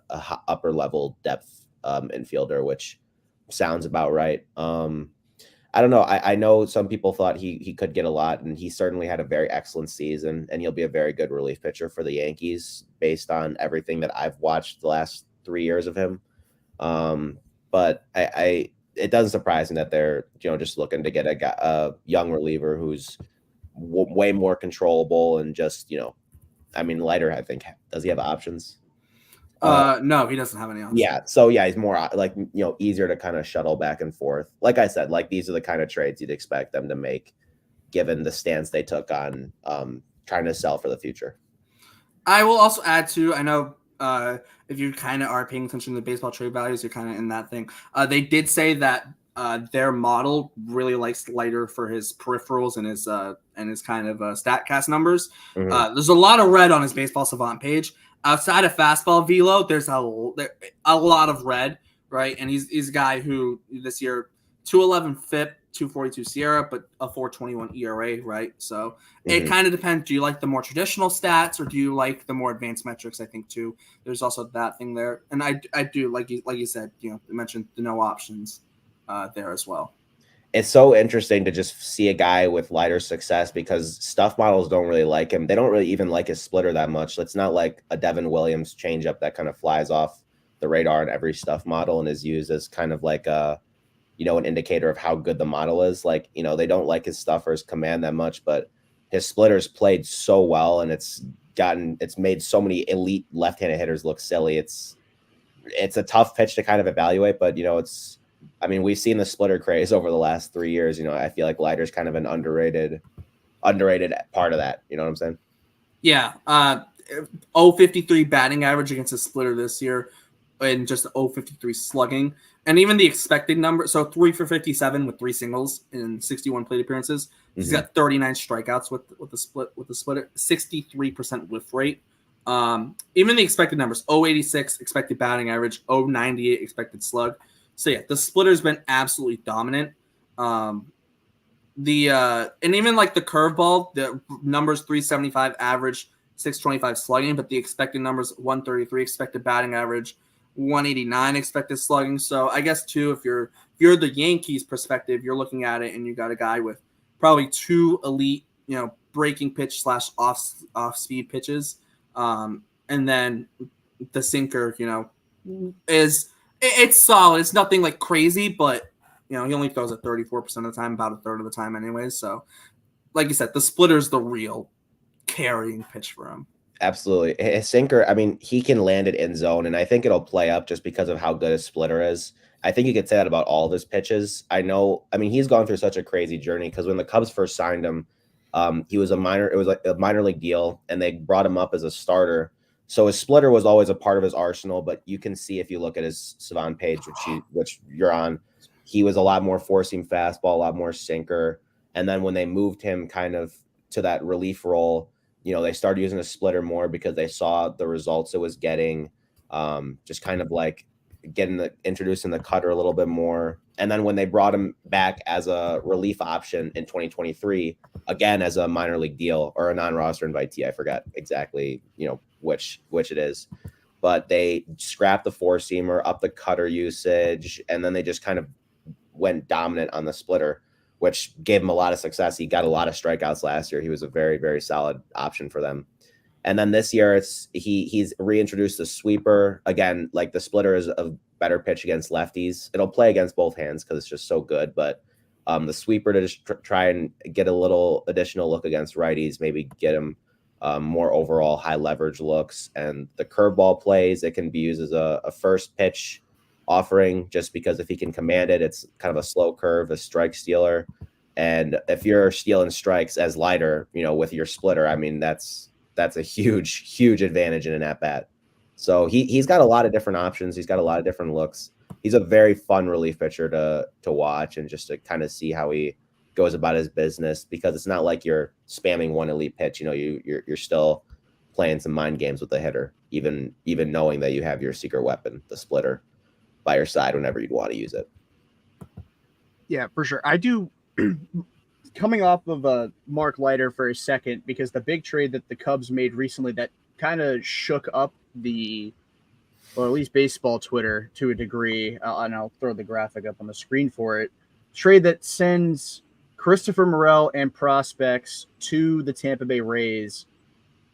upper level depth infielder, which sounds about right. I don't know. I know some people thought he could get a lot, and he certainly had a very excellent season, and he'll be a very good relief pitcher for the Yankees based on everything that I've watched the last 3 years of him. But it doesn't surprise me that they're just looking to get a young reliever who's way more controllable and just I mean, lighter. I think, does he have options? No, he doesn't have any options. Yeah, so yeah, he's more like easier to kind of shuttle back and forth. Like I said, like these are the kind of trades you'd expect them to make, given the stance they took on trying to sell for the future. I will also add to, I know if you kind of are paying attention to the baseball trade values, you're kind of in that thing. They did say that their model really likes lighter for his peripherals and his kind of StatCast numbers. Mm-hmm. There's a lot of red on his Baseball Savant page. Outside of fastball velo, there's a lot of red, right? And he's a guy who this year 211 FIP, 242 Sierra, but a 421 ERA, right? So it kind of depends. Do you like the more traditional stats or do you like the more advanced metrics? I think too. There's also that thing there, and I do like you said. You mentioned the no options there as well. It's so interesting to just see a guy with lighter success because stuff models don't really like him. They don't really even like his splitter that much. It's not like a Devin Williams changeup that kind of flies off the radar in every stuff model and is used as kind of like a, an indicator of how good the model is. Like, they don't like his stuff or his command that much, but his splitter's played so well and it's made so many elite left-handed hitters look silly. It's a tough pitch to kind of evaluate, but we've seen the splitter craze over the last 3 years. I feel like lighter's kind of an underrated part of that. You know what I'm saying? Yeah. 053 batting average against a splitter this year and just 053 slugging. And even the expected number. So 3 for 57 with 3 singles in 61 plate appearances. He's got 39 strikeouts with the splitter, 63% whiff rate. Even the expected numbers, 086 expected batting average, 098 expected slug. So yeah, the splitter's been absolutely dominant. And even like the curveball, the numbers 375 average, 625 slugging, but the expected numbers 133 expected batting average, 189 expected slugging. So I guess too, if you're the Yankees perspective, you're looking at it and you got a guy with probably 2 elite, breaking pitch / off speed pitches, and then the sinker, it's solid. It's nothing like crazy, but he only throws it 34% of the time, about a third of the time anyways. So like you said, the splitter is the real carrying pitch for him. Absolutely. His sinker, he can land it in zone, and I think it'll play up just because of how good his splitter is. I think you could say that about all of his pitches. He's gone through such a crazy journey because when the Cubs first signed him, it was like a minor league deal, and they brought him up as a starter. So his splitter was always a part of his arsenal, but you can see if you look at his Savant page, which you're on, he was a lot more four-seam fastball, a lot more sinker. And then when they moved him kind of to that relief role, they started using a splitter more because they saw the results it was getting, just kind of like introducing the cutter a little bit more. And then when they brought him back as a relief option in 2023, again as a minor league deal or a non-roster invitee, I forgot exactly, which it is, but they scrapped the four-seamer, up the cutter usage, and then they just kind of went dominant on the splitter, which gave him a lot of success. He got a lot of strikeouts last year. He was a very, very solid option for them. And then this year, he's reintroduced the sweeper. Again, like the splitter is a better pitch against lefties. It'll play against both hands because it's just so good. But the sweeper to just try and get a little additional look against righties, maybe get him more overall high leverage looks. And the curveball plays, it can be used as a first pitch offering, just because if he can command it, it's kind of a slow curve, a strike stealer. And if you're stealing strikes as lighter, with your splitter, I mean, that's a huge advantage in an at-bat. So he's got a lot of different options. He's got a lot of different looks. He's a very fun relief pitcher to watch and just to kind of see how he goes about his business, because it's not like you're spamming one elite pitch. You're still playing some mind games with the hitter, even knowing that you have your secret weapon, the splitter, by your side whenever you'd want to use it. Yeah, for sure. I do. Coming off of Mark Leiter for a second, because the big trade that the Cubs made recently that kind of shook up at least baseball Twitter to a degree, and I'll throw the graphic up on the screen for it. Trade that sends Christopher Morel and prospects to the Tampa Bay Rays.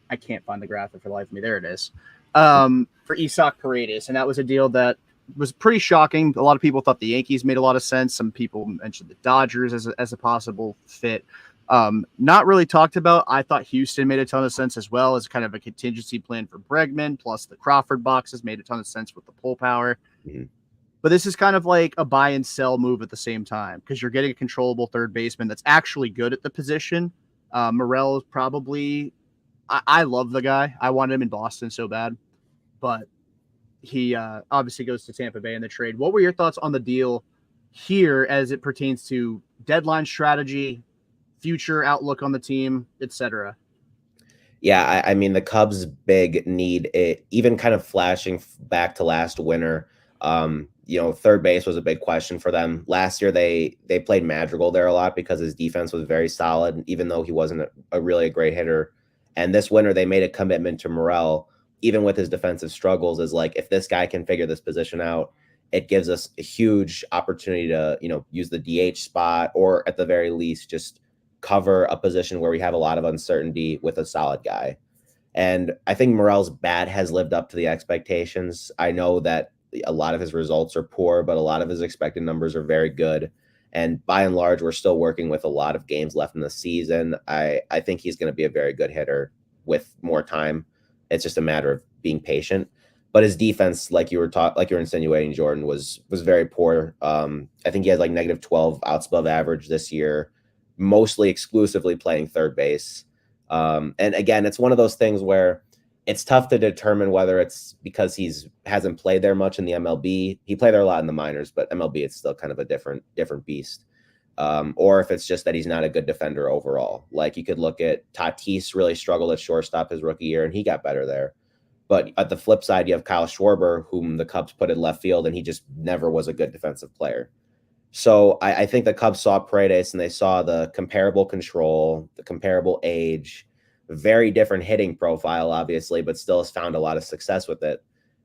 I can't find the graphic for the life of me. There it is. For Isaac Paredes, and that was a deal that was pretty shocking. A lot of people thought the Yankees made a lot of sense. Some people mentioned the Dodgers as a possible fit. Not really talked about. I thought Houston made a ton of sense as well as kind of a contingency plan for Bregman, plus the Crawford boxes made a ton of sense with the pull power. Mm-hmm. But this is kind of like a buy and sell move at the same time, because you're getting a controllable third baseman that's actually good at the position. Morel is probably, I love the guy. I wanted him in Boston so bad, but he obviously goes to Tampa Bay in the trade. What were your thoughts on the deal here as it pertains to deadline strategy, future outlook on the team, etc.? Yeah, I mean, the Cubs' big need, even kind of flashing back to last winter, third base was a big question for them. Last year, they played Madrigal there a lot because his defense was very solid, even though he wasn't a really great hitter. And this winter, they made a commitment to Morel, even with his defensive struggles, is like, if this guy can figure this position out, it gives us a huge opportunity to, use the DH spot, or at the very least, just cover a position where we have a lot of uncertainty with a solid guy. And I think Morel's bat has lived up to the expectations. I know that a lot of his results are poor, but a lot of his expected numbers are very good. And by and large, we're still working with a lot of games left in the season. I think he's going to be a very good hitter with more time. It's just a matter of being patient. But his defense, like you were insinuating, Jordan, was very poor. I think he had like -12 outs above average this year, mostly exclusively playing third base. And again, it's one of those things where it's tough to determine whether it's because hasn't played there much in the MLB. He played there a lot in the minors, but MLB, it's still kind of a different beast. Or if it's just that he's not a good defender overall. Like, you could look at Tatis really struggled at shortstop his rookie year, and he got better there. But at the flip side, you have Kyle Schwarber, whom the Cubs put in left field, and he just never was a good defensive player. So I think the Cubs saw Paredes, and they saw the comparable control, the comparable age, very different hitting profile, obviously, but still has found a lot of success with it.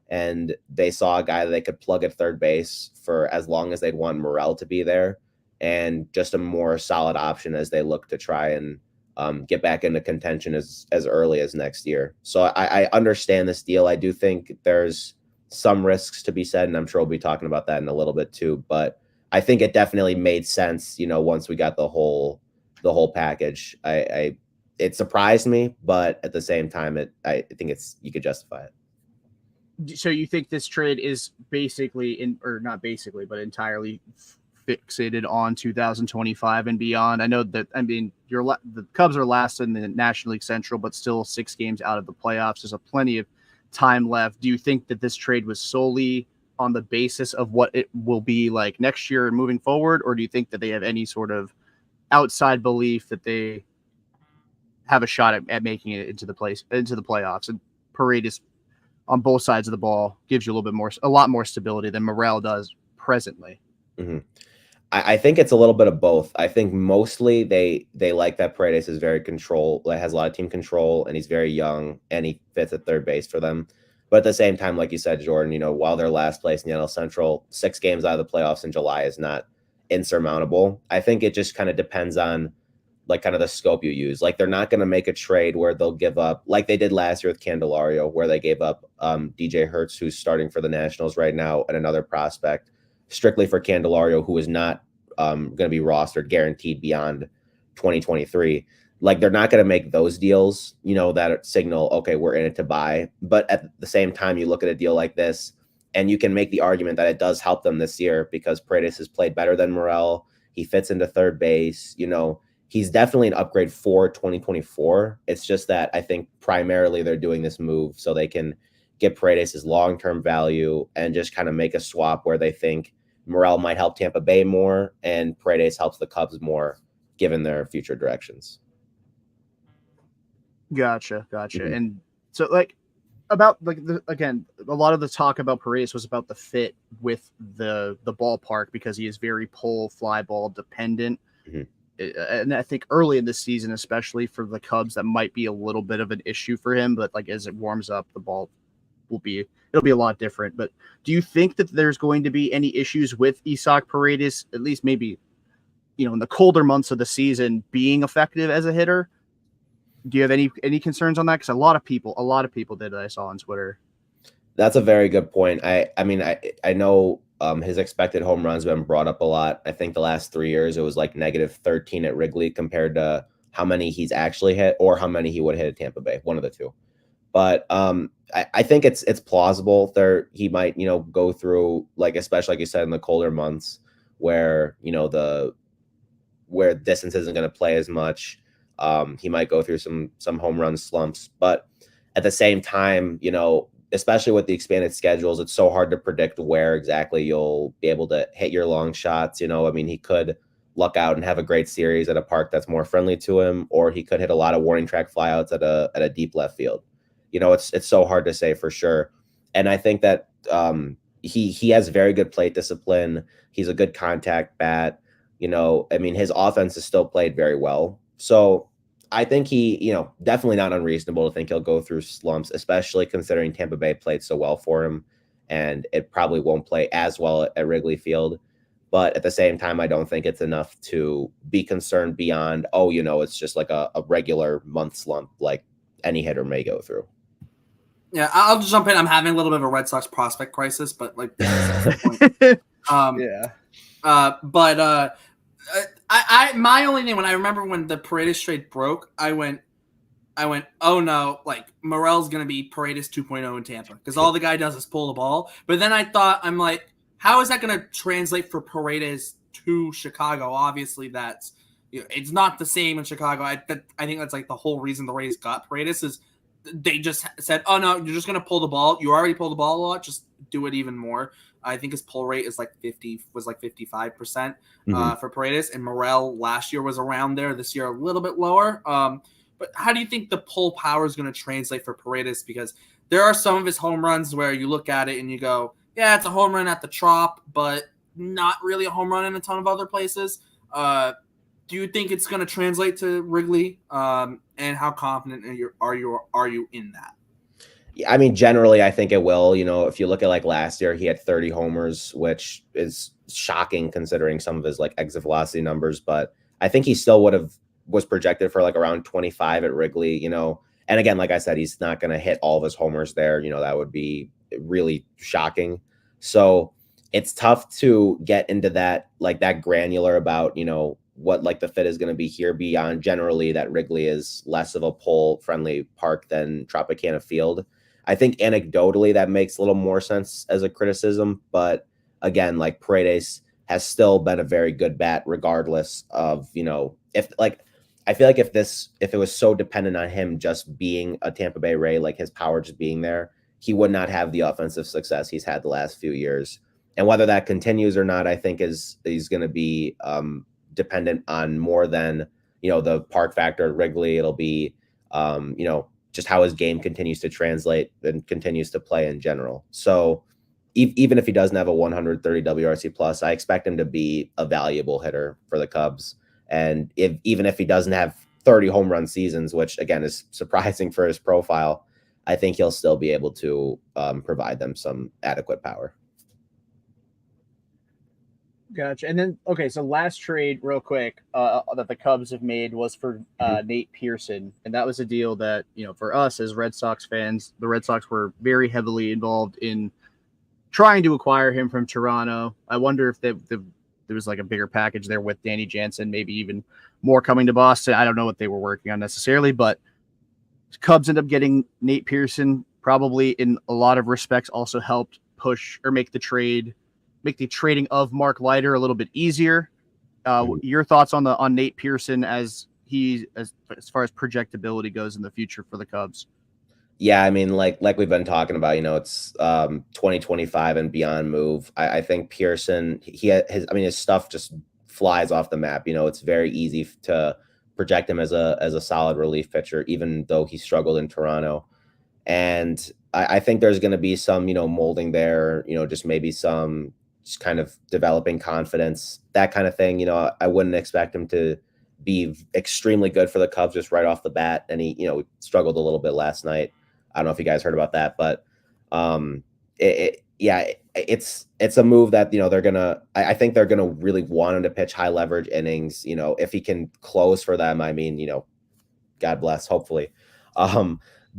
And they saw a guy that they could plug at third base for as long as they'd want Morel to be there, and just a more solid option as they look to try and get back into contention as early as next year. So I understand this deal. I do think there's some risks to be said, and I'm sure we'll be talking about that in a little bit too. But I think it definitely made sense, once we got the whole package. It surprised me, but at the same time, I think you could justify it. So you think this trade is basically entirely fixated on 2025 and beyond? I know that, the Cubs are last in the National League Central, but still 6 games out of the playoffs. There's plenty of time left. Do you think that this trade was solely on the basis of what it will be like next year and moving forward, or do you think that they have any sort of outside belief that they have a shot at making it into the playoffs? And Paredes on both sides of the ball gives you a lot more stability than Morel does presently. Mm-hmm. I think it's a little bit of both. I think mostly they like that Paredes is very has a lot of team control, and he's very young, and he fits at third base for them. But at the same time, like you said, Jordan, while they're last place in the NL Central, 6 games out of the playoffs in July is not insurmountable. I think it just kind of depends on like kind of the scope you use. Like they're not going to make a trade where they'll give up like they did last year with Candelario, where they gave up DJ Hertz, who's starting for the Nationals right now, and another prospect strictly for Candelario, who is not going to be rostered guaranteed beyond 2023. Like they're not going to make those deals, that signal, okay, we're in it to buy. But at the same time, you look at a deal like this and you can make the argument that it does help them this year because Paredes has played better than Morel. He fits into third base, he's definitely an upgrade for 2024. It's just that I think primarily they're doing this move so they can get Paredes' long-term value and just kind of make a swap where they think Morel might help Tampa Bay more and Paredes helps the Cubs more given their future directions. Gotcha. Mhm. And so about again, a lot of the talk about Paredes was about the fit with the ballpark because he is very pull fly ball dependent. Mhm. And I think early in the season, especially for the Cubs, that might be a little bit of an issue for him. But as it warms up, the ball it'll be a lot different. But do you think that there's going to be any issues with Isaac Paredes, at least maybe, in the colder months of the season, being effective as a hitter? Do you have any concerns on that? Because a lot of people did that I saw on Twitter. That's a very good point. I mean, I know his expected home runs have been brought up a lot. I think the last 3 years it was like -13 at Wrigley compared to how many he's actually hit or how many he would hit at Tampa Bay, one of the two. But I think it's plausible there he might, go through especially like you said in the colder months where, where distance isn't going to play as much. He might go through some home run slumps, but at the same time, especially with the expanded schedules, it's so hard to predict where exactly you'll be able to hit your long shots. I mean, he could luck out and have a great series at a park that's more friendly to him, or he could hit a lot of warning track flyouts at a deep left field. It's so hard to say for sure. And I think that he has very good plate discipline. He's a good contact bat. I mean, his offense is still played very well. So I think he, definitely not unreasonable to think he'll go through slumps, especially considering Tampa Bay played so well for him, and it probably won't play as well at Wrigley Field. But at the same time, I don't think it's enough to be concerned beyond, it's just like a regular month slump like any hitter may go through. Yeah, I'll just jump in. I'm having a little bit of a Red Sox prospect crisis, but Yeah. I my only thing when I remember when the Paredes trade broke, I went, oh no, Morel's gonna be Paredes 2.0 in Tampa because all the guy does is pull the ball. But then I'm like, how is that gonna translate for Paredes to Chicago? Obviously, that's it's not the same in Chicago. I think that's the whole reason the Rays got Paredes is they just said, oh no, you're just gonna pull the ball. You already pull the ball a lot, just do it even more. I think his pull rate is 55% for Paredes, and Morel last year was around there. This year a little bit lower. But how do you think the pull power is going to translate for Paredes? Because there are some of his home runs where you look at it and you go, yeah, it's a home run at the Trop, but not really a home run in a ton of other places. Do you think it's going to translate to Wrigley? And how confident are you in that? I mean, generally, I think it will. If you look at last year, he had 30 homers, which is shocking considering some of his exit velocity numbers. But I think he still was projected for around 25 at Wrigley. And again, like I said, he's not going to hit all of his homers there. That would be really shocking. So it's tough to get into that that granular about what the fit is going to be here beyond generally that Wrigley is less of a pull friendly park than Tropicana Field. I think anecdotally that makes a little more sense as a criticism, but again, Paredes has still been a very good bat regardless of, if I feel if it was so dependent on him just being a Tampa Bay Ray, his power just being there, he would not have the offensive success he's had the last few years. And whether that continues or not, I think he's going to be dependent on more than, the park factor at Wrigley. It'll be, just how his game continues to translate and continues to play in general. So even if he doesn't have a 130 WRC plus, I expect him to be a valuable hitter for the Cubs. And even if he doesn't have 30 home run seasons, which again is surprising for his profile, I think he'll still be able to provide them some adequate power. Gotcha. And then, okay, so last trade, real quick, that the Cubs have made was for Nate Pearson, and that was a deal that, for us as Red Sox fans, the Red Sox were very heavily involved in trying to acquire him from Toronto. I wonder if there was like a bigger package there with Danny Jansen, maybe even more coming to Boston. I don't know what they were working on necessarily, but Cubs end up getting Nate Pearson. Probably in a lot of respects, also helped push or make the trading of Mark Leiter a little bit easier. Your thoughts on Nate Pearson as far as projectability goes in the future for the Cubs? Yeah, I mean, like we've been talking about, it's 2025 and beyond move. I think Pearson, his stuff just flies off the map. It's very easy to project him as a solid relief pitcher, even though he struggled in Toronto. And I think there's going to be some, molding there, just maybe some just kind of developing confidence, that kind of thing. I wouldn't expect him to be extremely good for the Cubs just right off the bat. And he struggled a little bit last night. I don't know if you guys heard about that, but it's a move that, they're going to, I think they're going to really want him to pitch high leverage innings. If he can close for them, I mean, God bless, hopefully.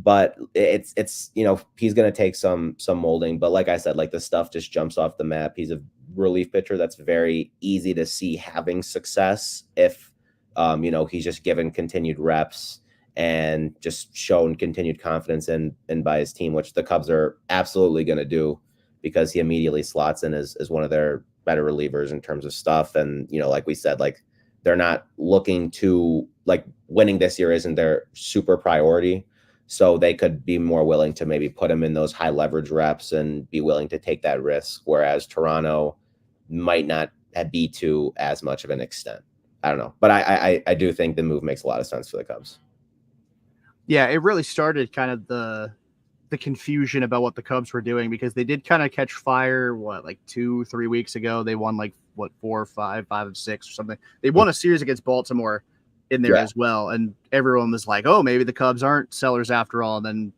But it's he's going to take some molding, but like I said, like the stuff just jumps off the map. He's a relief pitcher that's very easy to see having success if he's just given continued reps and just shown continued confidence in by his team, which the Cubs are absolutely going to do, because he immediately slots in as one of their better relievers in terms of stuff. And like we said, like they're not looking to, like, winning this year isn't their super priority. So they could be more willing to maybe put him in those high leverage reps and be willing to take that risk, whereas Toronto might not be to as much of an extent. I don't know, but I do think the move makes a lot of sense for the Cubs. Yeah, it really started kind of the confusion about what the Cubs were doing, because they did kind of catch fire, like 2-3 weeks ago. They won 4 or 5 of 6 or something. They won a series against Baltimore in there as well, and everyone was like, oh, maybe the Cubs aren't sellers after all, and then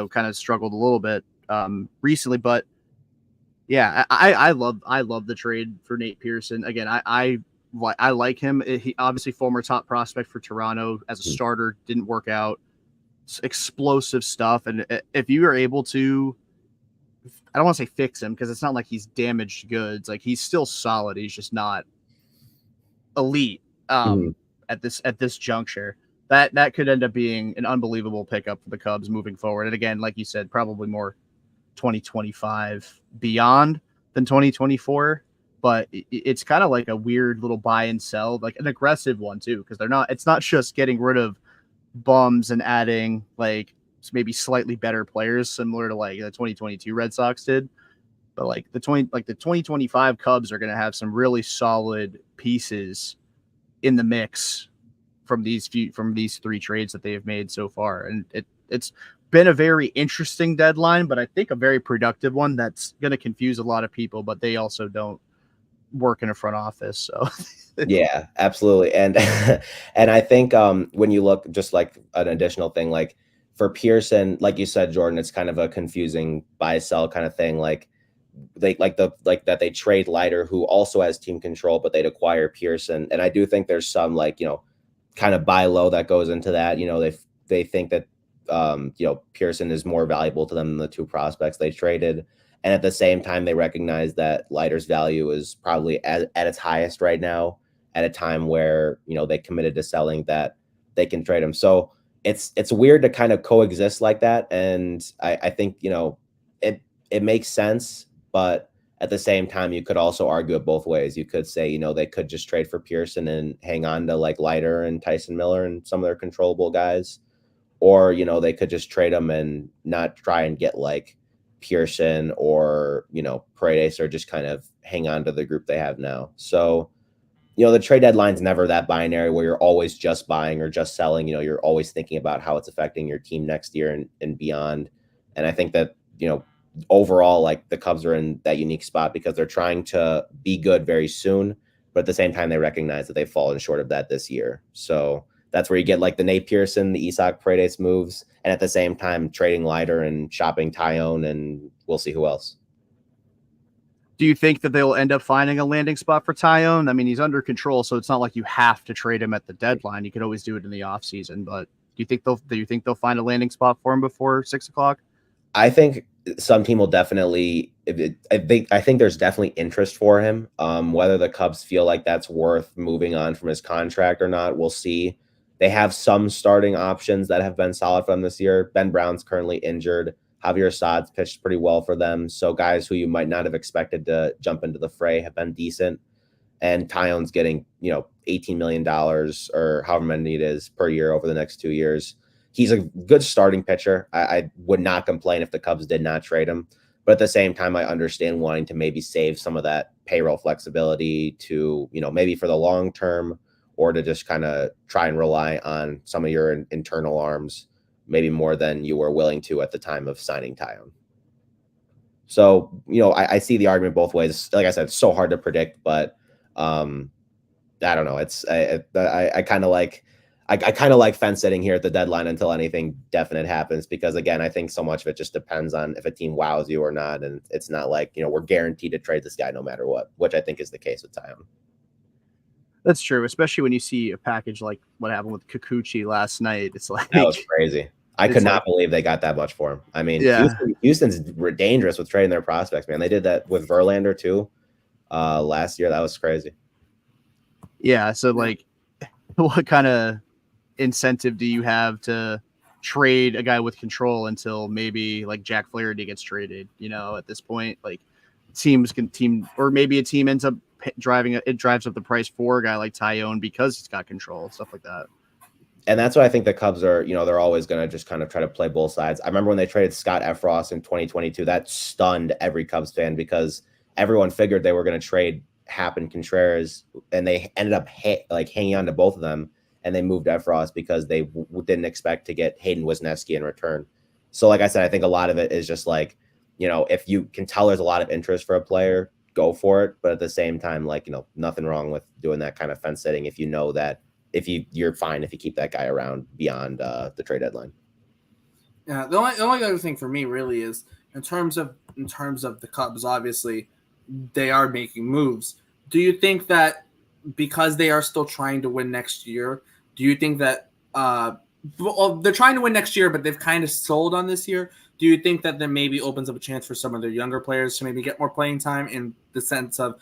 kind of struggled a little bit recently. But yeah, I love the trade for Nate Pearson. Again, I like him. He obviously former top prospect for Toronto as a starter, didn't work out. Explosive stuff, and if you are able to, I don't want to say fix him, because it's not like he's damaged goods. Like, he's still solid, he's just not elite at this juncture. That could end up being an unbelievable pickup for the Cubs moving forward. And again, like you said, probably more 2025 beyond than 2024, but it's kind of like a weird little buy and sell, like an aggressive one too, because it's not just getting rid of bums and adding like maybe slightly better players similar to like the 2022 Red Sox did, but like the 2025 Cubs are going to have some really solid pieces in the mix from these 3 trades that they have made so far. And it's been a very interesting deadline, but I think a very productive one that's going to confuse a lot of people, but they also don't work in a front office. So yeah, absolutely. And and I think when you look, just like an additional thing, like for Pearson, like you said, Jordan, it's kind of a confusing buy sell kind of thing. Like that they trade Leiter, who also has team control, but they'd acquire Pearson. And I do think there's some kind of buy low that goes into that. They think that Pearson is more valuable to them than the 2 prospects they traded. And at the same time, they recognize that Leiter's value is probably at its highest right now, at a time where, they committed to selling, that they can trade him. So it's weird to kind of coexist like that. And I think, it makes sense, but at the same time, you could also argue it both ways. You could say, they could just trade for Pearson and hang on to like Leiter and Tyson Miller and some of their controllable guys, or, they could just trade them and not try and get like Pearson or, Paredes, or just kind of hang on to the group they have now. So, the trade deadline's never that binary where you're always just buying or just selling. You're always thinking about how it's affecting your team next year and beyond. And I think that, overall, like the Cubs are in that unique spot because they're trying to be good very soon, but at the same time, they recognize that they've fallen short of that this year. So that's where you get like the Nate Pearson, the Isaac Paredes moves, and at the same time trading Leiter and shopping Tyone, and we'll see who else. Do you think that they'll end up finding a landing spot for Tyone? I mean, he's under control, so it's not like you have to trade him at the deadline. You could always do it in the offseason. But do you think they'll find a landing spot for him before 6 o'clock? I think some team will definitely. I think there's definitely interest for him. Whether the Cubs feel like that's worth moving on from his contract or not, we'll see. They have some starting options that have been solid for them this year. Ben Brown's currently injured. Javier Saad's pitched pretty well for them. So guys who you might not have expected to jump into the fray have been decent. And Tyone's getting, $18 million or however many it is per year over the next 2 years. He's a good starting pitcher. I would not complain if the Cubs did not trade him. But at the same time, I understand wanting to maybe save some of that payroll flexibility to, maybe for the long term, or to just kind of try and rely on some of your internal arms, maybe more than you were willing to at the time of signing Tyone. So, I see the argument both ways. Like I said, it's so hard to predict, but I don't know. I kind of like fence sitting here at the deadline until anything definite happens, because again, I think so much of it just depends on if a team wows you or not. And it's not like, we're guaranteed to trade this guy no matter what, which I think is the case with Tyone. That's true, especially when you see a package like what happened with Kikuchi last night. It's like that was crazy. I could not believe they got that much for him. I mean, yeah. Houston's dangerous with trading their prospects, man. They did that with Verlander too last year. That was crazy. Yeah. So like, what kind of incentive do you have to trade a guy with control until maybe like Jack Flaherty gets traded? At this point, like or maybe a team ends up drives up the price for a guy like Tyone because he's got control, stuff like that. And that's why I think the Cubs are, they're always going to just kind of try to play both sides. I remember when they traded Scott Efros in 2022, that stunned every Cubs fan because everyone figured they were going to trade Happ and Contreras, and they ended up hanging on to both of them, and they moved Efros because they didn't expect to get Hayden Wisniewski in return. So like I said, I think a lot of it is just like, if you can tell there's a lot of interest for a player, go for it. But at the same time, like, nothing wrong with doing that kind of fence sitting if you know that you're fine if you keep that guy around beyond the trade deadline. Yeah, the only other thing for me really is in terms of the Cubs, obviously they are making moves. Do you think that because they are still trying to win next year, do you think that they're trying to win next year, but they've kind of sold on this year? Do you think that there maybe opens up a chance for some of their younger players to maybe get more playing time, in the sense of,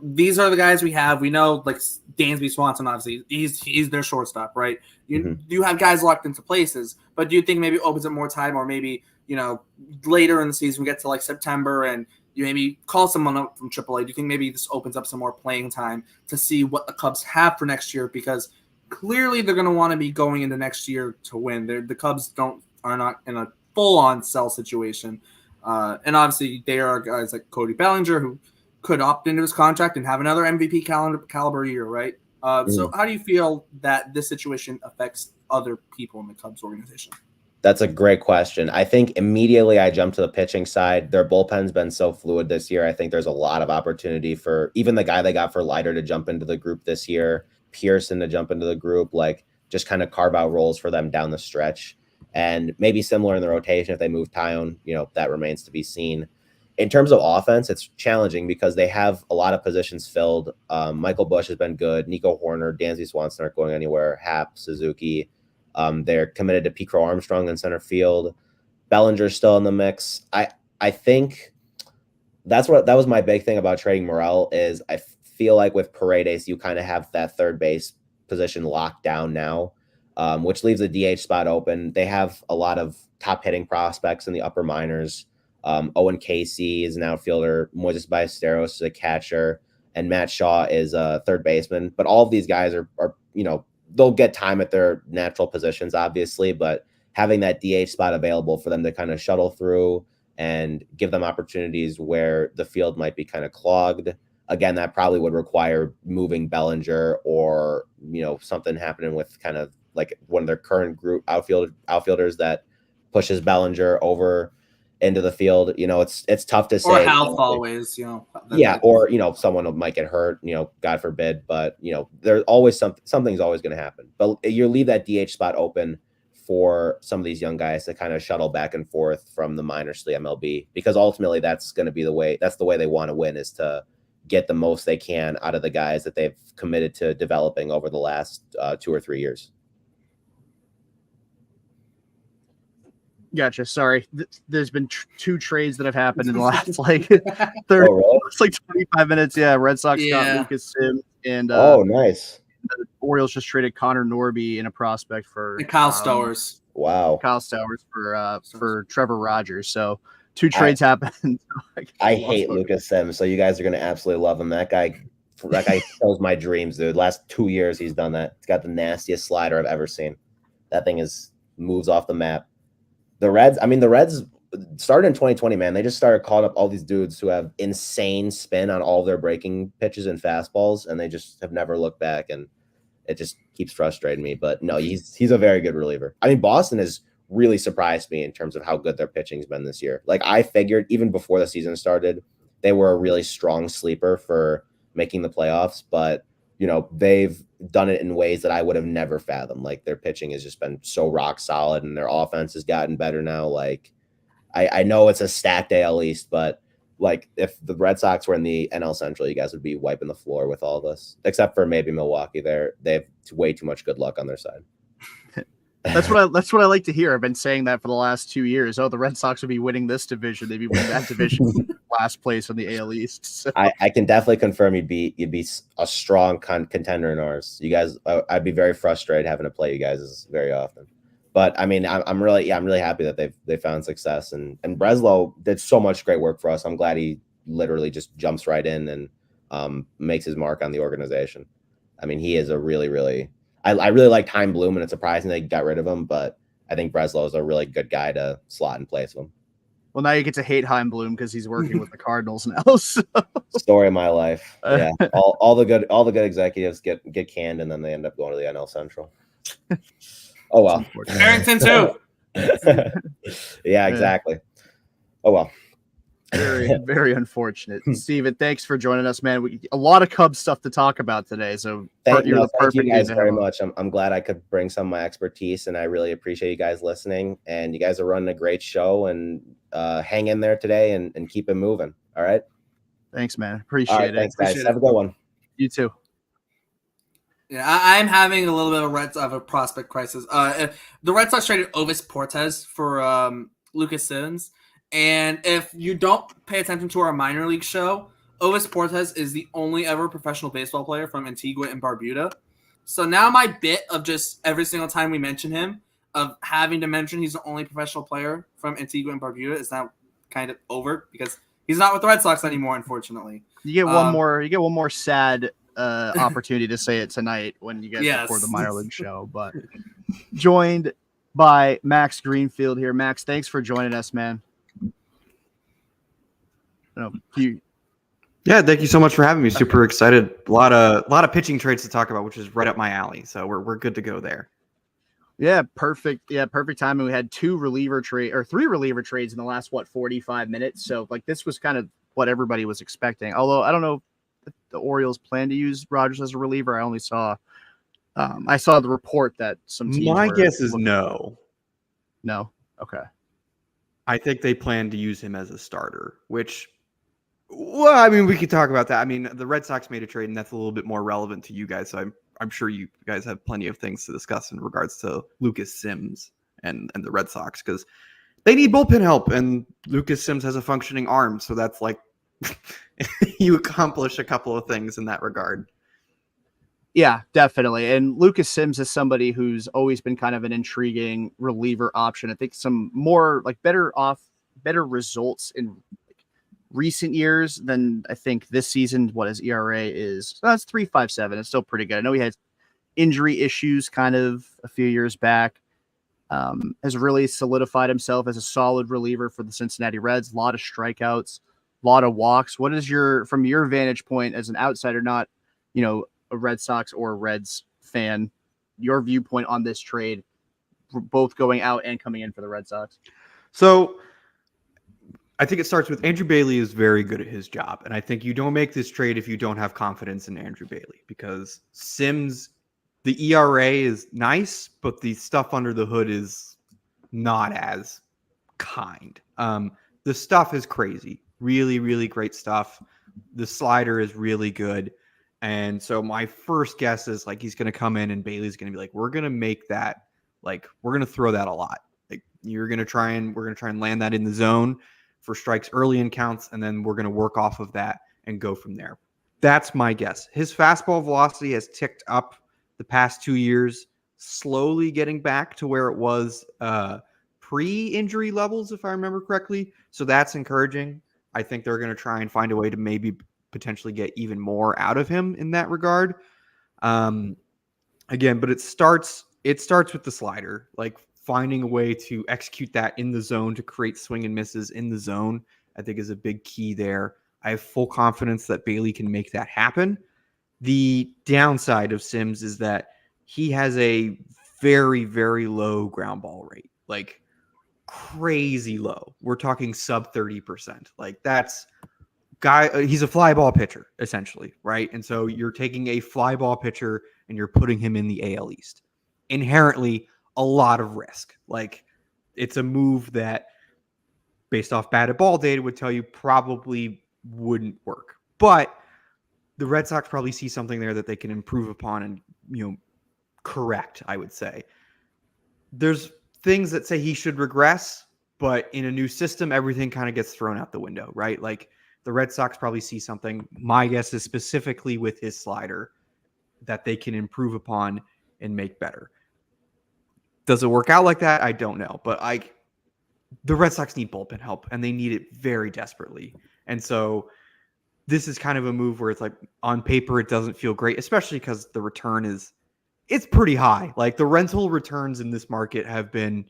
these are the guys we have. We know, like Dansby Swanson, obviously he's their shortstop, right? You have guys locked into places, but do you think maybe it opens up more time, or maybe later in the season we get to like September and you maybe call someone up from AAA? Do you think maybe this opens up some more playing time to see what the Cubs have for next year? Because clearly they're going to want to be going into next year to win. The Cubs are not in a full-on sell situation, and obviously there are guys like Cody Bellinger who could opt into his contract and have another MVP caliber year, right? So how do you feel that this situation affects other people in the Cubs organization? That's a great question. I think immediately I jump to the pitching side. Their bullpen's been so fluid this year. I think there's a lot of opportunity for even the guy they got for Leiter to jump into the group this year, Pearson to jump into the group, like just kind of carve out roles for them down the stretch. And maybe similar in the rotation if they move Tyone, that remains to be seen. In terms of offense, it's challenging because they have a lot of positions filled. Michael Busch has been good. Nico Horner, Dansby Swanson aren't going anywhere. Happ, Suzuki. They're committed to Pete Crow Armstrong in center field. Bellinger's still in the mix. I think that was my big thing about trading Morel is I feel like with Paredes, you kind of have that third base position locked down now, which leaves a DH spot open. They have a lot of top hitting prospects in the upper minors. Owen Casey is an outfielder. Moises Ballesteros is a catcher, and Matt Shaw is a third baseman. But all of these guys are they'll get time at their natural positions, obviously, but having that DH spot available for them to kind of shuttle through and give them opportunities where the field might be kind of clogged. Again, that probably would require moving Bellinger or, something happening with kind of like one of their current group outfielders that pushes Bellinger over into the field. It's tough to say. Or health always, Yeah, or someone might get hurt, God forbid. But there's always something's always going to happen. But you leave that DH spot open for some of these young guys to kind of shuttle back and forth from the minors to the MLB, because ultimately that's going to be the way they want to win, is to get the most they can out of the guys that they've committed to developing over the last 2 or 3 years. Gotcha. Sorry. There's been 2 trades that have happened in the last like 30, really? it's like 25 minutes. Yeah. Red Sox got Yeah. Lucas Sims, and Nice. the Orioles just traded Connor Norby in a prospect for And Kyle Stowers. Wow. Kyle Stowers for Trevor Rogers. So 2 trades happened. I hate Lucas Sims, so you guys are going to absolutely love him. That guy kills my dreams, dude. Last 2 years he's done that. He's got the nastiest slider I've ever seen. That thing moves off the map. The Reds started in 2020, man. They just started calling up all these dudes who have insane spin on all of their breaking pitches and fastballs, and they just have never looked back, and it just keeps frustrating me. But no, he's a very good reliever. I mean, Boston has really surprised me in terms of how good their pitching's been this year. Like, I figured even before the season started, they were a really strong sleeper for making the playoffs, but they've done it in ways that I would have never fathomed. Like, their pitching has just been so rock solid, and their offense has gotten better now. Like, I know it's a stacked AL East, but like, if the Red Sox were in the NL Central, you guys would be wiping the floor with all this, except for maybe Milwaukee. They have way too much good luck on their side. That's what I like to hear. I've been saying that for the last 2 years. Oh, the Red Sox would be winning this division. They'd be winning that division, last place on the AL East. So. I can definitely confirm you'd be a strong contender in ours. You guys, I'd be very frustrated having to play you guys very often. But I mean, I'm really happy that they found success, and Breslow did so much great work for us. I'm glad he literally just jumps right in and makes his mark on the organization. I mean, he is a really I really like Heim Bloom, and it's surprising they got rid of him, but I think Breslow is a really good guy to slot in place of him. Well, now you get to hate Heim Bloom because he's working with the Cardinals now. So. Story of my life. Yeah, all the good executives get canned, and then they end up going to the NL Central. Oh well. Barrington too. Yeah, exactly. Oh well. Very, very unfortunate. Steven, thanks for joining us, man. A lot of Cubs stuff to talk about today. So thank you guys very much. I'm glad I could bring some of my expertise, and I really appreciate you guys listening. And you guys are running a great show, and hang in there today and keep it moving. All right. Thanks, man. Appreciate it. Thanks, guys. Have a good one. You too. Yeah, I'm having a little bit of a prospect crisis. The Red Sox traded Ovis Portes for Lucas Sims. And if you don't pay attention to our minor league show, Ovis Portes is the only ever professional baseball player from Antigua and Barbuda. So now my bit of just every single time we mention him, of having to mention he's the only professional player from Antigua and Barbuda, is now kind of over because he's not with the Red Sox anymore, unfortunately. You get one more sad opportunity to say it tonight when you get before the minor league show. But joined by Max Greenfield here. Max, thanks for joining us, man. Yeah, thank you so much for having me. Super excited. A lot of pitching trades to talk about, which is right up my alley. So we're good to go there. Yeah, perfect. Yeah, perfect timing. We had 3 reliever trades in the last 45 minutes. So like this was kind of what everybody was expecting. Although I don't know if the Orioles plan to use Rogers as a reliever. I only saw the report that some teams My guess is no. No. Okay. I think they plan to use him as a starter, which, well, I mean, we could talk about that. I mean, the Red Sox made a trade, and that's a little bit more relevant to you guys. So I'm sure you guys have plenty of things to discuss in regards to Lucas Sims and the Red Sox, because they need bullpen help, and Lucas Sims has a functioning arm. So that's like you accomplish a couple of things in that regard. Yeah, definitely. And Lucas Sims is somebody who's always been kind of an intriguing reliever option. I think some more like better results in recent years than I think this season. What his ERA is? That's 3.57. It's still pretty good. I know he had injury issues kind of a few years back. Has really solidified himself as a solid reliever for the Cincinnati Reds. A lot of strikeouts, a lot of walks. What is from your vantage point as an outsider, not, a Red Sox or Reds fan, your viewpoint on this trade, both going out and coming in for the Red Sox? So I think it starts with Andrew Bailey is very good at his job. And I think you don't make this trade if you don't have confidence in Andrew Bailey, because Sims the ERA is nice, but the stuff under the hood is not as kind. The stuff is crazy. Really, really great stuff. The slider is really good. And so my first guess is like he's going to come in and Bailey's going to be like, we're going to make that, like, we're going to throw that a lot. Like, we're going to try and land that in the zone for strikes early in counts, and then we're going to work off of that and go from there. That's my guess. His fastball velocity has ticked up the past 2 years, slowly getting back to where it was pre-injury levels, if I remember correctly. So that's encouraging. I think they're going to try and find a way to maybe potentially get even more out of him in that regard. Again, but it starts with the slider, like finding a way to execute that in the zone to create swing and misses in the zone, I think is a big key there. I have full confidence that Bailey can make that happen. The downside of Sims is that he has a very, very low ground ball rate, like crazy low. We're talking sub 30%. Like that's he's a fly ball pitcher essentially, right? And so you're taking a fly ball pitcher and you're putting him in the AL East. Inherently a lot of risk. Like it's a move that based off batted ball data would tell you probably wouldn't work. But the Red Sox probably see something there that they can improve upon and, correct, I would say. There's things that say he should regress, but in a new system, everything kind of gets thrown out the window, right? Like the Red Sox probably see something. My guess is specifically with his slider that they can improve upon and make better. Does it work out like that? I don't know. But the Red Sox need bullpen help, and they need it very desperately. And so this is kind of a move where it's like on paper, it doesn't feel great, especially because the return it's pretty high. Like the rental returns in this market have been,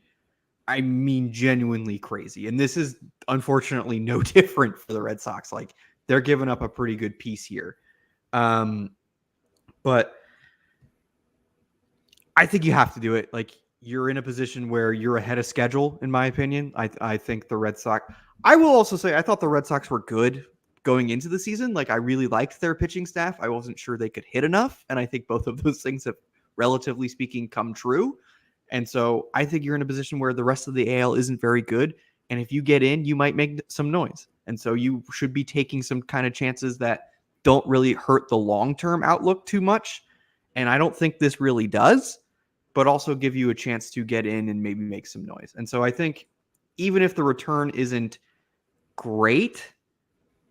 genuinely crazy. And this is unfortunately no different for the Red Sox. Like they're giving up a pretty good piece here. But I think you have to do it. Like you're in a position where you're ahead of schedule, in my opinion. I think the Red Sox, I will also say, I thought the Red Sox were good going into the season. Like I really liked their pitching staff. I wasn't sure they could hit enough. And I think both of those things have, relatively speaking, come true. And so I think you're in a position where the rest of the AL isn't very good. And if you get in, you might make some noise. And so you should be taking some kind of chances that don't really hurt the long-term outlook too much. And I don't think this really does, but also give you a chance to get in and maybe make some noise. And so I think even if the return isn't great,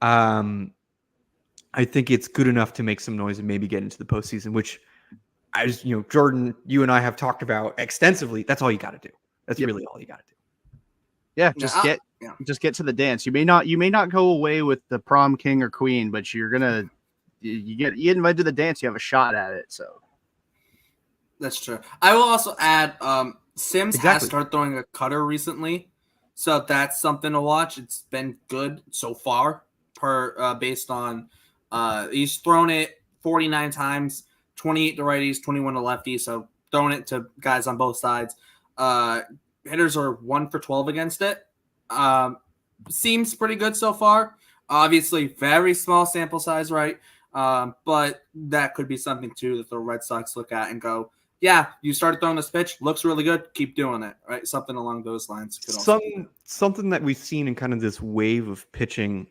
I think it's good enough to make some noise and maybe get into the postseason, which Jordan, you and I have talked about extensively. That's all you got to do. That's really all you got to do. Yeah, just get to the dance. You may not go away with the prom king or queen, but you're gonna you get invited to the dance. You have a shot at it. So that's true. I will also add, Sims has started throwing a cutter recently, so that's something to watch. It's been good so far, based on he's thrown it 49 times. 28 to righties, 21 to lefties, so throwing it to guys on both sides. Hitters are 1 for 12 against it. Seems pretty good so far. Obviously, very small sample size, right? But that could be something, too, that the Red Sox look at and go, yeah, you started throwing this pitch, looks really good, keep doing it, right? Something along those lines. Something that we've seen in kind of this wave of pitching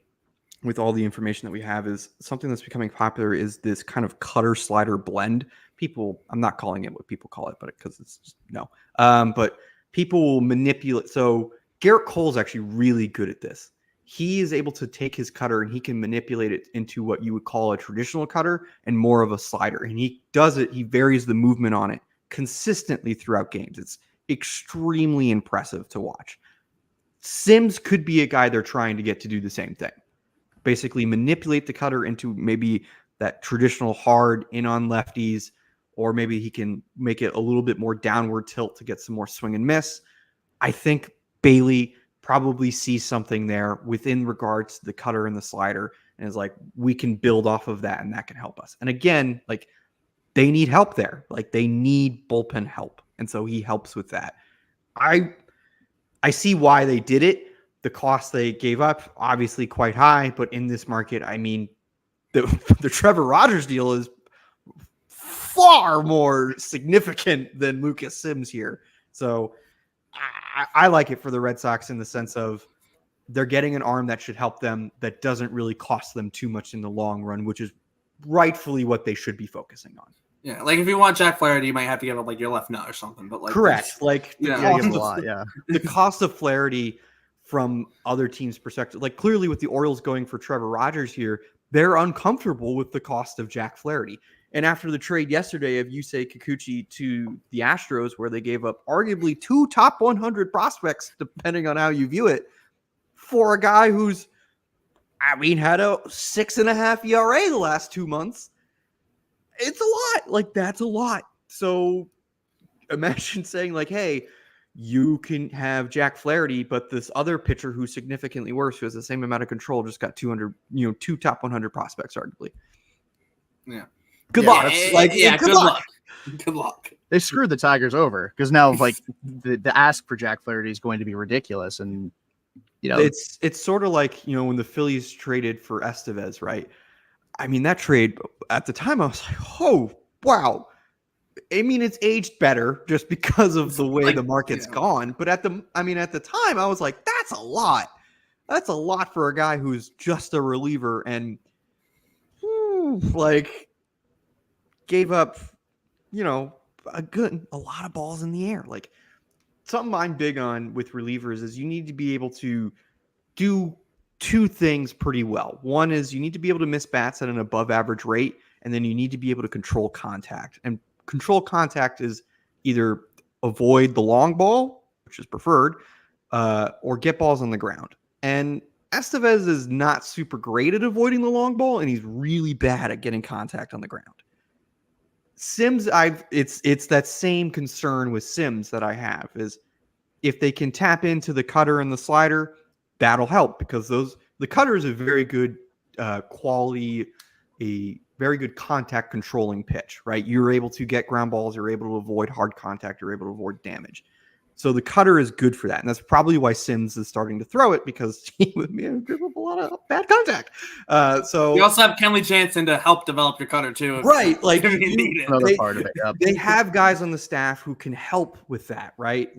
with all the information that we have is something that's becoming popular is this kind of cutter slider blend. I'm not calling it what people call it, but because it's just no. But people will manipulate. So Garrett Cole's actually really good at this. He is able to take his cutter and he can manipulate it into what you would call a traditional cutter and more of a slider. And he does it. He varies the movement on it consistently throughout games. It's extremely impressive to watch. Sims could be a guy they're trying to get to do the same thing. Basically manipulate the cutter into maybe that traditional hard in on lefties, or maybe he can make it a little bit more downward tilt to get some more swing and miss. I think Bailey probably sees something there within regards to the cutter and the slider and is like, we can build off of that and that can help us. And again, like they need help there. Like they need bullpen help. And so he helps with that. I see why they did it. The cost they gave up, obviously quite high, but in this market, the Trevor Rogers deal is far more significant than Lucas Sims here. So I like it for the Red Sox in the sense of they're getting an arm that should help them, that doesn't really cost them too much in the long run, which is rightfully what they should be focusing on. Yeah, like if you want Jack Flaherty, you might have to give up like your left nut or something. But like, correct, like the cost give a of, lot, yeah. the cost of Flaherty from other teams' perspective, like clearly with the Orioles going for Trevor Rogers here, they're uncomfortable with the cost of Jack Flaherty. And after the trade yesterday of Yusei Kikuchi to the Astros, where they gave up arguably 2 top 100 prospects, depending on how you view it, for a guy who's, had a 6.5 ERA the last 2 months. It's a lot. Like, that's a lot. So imagine saying, like, hey, you can have Jack Flaherty, but this other pitcher who's significantly worse, who has the same amount of control, just got 200, 2 top 100 prospects, arguably. Yeah. Good luck. Good luck. Good luck. They screwed the Tigers over because now, like, the ask for Jack Flaherty is going to be ridiculous, and it's sort of like when the Phillies traded for Estevez, right? I mean, that trade at the time, I was like, oh wow. I mean, it's aged better just because of the way the market's gone. But at the time, I was like, that's a lot. That's a lot for a guy who's just a reliever and gave up, a lot of balls in the air. Like, something I'm big on with relievers is you need to be able to do 2 things pretty well. One is you need to be able to miss bats at an above average rate, and then you need to be able to control contact. And control contact is either avoid the long ball, which is preferred, or get balls on the ground. And Estevez is not super great at avoiding the long ball, and he's really bad at getting contact on the ground. Sims, it's that same concern with Sims that I have is if they can tap into the cutter and the slider, that'll help because the cutter is a very good quality, a very good contact controlling pitch, right? You're able to get ground balls, you're able to avoid hard contact, you're able to avoid damage. So the cutter is good for that. And that's probably why Sims is starting to throw it because he would give up a lot of bad contact. So you also have Kenley Jansen to help develop your cutter too. Right. Like you need it. Another part of it. Yep. They have guys on the staff who can help with that, right?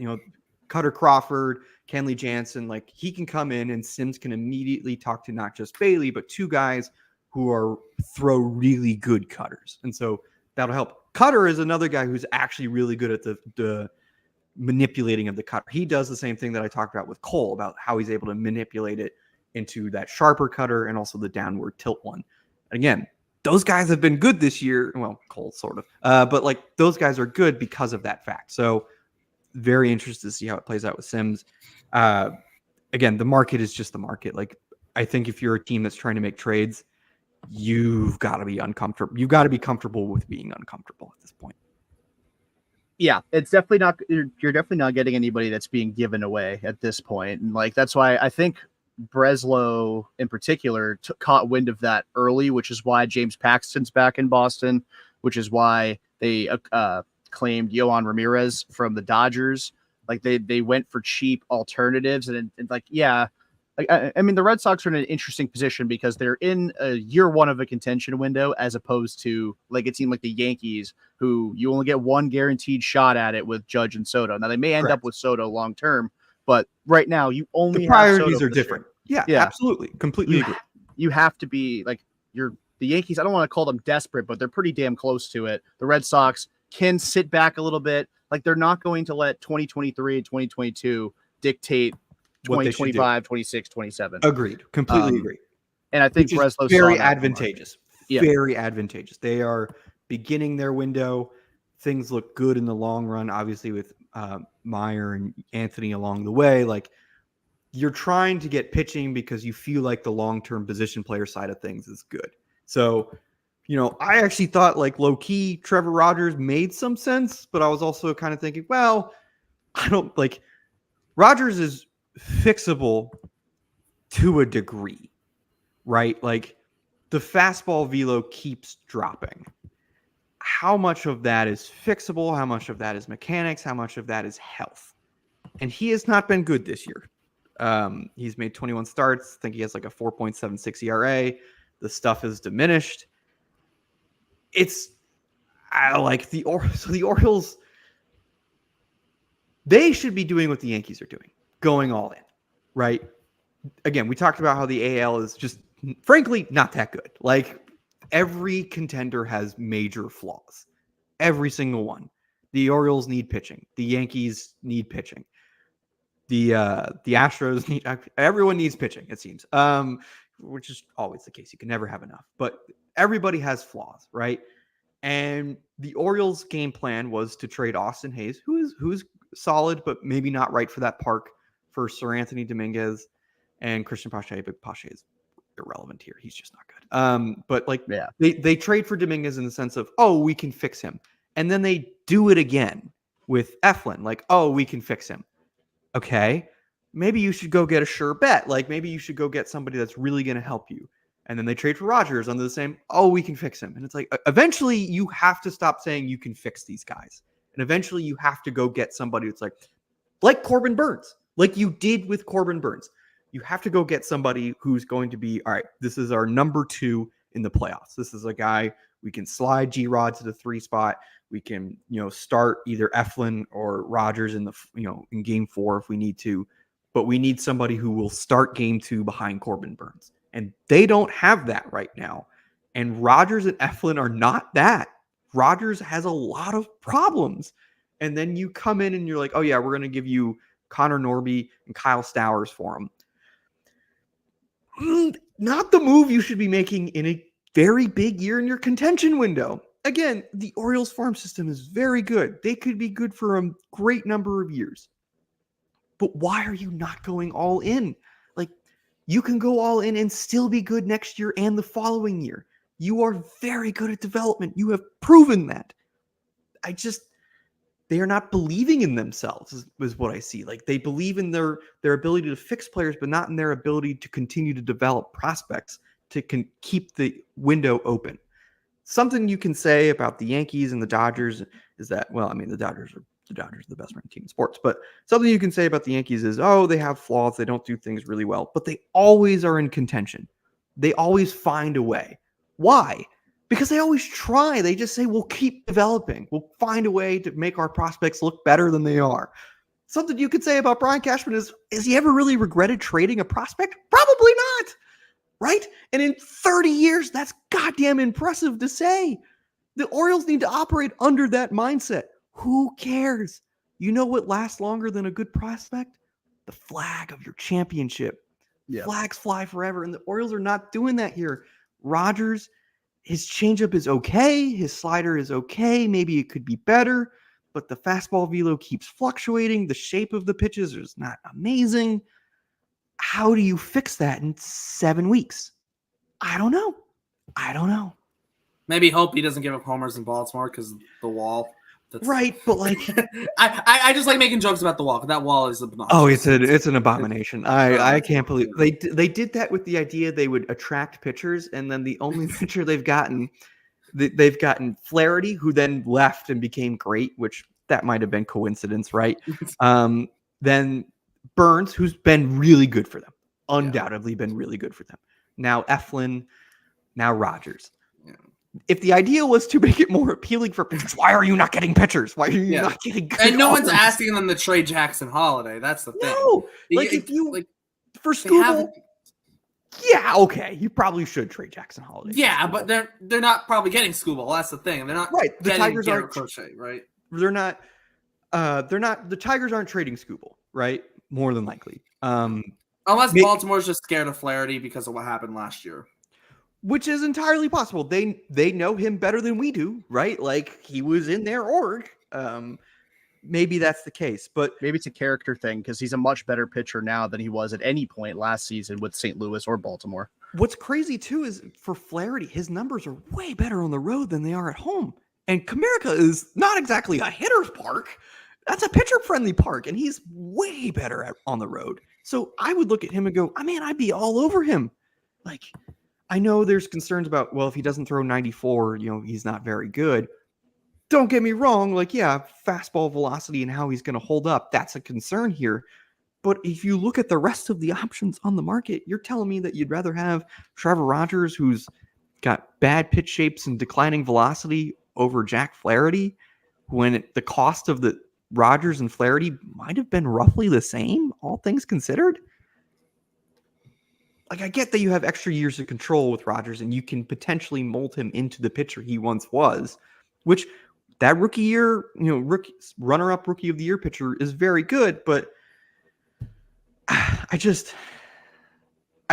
Cutter Crawford, Kenley Jansen, like he can come in and Sims can immediately talk to not just Bailey, but 2 guys who throw really good cutters. And so that'll help. Cutter is another guy who's actually really good at the manipulating of the cutter. He does the same thing that I talked about with Cole, about how he's able to manipulate it into that sharper cutter and also the downward tilt one. Again, those guys have been good this year. Well, Cole sort of, but like those guys are good because of that fact. So very interested to see how it plays out with Sims. Again, the market is just the market. Like, I think if you're a team that's trying to make trades, you've got to be uncomfortable. You've got to be comfortable with being uncomfortable at this point. Yeah, it's definitely not. You're definitely not getting anybody that's being given away at this point, and like that's why I think Breslow in particular caught wind of that early, which is why James Paxton's back in Boston, which is why they claimed Yohan Ramirez from the Dodgers. Like they went for cheap alternatives, and like I mean the Red Sox are in an interesting position because they're in a year 1 of a contention window as opposed to like it seemed like the Yankees, who you only get 1 guaranteed shot at it with Judge and Soto. Now they may end up with Soto long term, but right now you only the priorities are different. Yeah, absolutely, completely agree. You have to be like the Yankees. I don't want to call them desperate, but they're pretty damn close to it. The Red Sox can sit back a little bit. Like they're not going to let 2023 and 2022 dictate 2025, 26, 27. Agreed. Completely agree. And I think Breslow's very advantageous. Very advantageous. They are beginning their window. Things look good in the long run, obviously with Meyer and Anthony along the way. Like you're trying to get pitching because you feel like the long-term position player side of things is good. So, I actually thought like low-key Trevor Rogers made some sense, but I was also kind of thinking, well, I don't like Rogers is fixable to a degree, right? Like the fastball velo keeps dropping. How much of that is fixable? How much of that is mechanics? How much of that is health? And he has not been good this year. He's made 21 starts. I think he has like a 4.76 ERA. The stuff is diminished. I like the Orioles. They should be doing what the Yankees are doing, going all in, right? Again, we talked about how the AL is just, frankly, not that good. Like, every contender has major flaws. Every single one. The Orioles need pitching. The Yankees need pitching. The Astros need, everyone needs pitching, it seems. Which is always the case. You can never have enough. But everybody has flaws, right? And the Orioles' game plan was to trade Austin Hayes, who's solid, but maybe not right for that park, for Sir Anthony Dominguez and Christian Pache. But Pache is irrelevant here. He's just not good. But like, Yeah. they trade for Dominguez in the sense of, oh, we can fix him. And then they do it again with Eflin. Like, oh, we can fix him. Okay. Maybe you should go get a sure bet. Like, maybe you should go get somebody that's really going to help you. And then they trade for Rodgers under the same, oh, we can fix him. And it's like, eventually you have to stop saying you can fix these guys. And eventually you have to go get somebody that's like Corbin Burns, like you did with Corbin Burns. You have to go get somebody who's going to be, all right, this is our number 2 in the playoffs. This is a guy we can slide G-Rod to the 3 spot. We can, start either Eflin or Rodgers in in game 4 if we need to. But we need somebody who will start game 2 behind Corbin Burns. And they don't have that right now. And Rodgers and Eflin are not that. Rodgers has a lot of problems. And then you come in and you're like, oh yeah, we're going to give you Connor Norby and Kyle Stowers for him. Not the move you should be making in a very big year in your contention window. Again, the Orioles farm system is very good. They could be good for a great number of years. But why are you not going all in? Like, you can go all in and still be good next year and the following year. You are very good at development. You have proven that. They are not believing in themselves is what I see. Like, they believe in their ability to fix players, but not in their ability to continue to develop prospects to keep the window open. Something you can say about the Yankees and the Dodgers is that, well, I mean, the Dodgers are the best ranked team in sports, but something you can say about the Yankees is, oh, they have flaws. They don't do things really well, but they always are in contention. They always find a way. Why? Because they always try. They just say, we'll keep developing. We'll find a way to make our prospects look better than they are. Something you could say about Brian Cashman is he ever really regretted trading a prospect? Probably not. Right? And in 30 years, that's goddamn impressive to say. The Orioles need to operate under that mindset. Who cares? You know what lasts longer than a good prospect? The flag of your championship. Yep. Flags fly forever, and the Orioles are not doing that here. Rodgers, his changeup is okay. His slider is okay. Maybe it could be better, but the fastball velo keeps fluctuating. The shape of the pitches is not amazing. How do you fix that in 7 weeks? I don't know. Maybe hope he doesn't give up homers in Baltimore because the wall. Right, but like I just like making jokes about the wall. That wall is obnoxious. Oh, it's an abomination. I can't believe they did that with the idea they would attract pitchers, and then the only pitcher they've gotten Flaherty, who then left and became great, which that might have been coincidence, right? Then Burns, who's been really good for them, undoubtedly been really good for them. Now Eflin, now Rodgers. Yeah. If the idea was to make it more appealing for pitchers, why are you not getting pitchers? Why are you not getting good And no offers? one's asking them to trade Jackson Holiday. That's the thing. No, like if you for Scooble, yeah, okay, you probably should trade Jackson Holiday. Yeah, but they're not probably getting Scooble. That's the thing. They're not right. The Tigers aren't Crochet, right? They're not. The Tigers aren't trading Scooble, right? More than likely. Unless Baltimore's just scared of Flaherty because of what happened last year. Which is entirely possible. They know him better than we do, right? Like, he was in their org. Maybe that's the case, but maybe it's a character thing because he's a much better pitcher now than he was at any point last season with St. Louis or Baltimore. What's crazy too is for Flaherty, his numbers are way better on the road than they are at home. And Comerica is not exactly a hitter's park. That's a pitcher-friendly park, and he's way better on the road. So I would look at him and go, I'd be all over him. Like, I know there's concerns about, well, if he doesn't throw 94, he's not very good. Don't get me wrong. Like, yeah, fastball velocity and how he's going to hold up, that's a concern here. But if you look at the rest of the options on the market, you're telling me that you'd rather have Trevor Rogers, who's got bad pitch shapes and declining velocity, over Jack Flaherty when the cost of the Rogers and Flaherty might have been roughly the same, all things considered? Like, I get that you have extra years of control with Rogers and you can potentially mold him into the pitcher he once was, which that rookie year, runner-up rookie of the year pitcher is very good, but I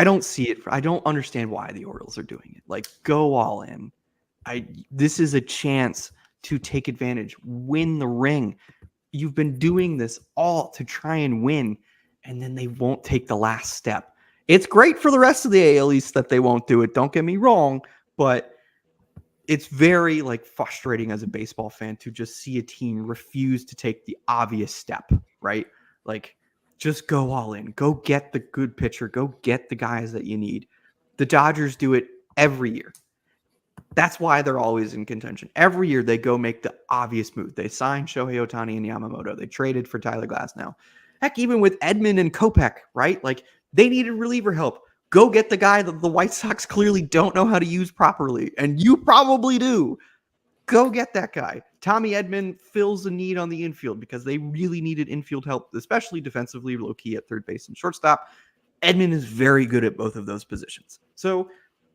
don't see it. I don't understand why the Orioles are doing it. Like, go all in. This is a chance to take advantage, win the ring. You've been doing this all to try and win, and then they won't take the last step. It's great for the rest of the AL East that they won't do it. Don't get me wrong, but it's very frustrating as a baseball fan to just see a team refuse to take the obvious step, right? Like, just go all in. Go get the good pitcher. Go get the guys that you need. The Dodgers do it every year. That's why they're always in contention. Every year they go make the obvious move. They signed Shohei Ohtani and Yamamoto. They traded for Tyler Glasnow. Heck, even with Edman and Kopech, right? Like, they needed reliever help. Go get the guy that the White Sox clearly don't know how to use properly, and you probably do. Go get that guy. Tommy Edman fills a need on the infield because they really needed infield help, especially defensively, low-key at third base and shortstop. Edman is very good at both of those positions. So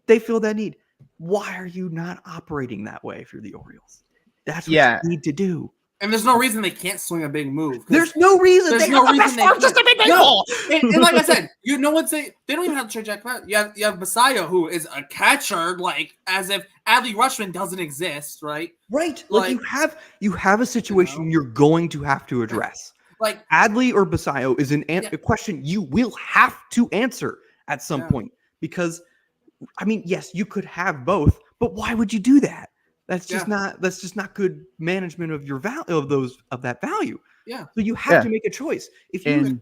they fill that need. Why are you not operating that way if you're the Orioles? That's what you need to do. And there's no reason they can't swing a big move. There's no reason. There's no reason they can't. No. And like I said, they don't even have to trade Jack Flaherty. You have Basayo, who is a catcher, as if Adley Rutschman doesn't exist, right? Right. You have a situation you're going to have to address. Like Adley or Basayo is a question you will have to answer at some point, because yes, you could have both, but why would you do that? That's just not good management of your value of that value. Yeah. So you have to make a choice. If you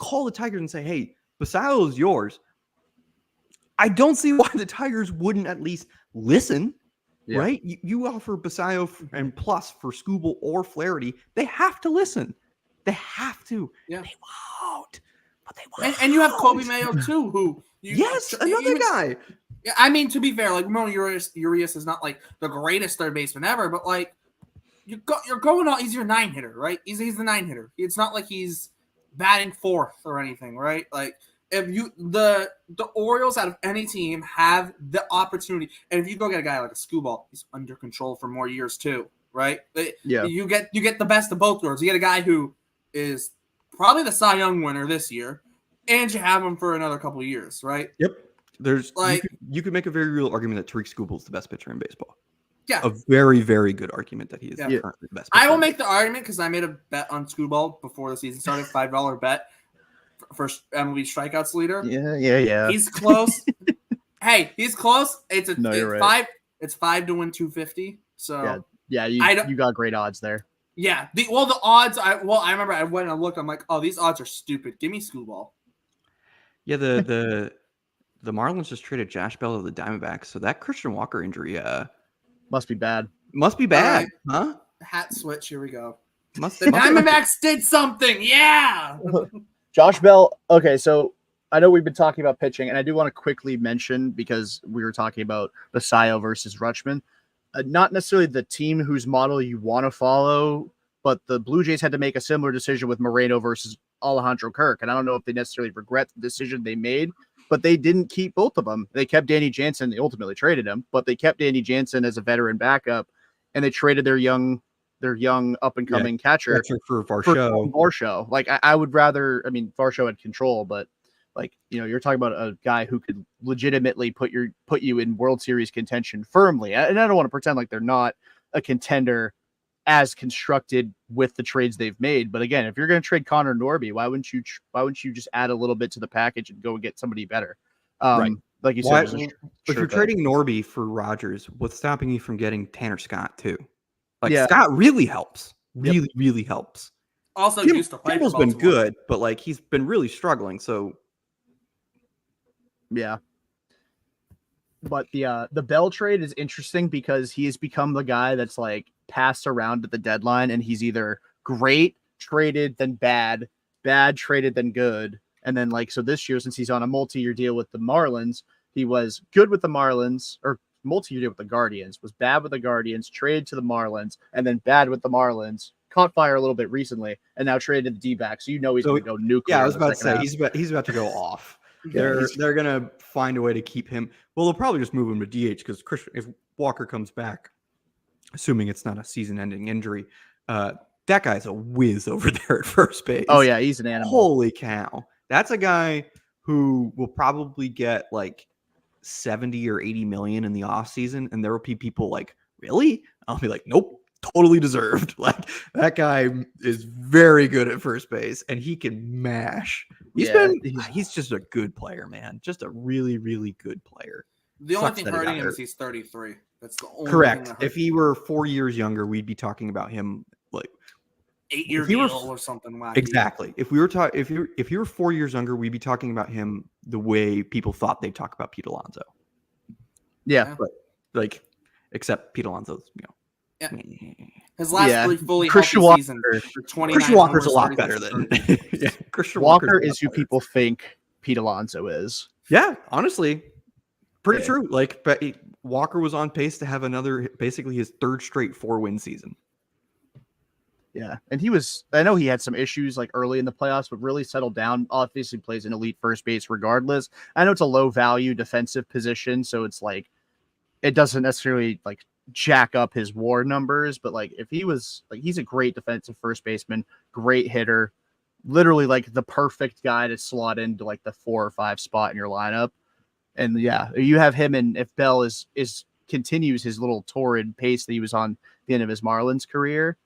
call the Tigers and say, "Hey, Basayo is yours," I don't see why the Tigers wouldn't at least listen. Yeah. Right? You offer Basayo and plus for Skubal or Flaherty, they have to listen. They have to. Yeah. They won't. But they won't. And you have Kobe Mayo too, who another guy. Yeah, I mean, to be fair, Ramon Urias is not the greatest third baseman ever, but you're going on. He's your 9-hitter, right? He's the 9-hitter. It's not like he's batting fourth or anything, right? If the Orioles out of any team have the opportunity, and if you go get a guy like a Skubal, he's under control for more years too, right? Yeah, you get the best of both worlds. You get a guy who is probably the Cy Young winner this year, and you have him for another couple of years, right? Yep. There's you could make a very real argument that Tariq Skubal is the best pitcher in baseball. Yeah, a very, very good argument that he is currently the best pitcher. I will make the argument because I made a bet on Skubal before the season started, $5 bet for MLB strikeouts leader. Yeah. He's close. Hey, he's close. It's 5 to win 250. So you got great odds there. Yeah. The odds. I remember I went and looked. I'm like, oh, these odds are stupid. Give me Skubal. Yeah, the Marlins just traded Josh Bell to the Diamondbacks, so that Christian Walker injury must be bad. Right. Huh? Hat switch. Here we go. The Diamondbacks did something. Yeah. Josh Bell. Okay, so I know we've been talking about pitching, and I do want to quickly mention, because we were talking about Basayo versus Rutschman, not necessarily the team whose model you want to follow, but the Blue Jays had to make a similar decision with Moreno versus Alejandro Kirk, and I don't know if they necessarily regret the decision they made, but they didn't keep both of them. They kept Danny Jansen. They ultimately traded him, but they kept Danny Jansen as a veteran backup, and they traded their young up and coming catcher for Varsho. I would rather. I mean, Varsho had control, but you're talking about a guy who could legitimately put you in World Series contention firmly. And I don't want to pretend like they're not a contender as constructed with the trades they've made. But again, if you're going to trade Connor Norby, why wouldn't you just add a little bit to the package and go and get somebody better? Right. Like you said, if you're trading Norby for Rogers, what's stopping you from getting Tanner Scott too? Scott really helps. Really helps. Also, used to play. Kimball's been good, but he's been really struggling. So, yeah. But the Bell trade is interesting because he has become the guy that's passed around at the deadline, and he's either great traded then bad traded then good. And then so this year, since he's on a multi-year deal with the Marlins, he was good with the Marlins, or multi-year with the Guardians, was bad with the Guardians, traded to the Marlins, and then bad with the Marlins. Caught fire a little bit recently, and now traded to the D-backs. So he's going to go nuclear. Yeah, I was about to say he's about to go off. They're going to find a way to keep him. Well, they'll probably just move him to DH because if Walker comes back, assuming it's not a season-ending injury, that guy's a whiz over there at first base. Oh yeah, he's an animal. Holy cow! That's a guy who will probably get like 70 or 80 million in the offseason, and there will be people like, really? I'll be like, nope. Totally deserved. Like that guy is very good at first base and he can mash. He's just a good player, man. Just a really, really good player. The only thing hurting him is he's 33. That's the only correct. Thing if he were 4 years younger, we'd be talking about him like 8-year deal or something wacky. Exactly. If we were if you were 4 years younger, we'd be talking about him the way people thought they'd talk about Pete Alonso. Yeah. But like except Pete Alonso's, Yeah. His last 3 fully Christian healthy seasons Walker. for 29 Christian Walker's a homers, lot better than Christian Walker is who people think Pete Alonso is. Yeah, honestly, pretty true. Like, but Walker was on pace to have basically his 3rd straight 4-win season. Yeah, and I know he had some issues like early in the playoffs, but really settled down. Obviously plays an elite first base regardless. I know it's a low value defensive position, so it's like it doesn't necessarily like jack up his WAR numbers, but like if he was like, he's a great defensive first baseman, great hitter, literally like the perfect guy to slot into like the 4 or 5 spot in your lineup. And yeah, you have him, and if Bell is continues his little torrid pace that he was on the end of his Marlins career,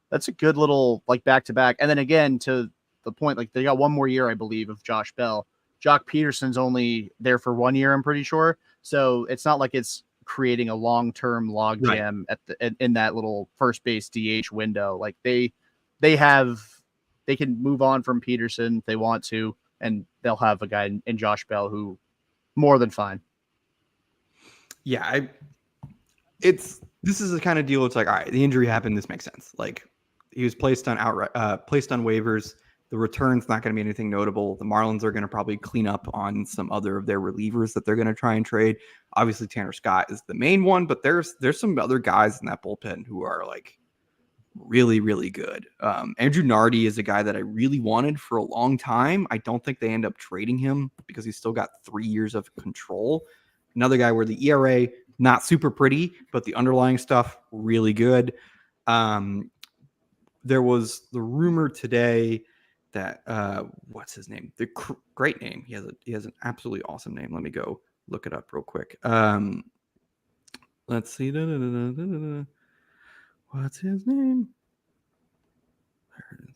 that's a good little like back to back. And then again, to the point, like they got 1 more year, I believe, of Josh Bell. Jock Peterson's only there for 1 year, I'm pretty sure. So it's not like it's creating a long-term logjam in that little first base DH window. Like they can move on from Peterson if they want to, and they'll have a guy in Josh Bell who more than fine. Yeah, this is the kind of deal. It's like, all right, the injury happened. This makes sense. Like he was placed on waivers. The return's not going to be anything notable. The Marlins are going to probably clean up on some other of their relievers that they're going to try and trade. Obviously, Tanner Scott is the main one, but there's some other guys in that bullpen who are like really, really good. Andrew Nardi is a guy that I really wanted for a long time. I don't think they end up trading him because he's still got 3 years of control. Another guy where the ERA, not super pretty, but the underlying stuff, really good. There was the rumor today that what's his name? The great name. He has an absolutely awesome name. Let me go look it up real quick. Let's see. What's his name? There it is.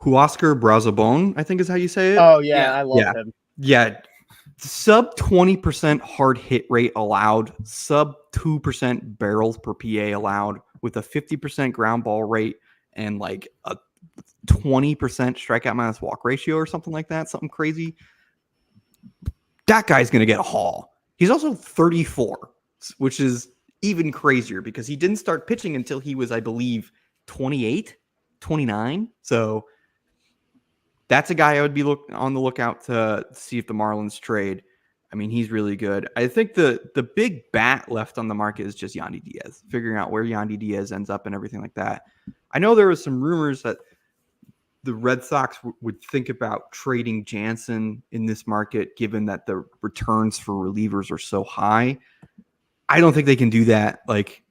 Huascar Brazabon, I think is how you say it. Oh yeah. I love him. Yeah. Sub 20% hard hit rate allowed, sub 2% barrels per PA allowed, with a 50% ground ball rate and like a 20% strikeout minus walk ratio or something like that, something crazy. That guy's going to get a haul. He's also 34, which is even crazier because he didn't start pitching until he was, I believe, 28, 29. So that's a guy I would be on the lookout to see if the Marlins trade. I mean, he's really good. I think the big bat left on the market is just Yandy Diaz, figuring out where Yandy Diaz ends up and everything like that. I know there was some rumors that the Red Sox would think about trading Jansen in this market, given that the returns for relievers are so high. I don't think they can do that. Like,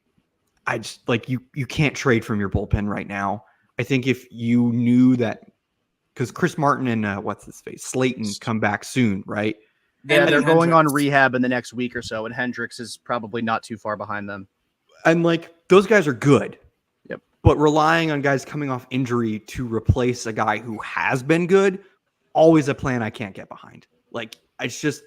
I just like you can't trade from your bullpen right now. I think if you knew that, because Chris Martin and what's his face, Slayton come back soon, right? Yeah, they're going on rehab in the next week or so, and Hendricks is probably not too far behind them. And like those guys are good. Yep. But relying on guys coming off injury to replace a guy who has been good, always a plan I can't get behind. Like it's just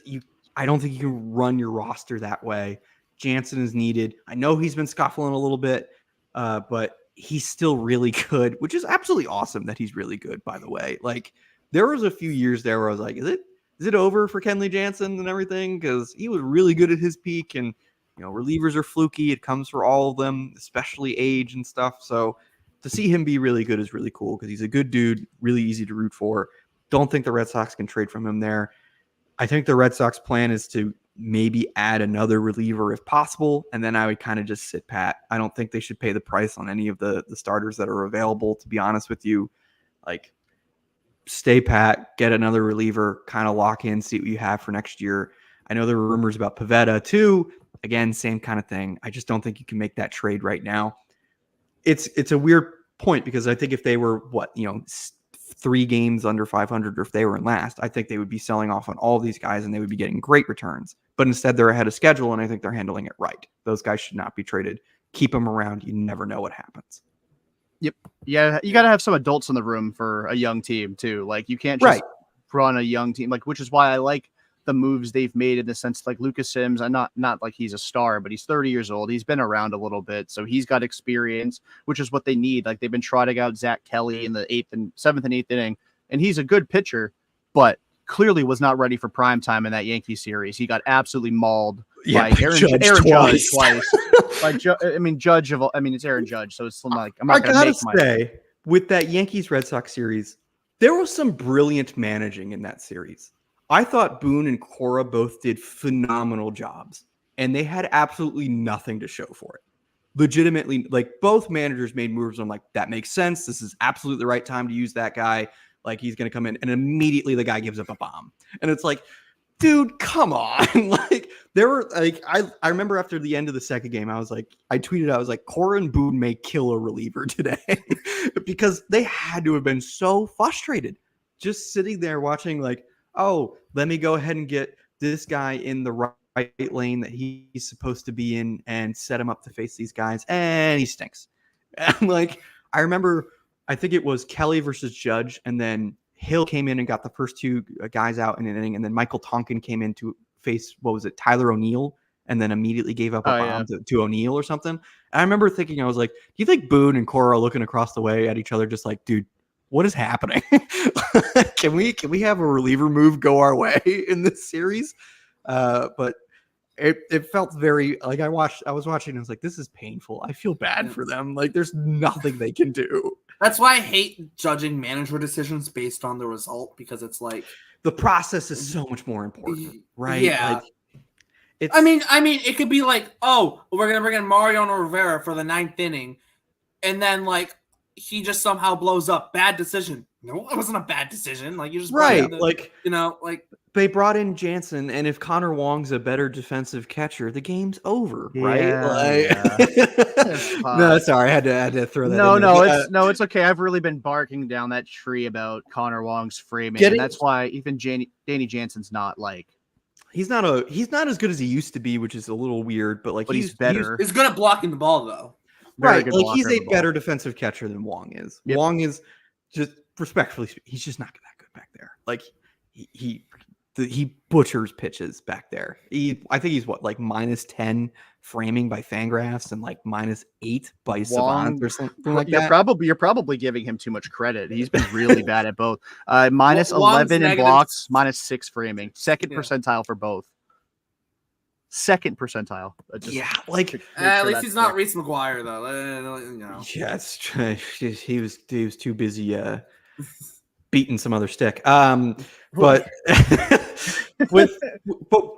I don't think you can run your roster that way. Jansen is needed. I know he's been scuffling a little bit, but he's still really good, which is absolutely awesome that he's really good, by the way. Like there was a few years there where I was like, is it over for Kenley Jansen and everything? Because he was really good at his peak, and relievers are fluky. It comes for all of them, especially age and stuff. So to see him be really good is really cool because he's a good dude, really easy to root for. Don't think the Red Sox can trade from him there. I think the Red Sox plan is to maybe add another reliever if possible, and then I would kind of just sit pat. I don't think they should pay the price on any of the starters that are available, to be honest with you. Like, stay pat, get another reliever, kind of lock in, see what you have for next year. I know there were rumors about Pivetta too. Again, same kind of thing. I just don't think you can make that trade right now. It's a weird point because I think if they were 3 games under 500, or if they were in last, I think they would be selling off on all these guys and they would be getting great returns. But instead, they're ahead of schedule, and I think they're handling it right. Those guys should not be traded. Keep them around. You never know what happens. Yep. Yeah, you got to have some adults in the room for a young team too. Like, you can't just run a young team. Like, which is why I like the moves they've made in the sense, like Lucas Sims. I'm not like he's a star, but he's 30 years old. He's been around a little bit, so he's got experience, which is what they need. Like, they've been trotting out Zach Kelly in the 7th and 8th inning, and he's a good pitcher, but clearly was not ready for prime time in that Yankee series. He got absolutely mauled by Aaron Judge twice. It's Aaron Judge, so it's like I'm not going to say with that Yankees Red Sox series, there was some brilliant managing in that series. I thought Boone and Cora both did phenomenal jobs, and they had absolutely nothing to show for it. Legitimately, like, both managers made moves. I'm like, that makes sense. This is absolutely the right time to use that guy. Like, he's going to come in, and immediately the guy gives up a bomb. And it's like, dude, come on. Like, there were, like, I remember after the end of the second game, I tweeted, I was like, Cora and Boone may kill a reliever today because they had to have been so frustrated just sitting there watching, like, oh, let me go ahead and get this guy in the right lane that he's supposed to be in and set him up to face these guys. And he stinks. And, like, I remember, I think it was Kelly versus Judge, and then Hill came in and got the first 2 guys out in an inning, and then Michael Tonkin came in to face, Tyler O'Neill, and then immediately gave up a bomb to O'Neill or something. And I remember thinking, I was like, do you think Boone and Cora are looking across the way at each other just like, dude, what is happening? Can we have a reliever move go our way in this series? But it felt very, like, I was watching and I was like, this is painful. I feel bad for them. Like, there's nothing they can do. That's why I hate judging manager decisions based on the result, because it's like the process is so much more important, right? Yeah. Like, I mean, it could be like, oh, we're gonna bring in Mariano Rivera for the 9th inning, and then, like, he just somehow blows up. Bad decision. No, it wasn't a bad decision. Like, you just they brought in Jansen, and if Connor Wong's a better defensive catcher, the game's over, right? No, sorry, I had to throw that. No, it's okay. I've really been barking down that tree about Connor Wong's framing, and that's why even Danny Jansen's not like. He's not as good as he used to be, which is a little weird, but he's better. He's good at blocking the ball, though. Right, like, he's a better defensive catcher than Wong is. Yep. Wong is, just respectfully speaking, he's just not that good back there. Like, he butchers pitches back there. I think he's like -10 framing by Fangraphs and like -8 by Savant or something like that. You're probably giving him too much credit. He's been really bad at both. -11 in blocks, -6 framing. Second percentile for both. Second percentile. At least he's not Reese McGuire, though. Yeah, it's true. He was too busy beating some other stick. But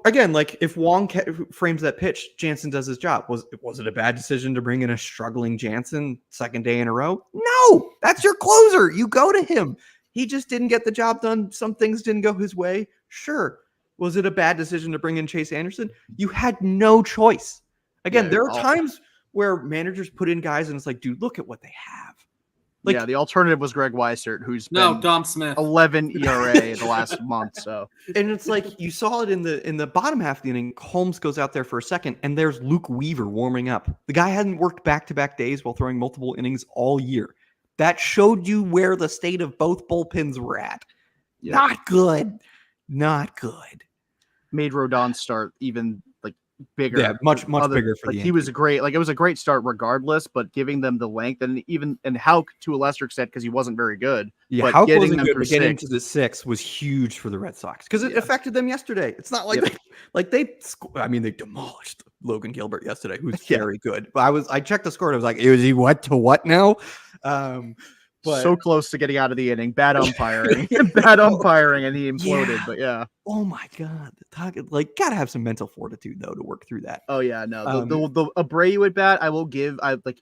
again, like, if Wong frames that pitch, Jansen does his job. Was it a bad decision to bring in a struggling Jansen second day in a row? No, that's your closer. You go to him. He just didn't get the job done. Some things didn't go his way. Sure. Was it a bad decision to bring in Chase Anderson? You had no choice. Again, there are times where managers put in guys and it's like, dude, look at what they have. Like, the alternative was Greg Weissert, who's been Dom Smith, 11 ERA the last month. So, and it's like you saw it in the bottom half of the inning. Holmes goes out there for a second, and there's Luke Weaver warming up. The guy hadn't worked back-to-back days while throwing multiple innings all year. That showed you where the state of both bullpens were at. Yeah. Not good. Made Rodon start even bigger. Yeah, much bigger for the he was great. Like, it was a great start regardless, but giving them the length and Houck to a lesser extent because he wasn't very good. Yeah, Houck wasn't good, but getting to the 6 was huge for the Red Sox because it affected them yesterday. It's not like they demolished Logan Gilbert yesterday, who's very good. But I checked the score and I was like, is he what to what now? so close to getting out of the inning. Bad umpiring, bad umpiring, and he imploded. Yeah. But yeah. Oh my god, gotta have some mental fortitude though to work through that. Oh yeah, no. The Abreu at bat, I will give. I like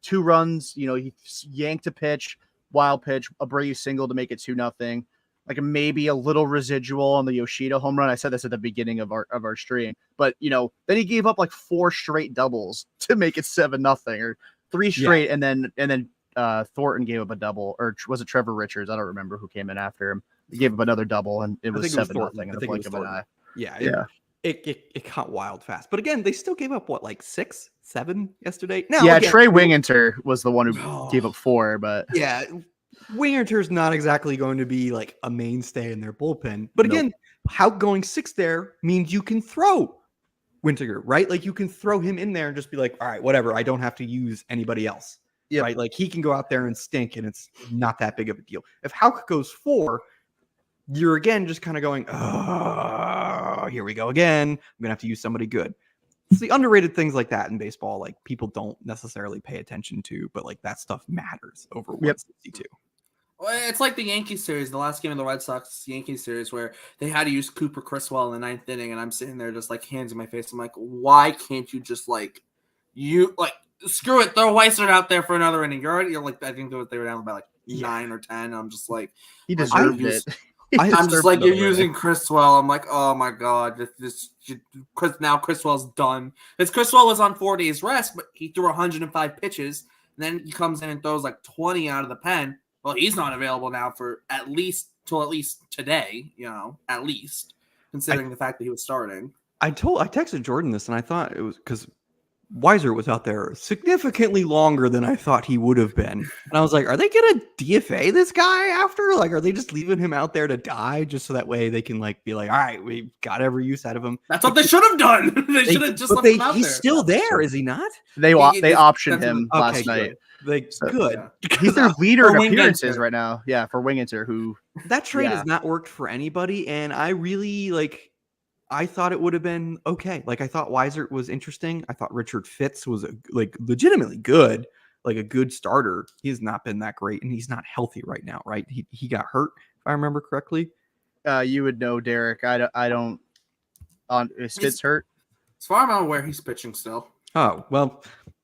2 runs. You know, he yanked a pitch, wild pitch. Abreu single to make it 2-0. Like maybe a little residual on the Yoshida home run. I said this at the beginning of our stream, but you know, then he gave up like 4 straight doubles to make it 7-0 or 3 straight, and then Thornton gave up a double, or was it Trevor Richards? I don't remember who came in after him. He gave up another double, and it was 7-0 in the blink of an eye. Yeah. It got wild fast. But again, they still gave up like 6, 7 yesterday. Now, yeah, again, Trey Wingenter was the one who gave up 4, but yeah, Wingerter's not exactly going to be like a mainstay in their bullpen. But again, how going 6 there means you can throw Winter, right? Like you can throw him in there and just be like, all right, whatever. I don't have to use anybody else. Yep. Right? Like he can go out there and stink, and it's not that big of a deal. If Houck goes 4, you're again just kind of going, oh, here we go again. I'm gonna have to use somebody good. It's the underrated things like that in baseball, like people don't necessarily pay attention to, but like that stuff matters over 162. Well, it's like the Yankees series, the last game of the Red Sox Yankees series, where they had to use Cooper Criswell in the 9th inning, and I'm sitting there just like hands in my face. I'm like, why can't you just screw it, throw Weissert out there for another inning? You're like, I think they were down by like 9 or 10. I'm just like, he deserved it. I'm just like, you're using Criswell. I'm like, oh my god, now Criswell's done. Because Criswell was on 4 days rest, but he threw 105 pitches, and then he comes in and throws like 20 out of the pen. Well, he's not available now for at least today, at least considering the fact that he was starting. I texted Jordan this, and I thought it was because Weiser was out there significantly longer than I thought he would have been. And I was like, are they going to DFA this guy after? Like, are they just leaving him out there to die just so that way they can like be like, all right, we got every use out of him? That's what they should have done. They should have just left him out he's there. Still there, is he not? They optioned him last night. Good. Good. He's their leader in appearances right now. Yeah, for Wingenter, who that trade has not worked for anybody, and I really I thought it would have been okay. Like I thought Weiser was interesting. I thought Richard Fitz was legitimately good, like a good starter. He has not been that great, and he's not healthy right now, right? He got hurt, if I remember correctly. You would know, Derek. I don't. Is Fitz hurt? As far as I'm aware, he's pitching still. Oh well,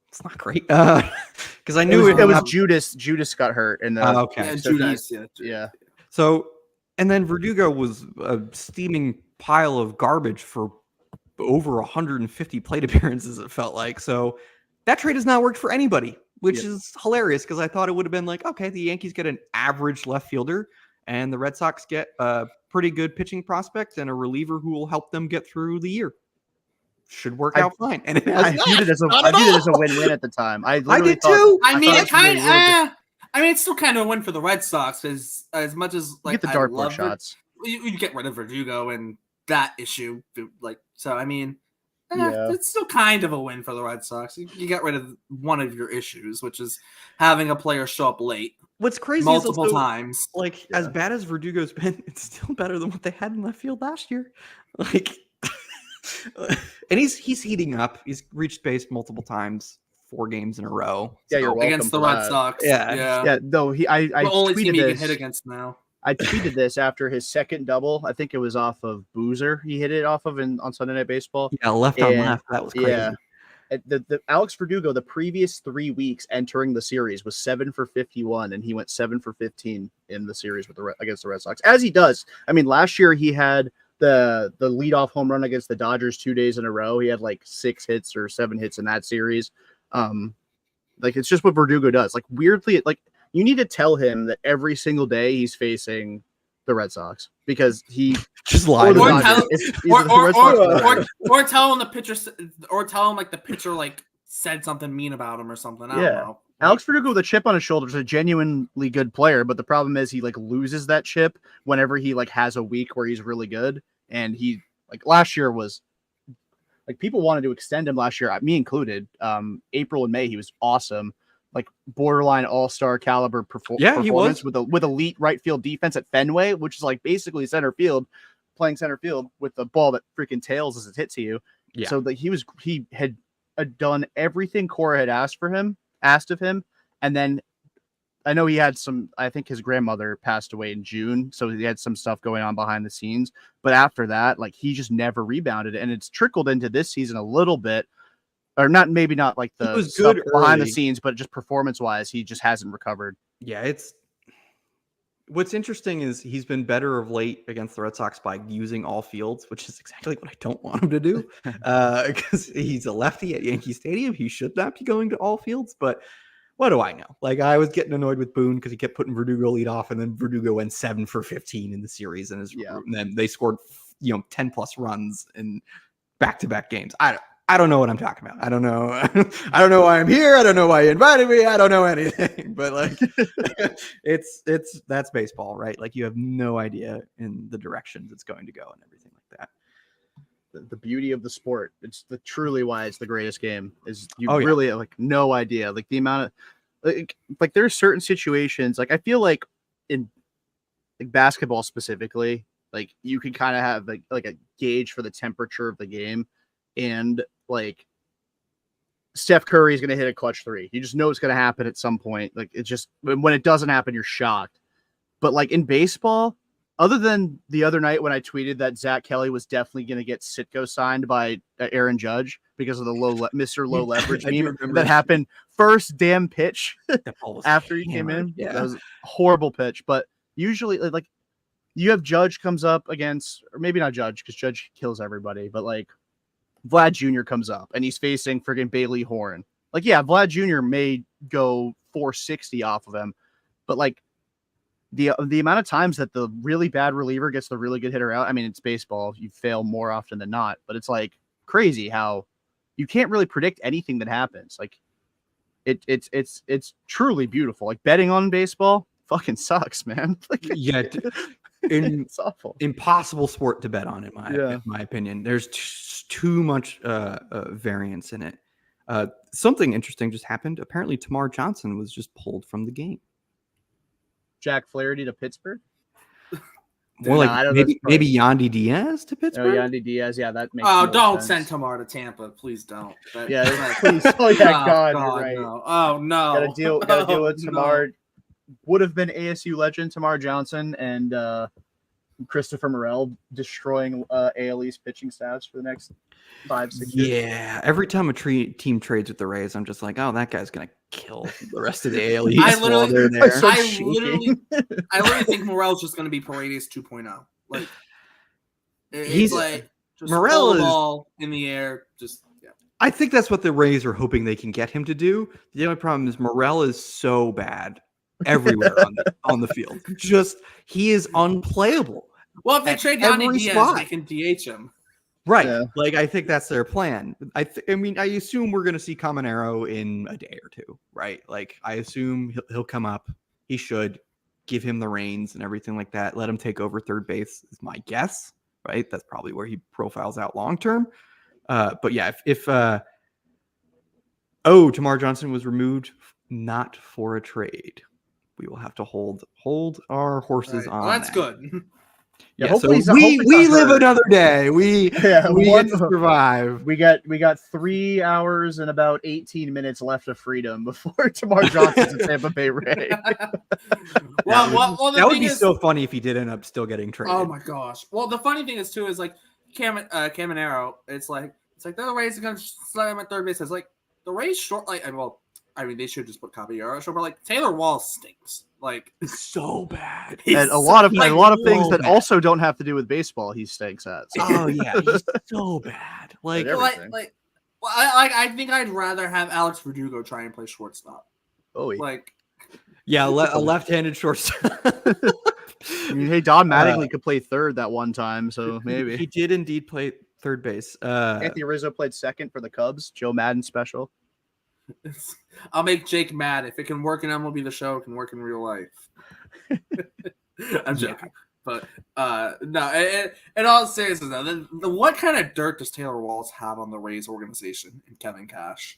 it's not great. Because I knew it was Judas. Judas got hurt in the. Okay. Yeah, so Judas. Yeah. So, and then Verdugo was a steaming pile of garbage for over 150 plate appearances, it felt like. So that trade has not worked for anybody, which is hilarious because I thought it would have been like, okay, the Yankees get an average left fielder and the Red Sox get a pretty good pitching prospect and a reliever who will help them get through the year. Should work out fine. And I viewed it as a win-win at the time. I did too. It's still kind of a win for the Red Sox as much as like you get the dartboard shots. You get rid of Verdugo and that issue, Yeah. It's still kind of a win for the Red Sox. You got rid of one of your issues, which is having a player show up late. What's crazy multiple is also, times. As bad as Verdugo's been, it's still better than what they had in left field last year. And he's heating up. He's reached base multiple times, 4 games in a row. Yeah, you're welcome against the Red Sox. Yeah. Though I only team tweeted he this. can hit against now. I tweeted this after his second double. I think it was off of Boozer. He hit it off of on Sunday Night Baseball. Yeah, left on left. That was crazy. Yeah. The Alex Verdugo, the previous 3 weeks entering the series was 7 for 51, and he went 7 for 15 in the series against the Red Sox, as he does. I mean, last year he had the leadoff home run against the Dodgers 2 days in a row. He had like 6 hits or 7 hits in that series. It's just what Verdugo does. Like weirdly, you need to tell him that every single day he's facing the Red Sox because he just lied. Or tell him the pitcher, the pitcher said something mean about him or something. I don't know. Alex Verdugo with a chip on his shoulder is a genuinely good player, but the problem is he loses that chip whenever he has a week where he's really good. And he last year was people wanted to extend him last year, me included. April and May he was awesome. Borderline all-star caliber performance with elite right field defense at Fenway, which is basically center field, playing center field with the ball that freaking tails as it hits you. Yeah. So he had done everything Cora had asked of him, and then I know he had some. I think his grandmother passed away in June, so he had some stuff going on behind the scenes. But after that, like he just never rebounded, and it's trickled into this season a little bit, or not. Maybe not like the was stuff good behind the early. scenes, but just performance wise, he just hasn't recovered. Yeah, it's what's interesting is he's been better of late against the Red Sox by using all fields, which is exactly what I don't want him to do. Because he's a lefty at Yankee Stadium. He should not be going to all fields, but what do I know? Like, I was getting annoyed with Boone because he kept putting Verdugo lead off, and then Verdugo went 7 for 15 in the series, and then they scored 10 plus runs in back-to-back games. I don't know what I'm talking about. I don't know. I don't know why I'm here. I don't know why you invited me. I don't know anything. But like, that's baseball, right? Like, you have no idea in the directions it's going to go and everything like that. The beauty of the sport. It's truly why it's the greatest game. Is you Oh, yeah. really have like no idea. Like the amount of like there are certain situations. Like I feel like in like basketball specifically, like you can kind of have like a gauge for the temperature of the game, and like Steph Curry is going to hit a clutch three. You just know it's going to happen at some point. Like it's just when it doesn't happen, you're shocked. But like in baseball, other than the other night when I tweeted that Zach Kelly was definitely going to get Sitko signed by Aaron Judge because of the Mr. Low Leverage meme that happened first damn pitch after he came in. Yeah. That was a horrible pitch. But usually like you have Judge comes up against, or maybe not Judge because Judge kills everybody, but like Vlad Jr. comes up and he's facing friggin' Bailey Horn. Like, yeah, Vlad Jr. may go 460 off of him, but like the amount of times that the really bad reliever gets the really good hitter out. I mean, it's baseball. You fail more often than not, but it's like crazy how you can't really predict anything that happens. Like it's truly beautiful. Like betting on baseball fucking sucks, man. Like, yeah. It's awful. Impossible sport to bet on, in my opinion. There's too much variance in it. Something interesting just happened. Apparently, Tamar Johnson was just pulled from the game. Jack Flaherty to Pittsburgh. More like maybe Yandy Diaz to Pittsburgh. Oh, Yandy Diaz. Yeah, that makes. Oh, don't sense. send Tamar to Tampa, please don't. Yeah, please. Oh yeah, God, you're right. No. Oh no. Gotta deal with Tamar. Would have been ASU legend Tamar Johnson and Christopher Morel destroying AL East pitching staffs for the next 5-6 years. Yeah, every time a team trades with the Rays, I'm just like, oh, that guy's gonna kill the rest of the AL East. I literally think Morel's just gonna be Paredes 2.0. Like he's like just Morel is ball in the air. Just yeah. I think that's what the Rays are hoping they can get him to do. The only problem is Morel is so bad everywhere on the field. Just he is unplayable. Well, if they trade Yandy Diaz, they can DH him. Right. Yeah. Like, I think that's their plan. I assume we're going to see Caminero in a day or two, right? Like, I assume he'll come up. He should give him the reins and everything like that. Let him take over third base is my guess, right? That's probably where he profiles out long term. But yeah, if Tamar Johnson was removed not for a trade, we will have to hold our horses on. Well, that's that. good. Yeah, hopefully we live another day. We get to survive. We got 3 hours and about 18 minutes left of freedom before Tamar Johnson's a Tampa Bay Ray. That would be so funny if he did end up still getting traded. Oh my gosh. Well, the funny thing is too is like Caminero. It's like the Rays are gonna slide him at third base. It's like the Rays short. They should just put Caballero short, but like Taylor Wall stinks. Like so bad. And a lot of things that also don't have to do with baseball he stinks at. So. Oh yeah, he's so bad. I think I'd rather have Alex Verdugo try and play shortstop. Oh yeah. A left-handed shortstop. I mean, hey, Don Mattingly could play third that one time, so maybe he did indeed play third base. Anthony Rizzo played second for the Cubs. Joe Madden special. I'll make Jake mad. If it can work in MLB The Show, it can work in real life. I'm joking. But no, in all seriousness, though, what kind of dirt does Taylor Walls have on the Rays organization and Kevin Cash?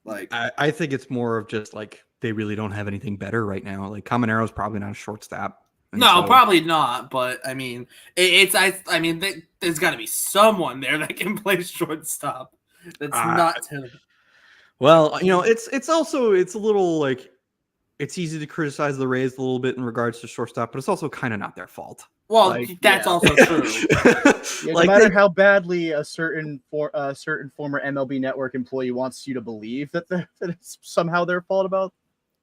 Like, I think it's more of just like they really don't have anything better right now. Like Caminero's probably not a shortstop. No, probably not. But I mean, there's got to be someone there that can play shortstop. That's not Taylor. Well, it's a little like it's easy to criticize the Rays a little bit in regards to shortstop, but it's also kind of not their fault. Well, Like, that's yeah. also true. Yeah, Like, no matter they- how badly a certain former MLB Network employee wants you to believe that it's somehow their fault about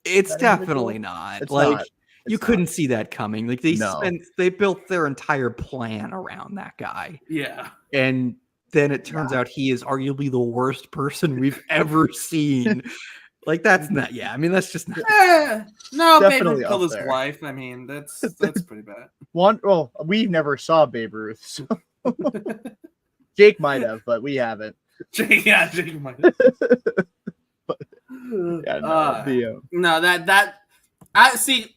It's that definitely individual? not. It's Like, not. you It's couldn't not. see that coming. Like, No. they built their entire plan around that guy. Yeah. And then it turns out he is arguably the worst person we've ever seen. Like, that's not, yeah. I mean, that's just not. No, Babe Definitely Ruth up killed his there. wife. I mean, that's pretty bad. Well, we never saw Babe Ruth. So. Jake might have, but we haven't. Jake might. Yeah, no, No, that I see.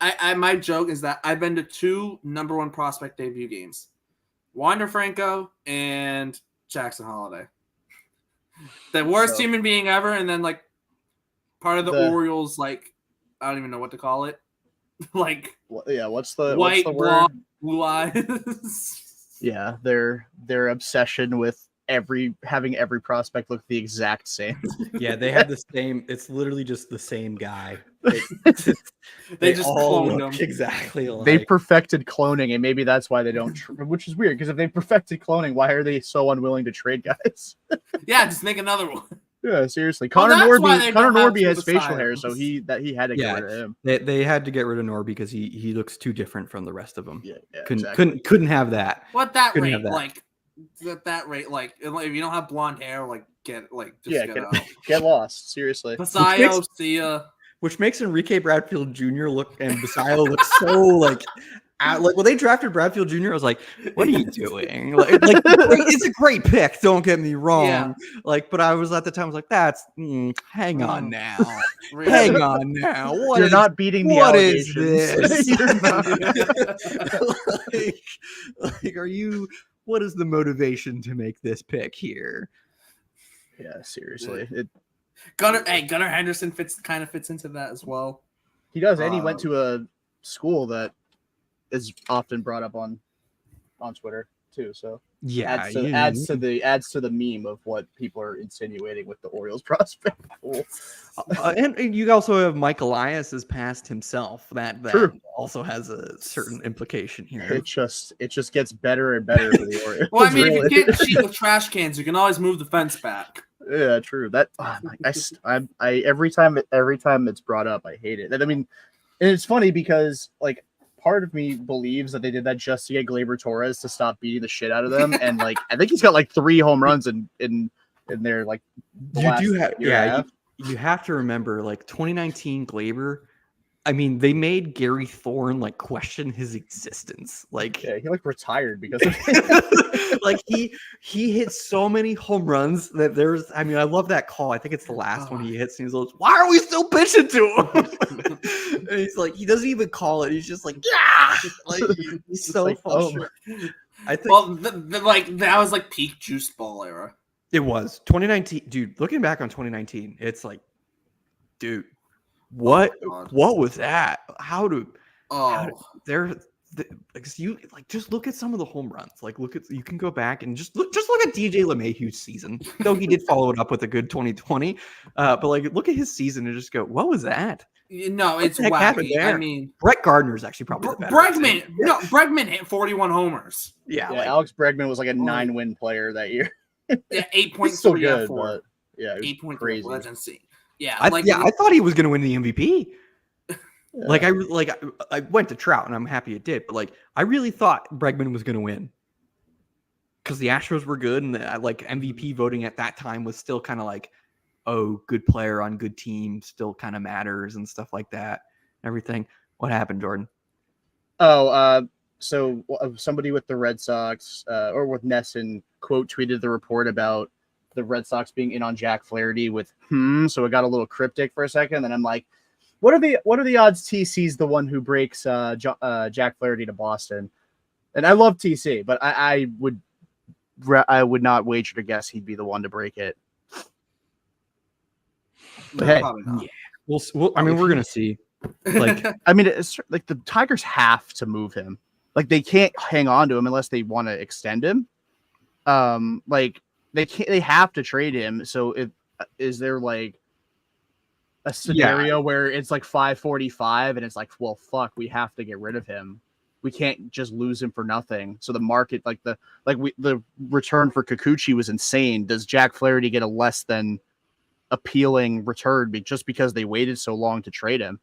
I my joke is that I've been to 2 number 1 prospect debut games, Wander Franco and Jackson Holiday. The worst human being ever, and then like part of the Orioles, like I don't even know what to call it. Like what's the white, word? blonde, blue eyes. Yeah, their obsession with having every prospect look the exact same. Yeah, they have the same. It's literally just the same guy. They just all cloned look him. exactly alike. They perfected cloning, and maybe that's why they don't. Which is weird because if they perfected cloning, why are they so unwilling to trade guys? Yeah, just make another one. Yeah, seriously. Well, Connor that's why they don't have Norby two has facial Messiahs. hair, so he had to get rid of him. They had to get rid of Nor because he looks too different from the rest of them. Yeah, Couldn't have that. What that Couldn't rate? have that. Like at that rate, like if you don't have blonde hair, like get out. Get lost. Seriously. Pasayo, see ya. Which makes Enrique Bradfield Jr. look and Basayo look so like when they drafted Bradfield Jr., I was like, "What are you doing?" Like it's a great pick. Don't get me wrong. Yeah. Like, but I was at the time, I was like, "That's hang on now, Really? hang on now. You're not beating the what is allegations. this? You're not. like, are you? What is the motivation to make this pick here?" Yeah, seriously. Gunnar Henderson fits into that as well. He does, and he went to a school that is often brought up on Twitter too. So Yeah, adds to the meme of what people are insinuating with the Orioles prospect pool. And you also have Mike Elias past himself. That True. also has a certain implication here. It just gets better and better for the Orioles. Well, I mean, really. if you can't cheat with trash cans, you can always move the fence back. Yeah, true. That I every time it's brought up, I hate it. And I mean, and it's funny because like part of me believes that they did that just to get Gleyber Torres to stop beating the shit out of them, and like I think he's got like 3 home runs in their like. You have to remember like 2019 Gleyber. I mean, they made Gary Thorne like question his existence. Like, yeah, he like retired because of it. like he hit so many home runs that there's. I mean, I love that call. I think it's the last one he hits, and he's like, "Why are we still pitching to him?" And he's like, he doesn't even call it. He's just like, "Yeah!" Like he's so like, frustrated. I think Well, like that was like peak juice ball era. it was 2019, dude. Looking back on 2019, it's like, dude. What was that? Just look at some of the home runs. Like you can go back and just look at DJ LeMahieu's season. Though he did follow it up with a good 2020. But like look at his season and just go, what was that? No, it's the heck happened wacky. there? I mean, Brett Gardner's actually probably the better. Bregman hit 41 homers. Yeah, Alex Bregman was like a 9-win player that year. Yeah, 8.3 Still good, F4. but yeah, it was crazy. Let's see. Yeah, I thought he was going to win the MVP. Yeah. Like I went to Trout and I'm happy it did, but like I really thought Bregman was going to win because the Astros were good and like MVP voting at that time was still kind of like, oh, good player on good team still kind of matters and stuff like that. Everything. What happened, Jordan? Oh, so somebody with the Red Sox or with Nesson quote tweeted the report about the Red Sox being in on Jack Flaherty with so it got a little cryptic for a second. And I'm like, what are the odds TC's the one who breaks Jack Flaherty to Boston? And I love TC, but I would not wager to guess he'd be the one to break it. But hey, probably not. Yeah. I mean, we're gonna see. Like, I mean, it's like the Tigers have to move him. Like they can't hang on to him unless they want to extend him. Like they have to trade him. So is there like a scenario where it's like 545 and it's like, well, fuck, we have to get rid of him. We can't just lose him for nothing. So the market, the return for Kikuchi was insane. Does Jack Flaherty get a less than appealing return just because they waited so long to trade him?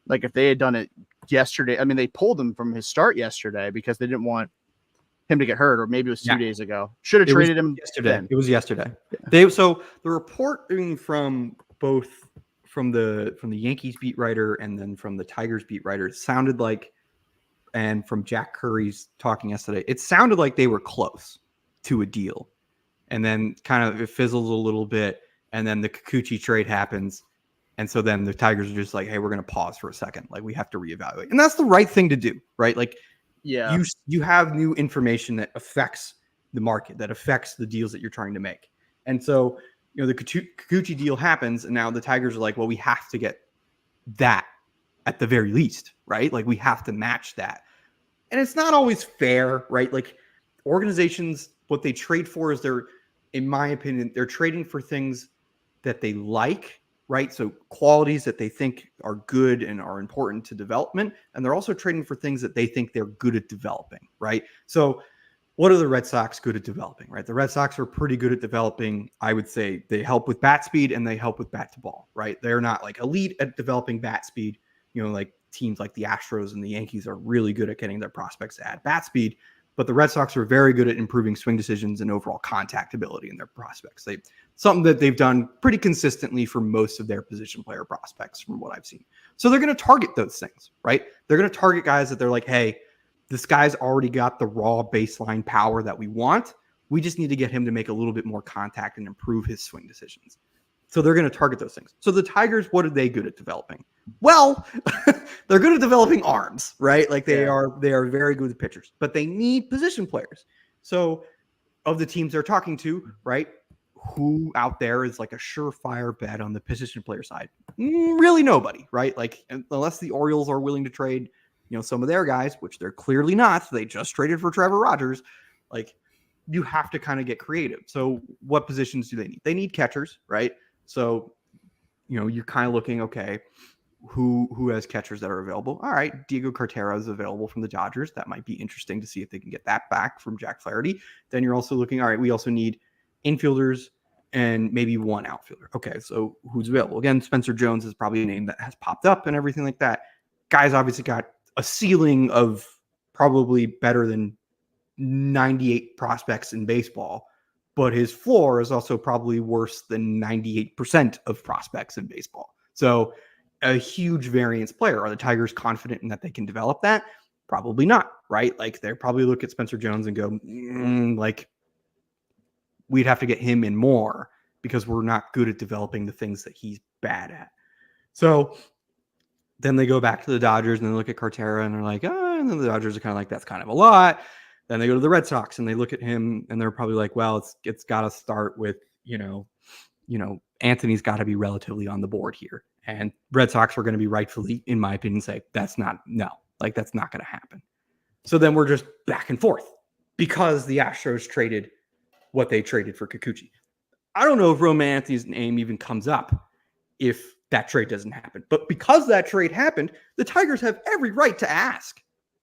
Like if they had done it yesterday, I mean, they pulled him from his start yesterday because they didn't want him to get hurt, or maybe it was 2 days ago. Should have traded him yesterday. then. It was yesterday. So the reporting from both from the Yankees beat writer and then from the Tigers beat writer sounded like, and from Jack Curry's talking yesterday, it sounded like they were close to a deal, and then kind of it fizzles a little bit, and then the Kikuchi trade happens, and so then the Tigers are just like, hey, we're going to pause for a second, like we have to reevaluate, and that's the right thing to do, right? Like, yeah, you have new information that affects the market, that affects the deals that you're trying to make, and so the Kikuchi deal happens, and now the Tigers are like, well, we have to get that at the very least, right? Like we have to match that. And it's not always fair, right? Like organizations, what they trade for is in my opinion, they're trading for things that they like, right? So qualities that they think are good and are important to development. And they're also trading for things that they think they're good at developing, right? So what are the Red Sox good at developing, right? The Red Sox are pretty good at developing. I would say they help with bat speed and they help with bat to ball, right? They're not like elite at developing bat speed. Like teams like the Astros and the Yankees are really good at getting their prospects to add bat speed, but the Red Sox are very good at improving swing decisions and overall contact ability in their prospects. Something that they've done pretty consistently for most of their position player prospects from what I've seen. So they're going to target those things, right? They're going to target guys that they're like, hey, this guy's already got the raw baseline power that we want. We just need to get him to make a little bit more contact and improve his swing decisions. So they're going to target those things. So the Tigers, what are they good at developing? Well, they're good at developing arms, right? Like they are very good with pitchers, but they need position players. So of the teams they're talking to, right, who out there is like a surefire bet on the position player side? Really nobody, right? Like unless the Orioles are willing to trade, some of their guys, which they're clearly not. They just traded for Trevor Rogers. Like you have to kind of get creative. So what positions do they need? They need catchers, right? So, you're kind of looking, okay, who has catchers that are available? All right, Diego Cartera is available from the Dodgers. That might be interesting to see if they can get that back from Jack Flaherty. Then you're also looking, all right, we also need infielders and maybe one outfielder. Okay, so who's available? Again, Spencer Jones is probably a name that has popped up and everything like that. Guy's obviously got a ceiling of probably better than 98 prospects in baseball, but his floor is also probably worse than 98% of prospects in baseball. So a huge variance player. Are the Tigers confident in that they can develop that? Probably not, right? Like they probably look at Spencer Jones and go, like we'd have to get him in more because we're not good at developing the things that he's bad at. So then they go back to the Dodgers and they look at Cartera and they're like, and then the Dodgers are kind of like, that's kind of a lot. Then they go to the Red Sox and they look at him and they're probably like, well, it's got to start with, Anthony's got to be relatively on the board here. And Red Sox are going to be rightfully, in my opinion, say that's not going to happen. So then we're just back and forth because the Astros traded what they traded for Kikuchi. I don't know if Roman Anthony's name even comes up if that trade doesn't happen. But because that trade happened, the Tigers have every right to ask.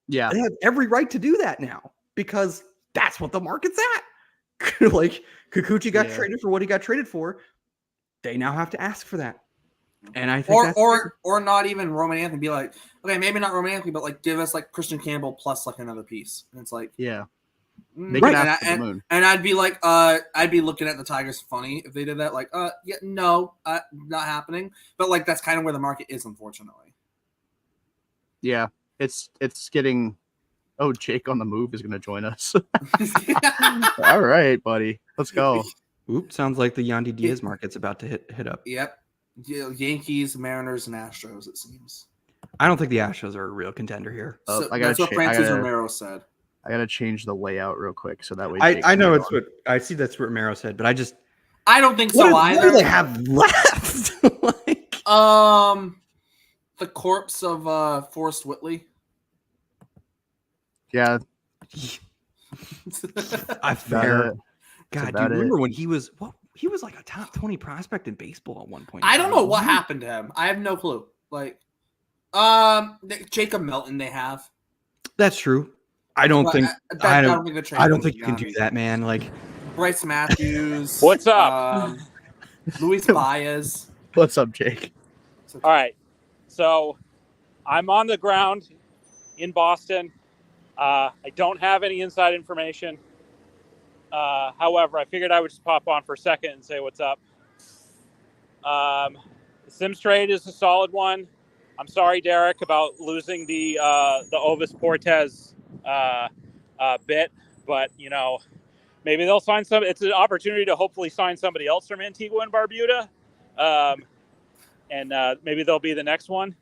Yeah. They have every right to do that now because that's what the market's at. Like Kikuchi got traded for what he got traded for. They now have to ask for that. And I think or not even Roman Anthony, be like, okay, maybe not Roman Anthony, but like give us like Christian Campbell plus like another piece. And it's like, right. And I'd be like, I'd be looking at the Tigers funny if they did that. Like, not happening. But like that's kind of where the market is, unfortunately. Yeah, it's getting. Oh, Jake on the move is going to join us. All right, buddy, let's go. Oop, sounds like the Yandy Diaz market's about to hit up. Yep. Yankees, Mariners, and Astros, it seems. I don't think the Astros are a real contender here. That's what Francis Romero said. I got to change the layout real quick so that way. I know it's what I see. That's what Romero said, but I don't think so either. What do they have left? The corpse of Forrest Whitley. Yeah. Fair. God, do you remember when he was he was like a top 20 prospect in baseball at one point. I don't know what happened to him. I have no clue. Like, Jacob Milton, they have. That's true. I don't think you can do that, man. Like Bryce Matthews. What's up? Luis Baez. What's up, Jake? All right. So I'm on the ground in Boston. I don't have any inside information. However, I figured I would just pop on for a second and say what's up. The Sims trade is a solid one. I'm sorry, Derrik, about losing the Ovis Cortez bit, but maybe they'll sign some. It's an opportunity to hopefully sign somebody else from Antigua and Barbuda, and maybe they'll be the next one.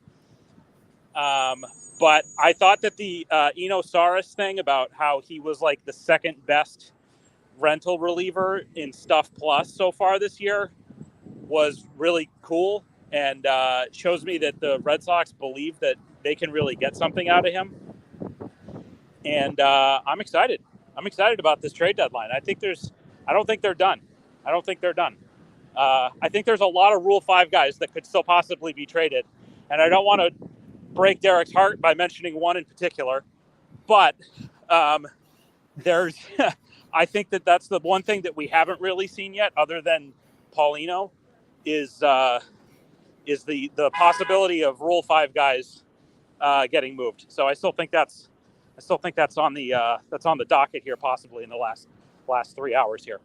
But I thought that the Eno Saris thing about how he was like the second best rental reliever in Stuff Plus so far this year was really cool, and shows me that the Red Sox believe that they can really get something out of him. And I'm excited. I'm excited about this trade deadline. I don't think they're done. I think there's a lot of Rule 5 guys that could still possibly be traded. And I don't want to break Derrick's heart by mentioning one in particular. But there's I think that's the one thing that we haven't really seen yet, other than Paulino, is the possibility of Rule 5 guys getting moved. So I still think that's on the docket here, possibly in the last 3 hours here.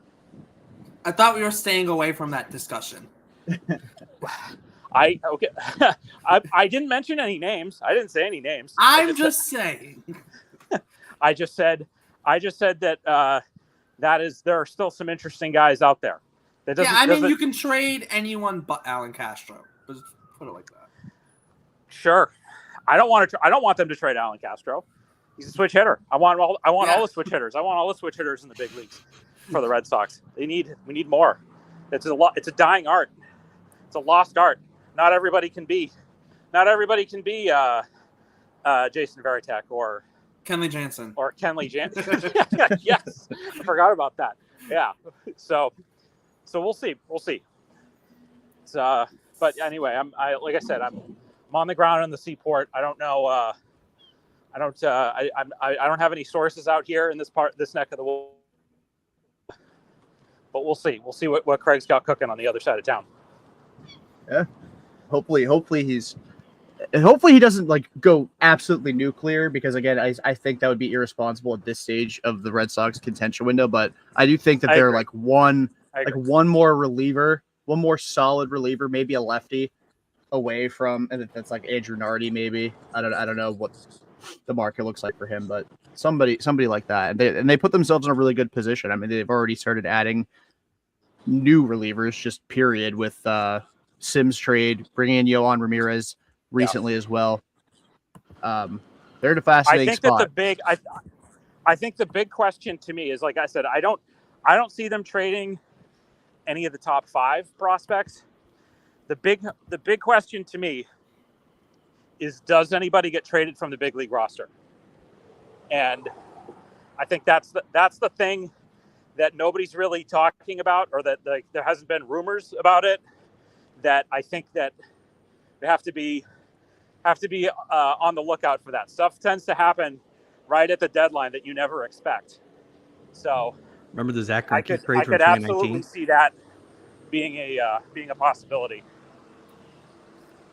I thought we were staying away from that discussion. I didn't mention any names. I didn't say any names. I'm just saying. I just said that there are still some interesting guys out there. You can trade anyone but Alan Castro. Just put it like that. Sure. I don't want them to trade Alan Castro. He's a switch hitter. I want all the switch hitters. I want all the switch hitters in the big leagues for the Red Sox. We need more. It's a dying art. It's a lost art. Not everybody can be Jason Varitek or Kenley Jansen. Yes. I forgot about that. Yeah. So we'll see. It's, but anyway, like I said, I'm on the ground in the seaport. I don't know. I don't have any sources out here in this neck of the world. But we'll see. We'll see what Craig's got cooking on the other side of town. Yeah. Hopefully he doesn't like go absolutely nuclear, because again, I think that would be irresponsible at this stage of the Red Sox contention window. But I do think that they're like one more solid reliever, maybe a lefty away from, and that's like Andrew Nardi, maybe. I don't know what the market looks like for him, but somebody like that. And they put themselves in a really good position. I mean, they've already started adding new relievers, just period, with Sims trade, bringing in Yohan Ramirez recently as well. They're in a fascinating spot. I think the big question to me is, like I said, I don't see them trading any of the top 5 prospects. The big question to me is, does anybody get traded from the big league roster? And I think that's the thing that nobody's really talking about, or that there hasn't been rumors about it. That I think that they have to be on the lookout for that. Stuff tends to happen right at the deadline that you never expect. So remember the Zach Greinke trade from 2019? I could absolutely see that being a possibility.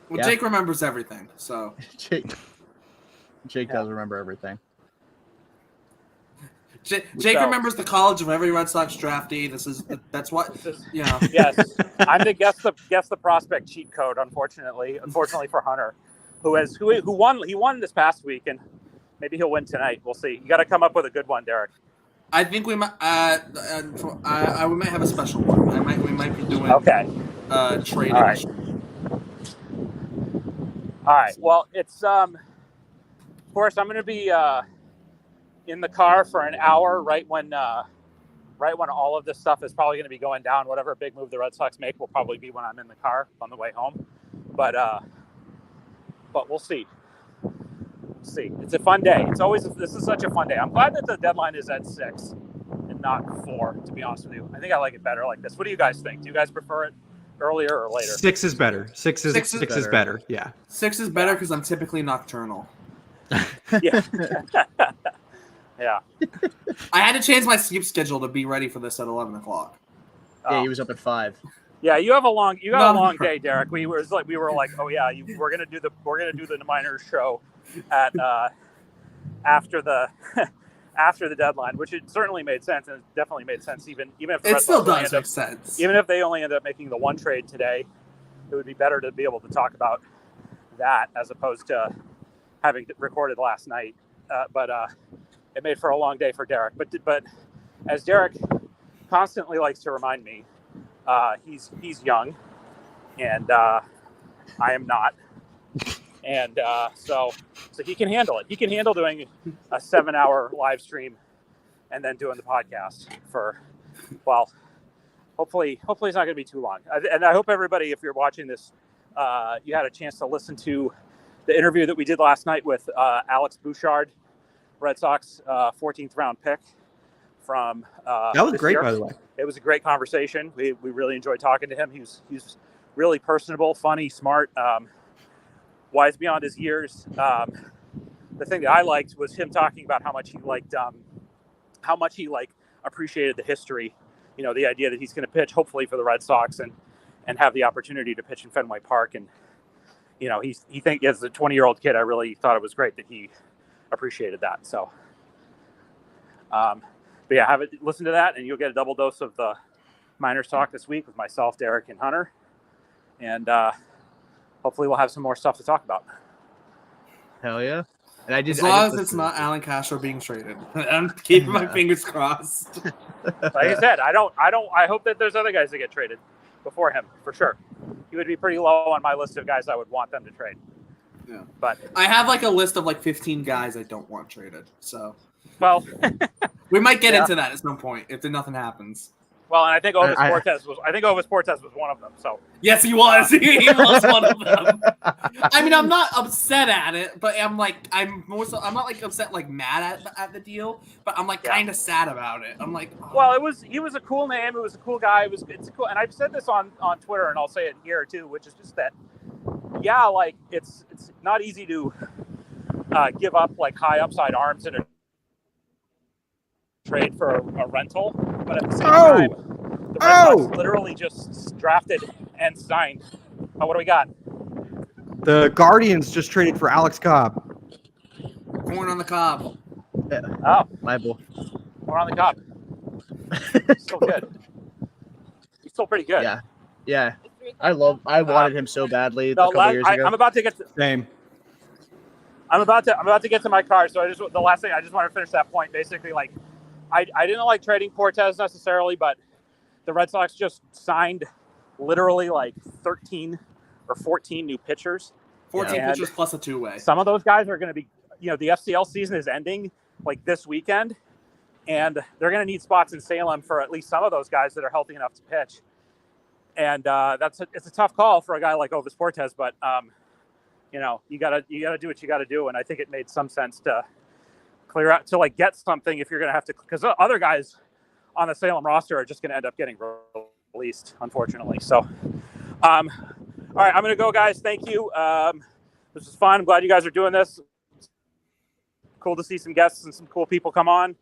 Well, yeah. Jake remembers everything, so Jake does remember everything. Jake remembers the college of every Red Sox draftee. That's what. Yes, I'm the guess the prospect cheat code. Unfortunately for Hunter, who won. He won this past week, and maybe he'll win tonight. We'll see. You got to come up with a good one, Derrik. I think we might. We might have a special one. We might be doing trading. All right. Well, it's of course I'm going to be in the car for an hour right when all of this stuff is probably going to be going down. Whatever big move the Red Sox make will probably be when I'm in the car on the way home. But we'll see. It's a fun day. This is such a fun day. I'm glad that the deadline is at 6 not 4, to be honest with you. I think I like it better like this. What do you guys think? Do you guys prefer it earlier or later? 6 is better. 6 is better. Yeah. 6 is better because I'm typically nocturnal. Yeah. Yeah. I had to change my sleep schedule to be ready for this at 11 o'clock. Yeah, he was up at 5. Yeah, you got a long day, Derek. We were like, oh yeah, we're gonna do the miners show at after the after the deadline, which it certainly made sense, and it definitely made sense even if the It Red still Sox does make sense. Even if they only end up making the one trade today, it would be better to be able to talk about that as opposed to having recorded last night. But it made for a long day for Derek. But as Derek constantly likes to remind me, he's young, and I am not, and so he can handle it. He can handle doing a 7-hour live stream and then doing the podcast for, well, hopefully it's not going to be too long. And I hope everybody, if you're watching this, you had a chance to listen to the interview that we did last night with Alex Bouchard, Red Sox 14th round pick from that was great year. by the way. It was a great conversation. We really enjoyed talking to him. He's really personable, funny, smart, wise beyond his years. The thing that I liked was him talking about how much he appreciated the history. You know, the idea that he's going to pitch hopefully for the Red Sox and have the opportunity to pitch in Fenway Park. And you know, he think as a 20-year-old kid, I really thought it was great that he appreciated that. So, but yeah, listen to that, and you'll get a double dose of the Miners Talk this week with myself, Derek, and Hunter. And hopefully we'll have some more stuff to talk about. Hell yeah. And as long as it's not Alan Castro being traded. I'm keeping my fingers crossed. Like I said, I hope that there's other guys that get traded before him, for sure. He would be pretty low on my list of guys I would want them to trade. Yeah. But I have like a list of like 15 guys I don't want traded. So well, we might get into that at some point if nothing happens. Well, and I think Ovis Portes was one of them. So yes, he was. He was one of them. I mean, I'm not upset at it, but I'm not like upset, like mad at the deal, but I'm like kind of sad about it. I'm like, oh. Well, he was a cool name. It was a cool guy. It's cool, and I've said this on Twitter, and I'll say it here too, which is just that, yeah, like it's not easy to give up like high upside arms in a trade for a rental, but at the same time, the Red Sox literally just drafted and signed. Oh, what do we got? The Guardians just traded for Alex Cobb. Corn on the cob. Yeah. Oh, liable. Corn on the cob. Still good. He's still pretty good. Yeah. Yeah. I wanted him so badly a couple years ago. I'm about to get to Same. I'm about to get to my car, so the last thing I just want to finish that point. Basically, like I didn't like trading Portes necessarily, but the Red Sox just signed literally like 13 or 14 new pitchers. 14 pitchers plus a two-way. Some of those guys are going to be, you know, the FCL season is ending like this weekend, and they're going to need spots in Salem for at least some of those guys that are healthy enough to pitch. And it's a tough call for a guy like Ovis Portes, but you know, you gotta do what you gotta do, and I think it made some sense to clear out to like get something if you're gonna have to, because other guys on the Salem roster are just gonna end up getting released, unfortunately. So, all right, I'm gonna go, guys. Thank you. This was fun. I'm glad you guys are doing this. Cool to see some guests and some cool people come on.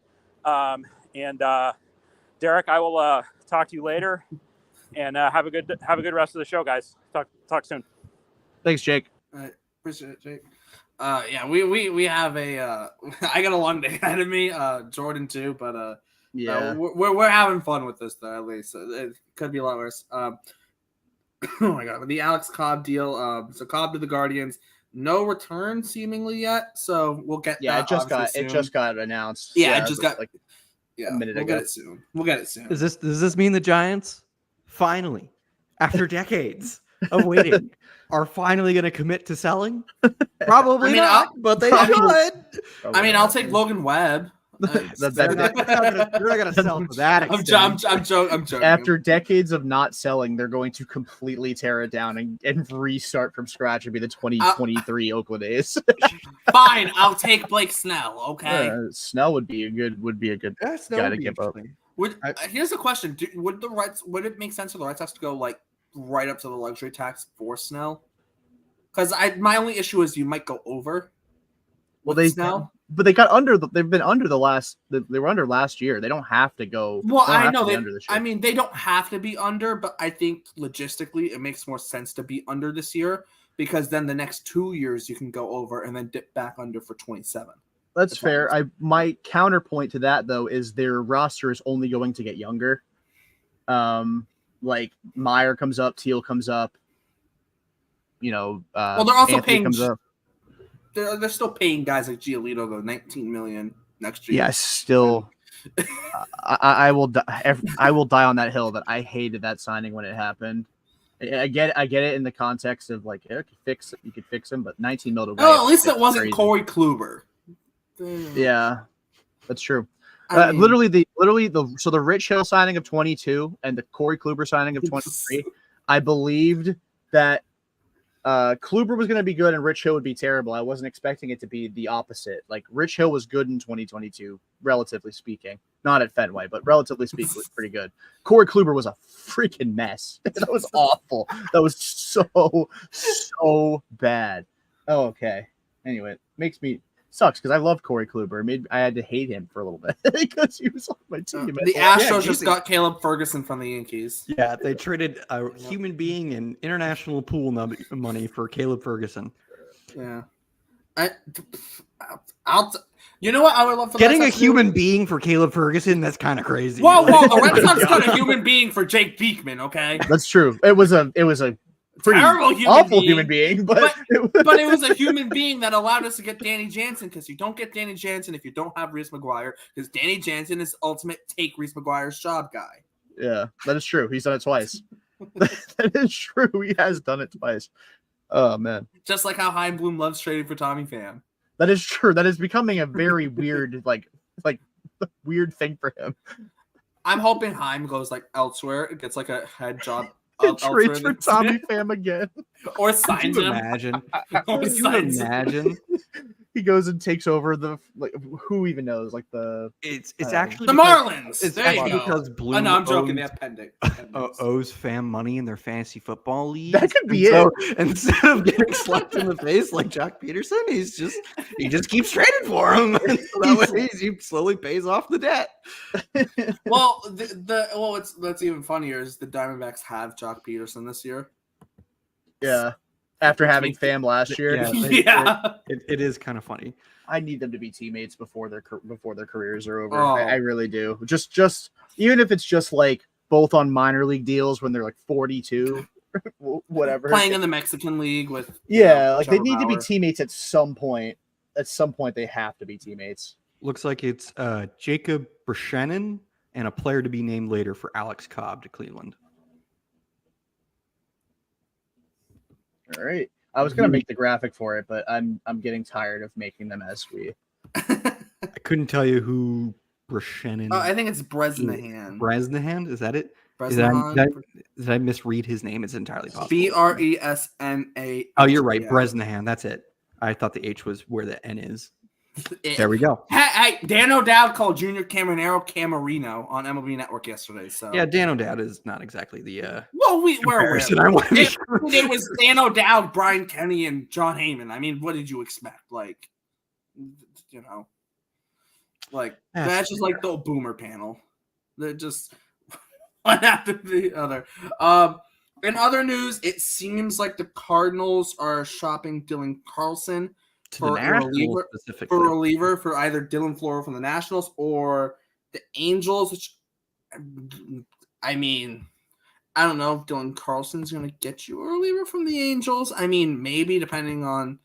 And Derek, I will talk to you later. And have a good rest of the show, guys. Talk soon. Thanks, Jake. All right, appreciate it, Jake. Yeah, we have a I got a long day ahead of me. Jordan too, but yeah, we're having fun with this though. At least it could be a lot worse. Oh my god, the Alex Cobb deal. So Cobb to the Guardians. No return seemingly yet. So we'll get. Yeah, that it just got announced. Yeah, it just got like a minute ago. We'll get it soon. Does this mean the Giants finally, after decades of waiting, are finally going to commit to selling? Probably not, but they should. I mean, I'll take Logan Webb. They're not going to sell to that extent. I'm joking. After decades of not selling, they're going to completely tear it down and restart from scratch and be the 2023 Oakland A's. Fine, I'll take Blake Snell. Okay, Snell would be a good guy to give up. Here's the question: would it make sense for the Red Sox to go like right up to the luxury tax for Snell? Because my only issue is you might go over. Snell. But they got under. They've been under the last. They were under last year. They don't have to go. Well, I know under this year. I mean, they don't have to be under, but I think logistically it makes more sense to be under this year because then the next 2 years you can go over and then dip back under for 27. That's fair. My counterpoint to that though is their roster is only going to get younger. Like Meyer comes up, Teal comes up. You know, well, they're also Anthony paying. Comes up. They're still paying guys like Giolito the $19 million next year. Yeah, still. I will die on that hill that I hated that signing when it happened. I get it in the context of like you could fix him, but 19 mil. Oh, at least it wasn't Corey Kluber. Yeah, that's true. I mean, the Rich Hill signing of 22 and the Corey Kluber signing of 23, I believed that Kluber was going to be good and Rich Hill would be terrible. I wasn't expecting it to be the opposite. Like Rich Hill was good in 2022, relatively speaking. Not at Fenway, but relatively speaking, was pretty good. Corey Kluber was a freaking mess. That was awful. That was so bad. Oh, okay. Anyway, it makes me sucks because I love Corey Kluber. I had to hate him for a little bit because he was on my team. The Astros just got Caleb Ferguson from the Yankees. Yeah, they traded a human being and international pool money for Caleb Ferguson. Yeah, you know what I would love for getting a human being for Caleb Ferguson. That's kind of crazy. Whoa, the Red Sox got a human being for Jake Beekman. Okay, that's true. It was a pretty awful human being, but it was a human being that allowed us to get Danny Jansen because you don't get Danny Jansen if you don't have Reese McGuire because Danny Jansen is ultimate take Reese McGuire's job guy. Yeah, that is true. He's done it twice. That is true. He has done it twice. Oh man, just like how Chaim Bloom loves trading for Tommy Pham. That is true. That is becoming a very weird, like weird thing for him. I'm hoping Chaim goes like elsewhere. It gets like a head job. Trades for Tommy Pham again, or signs him. Imagine. Could you imagine? He goes and takes over the who even knows it's actually the Marlins. It's actually because Bloom. No, I'm joking. The appendix owes Pham money in their fantasy football league. That could be it. Instead of getting slapped in the face like Jock Peterson, he just keeps trading for him. And so that way he slowly pays off the debt. Well, that's even funnier is the Diamondbacks have Jock Peterson this year. Yeah. After having Pham last year, it is kind of funny. I need them to be teammates before their careers are over. I really do. Just even if it's just like both on minor league deals when they're like 42, whatever, playing in the Mexican League with like they need to be teammates at some point. At some point, they have to be teammates. Looks like it's Jacob Breshenin and a player to be named later for Alex Cobb to Cleveland. All right. I was gonna make the graphic for it, but I'm getting tired of making them as we. I couldn't tell you who Breshenin. I think it's Bresnahan. Bresnahan, is that it? Did I misread his name? It's entirely possible. Bresna. Oh, you're right. Bresnahan. That's it. I thought the H was where the N is. There we go. Hey, Dan O'Dowd called Junior Caminero Camarino on MLB Network yesterday. So yeah, Dan O'Dowd is not exactly the we're aware. It was Dan O'Dowd, Brian Kenny, and John Heyman. I mean, what did you expect? Like, that's just like the boomer panel. They're just one after the other. In other news, it seems like the Cardinals are shopping Dylan Carlson for a reliever for either Dylan Floro from the Nationals or the Angels, which I mean, I don't know if Dylan Carlson's going to get you a reliever from the Angels. I mean, maybe depending on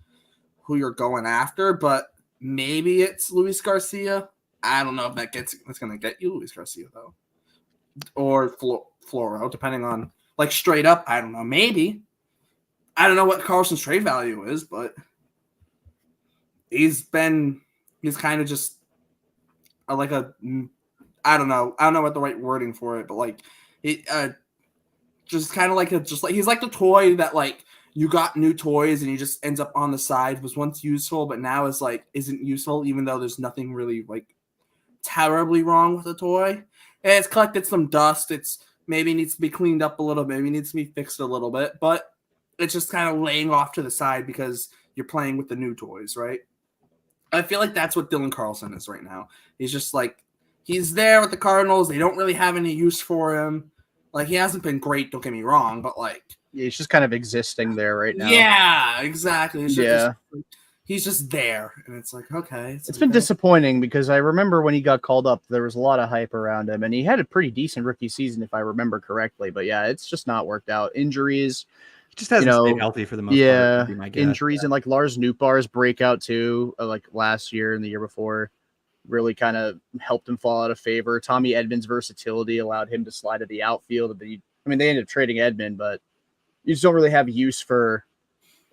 who you're going after, but maybe it's Luis Garcia. I don't know if that's going to get you Luis Garcia though, or Floro, depending on like straight up. I don't know. Maybe I don't know what Carlson's trade value is, but he's kind of just like a, I don't know what the right wording for it, but like it just kind of like he's like the toy that like you got new toys and he just ends up on the side, was once useful but now is like isn't useful even though there's nothing really like terribly wrong with the toy. It's collected some dust. It's maybe needs to be cleaned up a little bit. Maybe needs to be fixed a little bit. But it's just kind of laying off to the side because you're playing with the new toys, right? I feel like that's what Dylan Carlson is right now. He's just like, he's there with the Cardinals. They don't really have any use for him. Like, he hasn't been great, don't get me wrong, but like, Yeah, he's just kind of existing there right now. yeah, exactly. He's just there, and it's like, okay. It's been disappointing because I remember when he got called up, there was a lot of hype around him, and he had a pretty decent rookie season, if I remember correctly. But yeah, it's just not worked out. Injuries. He just hasn't stayed healthy for the most part. Would be my guess. Injuries, and like Lars Nootbaar's breakout too, like last year and the year before, really kind of helped him fall out of favor. Tommy Edman's versatility allowed him to slide to the outfield. They ended up trading Edman, but you just don't really have use for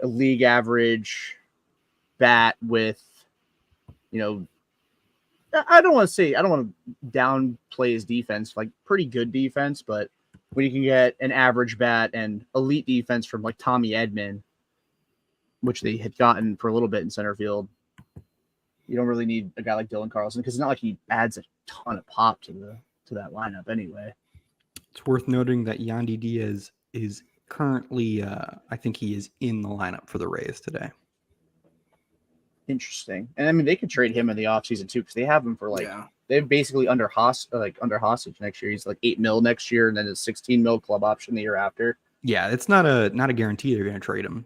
a league average bat with, I don't want to downplay his defense, like pretty good defense, but when you can get an average bat and elite defense from like Tommy Edman, which they had gotten for a little bit in center field, you don't really need a guy like Dylan Carlson because it's not like he adds a ton of pop to that lineup anyway. It's worth noting that Yandy Diaz is currently, I think he is in the lineup for the Rays today. Interesting. And they could trade him in the offseason too, because they have him for they're basically under hostage next year. He's like $8 million next year, and then a $16 million club option the year after. Yeah, it's not a guarantee they're going to trade him.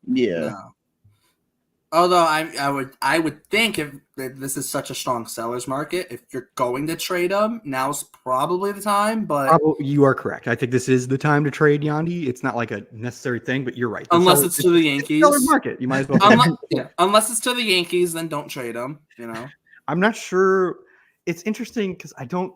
Yeah. No. Although I would think if this is such a strong sellers market, if you're going to trade him, now's probably the time. But you are correct. I think this is the time to trade Yandy. It's not like a necessary thing, but you're right. Unless it's to the Yankees. Sellers market. You might as well. Unless it's to the Yankees, then don't trade him. I'm not sure. It's interesting because I think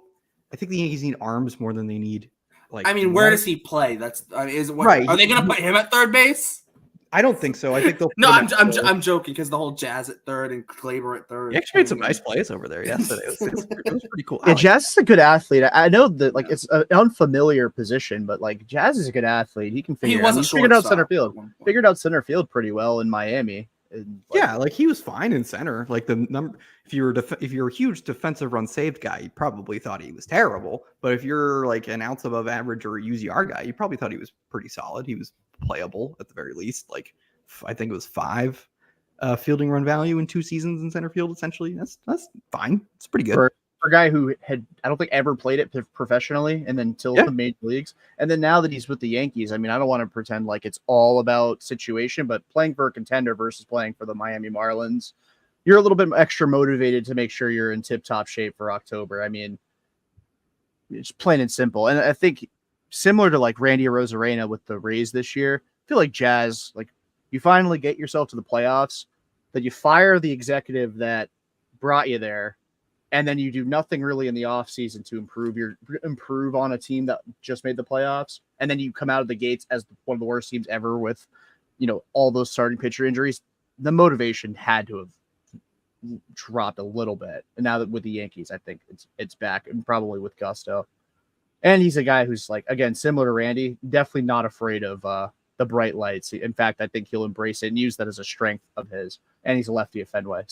the Yankees need arms more than they need. Where does he play? Right. Are they going to put him at third base? I don't think so. I think they'll. No, I'm joking because the whole Jazz at third and Glaber at third. He actually made some nice plays over there yesterday. It was pretty cool. Yeah, Jazz is a good athlete. I know that it's an unfamiliar position, but like Jazz is a good athlete. He can figure out center field. Figured out center field pretty well in Miami. He was fine in center. Like the number, if you're a huge defensive run saved guy, you probably thought he was terrible. But if you're like an ounce above average or a UZR guy, you probably thought he was pretty solid. He was playable at the very least. Like I think it was 5 fielding run value in 2 seasons in center field. Essentially, that's fine. It's pretty good for a guy who had, I don't think, ever played it professionally, and then till the major leagues, and then now that he's with the Yankees, I don't want to pretend like it's all about situation, but playing for a contender versus playing for the Miami Marlins, you're a little bit extra motivated to make sure you're in tip-top shape for October. It's plain and simple, and I think similar to like Randy Arozarena with the Rays this year, I feel like Jazz, like you finally get yourself to the playoffs, that you fire the executive that brought you there, and then you do nothing really in the offseason to improve on a team that just made the playoffs, and then you come out of the gates as one of the worst teams ever with, all those starting pitcher injuries. The motivation had to have dropped a little bit, and now that with the Yankees, I think it's back, and probably with gusto. And he's a guy who's like, again, similar to Randy, definitely not afraid of the bright lights. In fact, I think he'll embrace it and use that as a strength of his. And he's a lefty at Fenway,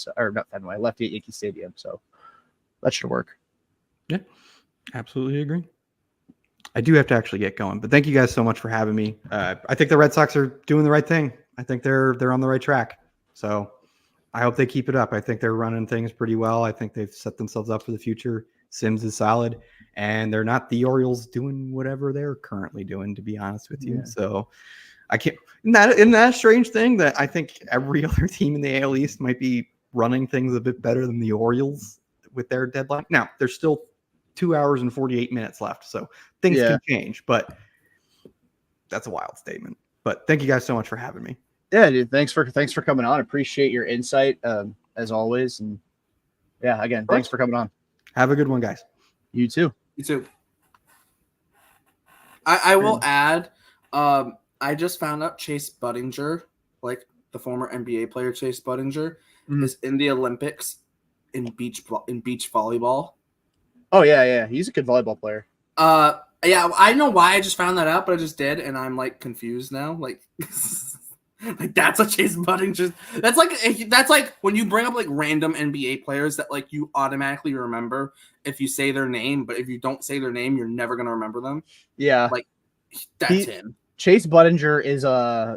lefty at Yankee Stadium. So that should work. Yeah, absolutely agree. I do have to actually get going, but thank you guys so much for having me. I think the Red Sox are doing the right thing. I think they're on the right track. So I hope they keep it up. I think they're running things pretty well. I think they've set themselves up for the future. Sims is solid, and they're not the Orioles doing whatever they're currently doing, to be honest with you. Yeah. So I can't. Isn't that a strange thing that I think every other team in the AL East might be running things a bit better than the Orioles with their deadline? Now, there's still 2 hours and 48 minutes left, so things can change, but that's a wild statement. But thank you guys so much for having me. Yeah, dude. Thanks for coming on. Appreciate your insight as always. And yeah, again, thanks for coming on. Have a good one, guys. You too. You too. I will add, I just found out Chase Budinger, like the former NBA player Chase Budinger, is in the Olympics in beach volleyball. Oh yeah. He's a good volleyball player. Yeah, I know why I just found that out, but I just did, and I'm like confused now. Like, Like that's a Chase Budinger. That's like when you bring up like random NBA players that like you automatically remember if you say their name, but if you don't say their name, you're never gonna remember them. Yeah, Like that's him. Chase Budinger is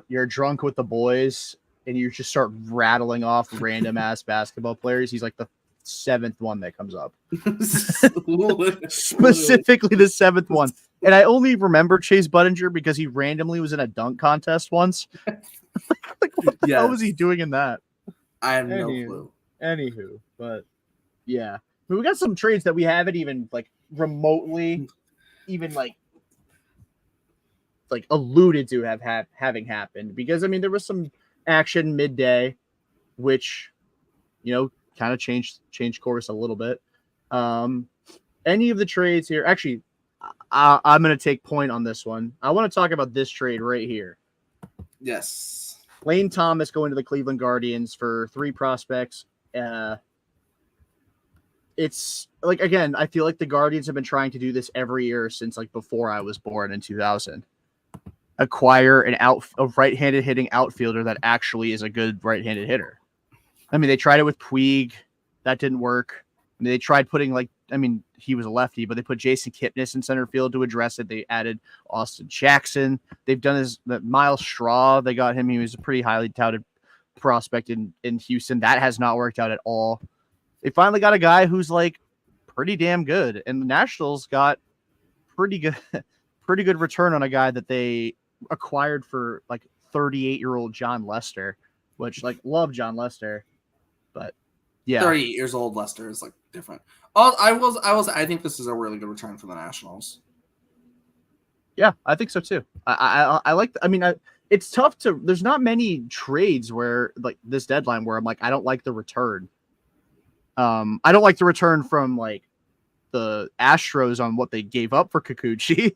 you're drunk with the boys and you just start rattling off random ass basketball players. He's like the 7th one that comes up. Specifically the 7th one. And I only remember Chase Budinger because he randomly was in a dunk contest once. Like, what the hell was he doing in that? I have no clue. Anywho, but yeah. But we got some trades that we haven't even like remotely even like alluded to having happened, because I mean there was some action midday which kind of changed course a little bit. Any of the trades here, actually I'm going to take point on this one. I want to talk about this trade right here. Yes. Lane Thomas going to the Cleveland Guardians for 3 prospects. It's like, again, I feel like the Guardians have been trying to do this every year since like before I was born in 2000. Acquire a right-handed hitting outfielder that actually is a good right-handed hitter. I mean, they tried it with Puig. That didn't work. I mean, they tried putting he was a lefty, but they put Jason Kipnis in center field to address it. They added Austin Jackson. They've done Miles Straw. They got him. He was a pretty highly touted prospect in Houston. That has not worked out at all. They finally got a guy who's like pretty damn good. And the Nationals got pretty good return on a guy that they acquired for like 38-year-old John Lester, which like love John Lester, but yeah, 38 years old Lester is like different. I think this is a really good return for the Nationals. Yeah, I think so too. I like. It's tough to. There's not many trades where like this deadline where I'm like, I don't like the return. I don't like the return from like the Astros on what they gave up for Kikuchi,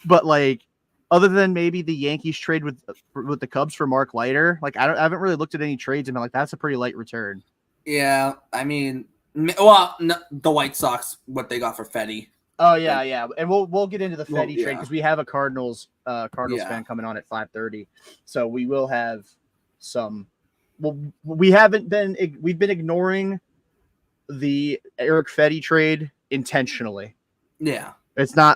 but like other than maybe the Yankees trade with the Cubs for Mark Leiter, like I haven't really looked at any trades and been like, that's a pretty light return. Yeah, I mean, the White Sox, what they got for Fetty. Oh yeah, and we'll get into the Fetty trade because we have a Cardinals fan coming on at 5:30, so we will have some. Well, we've been ignoring the Eric Fetty trade intentionally. Yeah,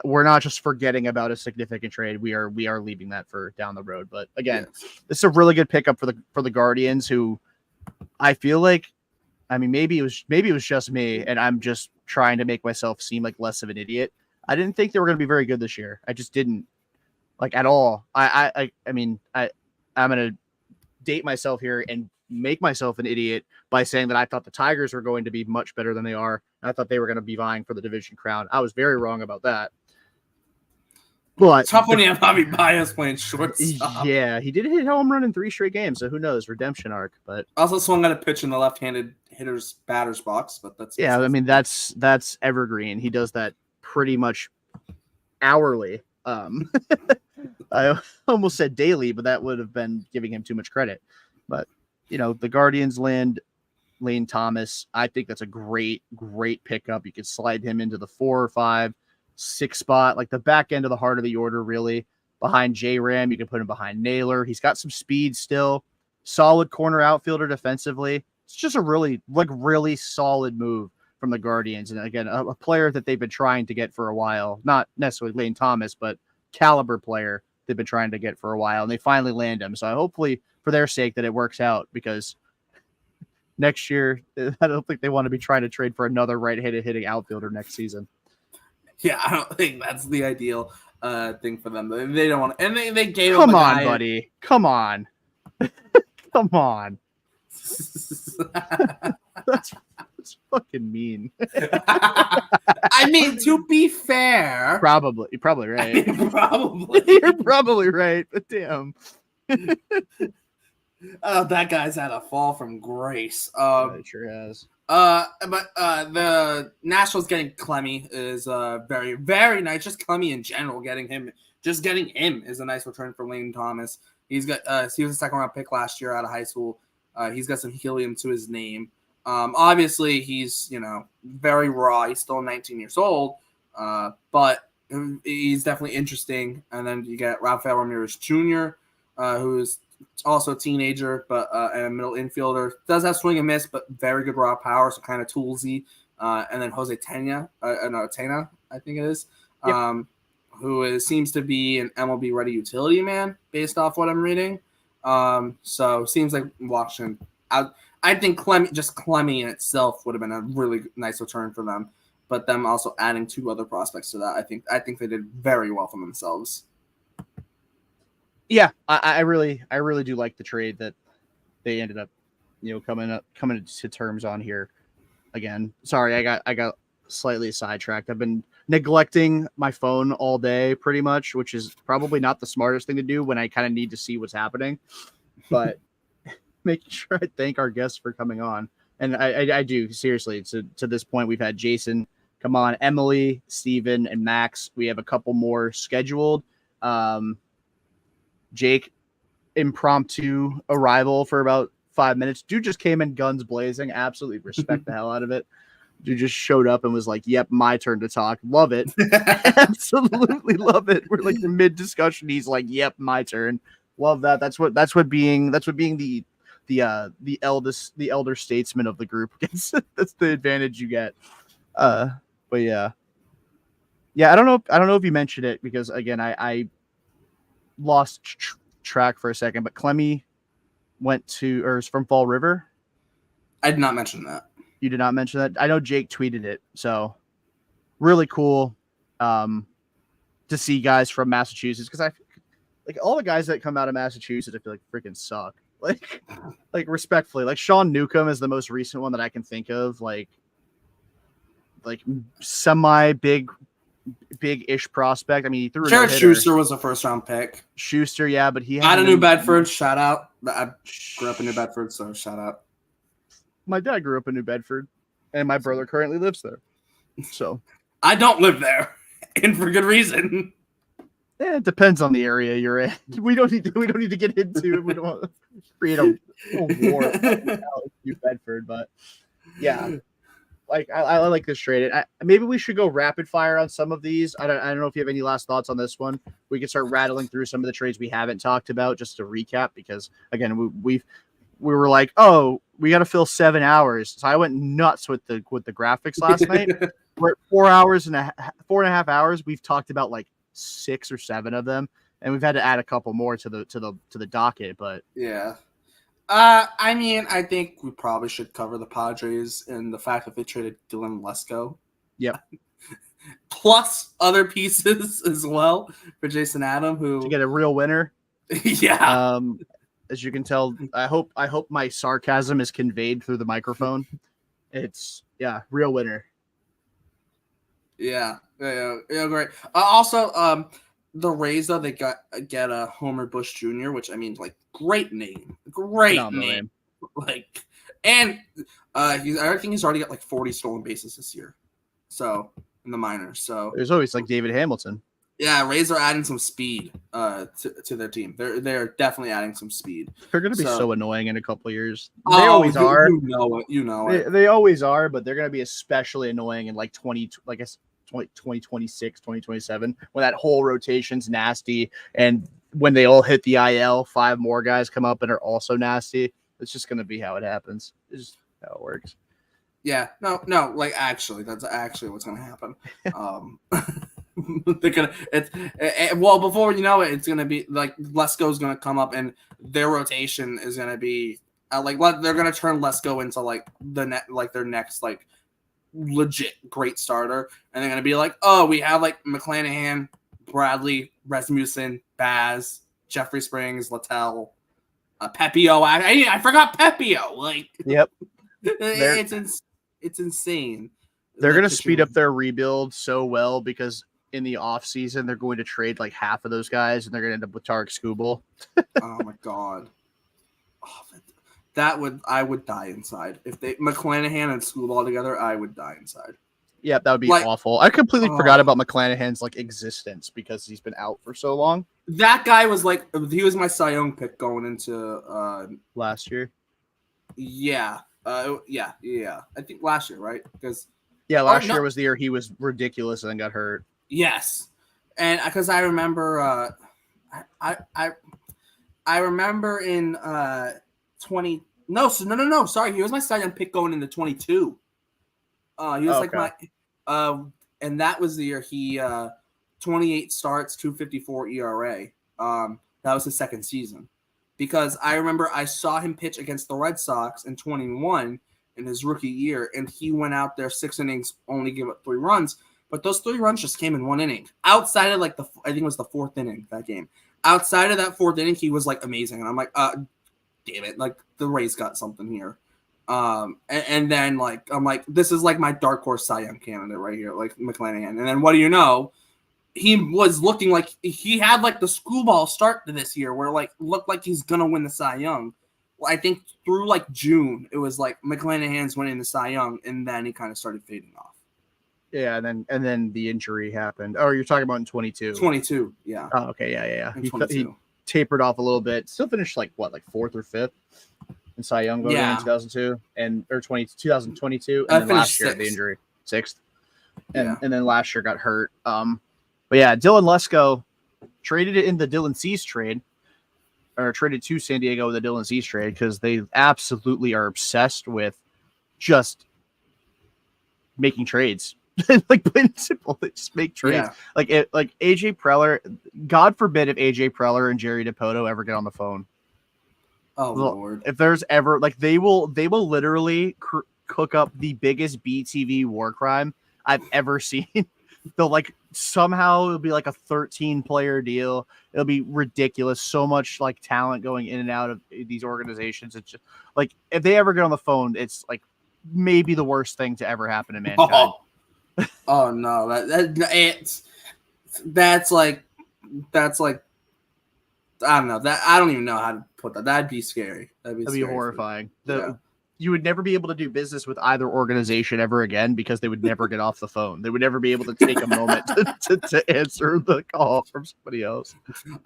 we're not just forgetting about a significant trade. We are leaving that for down the road. But again, This is a really good pickup for the Guardians, who I feel like. I mean, maybe it was just me, and I'm just trying to make myself seem like less of an idiot. I didn't think they were going to be very good this year. I just didn't, like, at all. I'm going to date myself here and make myself an idiot by saying that I thought the Tigers were going to be much better than they are. I thought they were going to be vying for the division crown. I was very wrong about that. But tough when you have Bobby Baez playing shortstop. Yeah, he did hit home run in 3 straight games, so who knows? Redemption arc. But also swung at a pitch in the left-handed hitter's batter's box, but that's that's evergreen. He does that pretty much hourly. I almost said daily, but that would have been giving him too much credit. But the Guardians land Lane Thomas. I think that's a great pickup. You could slide him into the 4 or 5, 6 spot, like the back end of the heart of the order, really. Behind J-Ram, you can put him behind Naylor. He's got some speed still. Solid corner outfielder defensively. It's just a really solid move from the Guardians. And again, a player that they've been trying to get for a while. Not necessarily Lane Thomas, but caliber player they've been trying to get for a while. And they finally land him. So hopefully for their sake that it works out, because next year, I don't think they want to be trying to trade for another right-handed hitting outfielder next season. Yeah, I don't think that's the ideal thing for them. They don't want to, and they gave Come on, buddy. Come on. Come on. That's fucking mean. I mean, to be fair, you're probably right. Probably, you're probably right. But damn. Oh, that guy's had a fall from grace. It sure has. But the Nationals getting Clemmy is very, very nice. Just Clemmy in general, getting him is a nice return for Lane Thomas. He's got he was a 2nd round pick last year out of high school. He's got some helium to his name. Obviously he's very raw. He's still 19 years old, but he's definitely interesting. And then you get Rafael Ramirez Jr., who's also a teenager, but and a middle infielder. Does have swing and miss, but very good raw power, so kind of toolsy. And then Jose Tena, I think it is, Yep. seems to be an MLB ready utility man based off what I'm reading. So seems like Washington. I think Clemmy in itself would have been a really nice return for them, but them also adding 2 other prospects to that, I think they did very well for themselves. Yeah, I really do like the trade that they ended up, coming to terms on here. Again, sorry, I got slightly sidetracked. I've been neglecting my phone all day, pretty much, which is probably not the smartest thing to do when I kind of need to see what's happening. But making sure I thank our guests for coming on, and I do seriously. To this point, we've had Jason come on, Emily, Steven, and Max. We have a couple more scheduled. Jake, impromptu arrival for about 5 minutes. Dude just came in guns blazing. Absolutely respect the hell out of it. Dude just showed up and was like, "Yep, my turn to talk." Love it. Absolutely love it. We're like in mid discussion. He's like, "Yep, my turn." Love that. That's what being the elder statesman of the group gets. That's the advantage you get. But yeah. I don't know if you mentioned it, because again, I lost track for a second, but Clemmy is from Fall River. I did not mention that. You did not mention that. I know Jake tweeted it. So really cool to see guys from Massachusetts, because I like all the guys that come out of Massachusetts, I feel like freaking suck. Like respectfully, like Sean Newcomb is the most recent one that I can think of. Like semi big-ish prospect. I mean, he threw a Jared no-hitter. Schuster was a first-round pick. Schuster, yeah, but he Out of hasn't New been- Bedford, shout out. I grew up in New Bedford, so shout out. My dad grew up in New Bedford, and my brother currently lives there. So I don't live there, and for good reason. it depends on the area you're in. We don't need to get into it. We don't want to create a war about New Bedford, but yeah. Like I like this trade. Maybe we should go rapid fire on some of these. I don't know if you have any last thoughts on this one. We can start rattling through some of the trades we haven't talked about, just to recap, because again, we were like, oh, we got to fill 7 hours. So I went nuts with the graphics last night. We're at 4.5 hours. We've talked about like 6 or 7 of them, and we've had to add a couple more to the docket. But yeah. I mean, I think we probably should cover the Padres and the fact that they traded Dylan Lesko. Yep. Plus other pieces as well for Jason Adam, who to get a real winner. Yeah. As you can tell, I hope my sarcasm is conveyed through the microphone. It's real winner. Yeah, great. Also, the Rays, though, they get a Homer Bush Jr., which I mean, like, great name, name. Like, and I think he's already got like 40 stolen bases this year. So in the minors, so there's always like David Hamilton. Yeah, Rays are adding some speed to their team. They're definitely adding some speed. They're going to be so annoying in a couple of years. They always are. You know it. They always are, but they're going to be especially annoying in like 2026, 2027, when that whole rotation's nasty, and when they all hit the IL, 5 more guys come up and are also nasty. It's just going to be how it happens. It's just how it works. Yeah, no, like actually, that's actually what's going to happen. They're gonna. Well, before you know it, it's gonna be like Lesko's gonna come up, and their rotation is gonna be they're gonna turn Lesko into like their next like legit great starter, and they're gonna be like, oh, we have like McClanahan, Bradley, Rasmussen, Baz, Jeffrey Springs, Littell, Pepio. I forgot Pepio. Like, yep, it's insane. They're gonna speed up their rebuild so well, because in the off season they're going to trade like half of those guys, and they're gonna end up with Tarek Skubal. Oh my god. I would die inside. If they McClanahan and Skubal together, I would die inside. Yeah, that would be awful. I completely forgot about McClanahan's like existence because he's been out for so long. That guy was he was my Cy Young pick going into last year. Yeah. I think last year, right? Because last year was the year he was ridiculous and then got hurt. Yes, and because I remember, I I remember in 20. No, sorry. He was my Cy Young pick going into 22. He was like my, and that was the year he 28 starts, 254 ERA. That was his second season, because I remember I saw him pitch against the Red Sox in 21 in his rookie year, and he went out there 6 innings, only gave up 3 runs, but those 3 runs just came in 1 inning. Outside of like I think it was the 4th inning that game. Outside of that 4th inning, he was like amazing, and I'm like, damn it, like the Rays got something here. And then like I'm like, this is like my dark horse Cy Young candidate right here, like McClanahan. And then what do you know? He was looking like he had like the screwball start to this year, where like looked like he's gonna win the Cy Young. Well, I think through like June, it was like McClanahan's winning the Cy Young, and then he kind of started fading off. Yeah, and then the injury happened. Oh, you're talking about in 22. 22, yeah. Oh, okay, yeah. He tapered off a little bit. Still finished like 4th or 5th in Cy Young voting in 2002 or 2022, and then last year 6th. The injury 6th, and then last year got hurt. But yeah, Dylan Lesko traded it in the Dylan Cease trade, or traded to San Diego with the Dylan Cease trade, because they absolutely are obsessed with just making trades. Like plain and simple, they just make trades. Yeah. Like AJ Preller. God forbid if AJ Preller and Jerry DiPoto ever get on the phone. Oh Lord! If there's ever like they will literally cook up the biggest BTV war crime I've ever seen. They'll like somehow it'll be like a 13-player deal. It'll be ridiculous. So much like talent going in and out of these organizations. It's just like if they ever get on the phone, it's like maybe the worst thing to ever happen to mankind. Oh no, that's like I don't know, that I don't even know how to put that. That'd be scary. That'd be horrifying. You would never be able to do business with either organization ever again, because they would never get off the phone. They would never be able to take a moment to answer the call from somebody else.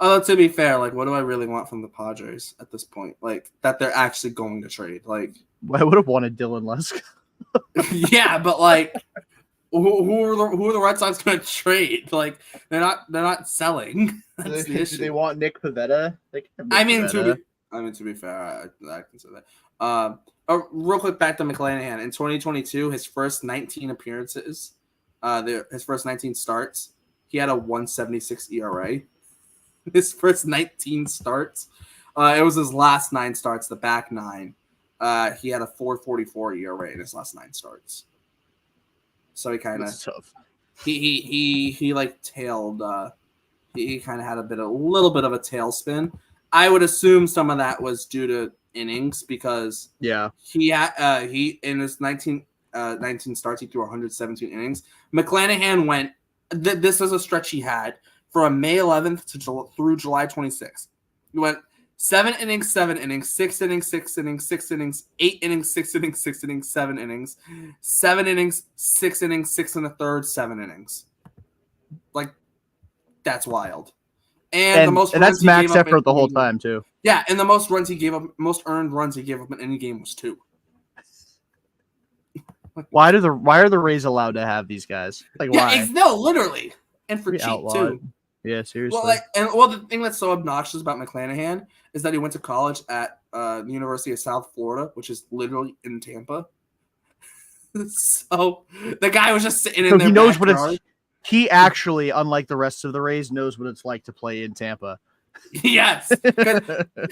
To be fair, like, what do I really want from the Padres at this point? Like, that they're actually going to trade. Like, I would have wanted Dylan Lesko. Yeah, but like, who are the Red Sox going to trade? Like, they're not selling. That's the issue. Do they want Nick Pivetta? To be fair, I consider that. Real quick, back to McClanahan. In 2022, his first 19 appearances, his first 19 starts, he had a 1.76 ERA. His first 19 starts. It was his last 9 starts, the back 9. He had a 4.44 ERA in his last 9 starts. So he kind of he like tailed. He kind of had a little bit of a tailspin. I would assume some of that was due to innings, because he in his 19 starts, he threw 117 innings. McClanahan went. This is a stretch he had from May 11th through July 26th. He went 7 innings, 7 innings, 6 innings, 6 innings, 6 innings, 8 innings, 6 innings, 6 innings, 7 innings, 7 innings, 6 innings, 6 1/3, 7 innings. Like, that's wild. And that's max effort the whole time too. Yeah, and the most runs he gave up, most earned runs he gave up in any game was 2. Why are the Rays allowed to have these guys? Like, why? No, literally, and for cheap too. Yeah, seriously. Well, the thing that's so obnoxious about McClanahan is that he went to college at the University of South Florida, which is literally in Tampa. So the guy was just sitting in there. He knows what it's. He actually, unlike the rest of the Rays, knows what it's like to play in Tampa. Yes,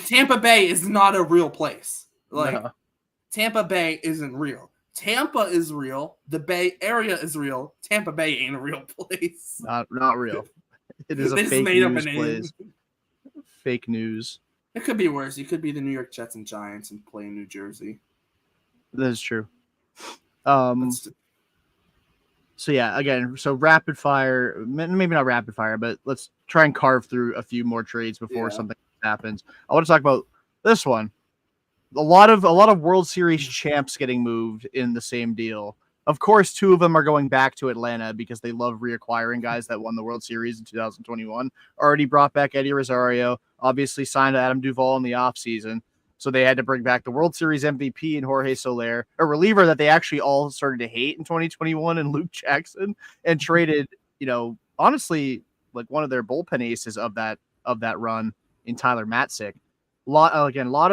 Tampa Bay is not a real place. Like, Tampa Bay isn't real. Tampa is real. The Bay Area is real. Tampa Bay ain't a real place. Not real. It is a fake news place. Fake news. It could be worse. You could be the New York Jets and Giants and play in New Jersey. That is true. So yeah, again, so rapid fire, maybe not rapid fire, but let's try and carve through a few more trades before something happens. I want to talk about this one. A lot of World Series champs getting moved in the same deal. Of course, 2 of them are going back to Atlanta because they love reacquiring guys that won the World Series in 2021. Already brought back Eddie Rosario, obviously signed Adam Duvall in the offseason. So they had to bring back the World Series MVP and Jorge Soler, a reliever that they actually all started to hate in 2021, and Luke Jackson, and traded, honestly, like one of their bullpen aces of that run in Tyler Matzik. A lot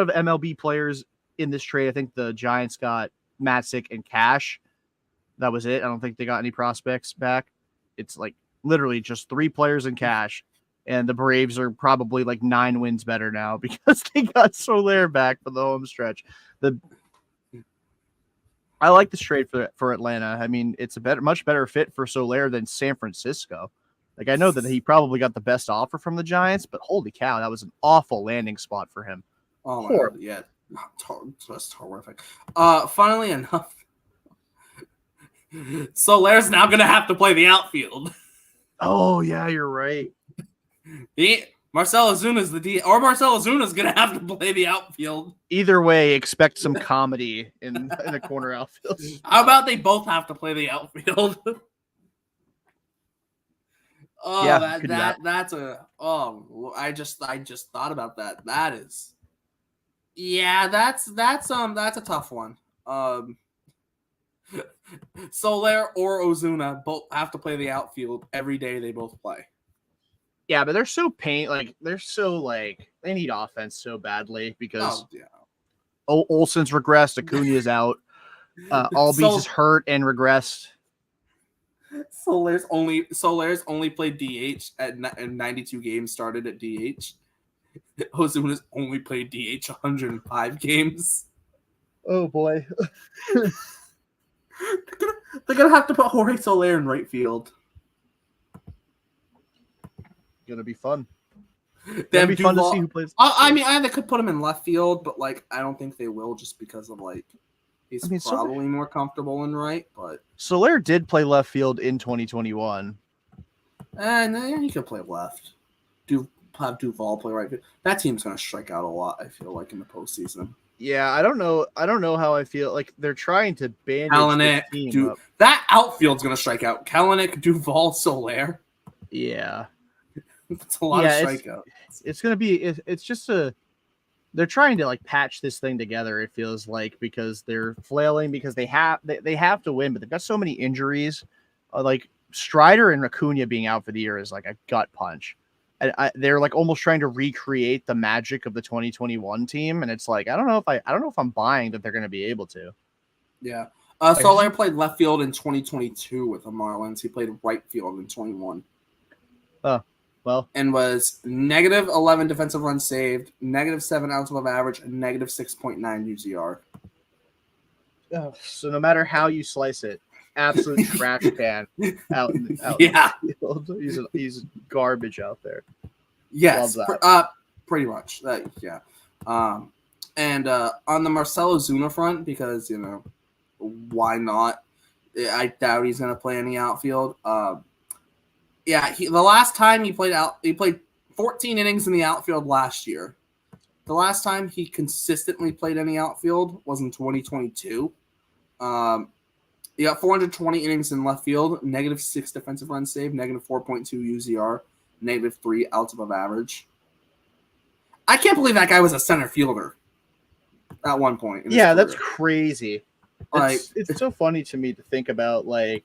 of MLB players in this trade. I think the Giants got Matzik and Cash. That was it. I don't think they got any prospects back. It's like literally just 3 players in Cash, and the Braves are probably like 9 wins better now because they got Soler back for the home stretch. I like this trade for Atlanta. I mean, it's a much better fit for Soler than San Francisco. Like, I know that he probably got the best offer from the Giants, but holy cow, that was an awful landing spot for him. Oh my God, yeah, just horrific. Funnily enough, Soler's now gonna have to play the outfield. Oh yeah, you're right. Marcell Ozuna's Marcell Ozuna's gonna have to play the outfield. Either way, expect some comedy in the corner outfield. How about they both have to play the outfield? Oh, yeah, that's a I just thought about that. That is, yeah, that's a tough one. Soler or Ozuna both have to play the outfield every day they both play. Yeah, but they're so they need offense so badly because Olsen's regressed, Acuna's out, Albies is hurt and regressed. Soler's only played DH at 92 games started at DH. Ozuna's only played DH 105 games. Oh boy. They're gonna have to put Jorge Soler in right field. Gonna be fun. Gonna be fun to see who plays. I mean, they could put him in left field, but like I don't think they will just because of like he's probably more comfortable in right. But Soler did play left field in 2021. And he could play left. Have Duvall play right field. That team's gonna strike out a lot. I feel like in the postseason. Yeah, I don't know how I feel. Like they're trying to bandage Kalanick, the team up. That outfield's gonna strike out. Kalanick, Duvall, Soler. Yeah. It's a lot of strikeouts. It's gonna be. It's just they're trying to like patch this thing together. It feels like because they're flailing because they have to win, but they've got so many injuries. Like Strider and Acuna being out for the year is like a gut punch. They're like almost trying to recreate the magic of the 2021 team, and it's like I don't know if I'm buying that they're going to be able to. Yeah. Soler played left field in 2022 with the Marlins. He played right field in 21. Oh, well. And was negative 11 defensive runs saved, negative 7 outs above average, and negative 6.9 UZR. Oh, so no matter how you slice it, absolute trash can out in yeah. the field. He's garbage out there. Yes, pretty much. Yeah. And on the Marcell Ozuna front, because why not? I doubt he's going to play in the outfield. The last time he played 14 innings in the outfield last year. The last time he consistently played in the outfield was in 2022. He got 420 innings in left field, negative 6 defensive runs saved, negative 4.2 UZR, negative 3 outs above average. I can't believe that guy was a center fielder at one point. Yeah, that's crazy. Like, it's so funny to me to think about like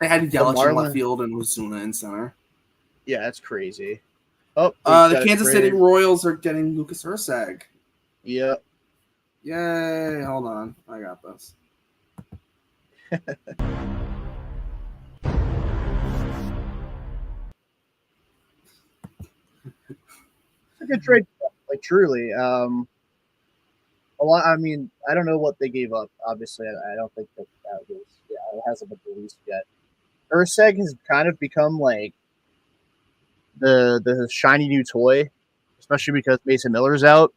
they had Yelich in left field and Ozuna in center. Yeah, that's crazy. Oh, the Kansas City Royals are getting Lucas Ursag. Yeah. Yay! Hold on, I got this. It's a good trade, like truly. A lot. I mean, I don't know what they gave up. Obviously, I don't think that was. Yeah, it hasn't been released yet. Urseg has kind of become like the shiny new toy, especially because Mason Miller's out.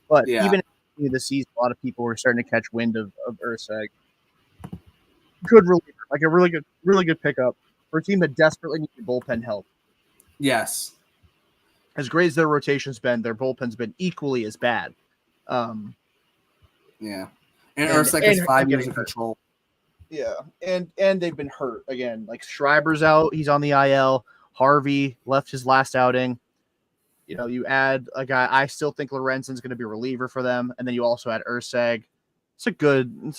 But even in the season, a lot of people were starting to catch wind of Urseg. Good reliever, like a really good pickup for a team that desperately needed bullpen help. Yes. As great as their rotation's been, their bullpen's been equally as bad. Yeah. And Urseg has 5 years of control. Yeah. And they've been hurt again. Like Schreiber's out, he's on the IL. Harvey left his last outing. You add a guy, I still think Lorenzen's going to be a reliever for them, and then you also add Urseg. It's a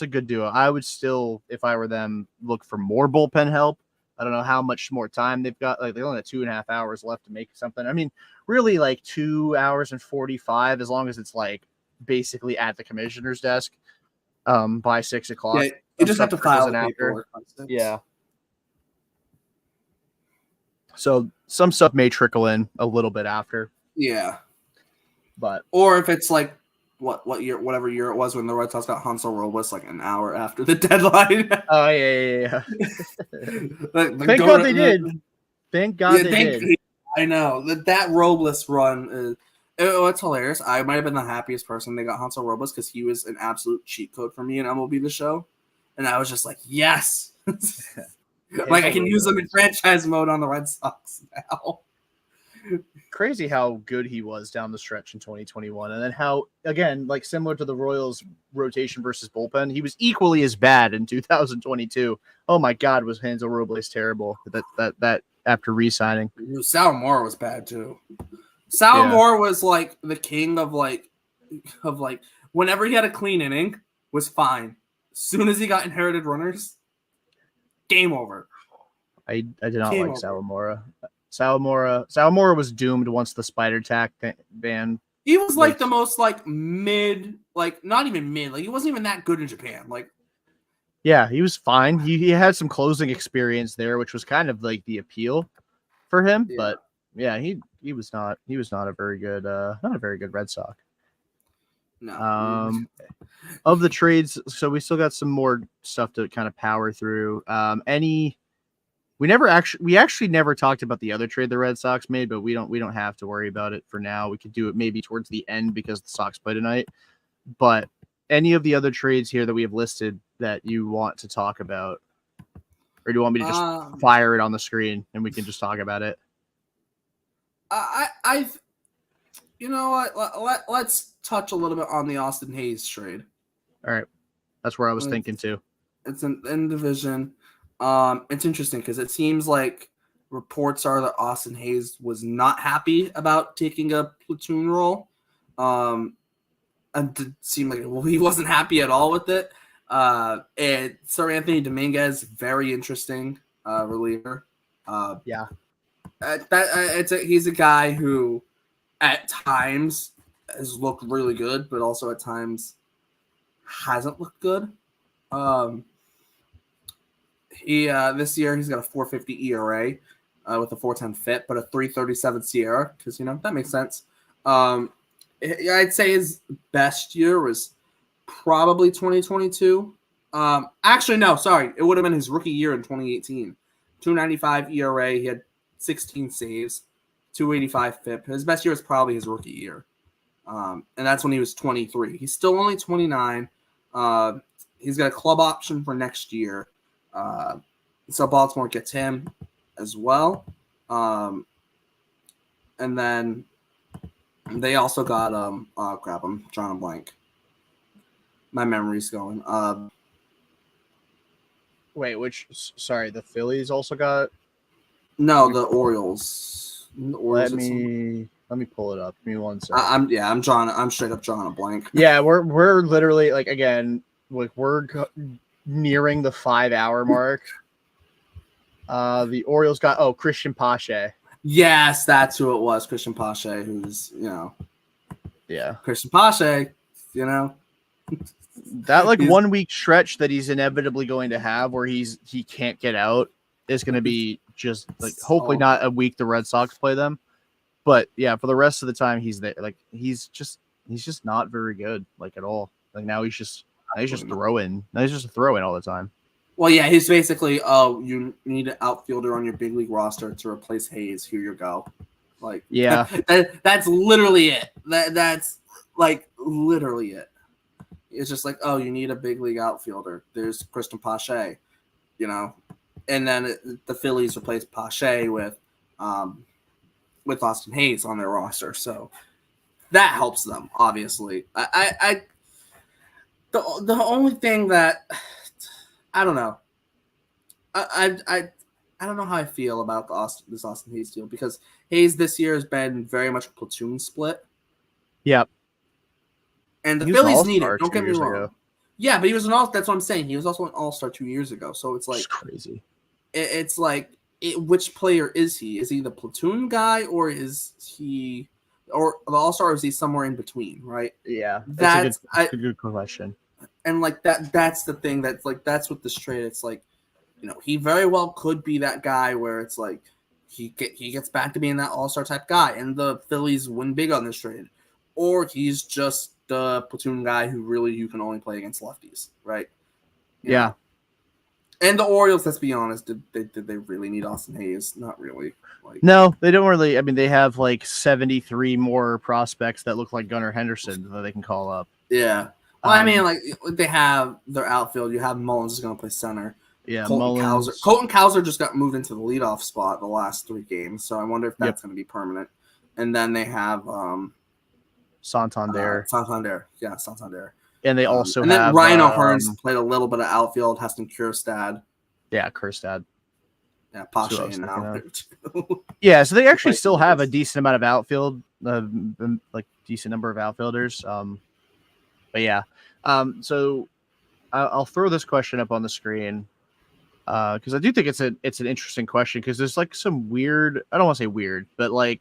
good duo. I would still, if I were them, look for more bullpen help. I don't know how much more time they've got. Like they only have 2.5 hours left to make something. I mean, really like 2 hours and 45, as long as it's like basically at the commissioner's desk by 6 o'clock. Yeah, you just have to file the after. paperwork. On 6. Yeah. So some stuff may trickle in a little bit after. Yeah. But or if it's like what year, whatever year it was when the Red Sox got Hansel Robles like an hour after the deadline. Oh yeah. Thank God they did. Thank God they did. I know that Robles run. It's hilarious. I might have been the happiest person they got Hansel Robles because he was an absolute cheat code for me in MLB The Show, and I was just like, yes, like I can use them in franchise mode on the Red Sox now. Crazy how good he was down the stretch in 2021, and then how, again, like similar to the Royals rotation versus bullpen, he was equally as bad in 2022. Oh my God, was Hansel Robles terrible? That after re-signing, Salomora was bad too. Salomora was like the king of like whenever he had a clean inning was fine. As soon as he got inherited runners, game over. I did not like Salomora. Salomora was doomed once the spider tack ban. He was like the most like mid, like not even mid, like he wasn't even that good in Japan. Like, yeah, he was fine. He had some closing experience there, which was kind of like the appeal for him. Yeah. But yeah, he was not a very good Red Sox. No. Of the trades, so we still got some more stuff to kind of power through. We actually never talked about the other trade the Red Sox made, but we don't have to worry about it for now. We could do it maybe towards the end because the Sox play tonight. But any of the other trades here that we have listed that you want to talk about, or do you want me to just fire it on the screen and we can just talk about it? You know what? Let's touch a little bit on the Austin Hayes trade. All right, that's where I was thinking too. It's in division. It's interesting because it seems like reports are that Austin Hayes was not happy about taking a platoon role. And it seemed like he wasn't happy at all with it. And Sir Anthony Dominguez, very interesting reliever. He's a guy who at times has looked really good, but also at times hasn't looked good. This year he's got a 4.50 ERA with a 4.10 FIP, but a 3.37 SIERA because that makes sense. I'd say his best year was probably 2022. Actually, no, sorry, it would have been his rookie year in 2018. 2.95 ERA, he had 16 saves, 2.85 FIP. His best year was probably his rookie year, and that's when he was 23. He's still only 29. He's got a club option for next year. So Baltimore gets him as well. And then they also got crap, I'm drawing a blank. My memory's going. Wait, sorry, the Phillies also got? No, the Orioles. Let me pull it up. Give me 1 second. I'm straight up drawing a blank. Yeah, we're literally like, again, like we're nearing the 5-hour mark. The Orioles got Christian Pache. Yes, that's who it was, Christian Pache, who's Christian Pache, that like 1 week stretch that he's inevitably going to have where he can't get out is going to be just like hopefully not a week the Red Sox play them, but yeah, for the rest of the time he's there. Like he's just not very good, like at all. Like now he's just throwing. Now he's just throwing all the time. Well, yeah, he's basically, you need an outfielder on your big league roster to replace Hayes. Here you go. Like, yeah, that's literally it. That's like literally it. It's just like, you need a big league outfielder. There's Christian Pache, and then the Phillies replaced Pache with Austin Hayes on their roster. So that helps them, obviously. The only thing that I don't know. I don't know how I feel about this Austin Hayes deal because Hayes this year has been very much a platoon split. Yep. And the Phillies need it. Don't get me wrong. Yeah, but he was that's what I'm saying. He was also an all-star 2 years ago. So it's like crazy. it's like, which player is he? Is he the platoon guy, or is he, or the all-star, or is he somewhere in between, right? Yeah, That's a good question. And like that's the thing that's like, that's with this trade. It's like, he very well could be that guy where it's like he gets back to being that all-star type guy, and the Phillies win big on this trade, or he's just the platoon guy who you can only play against lefties, right? You know? And the Orioles, let's be honest, did they really need Austin Hayes? Not really. Like, no, they don't really. I mean, they have like 73 more prospects that look like Gunnar Henderson that they can call up. Yeah. Well, I mean, like, they have their outfield. You have Mullins is going to play center. Yeah, Colton Cowser just got moved into the leadoff spot the last 3 games, so I wonder if that's going to be permanent. And then they have Santander. Yeah, Santander. And they also and have then Ryan O'Hearn's played a little bit of outfield. Heston Kjerstad. Yeah, Kjerstad. Yeah, Pache now. Yeah, so they actually still have a decent amount of outfield, like decent number of outfielders. But yeah, so I'll throw this question up on the screen because I do think it's an interesting question because there's like some weird. I don't want to say weird, but like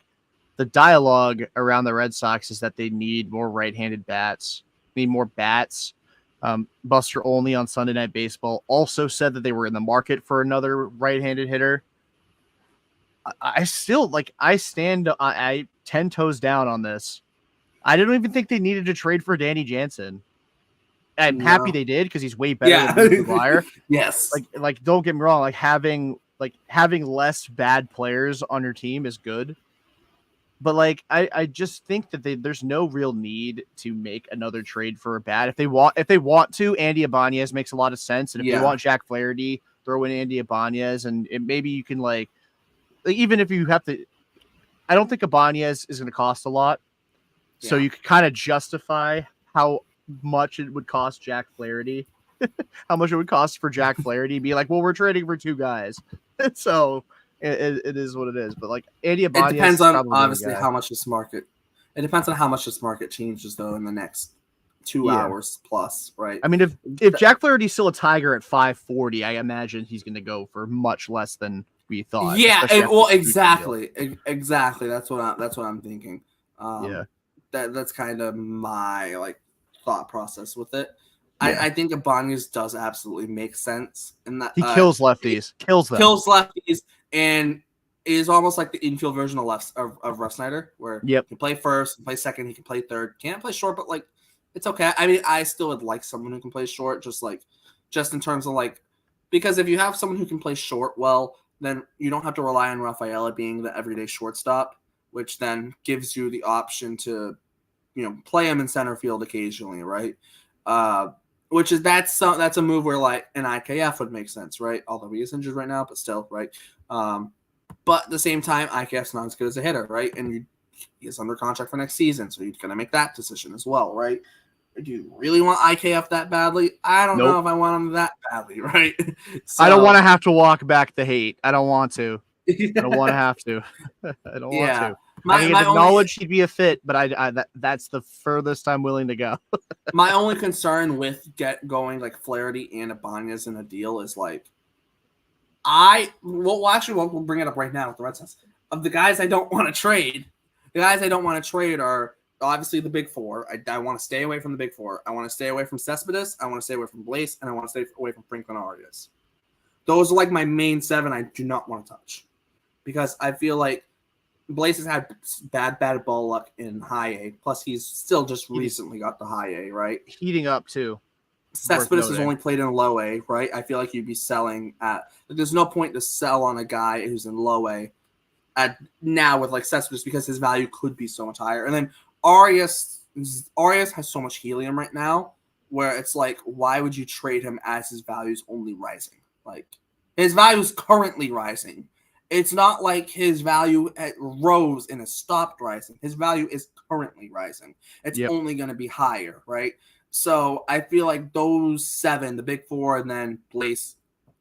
the dialogue around the Red Sox is that they need more right-handed bats. Need more bats. Buster Olney on Sunday Night Baseball also said that they were in the market for another right-handed hitter. I still I stand 10 toes down on this. I don't even think they needed to trade for Danny Jansen. I'm happy they did because he's way better than McGuire. Yes. Like don't get me wrong, having less bad players on your team is good. But I just think that there's no real need to make another trade for a bat. If they want to, Andy Ibanez makes a lot of sense. And if they want Jack Flaherty, throw in Andy Ibanez, and maybe you can even if you have to. I don't think Ibanez is going to cost a lot, so you can kind of justify how much it would cost Jack Flaherty, how much it would cost for Jack Flaherty. Be like, well, we're trading for 2 guys, so. It is what it is, but Andy Ibanez. It depends on obviously how much this market. It depends on how much this market changes though in the next 2 hours plus, right? I mean, if Jack Flaherty's still a Tiger at 540, I imagine he's going to go for much less than we thought. Yeah, exactly. That's what I'm thinking. That's kind of my thought process with it. Yeah. I think Ibanez does absolutely make sense in that he kills lefties, kills lefties. And is almost like the infield version of Russ Snyder, where he can play first, he can play second, he can play third. Can't play short, but it's okay. I mean, I still would like someone who can play short, just in terms of because if you have someone who can play short well, then you don't have to rely on Rafaela being the everyday shortstop, which then gives you the option to, play him in center field occasionally, right? Which is that's a move where an IKF would make sense, right? Although he is injured right now, but still, right? But at the same time, IKF's not as good as a hitter, right? And he is under contract for next season, so you're gonna make that decision as well, right? Do you really want IKF that badly? I don't know if I want him that badly, right? So, I don't want to have to walk back the hate. I don't want to. I don't want to have to. I don't want to. I can acknowledge he'd be a fit, but that's the furthest I'm willing to go. My only concern with going Flaherty and Ibanez in a deal is we'll bring it up right now with the Red Sox. Of the guys I don't want to trade, are obviously the big 4. I want to stay away from the big 4. I want to stay away from Cespedes. I want to stay away from Blaze, and I want to stay away from Franklin Arias. Those are my main 7 I do not want to touch because I feel like Blaze has had bad ball luck in high A. Plus, he's still just recently got the high A, right? Heating up too. Cespedes has only played in low A, right? I feel like you'd be selling at. There's no point to sell on a guy who's in low A now with Cespedes because his value could be so much higher. And then Arias has so much helium right now, where it's why would you trade him as his value is only rising? His value is currently rising. It's not like his value rose and has stopped rising. His value is currently rising. It's only going to be higher, right? So I feel like those 7, the big 4, and then Blaze,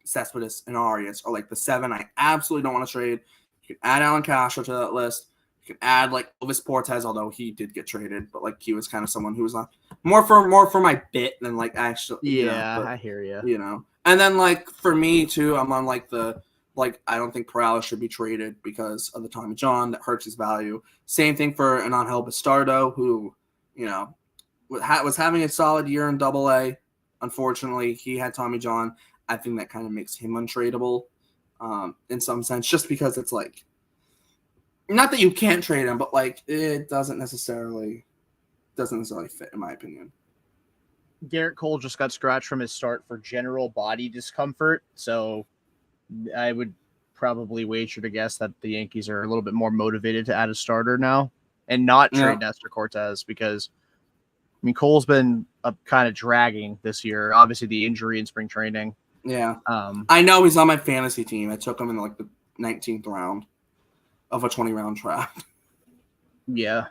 Cespedes, and Arias are the 7 I absolutely don't want to trade. You can add Alan Castro to that list. You can add Elvis Portes, although he did get traded, but he was kind of someone who was more for my bit than actually. Yeah, I hear you. And then for me too, I'm on the like I don't think Peralta should be traded because of the Tommy John. That hurts his value. Same thing for Anangel Bastardo, who, you know, was having a solid year in Double-A. Unfortunately, he had Tommy John. I think that kind of makes him untradeable in some sense, just because it's like, not that you can't trade him, but like it doesn't necessarily fit, in my opinion. Garrett Cole just got scratched from his start for general body discomfort, so I would probably wager to guess that the Yankees are a little bit more motivated to add a starter now and not trade Nestor Cortez, because I mean Cole's been kind of dragging this year. Obviously, the injury in spring training. Yeah, I know he's on my fantasy team. I took him in like the 19th round of a 20-round draft. Yeah,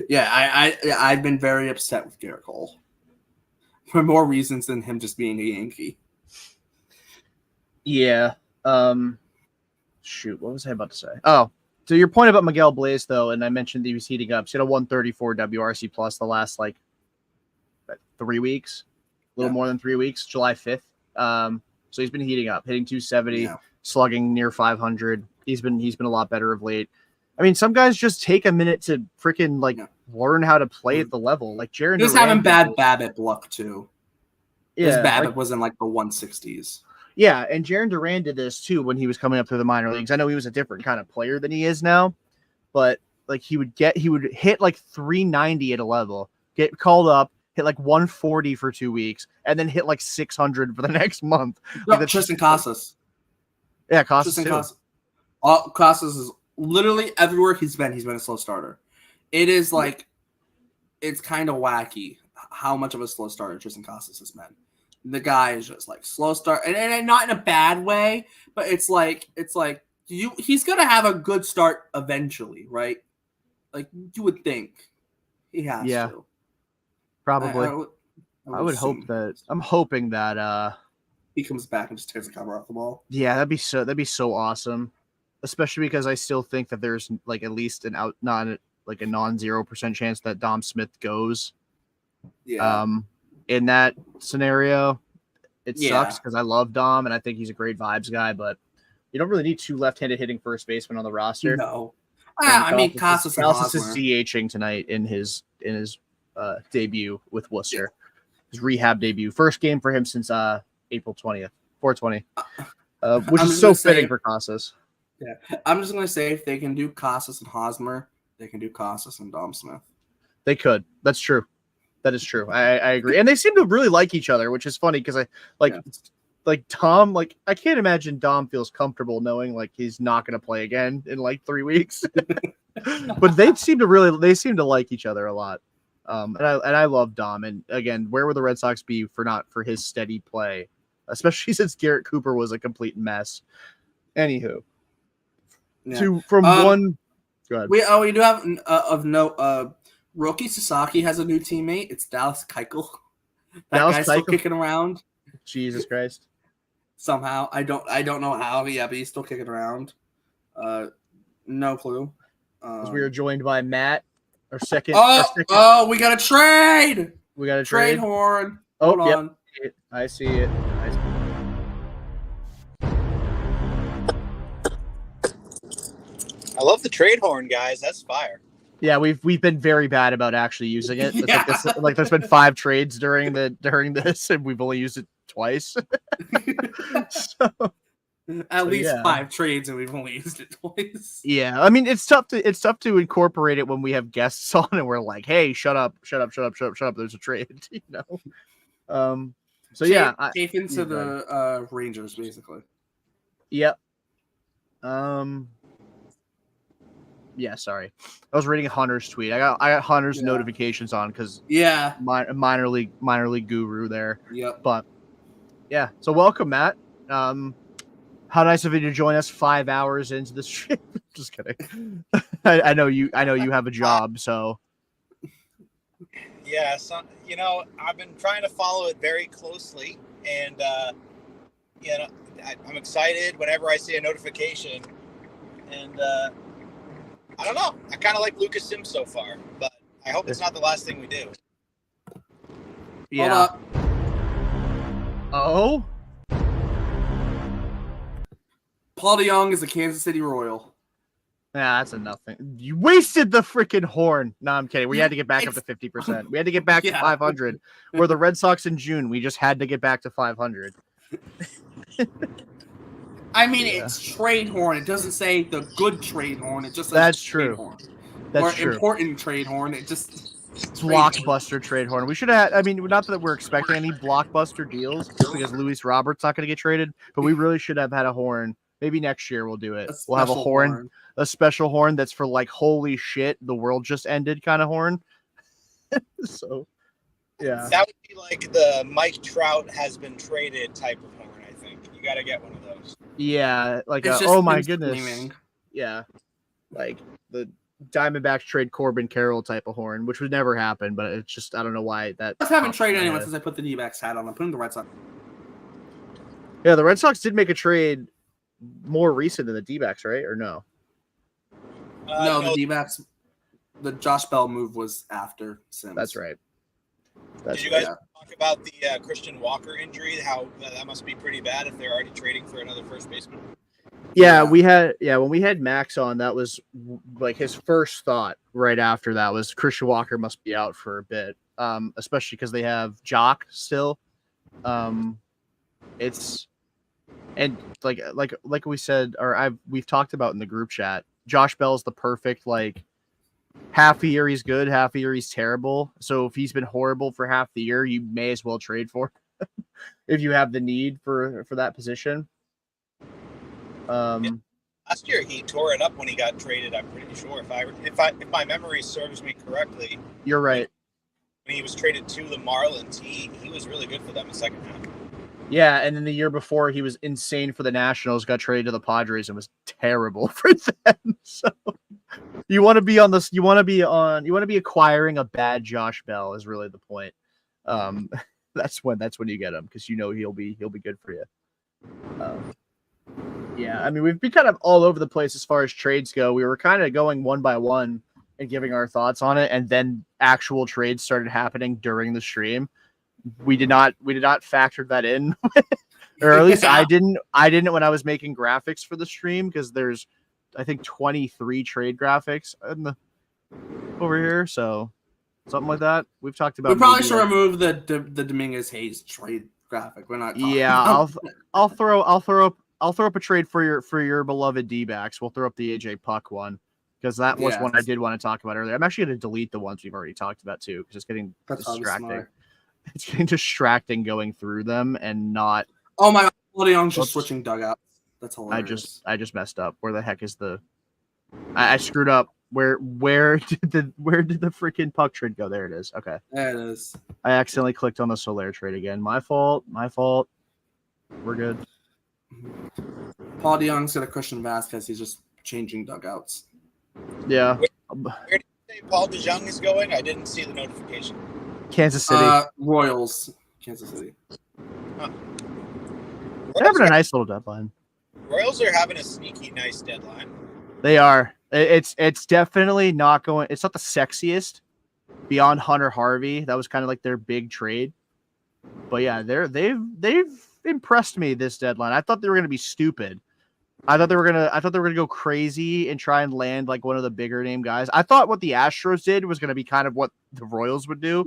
yeah. I've been very upset with Garrett Cole for more reasons than him just being a Yankee. Yeah. Shoot, what was I about to say? Oh, so your point about Miguel Blaze, though, and I mentioned that he was heating up. So he had a 134 WRC plus the last 3 weeks, a little more than 3 weeks, July 5th. So he's been heating up, hitting 270, slugging near 500. He's been a lot better of late. I mean, some guys just take a minute to freaking learn how to play at the level. Like Jaron, he was having bad BABIP luck too. Yeah, his BABIP was in like the 160s. Yeah, and Jarren Duran did this too when he was coming up through the minor leagues. I know he was a different kind of player than he is now, but like he would hit like 390 at a level, get called up, hit like 140 for 2 weeks, and then hit like 600 for the next month. No, Tristan Casas. Yeah, Casas too. Casas is literally everywhere he's been a slow starter. It is like, it's kind of wacky how much of a slow starter Tristan Casas has been. The guy is just like slow start, and not in a bad way, but it's like he's gonna have a good start eventually, right? Like you would think he has to. Probably. I would hope that. I'm hoping that he comes back and just tears the cover off the ball. Yeah, that'd be so awesome, especially because I still think that there's like at least a non 0% chance that Dom Smith goes. Yeah. In that scenario, it sucks because I love Dom and I think he's a great vibes guy, but you don't really need two left-handed hitting first basemen on the roster. No. I mean, Casas is DHing tonight in his debut with Worcester. His rehab debut. First game for him since April 20th, 420. Which is so fitting for Casas. Yeah. I'm just going to say if they can do Casas and Hosmer, they can do Casas and Dom Smith. They could. That's true. That is true. I agree. And they seem to really like each other, which is funny because like Tom, like I can't imagine Dom feels comfortable knowing like he's not going to play again in like 3 weeks. But they seem to like each other a lot. And I love Dom. And again, where would the Red Sox be for his steady play, especially since Garrett Cooper was a complete mess. Anywho, one. Go ahead. We do have of note. Roki Sasaki has a new teammate. It's Dallas Keuchel. Guy's still kicking around. Jesus Christ! Somehow, I don't know how. But he's still kicking around. No clue. We are joined by Matt. Our second. We got a trade. We got a trade horn. Hold on. I see it. I love the trade horn, guys. That's fire. Yeah, we've been very bad about actually using it. Like there's been 5 trades during this, and we've only used it twice. At least 5 trades, and we've only used it twice. Yeah, I mean it's tough to incorporate it when we have guests on, and we're like, "Hey, shut up! There's a trade," you know. Tape into the Rangers, basically. Yep. Yeah, sorry. I was reading Hunter's tweet. I got Hunter's notifications on because minor league guru there. Yep. But yeah, so welcome, Matt. How nice of you to join us 5 hours into this trip. Just kidding. I know you have a job, so. Yeah, so I've been trying to follow it very closely, and I'm excited whenever I see a notification, and. I don't know. I kind of like Lucas Sims so far, but I hope it's not the last thing we do. Yeah. Paul DeJong is a Kansas City Royal. Nah, that's a nothing. You wasted the freaking horn. No, I'm kidding. We had to get back up to 50%. We had to get back to 500. We're the Red Sox in June. We just had to get back to 500. I mean, it's trade horn. It doesn't say the good trade horn. It just says That's trade true. horn. That's or true. Important trade horn. It just blockbuster trade horn. We should have. I mean, not that we're expecting any blockbuster deals because Luis Robert's not going to get traded, but we really should have had a horn. Maybe next year we'll do it. We'll have a horn, a special horn that's for like holy shit, the world just ended kind of horn. So, yeah, that would be like the Mike Trout has been traded type of horn. I think you got to get one of those. Yeah, like oh my goodness, yeah, like the Diamondbacks trade Corbin Carroll type of horn, which would never happen, but it's just I don't know why that. I haven't traded anyone since I put the D-backs hat on. I'm putting the Red Sox. Yeah, the Red Sox did make a trade more recent than the D-backs, right? Or no? No, the D-backs. The Josh Bell move was after Sims. That's right. Did you guys talk about the Christian Walker injury? How that must be pretty bad if they're already trading for another first baseman. Yeah, we had when we had Max on, that was like his first thought right after that was Christian Walker must be out for a bit, especially because they have Jock still. It's and like we said, or we've talked about in the group chat. Josh Bell's the perfect like half a year he's good, half a year he's terrible. So if he's been horrible for half the year, you may as well trade for him if you have the need for that position. Last year he tore it up when he got traded. I'm pretty sure if my memory serves me correctly. You're right. When he was traded to the Marlins, he was really good for them in the second half. Yeah, and then the year before he was insane for the Nationals, got traded to the Padres and was terrible for them. So you want to be on this. You want to be acquiring a bad Josh Bell is really the point. That's when you get him because you know he'll be good for you. Yeah, I mean we've been kind of all over the place as far as trades go. We were kind of going one by one and giving our thoughts on it, and then actual trades started happening during the stream. We did not factor that in, or at least I didn't when I was making graphics for the stream because there's I think 23 trade graphics over here, so something like that. We've talked about. We probably should remove the Dominguez Hayes trade graphic. We're not. Yeah, I'll throw up a trade for your beloved D-backs. We'll throw up the AJ Puck one because that was one I did want to talk about earlier. I'm actually going to delete the ones we've already talked about too because it's getting distracting. It's getting distracting going through them and not. Oh my God, Leon's just switching dugouts. That's hilarious. I just messed up. Where the heck is the? I screwed up. Where did the freaking Puck trade go? There it is. Okay. There it is. I accidentally clicked on the Soler trade again. My fault. We're good. Paul DeJong's got a Christian Vasquez. He's just changing dugouts. Yeah. Where did you say Paul DeJong is going? I didn't see the notification. Kansas City. Royals. Kansas City. Huh. They're having a nice little deadline. Royals are having a sneaky nice deadline. They are. It's definitely not going. It's not the sexiest beyond Hunter Harvey. That was kind of like their big trade. But yeah, they've impressed me this deadline. I thought they were going to be stupid. I thought they were gonna go crazy and try and land like one of the bigger name guys. I thought what the Astros did was going to be kind of what the Royals would do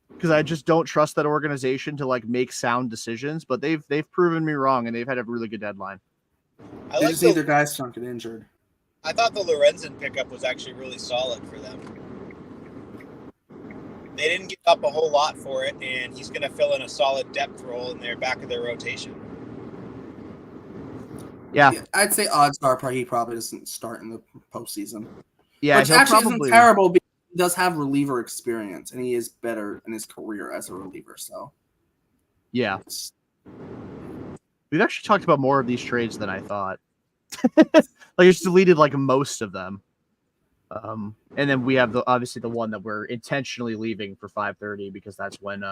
because I just don't trust that organization to like make sound decisions. But they've proven me wrong and they've had a really good deadline. They just need their guys to not get injured. I thought the Lorenzen pickup was actually really solid for them. They didn't give up a whole lot for it, and he's going to fill in a solid depth role in their back of their rotation. Yeah, I'd say odds are he probably doesn't start in the postseason. Yeah, which actually isn't terrible because he does have reliever experience, and he is better in his career as a reliever. So, yeah, we've actually talked about more of these trades than I thought. Like it's deleted like most of them. And then we have obviously the one that we're intentionally leaving for 5:30 because that's when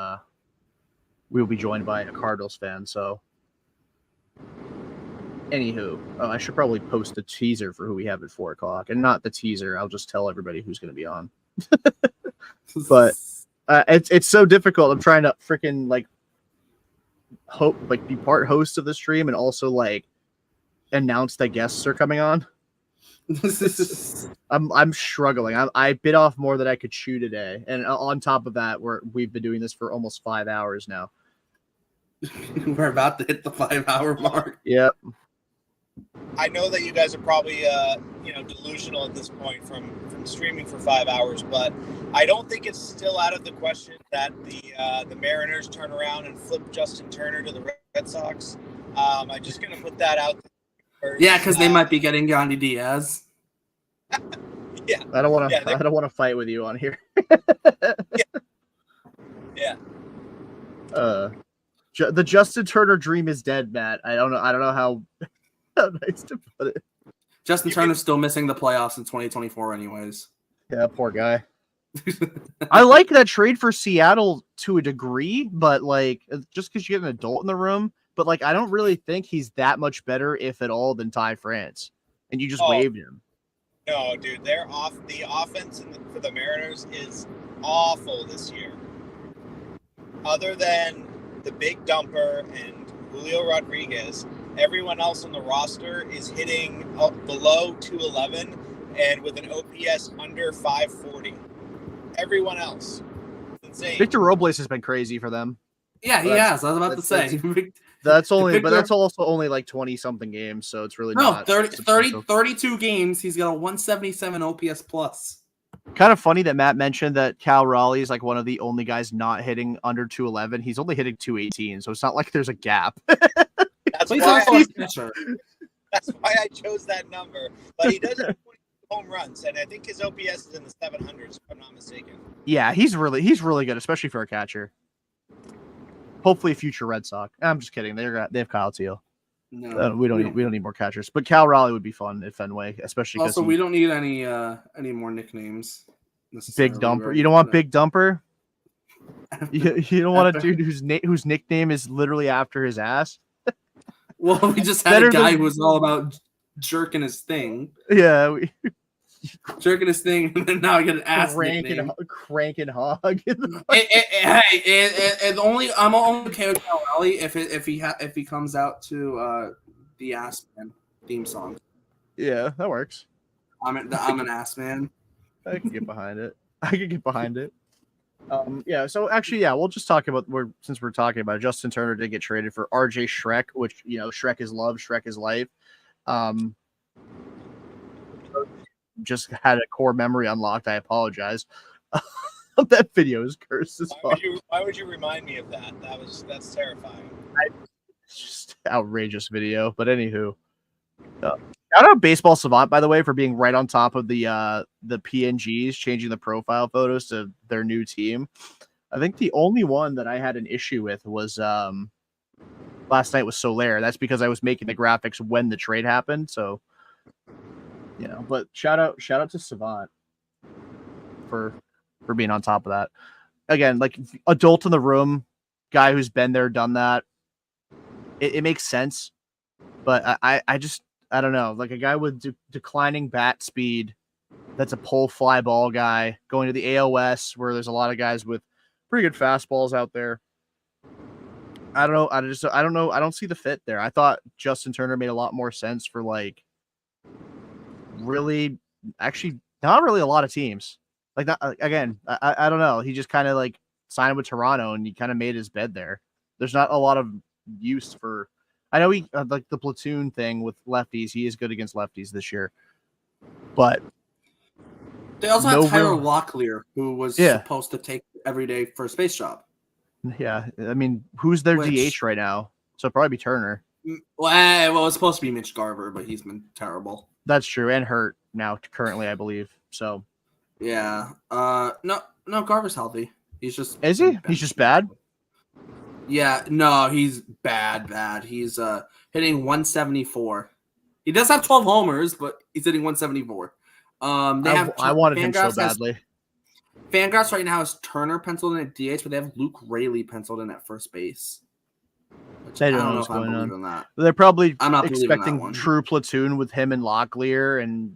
we will be joined by a Cardinals fan. So, anywho, I should probably post a teaser for who we have at 4:00, and not the teaser. I'll just tell everybody who's going to be on. But it's so difficult. I'm trying to freaking like be part host of the stream and also like announced that guests are coming on. I'm struggling. I bit off more than I could chew today, and on top of that, we've been doing this for almost 5 hours now. We're about to hit the 5-hour mark. Yep. I know that you guys are probably delusional at this point from streaming for 5 hours, but I don't think it's still out of the question that the Mariners turn around and flip Justin Turner to the Red Sox. I'm just going to put that out there. Yeah, because they might be getting Yandy Diaz. Yeah, I don't want to. I don't want to fight with you on here. Yeah. The Justin Turner dream is dead, Matt. I don't know how nice to put it. Justin Turner's still missing the playoffs in 2024 anyways. Yeah, poor guy. I like that trade for Seattle to a degree, but like just because you get an adult in the room, but like I don't really think he's that much better, if at all, than Ty France. And you just waived him. No, dude, they're off. The offense for the Mariners is awful this year. Other than the big dumper and Julio Rodriguez, everyone else on the roster is hitting below 211 and with an OPS under 540. Everyone else. It's insane. Victor Robles has been crazy for them. Yeah, he has. I was about to say. That's only, but that's also only like 20 something games, so it's really not 32 games. He's got a 177 OPS plus. Kind of funny that Matt mentioned that Cal Raleigh is like one of the only guys not hitting under 211. He's only hitting 218, so it's not like there's a gap. That's why I chose that number. But he does have 20 home runs, and I think his OPS is in the 700s, if I'm not mistaken. Yeah, he's really good, especially for a catcher. Hopefully, a future Red Sox. I'm just kidding. They have Kyle Teal. No, we don't need more catchers. But Cal Raleigh would be fun at Fenway, especially. Also, we don't need any more nicknames. Big Dumper. You don't want Big Dumper. You don't want a dude whose nickname is literally after his ass. Well, we just had a guy who was all about jerking his thing. Yeah. Jerking his thing, and then now I get an ass nickname. Crank and hog. I'm only okay with Cal Raleigh if he comes out to the Ass Man theme song. Yeah, that works. I'm an ass man. I can get behind it. Yeah. So actually, yeah, we'll just talk about since we're talking about it, Justin Turner did get traded for RJ Shrek, which Shrek is love, Shrek is life. Just had a core memory unlocked. I apologize. That video is cursed as fuck. Why would you remind me of that? That's terrifying. It's just outrageous video. But anywho, shout out Baseball Savant, by the way, for being right on top of the PNGs, changing the profile photos to their new team. I think the only one that I had an issue with was last night was Soler. That's because I was making the graphics when the trade happened. So. But shout out to Savant for being on top of that. Again, like adult in the room, guy who's been there, done that. It makes sense, but I don't know. Like a guy with declining bat speed, that's a pull fly ball guy going to the AOS where there's a lot of guys with pretty good fastballs out there. I don't know. I don't know. I don't see the fit there. I thought Justin Turner made a lot more sense for like. Really, actually, not really a lot of teams. Like that again. I don't know. He just kind of like signed with Toronto and he kind of made his bed there. There's not a lot of use for. I know he like the platoon thing with lefties. He is good against lefties this year, but they also have Tyler Locklear, who was supposed to take everyday first base job. Yeah, I mean, who's their DH right now? So it'd probably be Turner. Well, it's supposed to be Mitch Garver, but he's been terrible. That's true, and hurt now currently, I believe. So, yeah. No, Garver's healthy. He's just is he? He's just bad. Yeah, no, he's bad. He's hitting 174. He does have 12 homers, but he's hitting 174. I wanted him so badly. Fangraphs right now has Turner penciled in at DH, but they have Luke Raley penciled in at first base. I don't know what's going on. They're probably expecting true platoon with him and Locklear, and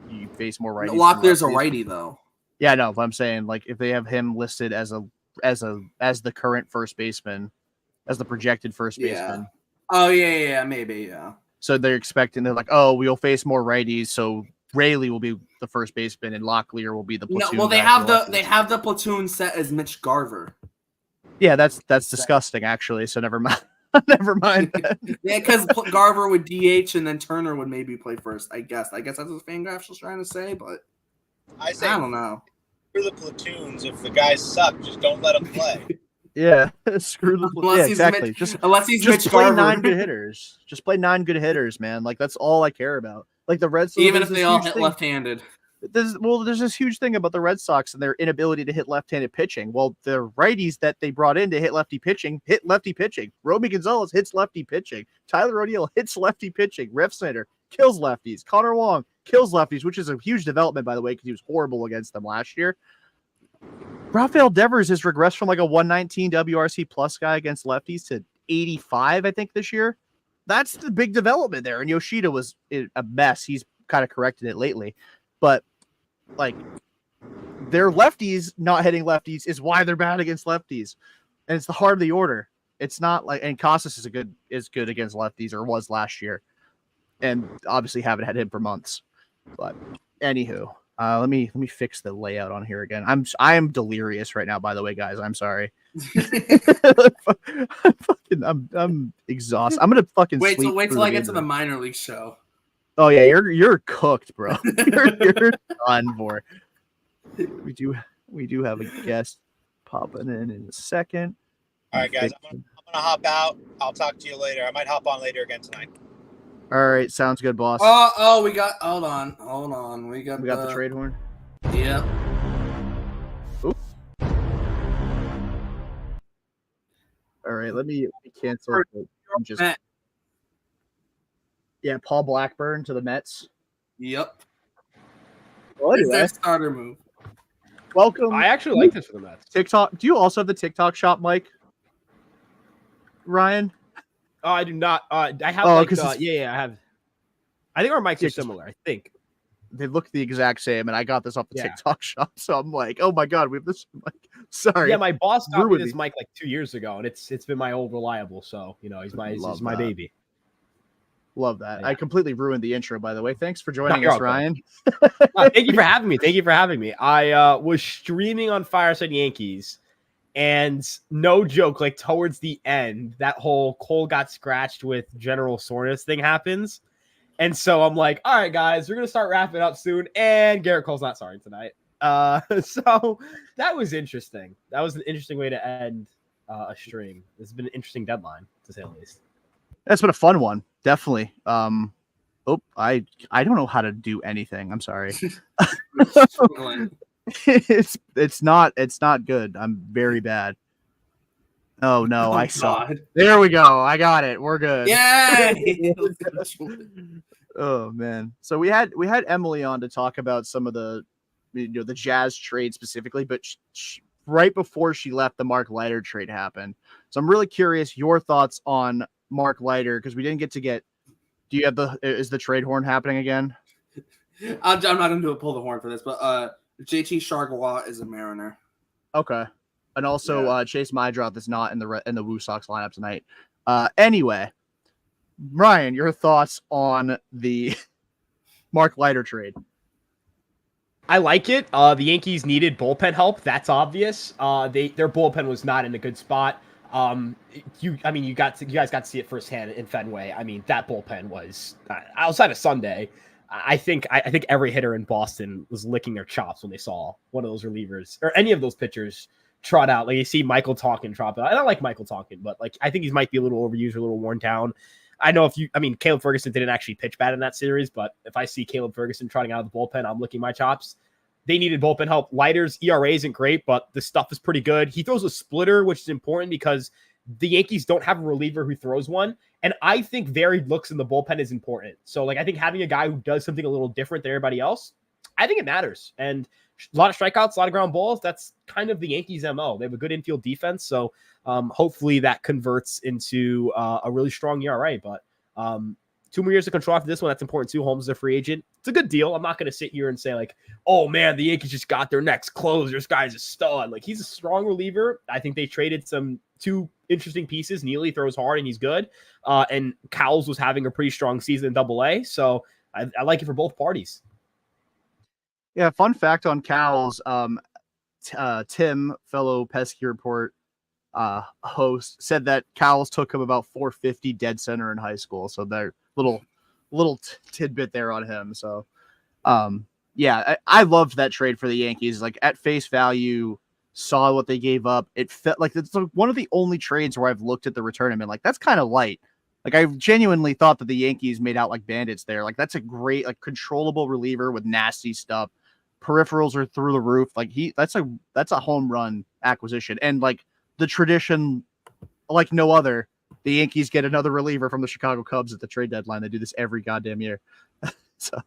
you face more righties. Locklear's a righty, though. Yeah, no. But I'm saying, like, if they have him listed as the current first baseman, as the projected first baseman. Oh yeah, maybe, yeah. So they're like, oh, we'll face more righties, so Rayleigh will be the first baseman and Locklear will be the platoon. No, well, they guy have for the lefties. platoon set as Mitch Garver. Yeah, that's disgusting, actually. So never mind. Never mind that. Yeah, because Garver would DH and then Turner would maybe play first. I guess that's what Fangraphs was trying to say, but I say I don't know. For the platoons, if the guys suck, just don't let them play. Yeah, screw the Unless he's exactly. unless he's just Mitch play Garver. 9 good hitters. Just play 9 good hitters, man. Like that's all I care about. Like the Red Sox, Even if they all hit left-handed. There's this huge thing about the Red Sox and their inability to hit left-handed pitching. Well, the righties that they brought in to hit lefty pitching hit lefty pitching. Romy Gonzalez hits lefty pitching. Tyler O'Neill hits lefty pitching. Rev Snyder kills lefties. Connor Wong kills lefties, which is a huge development, by the way, because he was horrible against them last year. Rafael Devers has regressed from like a 119 WRC plus guy against lefties to 85, I think, this year. That's the big development there. And Yoshida was a mess. He's kind of corrected it lately. But like their lefties not hitting lefties is why they're bad against lefties. And it's the heart of the order. It's not like, and Casas is good against lefties, or was last year. And obviously haven't had him for months. But anywho, let me fix the layout on here again. I am delirious right now, by the way, guys. I'm sorry. I'm exhausted. I'm gonna fucking wait till I get to the the minor league show. Oh yeah, you're cooked, bro. you're done for. We do have a guest popping in a second. All right, guys, I'm gonna hop out. I'll talk to you later. I might hop on later again tonight. All right, sounds good, boss. We got. Hold on. We got the trade horn. Yeah. Oop. All right, let me cancel. Yeah, Paul Blackburn to the Mets. Yep. Well, anyway, their starter move. Welcome. I actually like this for the Mets. TikTok. Do you also have the TikTok shop, Mike? Ryan? Oh, I do not. I have I have. I think our mics are similar. I think they look the exact same, and I got this off the TikTok shop, so I'm like, oh my god, we have this mic. Sorry. Yeah, my boss got me this mic like 2 years ago, and it's been my old reliable. So he's my baby. Love that. Yeah. I completely ruined the intro, by the way. Thanks for joining us, Ryan. Thank you for having me. I was streaming on Fireside Yankees, and no joke, like towards the end, that whole Cole got scratched with general soreness thing happens. And so I'm like, all right, guys, we're going to start wrapping up soon. And Garrett Cole's not starting tonight. So that was interesting. That was an interesting way to end a stream. It's been an interesting deadline, to say the least. That's been a fun one. Definitely. I don't know how to do anything. I'm sorry. it's not good. I'm very bad. Oh no, I saw. There we go. I got it. We're good. Yeah. Oh man. So we had Emily on to talk about some of the the Jazz trade specifically, but right before she left, the Mark Leiter trade happened. So I'm really curious your thoughts on Mark Leiter, because we didn't get. Do you have is the trade horn happening again? I'm not going to pull the horn for this, but JT Chargois is a Mariner. Okay. And also Chase Mydroth is not in the Woo Sox lineup tonight. Anyway, Ryan, your thoughts on the Mark Leiter trade? I like it. The Yankees needed bullpen help. That's obvious. Their bullpen was not in a good spot. You guys got to see it firsthand in Fenway. I mean, that bullpen was outside of Sunday. I think every hitter in Boston was licking their chops when they saw one of those relievers or any of those pitchers trot out. Like you see Michael Tonkin drop out. I don't like Michael Tonkin, but like I think he might be a little overused or a little worn down. Caleb Ferguson didn't actually pitch bad in that series, but if I see Caleb Ferguson trotting out of the bullpen, I'm licking my chops. They needed bullpen help. Leiter's ERA isn't great, but the stuff is pretty good. He throws a splitter, which is important because the Yankees don't have a reliever who throws one. And I think varied looks in the bullpen is important. So like I think having a guy who does something a little different than everybody else, I think it matters. And a lot of strikeouts, a lot of ground balls. That's kind of the Yankees' MO. They have a good infield defense. So hopefully that converts into a really strong ERA. But 2 more years of control after this one. That's important too. Holmes is a free agent. It's a good deal. I'm not going to sit here and say like, oh man, the Yankees just got their next closer. This guy's a stud. Like he's a strong reliever. I think they traded two interesting pieces. Neely throws hard and he's good. And Cowles was having a pretty strong season in Double-A. So I like it for both parties. Yeah, fun fact on Cowles, Tim, fellow Pesky Report host, said that Cowles took him about 450 dead center in high school. So they're little tidbit there on him. So yeah, I loved that trade for the Yankees. Like at face value, saw what they gave up. It felt like it's one of the only trades where I've looked at the return and been like, that's kind of light. Like I genuinely thought that the Yankees made out like bandits there. Like that's a great, like controllable reliever with nasty stuff. Peripherals are through the roof. Like that's a home run acquisition. And like the tradition, like no other, the Yankees get another reliever from the Chicago Cubs at the trade deadline. They do this every goddamn year. So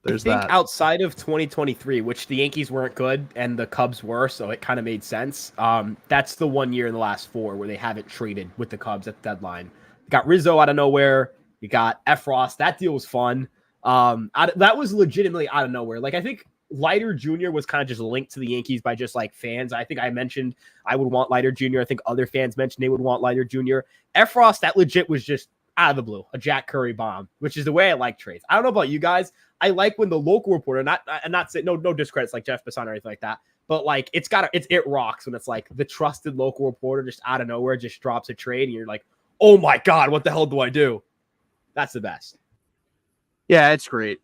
there's I think that. outside of 2023, which the Yankees weren't good and the Cubs were, so it kind of made sense. That's the 1 year in the last 4 where they haven't traded with the Cubs at the deadline. You got Rizzo out of nowhere. You got Efros. That deal was fun. That was legitimately out of nowhere. Like I think Leiter Jr. was kind of just linked to the Yankees by just like fans. I think I mentioned I would want Leiter Jr. I think other fans mentioned they would want Leiter Jr. Efros, that legit was just out of the blue, a Jack Curry bomb, which is the way I like trades. I don't know about you guys. I like when the local reporter, not say no discredits like Jeff Bassan or anything like that, but like it rocks when it's like the trusted local reporter just out of nowhere just drops a trade and you're like, oh my God, what the hell do I do? That's the best. Yeah, it's great.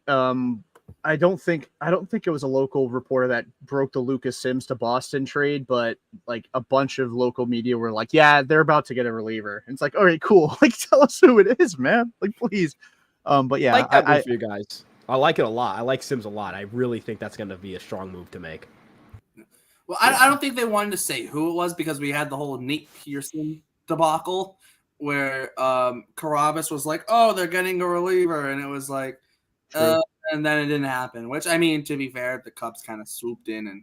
I don't think it was a local reporter that broke the Lucas Sims to Boston trade, but like a bunch of local media were like, yeah, they're about to get a reliever. And it's like, all right, cool. Like tell us who it is, man. Like, please. But yeah, I like that move for you guys. I like it a lot. I like Sims a lot. I really think that's going to be a strong move to make. Well, I don't think they wanted to say who it was because we had the whole Nate Pearson debacle where Carabas was like, oh, they're getting a reliever. And it was like, and then it didn't happen, which, I mean, to be fair, the Cubs kind of swooped in and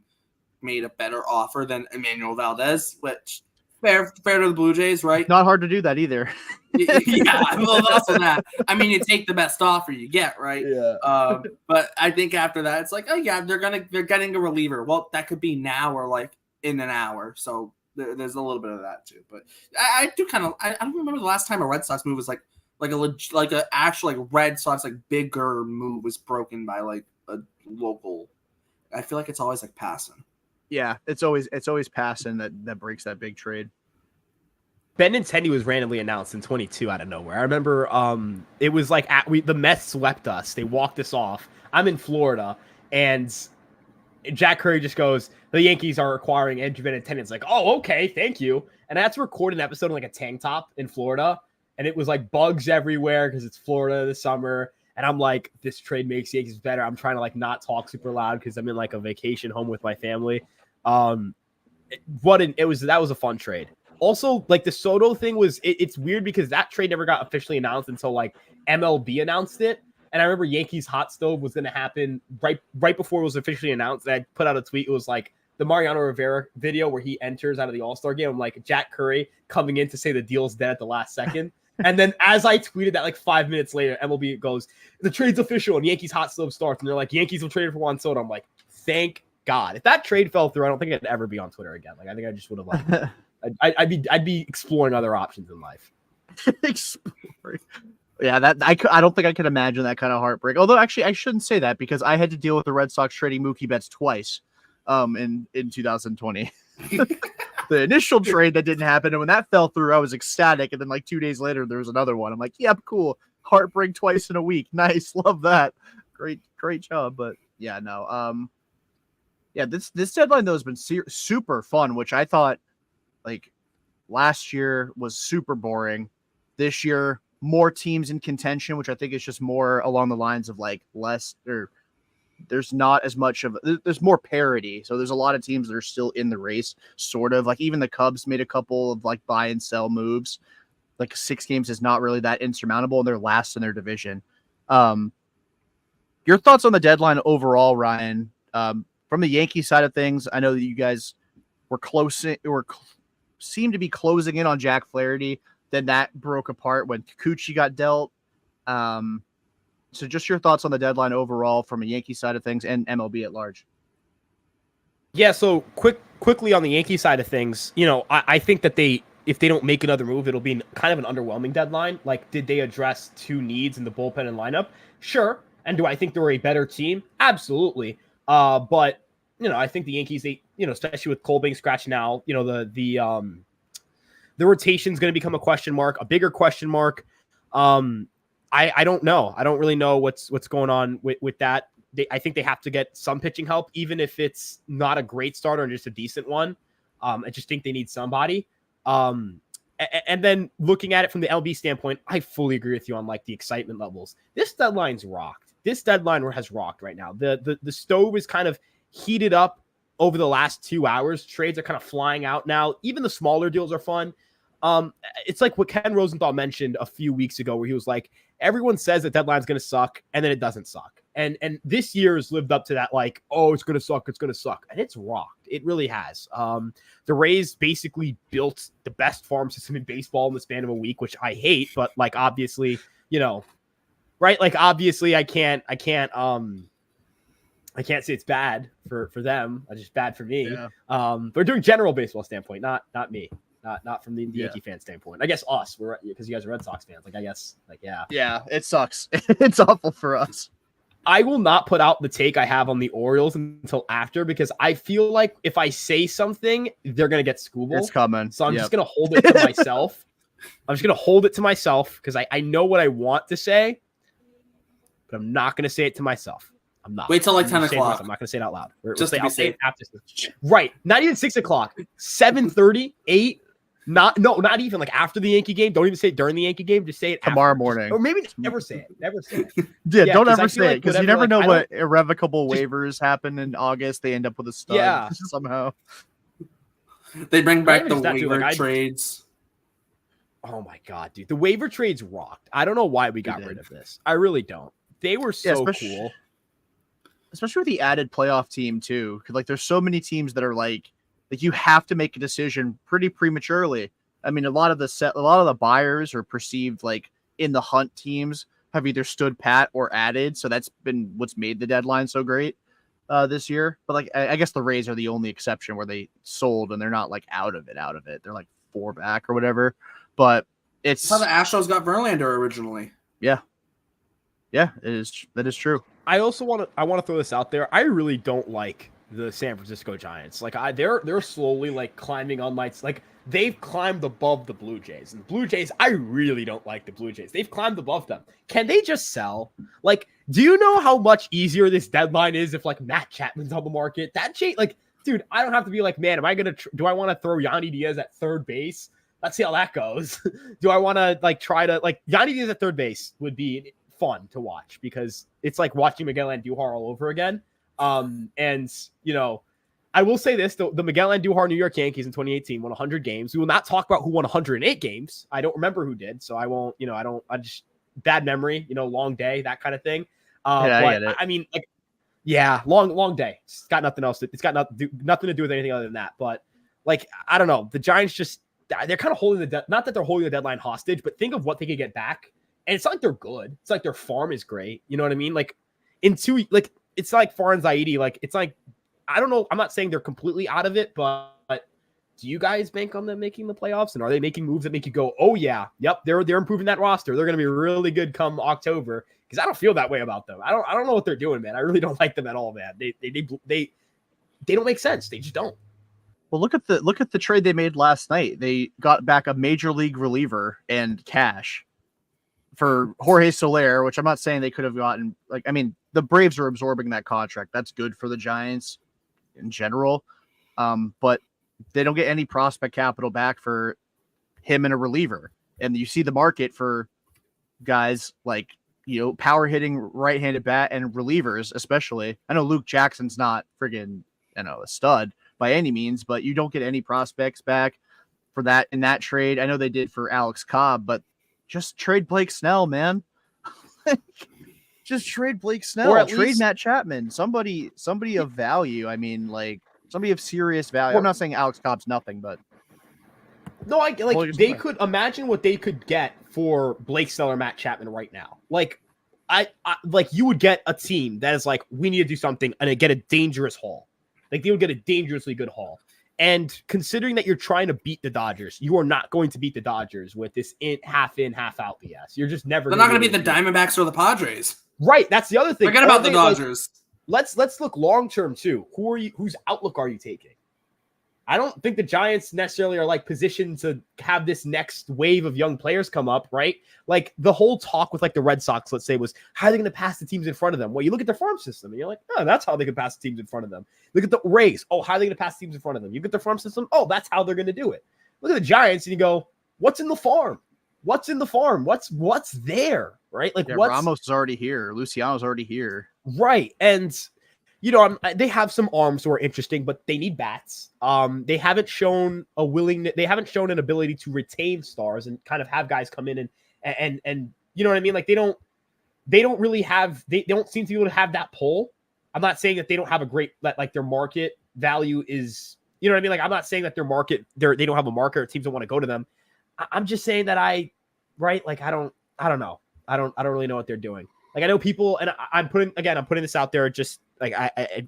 made a better offer than Emmanuel Valdez, which fair to the Blue Jays, right? Not hard to do that either. Yeah, well, also that. I mean, you take the best offer you get, right? Yeah. But I think after that, it's like, oh yeah, they're getting a reliever. Well, that could be now or like in an hour. So there's a little bit of that too. But I do kind of I don't remember the last time a Red Sox move was like a actual like Red Sox like bigger move was broken by like a local. I feel like it's always like passing. Yeah, it's always passing that breaks that big trade. Benintendi was randomly announced in 22 out of nowhere. I remember it was like the Mets swept us. They walked us off. I'm in Florida, and Jack Curry just goes, the Yankees are acquiring Andrew Benintendi. It's like, oh, okay, thank you. And I had to record an episode in like a tank top in Florida, and it was like bugs everywhere because it's Florida this summer. And I'm like, this trade makes the Yankees better. I'm trying to like not talk super loud because I'm in like a vacation home with my family. That was a fun trade. Also, like the Soto thing was, it's weird because that trade never got officially announced until like MLB announced it. And I remember Yankees hot stove was going to happen right before it was officially announced. And I put out a tweet. It was like the Mariano Rivera video where he enters out of the All-Star game. I'm like, Jack Curry coming in to say the deal's dead at the last second. And then as I tweeted that like 5 minutes later, MLB goes, the trade's official and Yankees hot stove starts. And they're like, Yankees will trade for Juan Soto. I'm like, thank God. If that trade fell through, I don't think I'd ever be on Twitter again. Like, I think I just would have like, I'd be exploring other options in life. Exploring. Yeah, that I don't think I could imagine that kind of heartbreak. Although actually I shouldn't say that because I had to deal with the Red Sox trading Mookie Betts twice in 2020. The initial trade that didn't happen, and when that fell through, I was ecstatic. And then like 2 days later, there was another one. I'm like, yep, cool. Heartbreak twice in a week. Nice, love that. Great job. But yeah, no. Yeah, this deadline though has been super fun, which I thought like last year was super boring. This year, more teams in contention, which I think is just more along the lines of like less or there's not as much of there's more parity. So there's a lot of teams that are still in the race, sort of like even the Cubs made a couple of like buy and sell moves. Like 6 games is not really that insurmountable, and they're last in their division. Your thoughts on the deadline overall, Ryan? From the Yankee side of things, I know that you guys were seemed to be closing in on Jack Flaherty. Then that broke apart when Kikuchi got dealt. So just your thoughts on the deadline overall from a Yankee side of things and MLB at large. Yeah, so quickly on the Yankee side of things, you know, I think that they if they don't make another move, it'll be kind of an underwhelming deadline. Like, did they address 2 needs in the bullpen and lineup? Sure. And do I think they're a better team? Absolutely. But I think the Yankees, especially with Cole being scratched now, the rotation is going to become a question mark, a bigger question mark. I don't know. I don't really know what's going on with that. I think they have to get some pitching help, even if it's not a great starter and just a decent one. I just think they need somebody. And then looking at it from the LB standpoint, I fully agree with you on like the excitement levels. This deadline's rocked. This deadline has rocked right now. The stove is kind of heated up over the last 2 hours. Trades are kind of flying out now. Even the smaller deals are fun. It's like what Ken Rosenthal mentioned a few weeks ago, where he was like, everyone says the deadline's going to suck, and then it doesn't suck. And this year has lived up to that, like, oh, it's going to suck, it's going to suck. And it's rocked. It really has. The Rays basically built the best farm system in baseball in the span of a week, which I hate, but like, obviously, right? Like, obviously I can't say it's bad for them. It's just bad for me. Yeah. They're doing general baseball standpoint, not me. Not from the Yankee fan standpoint. I guess us, because you guys are Red Sox fans. Like, I guess, like, yeah. Yeah, it sucks. It's awful for us. I will not put out the take I have on the Orioles until after, because I feel like if I say something, they're going to get Scooble. It's coming. So I'm just going to hold it to myself. I'm just going to hold it to myself because I know what I want to say, but I'm not going to say it to myself. I'm not. Wait till like 10 o'clock. I'm not going to say it out loud. I'll say it after. Right. Not even 6 o'clock. 7:30, 8. Not even like after the Yankee game. Don't even say it during the Yankee game. Just say it tomorrow morning. Or maybe never say it. Never say it. Yeah, don't ever say it, because you never know what irrevocable waivers happen in August. They end up with a stud somehow. They bring back the waiver trades. Oh my god, dude. The waiver trades rocked. I don't know why we got rid of this. I really don't. They were so cool. Especially with the added playoff team too. Because like there's so many teams that are like you have to make a decision pretty prematurely. I mean, a lot of the buyers or perceived like in the hunt teams have either stood pat or added. So that's been what's made the deadline so great this year. But like, I guess the Rays are the only exception where they sold and they're not like out of it. They're like 4 back or whatever. But it's how the Astros got Verlander originally. Yeah, it is. That is true. I also want to throw this out there. I really don't like the San Francisco Giants. Like they're slowly like climbing on my, like they've climbed above the Blue Jays. And the Blue Jays, I really don't like the Blue Jays. They've climbed above them. Can they just sell? Like, do you know how much easier this deadline is if like Matt Chapman's on the market? That change, like, dude, I don't have to be like, man, am I gonna do I want to throw Yandy Diaz at third base? Let's see how that goes. Do I want to like try to like Yandy Diaz at third base would be fun to watch because it's like watching Miguel Andujar all over again. And I will say this, the Miguel Andujar New York Yankees in 2018 won 100 games. We will not talk about who won 108 games. I don't remember who did, so I won't, I just bad memory, long day, that kind of thing. I mean, like, yeah, long day. It's got nothing else. It's got nothing to do with anything other than that. But like, I don't know. The Giants just, they're kind of holding not that they're holding the deadline hostage, but think of what they could get back. And it's not like they're good. It's like their farm is great. You know what I mean? Like it's like Farhan Zaidi. Like, it's like, I don't know. I'm not saying they're completely out of it, but do you guys bank on them making the playoffs? And are they making moves that make you go, oh yeah, yep, they're improving that roster. They're going to be really good come October. Because I don't feel that way about them. I don't know what they're doing, man. I really don't like them at all, man. They don't make sense. They just don't. Well, look at the trade they made last night. They got back a major league reliever and cash for Jorge Soler, which I'm not saying they could have gotten. Like, I mean, the Braves are absorbing that contract. That's good for the Giants in general. But they don't get any prospect capital back for him and a reliever. And you see the market for guys like, power hitting right-handed bat and relievers, especially. I know Luke Jackson's not friggin', a stud by any means, but you don't get any prospects back for that in that trade. I know they did for Alex Cobb, but just trade Blake Snell, man. Just trade Blake Snell or trade Matt Chapman. Somebody of value. I mean, like somebody of serious value. Well, I'm not saying Alex Cobb's nothing, but no, they could imagine what they could get for Blake Snell or Matt Chapman right now. Like, I like you would get a team that is like, we need to do something and get a dangerous haul. Like they would get a dangerously good haul. And considering that you're trying to beat the Dodgers, you are not going to beat the Dodgers with this half in, half out BS. You're just never. They're not going to beat the Diamondbacks or the Padres. Right. That's the other thing. Forget about the Dodgers. Let's look long term too. Whose outlook are you taking? I don't think the Giants necessarily are like positioned to have this next wave of young players come up, right? Like the whole talk with like the Red Sox, let's say, was how are they going to pass the teams in front of them? Well, you look at their farm system and you're like, oh, that's how they can pass the teams in front of them. Look at the Rays. Oh, how are they going to pass teams in front of them? You get the farm system. Oh, that's how they're going to do it. Look at the Giants and you go, what's in the farm? What's in the farm? What's there, right? Like Ramos is already here. Luciano's already here. Right. And they have some arms who are interesting, but they need bats. They haven't shown they haven't shown an ability to retain stars and kind of have guys come in and you know what I mean? Like they don't really have, they don't seem to be able to have that pull. I'm not saying that they don't have a great, like their market value is, you know what I mean? Like I'm not saying that their market, they don't have a market or teams don't want to go to them. I'm just saying that I don't know. I don't really know what they're doing. Like I know people, and I'm putting this out there just like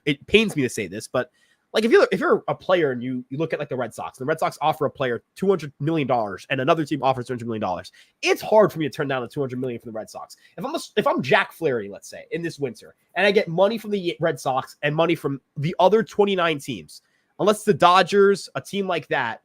it pains me to say this, but like if you're a player and you look at like the Red Sox, and the Red Sox offer a player $200 million and another team offers $200 million, it's hard for me to turn down the $200 million from the Red Sox. If I'm Jack Flaherty, let's say, in this winter, and I get money from the Red Sox and money from the other 29 teams, unless the Dodgers, a team like that,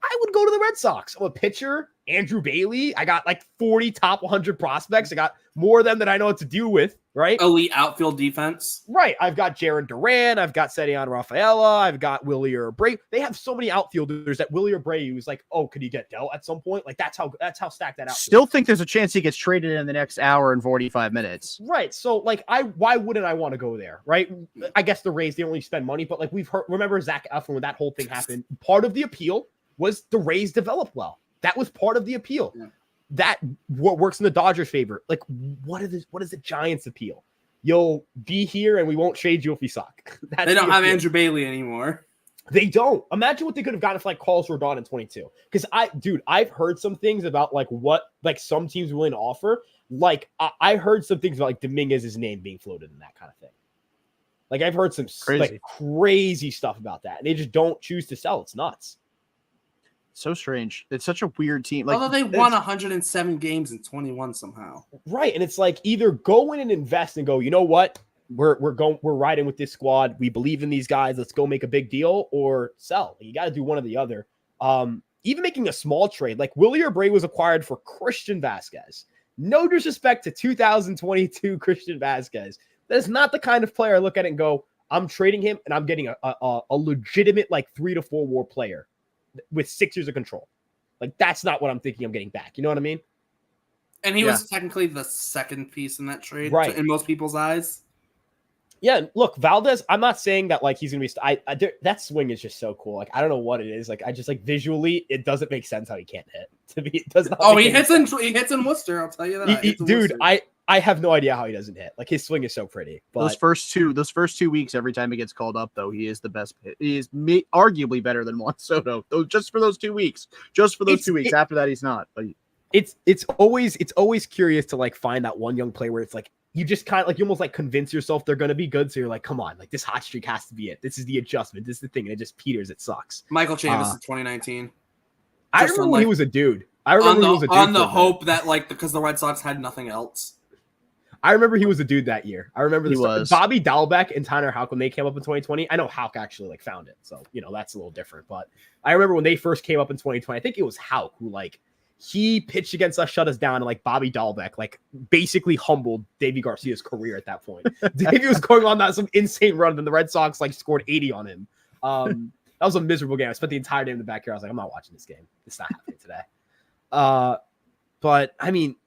I would go to the Red Sox. I'm a pitcher, Andrew Bailey. I got like 40 top 100 prospects. I got more of them than I know what to do with, right? Elite outfield defense. Right. I've got Jaron Duran. I've got Setian Rafaela. I've got Willie Abreu. They have so many outfilders that Willie Abreu is like, oh, could he get dealt at some point? Like that's how stacked that outfield. Still think there's a chance he gets traded in the next hour and 45 minutes. Right. So like why wouldn't I want to go there? Right. I guess the Rays, they only spend money, but like remember Zach Eflin when that whole thing happened, part of the appeal was the Rays developed well. That was part of the appeal. Yeah. That what works in the Dodgers' favor. Like, what is the Giants' appeal? You'll be here and we won't trade you if you suck. They don't have Andrew Bailey anymore. They don't. Imagine what they could have gotten for like Carlos Rodon in 22. Because I've heard some things about like what like some teams willing to offer. Like I heard some things about like Dominguez's name being floated and that kind of thing. Like I've heard some like crazy stuff about that, and they just don't choose to sell. It's nuts. So strange. It's such a weird team. Like, although they won 107 games in 21 somehow. Right. And it's like either go in and invest and go, you know what? We're riding with this squad. We believe in these guys. Let's go make a big deal, or sell. You got to do one or the other. Even making a small trade, like Willie Abreu was acquired for Christian Vasquez. No disrespect to 2022 Christian Vasquez. That is not the kind of player I look at it and go, I'm trading him and I'm getting a legitimate like 3 to 4 WAR player with 6 years of control. Like that's not what I'm thinking I'm getting back. You know what I mean? And he was technically the second piece in that trade, right? In most people's eyes. Yeah, look, Valdez. I'm not saying that like he's gonna be. That swing is just so cool. Like I don't know what it is. Like I just like visually, it doesn't make sense how he can't hit. To me, it does not. Oh, he hits in Worcester. I'll tell you that, dude. I have no idea how he doesn't hit. Like his swing is so pretty. But those first 2 weeks, every time he gets called up, though, he is the best. He is arguably better than Juan Soto. Just for those 2 weeks. Just for those 2 weeks. After that, he's not. But it's always curious to like find that one young player where it's like you just kind of like you almost like convince yourself they're going to be good. So you're like, come on, like this hot streak has to be it. This is the adjustment. This is the thing. And it just peters. It sucks. Michael Chavis in 2019. I remember when he was a dude. I remember he was a dude on the hope that like because the Red Sox had nothing else. I remember he was a dude that year. I remember was. Bobby Dahlbeck and Tanner Houck when they came up in 2020. I know Houck actually like found it, so you know that's a little different. But I remember when they first came up in 2020. I think it was Houck who like he pitched against us, shut us down, and like Bobby Dahlbeck like basically humbled Davey Garcia's career at that point. Davey was going on that some insane run, and the Red Sox like scored 80 on him. That was a miserable game. I spent the entire day in the backyard. I was like, I'm not watching this game. It's not happening today. But I mean.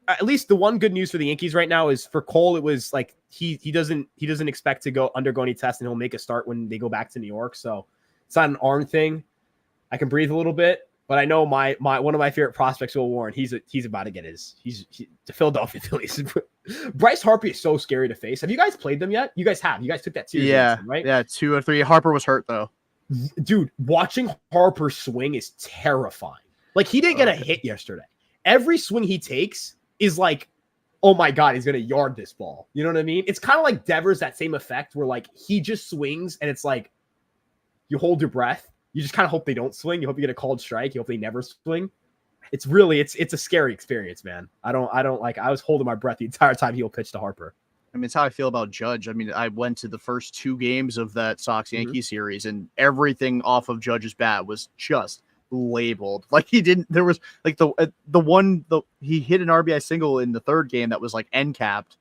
At least the one good news for the Yankees right now is for Cole. It was like he doesn't expect to undergo any tests, and he'll make a start when they go back to New York. So it's not an arm thing. I can breathe a little bit, but I know my one of my favorite prospects, Will Warren. He's about to get he's the Philadelphia Phillies. Bryce Harper is so scary to face. Have you guys played them yet? You guys have. You guys took that series, right? Yeah, 2 or 3. Harper was hurt though. Dude, watching Harper swing is terrifying. Like he didn't get a hit yesterday. Every swing he takes is like, oh my God, he's going to yard this ball. You know what I mean? It's kind of like Devers, that same effect where like he just swings and it's like, You hold your breath. You just kind of hope they don't swing. You hope you get a called strike. You hope they never swing. It's a scary experience, man. I was holding my breath the entire time he'll pitch to Harper. I mean, it's how I feel about Judge. I mean, I went to the first 2 games of that Sox-Yankee series, and everything off of Judge's bat was just labeled. Like he didn't. There was like he hit an RBI single in the 3rd game that was like end capped,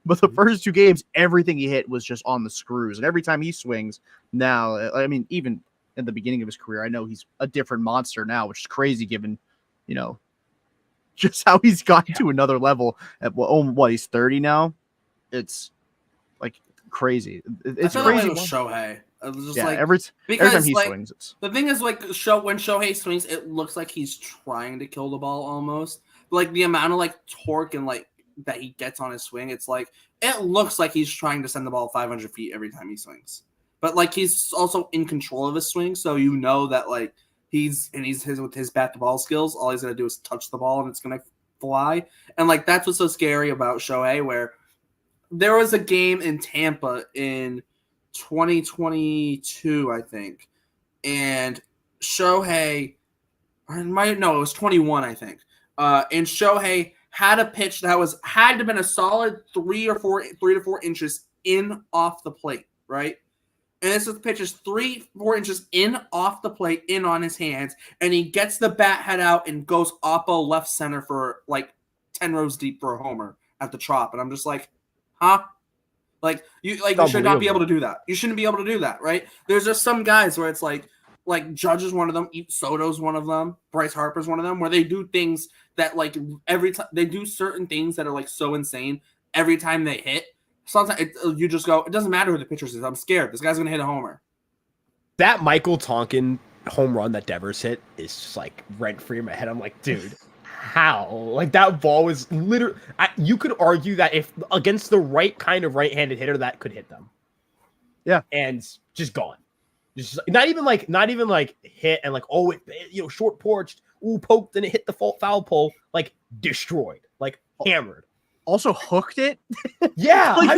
but the first 2 games, everything he hit was just on the screws. And every time he swings now, I mean, even in the beginning of his career, I know he's a different monster now, which is crazy given, just how he's gotten to another level at what he's 30 now. It's like crazy. It's I feel crazy. Like with Shohei, it was just yeah, like every time he swings, it's the thing is like when Shohei swings, it looks like he's trying to kill the ball almost. Like the amount of like torque and like that he gets on his swing, it's like it looks like he's trying to send the ball 500 feet every time he swings. But like he's also in control of his swing, so that like he's with his bat to ball skills, all he's gonna do is touch the ball and it's gonna fly. And like that's what's so scary about Shohei, where there was a game in Tampa in 2022, I think, and Shohei, it was 21, I think. And Shohei had a pitch that had to have been a solid 3 to 4 inches in off the plate, right? And this pitch is 3-4 inches in off the plate, in on his hands, and he gets the bat head out and goes oppo left center for like 10 rows deep for a homer at the Trop. And I'm just like, huh? Like you should not be able to do that. You shouldn't be able to do that, right? There's just some guys where it's like Judge is one of them, Soto's one of them, Bryce Harper's one of them, where they do things that like every time they do certain things that are like so insane every time they hit. Sometimes you just go, it doesn't matter who the pitcher is. I'm scared. This guy's gonna hit a homer. That Michael Tonkin home run that Devers hit is just like rent free in my head. I'm like, dude, how? Like that ball was literally. You could argue that if against the right kind of right-handed hitter, that could hit them. Yeah, and just gone. Just not even like hit and like short porched, poked and it hit the foul pole, like destroyed, like hammered. Also hooked it. Yeah, like,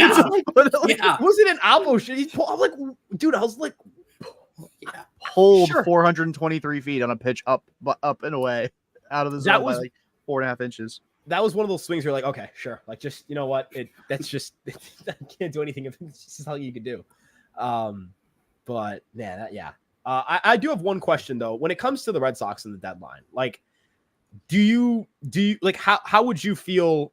was it an elbow shit? I'm like, dude, I was like, yeah, pulled 423 feet on a pitch up and away out of the zone by like 4.5 inches. That was one of those swings where you're like, okay, sure, like just you know what, that's just I can't do anything if this is all you can do. But I do have one question though. When it comes to the Red Sox and the deadline, like, do you like how would you feel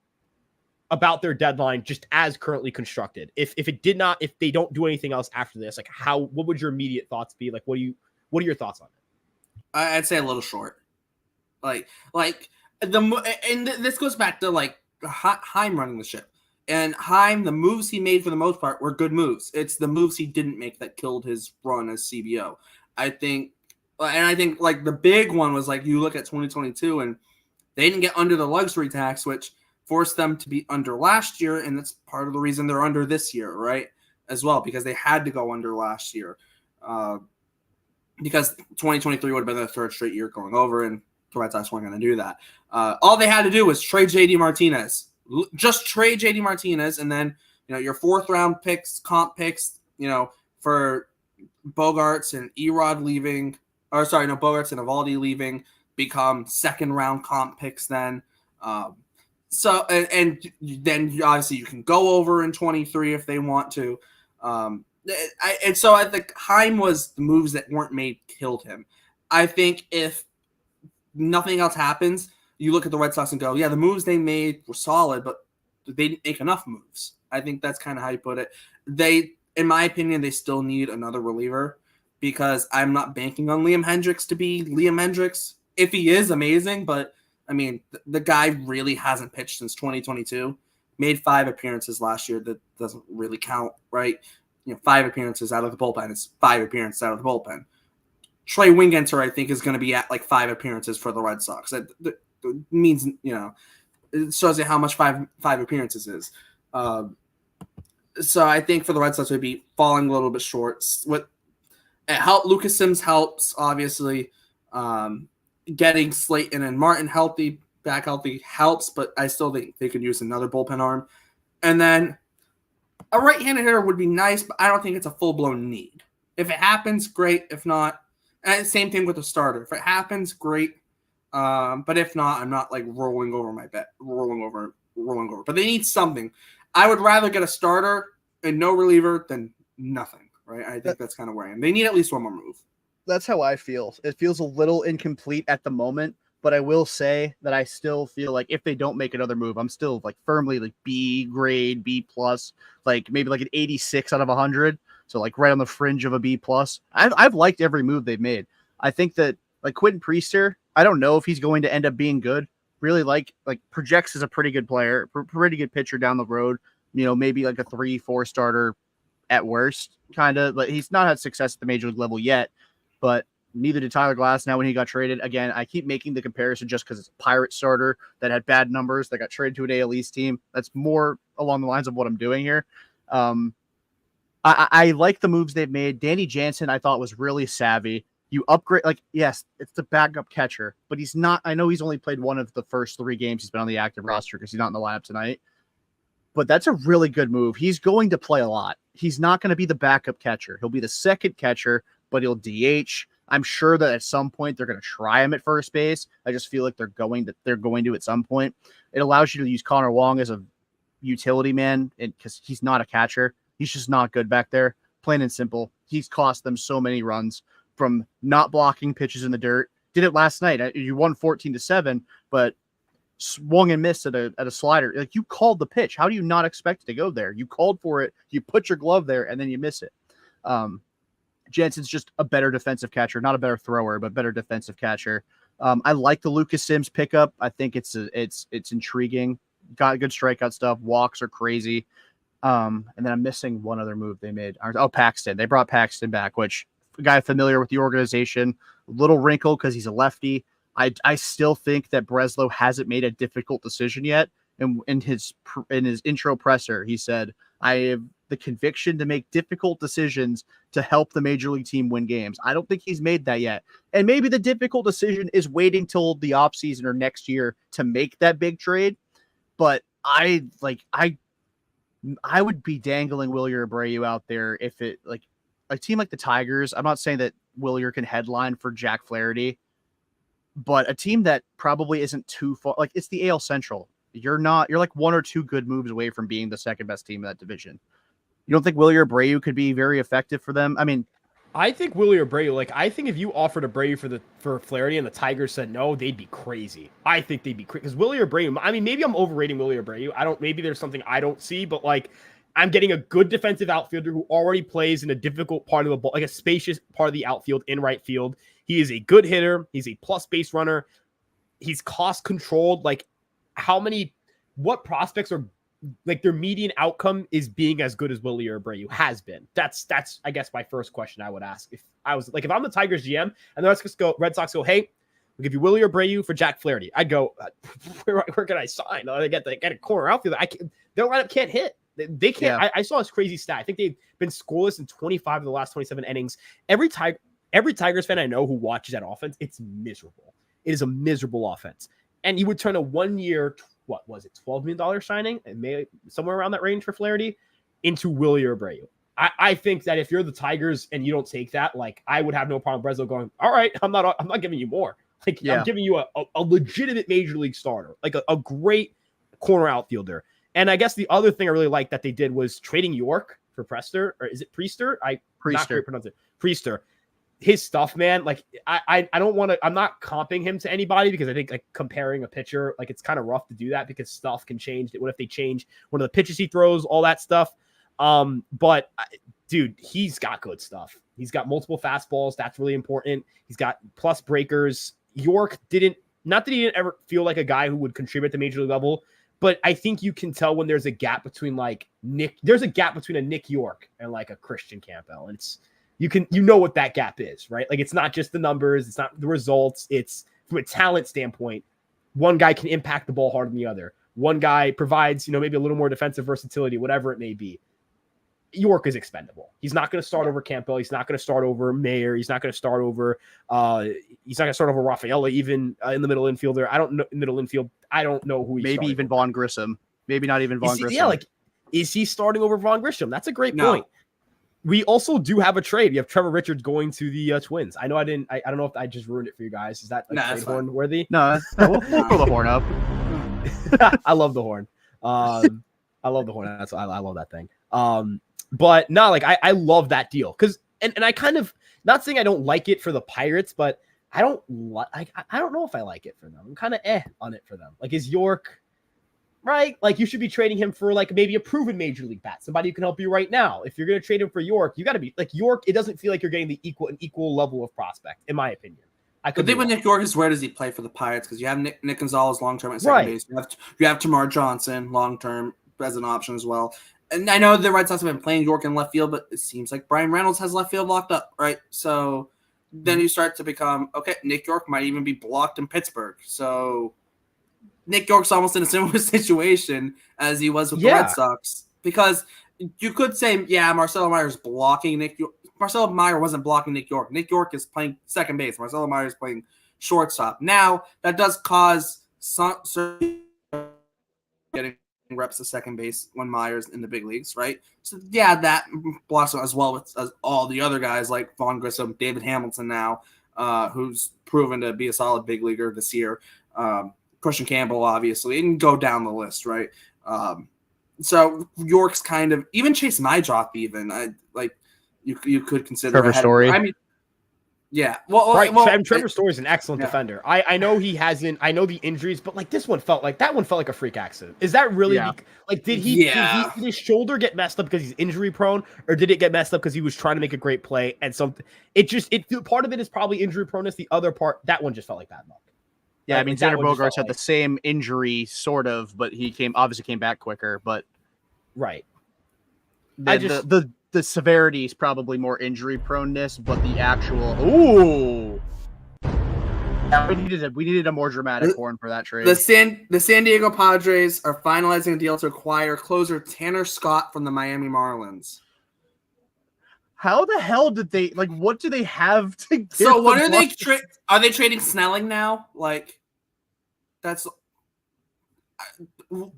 about their deadline just as currently constructed? If they don't do anything else after this, like what would your immediate thoughts be? Like, what are your thoughts on it? I'd say a little short. And this goes back to like Heim running the ship. And Heim, the moves he made for the most part were good moves. It's the moves he didn't make that killed his run as CBO. I think like the big one was like you look at 2022 and they didn't get under the luxury tax, which forced them to be under last year, and that's part of the reason they're under this year, right? As well, because they had to go under last year. Because 2023 would have been their 3rd straight year going over, and the Red Sox weren't going to do that. All they had to do was trade JD Martinez. Just trade JD Martinez, and then your 4th round picks, comp picks, for Bogarts and Erod leaving, Bogarts and Evaldi leaving, become 2nd round comp picks then. So and then obviously you can go over in 23 if they want to. So I think Heim was the moves that weren't made killed him. I think if nothing else happens, you look at the Red Sox and go, yeah, the moves they made were solid, but they didn't make enough moves. I think that's kind of how you put it. In my opinion, they still need another reliever because I'm not banking on Liam Hendricks to be Liam Hendricks. If he is, amazing, but I mean, the guy really hasn't pitched since 2022. Made 5 appearances last year. That doesn't really count, right? 5 appearances out of the bullpen. It's 5 appearances out of the bullpen. Trey Wingenter, I think, is going to be at like 5 appearances for the Red Sox. That means, it shows you how much five appearances is. So I think for the Red Sox, would be falling a little bit short. Lucas Sims helps, obviously. Getting Slayton and Martin back healthy helps, but I still think they could use another bullpen arm. And then a right-handed hitter would be nice, but I don't think it's a full-blown need. If it happens, great. If not, and same thing with the starter. If it happens, great. But if not, I'm not like rolling over. But they need something. I would rather get a starter and no reliever than nothing, right? I think that's kind of where I am. They need at least one more move. That's how I feel. It feels a little incomplete at the moment, but I will say that I still feel like if they don't make another move, I'm still like firmly like B grade, B plus, like maybe like an 86 out of 100. So like right on the fringe of a B plus. I've liked every move they've made. I think that like Quentin Priester, I don't know if he's going to end up being good. Really like projects as a pretty good player, pretty good pitcher down the road. You know, maybe like a 3-4 starter at worst, kind of. But he's not had success at the major league level yet. But neither did Tyler Glass now when he got traded. Again, I keep making the comparison just because it's a Pirate starter that had bad numbers that got traded to an AL East team. That's more along the lines of what I'm doing here. I like the moves they've made. Danny Jansen, I thought, was really savvy. You upgrade, like, yes, it's the backup catcher, but he's not. I know he's only played one of the first 3 games he's been on the active roster because he's not in the lineup tonight. But that's a really good move. He's going to play a lot. He's not going to be the backup catcher. He'll be the second catcher, but he'll DH. I'm sure that at some point they're going to try him at first base. I just feel like they're going to at some point. It allows you to use Connor Wong as a utility man because he's not a catcher. He's just not good back there. Plain and simple. He's cost them so many runs from not blocking pitches in the dirt. Did it last night. You won 14-7, but swung and missed at a slider. Like, you called the pitch. How do you not expect it to go there? You called for it. You put your glove there, and then you miss it. Jensen's just a better defensive catcher, not a better thrower, but better defensive catcher. I like the Lucas Sims pickup. I think it's intriguing. Got good strikeout stuff. Walks are crazy. And then I'm missing one other move they made. Oh, Paxton. They brought Paxton back, which a guy familiar with the organization, a little wrinkle because he's a lefty. I still think that Breslow hasn't made a difficult decision yet. And in his intro presser, he said, I have the conviction to make difficult decisions to help the major league team win games. I don't think he's made that yet. And maybe the difficult decision is waiting till the offseason or next year to make that big trade. But I would be dangling Wilyer Abreu out there if it, like, a team like the Tigers. I'm not saying that Wilyer can headline for Jack Flaherty, but a team that probably isn't too far, like, it's the AL Central. You're like 1 or 2 good moves away from being the second best team in that division. You don't think Wilyer Abreu could be very effective for them? I mean, I think Wilyer Abreu, like, I think if you offered Abreu for Flaherty and the Tigers said no, they'd be crazy. I think they'd be crazy because Wilyer Abreu, I mean, maybe I'm overrating Wilyer Abreu. Maybe there's something I don't see, but like, I'm getting a good defensive outfielder who already plays in a difficult part of the ball, like a spacious part of the outfield in right field. He is a good hitter. He's a plus base runner. He's cost controlled. Like, what prospects are, like, their median outcome is being as good as Wilyer Abreu has been. That's I guess my first question I would ask if I'm the Tigers GM and the Red Sox go, hey, we'll give you Wilyer Abreu for Jack Flaherty. I'd go, where can I sign? They get a corner outfielder. Their lineup can't hit. They can't. Yeah. I saw this crazy stat. I think they've been scoreless in 25 of the last 27 innings. Every Tigers fan I know who watches that offense, it's miserable. It is a miserable offense. And you would turn a 1 year, what was it, $12 million signing, and maybe somewhere around that range for Flaherty, into Wilyer Abreu. I think that if you're the Tigers and you don't take that, like, I would have no problem Breslow going, all right, I'm not giving you more. Like, yeah. I'm giving you a legitimate major league starter, like a great corner outfielder. And I guess the other thing I really liked that they did was trading York for Priester, or is it Priester? Priester. His stuff, man. Like, I don't want to. I'm not comping him to anybody because I think, like, comparing a pitcher, like, it's kind of rough to do that because stuff can change. What if they change one of the pitches he throws, all that stuff? But dude, he's got good stuff. He's got multiple fastballs. That's really important. He's got plus breakers. York not that he didn't ever feel like a guy who would contribute at the major league level, but I think you can tell when there's a gap between, like, there's a gap between a Nick York and, like, a Christian Campbell. And it's, you know what that gap is, right? Like, it's not just the numbers. It's not the results. It's from a talent standpoint. One guy can impact the ball harder than the other. One guy provides, maybe a little more defensive versatility, whatever it may be. York is expendable. He's not going to start over Campbell. He's not going to start over Mayer. He's not going to start over, Rafaela, even in the middle infielder. I don't know. Middle infield. I don't know who he's maybe even over. Vaughn Grissom. Maybe not even Vaughn Grissom. Yeah, like, is he starting over Vaughn Grissom? That's a great point. we also do have a trade. You have Trevor Richards going to the Twins. I know I didn't. I don't know if I just ruined it for you guys. Is that like trade horn worthy? No, we'll pull the horn up. I love the horn. I love the horn. That's I love that thing. But no, like I love that deal because and I kind of not saying I don't like it for the Pirates, but I don't like. I don't know if I like it for them. I'm kind of on it for them. Like, is York right? Like, you should be trading him for like maybe a proven major league bat, somebody who can help you right now. If you're going to trade him for York, you got to be like York. It doesn't feel like you're getting an equal level of prospect, in my opinion. I think when Nick York is, where does he play for the Pirates? Because you have Nick Gonzalez long term at second base. You have Tamar Johnson long term as an option as well. And I know the Red Sox have been playing York in left field, but it seems like Brian Reynolds has left field locked up, right? So then you start to become, okay, Nick York might even be blocked in Pittsburgh. So Nick York's almost in a similar situation as he was with the Red Sox. Because you could say, yeah, Marcelo Meyer's blocking Nick York. Marcelo Meyer wasn't blocking Nick York. Nick York is playing second base. Marcelo Meyer is playing shortstop. Now, that does cause some getting reps to second base when Meyer's in the big leagues, right? So, yeah, that blocks as well as all the other guys like Vaughn Grissom, David Hamilton now, who's proven to be a solid big leaguer this year. Christian Campbell, obviously, and go down the list, right? So York's kind of – even Chase Nijop even, you could consider Trevor Story. I mean, yeah. Well, Trevor Story is an excellent defender. I know he hasn't. I know the injuries, but like this one felt like a freak accident. Is that really did his shoulder get messed up because he's injury prone, or did it get messed up because he was trying to make a great play and something? Part of it is probably injury proneness. The other part, that one just felt like bad luck. Yeah, I mean, Xander Bogaerts had the same injury, sort of, but he obviously came back quicker. But right, the severity is probably more injury proneness, but the actual we needed a more dramatic horn for that trade. The San Diego Padres are finalizing a deal to acquire closer Tanner Scott from the Miami Marlins. How the hell did they what do they have to give? So what are they are they trading Snelling now? Like that's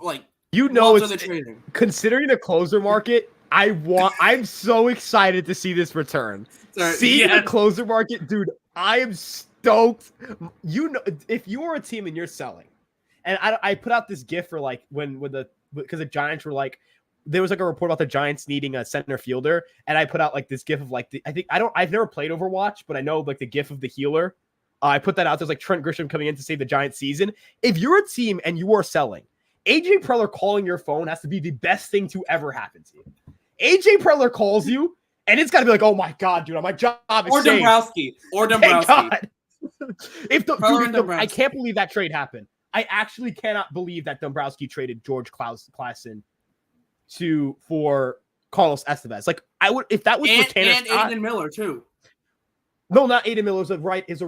like it's considering the closer market. I'm so excited to see this return. The closer market, dude. I am stoked. If you are a team and you're selling, and I put out this GIF for like because the Giants were like, there was like a report about the Giants needing a center fielder, and I put out like this GIF of like I've never played Overwatch, but I know like the GIF of the healer. I put that out. There's like Trent Grisham coming in to save the Giants season. If you're a team and you are selling, AJ Preller calling your phone has to be the best thing to ever happen to you. AJ Preller calls you, and it's got to be like, oh my god, dude, my job is saved. Or Dombrowski. I can't believe that trade happened. I actually cannot believe that Dombrowski traded George Klassen for Carlos Estevez. Like I would, if that was for Tanner Scott, Aiden Miller too. No, not Aiden Miller. It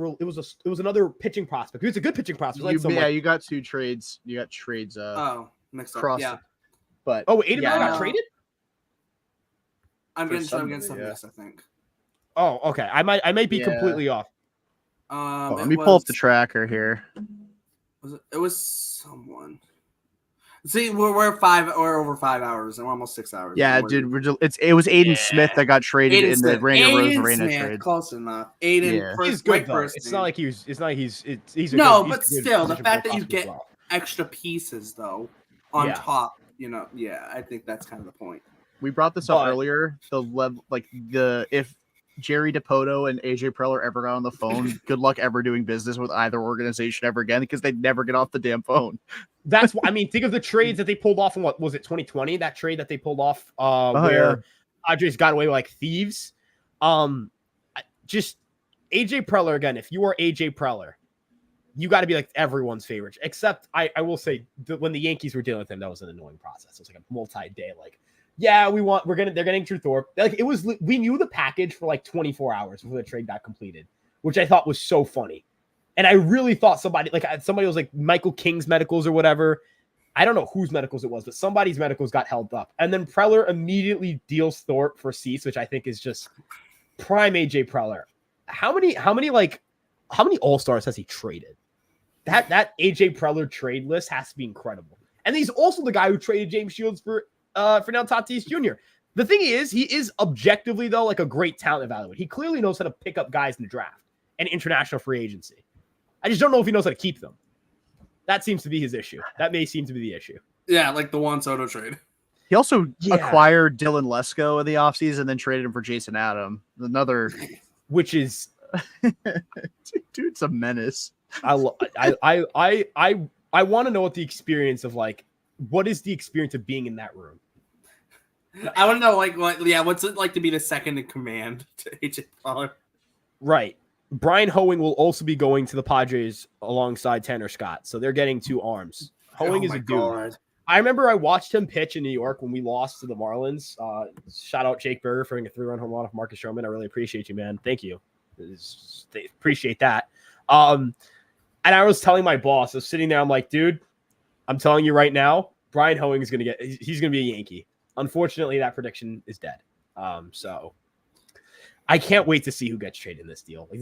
was another pitching prospect. He was a good pitching prospect. You got two trades. You got trades. Mixed up. Yeah. But Aiden Miller got traded. I'm getting some mix, I think. Oh, okay. I might be completely off. Let me pull up the tracker here. It was someone. See, we're over 5 hours and we're almost 6 hours. Yeah, dude, it was Aiden Smith that got traded in the Ranger Rose Arena trade. Close enough. Aiden, he's good though. It's not like he's. But still, the fact that you get extra pieces though on top, I think that's kind of the point. We brought this up earlier. The level, if Jerry DiPoto and AJ Preller ever got on the phone, good luck ever doing business with either organization ever again because they'd never get off the damn phone. That's what I mean. Think of the trades that they pulled off in what was it 2020? That trade that they pulled off where Padres got away like thieves. Just AJ Preller again. If you are AJ Preller, you got to be like everyone's favorite. Except I will say when the Yankees were dealing with him, that was an annoying process. It was like a multi-day they're getting Drew Thorpe. Like it was, we knew the package for like 24 hours before the trade got completed, which I thought was so funny. And I really thought somebody was like Michael King's medicals or whatever. I don't know whose medicals it was, but somebody's medicals got held up. And then Preller immediately deals Thorpe for Cease, which I think is just prime AJ Preller. How many All-Stars has he traded? That AJ Preller trade list has to be incredible. And he's also the guy who traded James Shields for Fernando Tatis Jr. The thing is, he is objectively, though, like a great talent evaluator. He clearly knows how to pick up guys in the draft and international free agency. I just don't know if he knows how to keep them. That seems to be his issue. That may seem to be the issue. Yeah, like the Juan Soto trade. He also acquired Dylan Lesko in the offseason, then traded him for Jason Adam. Another, which is, dude's a menace. I want to know what the experience of like, what is the experience of being in that room? I want to know, what's it like to be the second in command to AJ Preller? Right. Brian Hoeing will also be going to the Padres alongside Tanner Scott, so they're getting 2 arms. Hoeing is a dude. I remember I watched him pitch in New York when we lost to the Marlins. Shout out Jake Berger for hitting a 3-run home run off Marcus Stroman. I really appreciate you, man. Thank you. Appreciate that. And I was telling my boss, I was sitting there, I'm like, dude, I'm telling you right now, Brian Hoeing is going to he's going to be a Yankee. Unfortunately, that prediction is dead. So I can't wait to see who gets traded in this deal. Like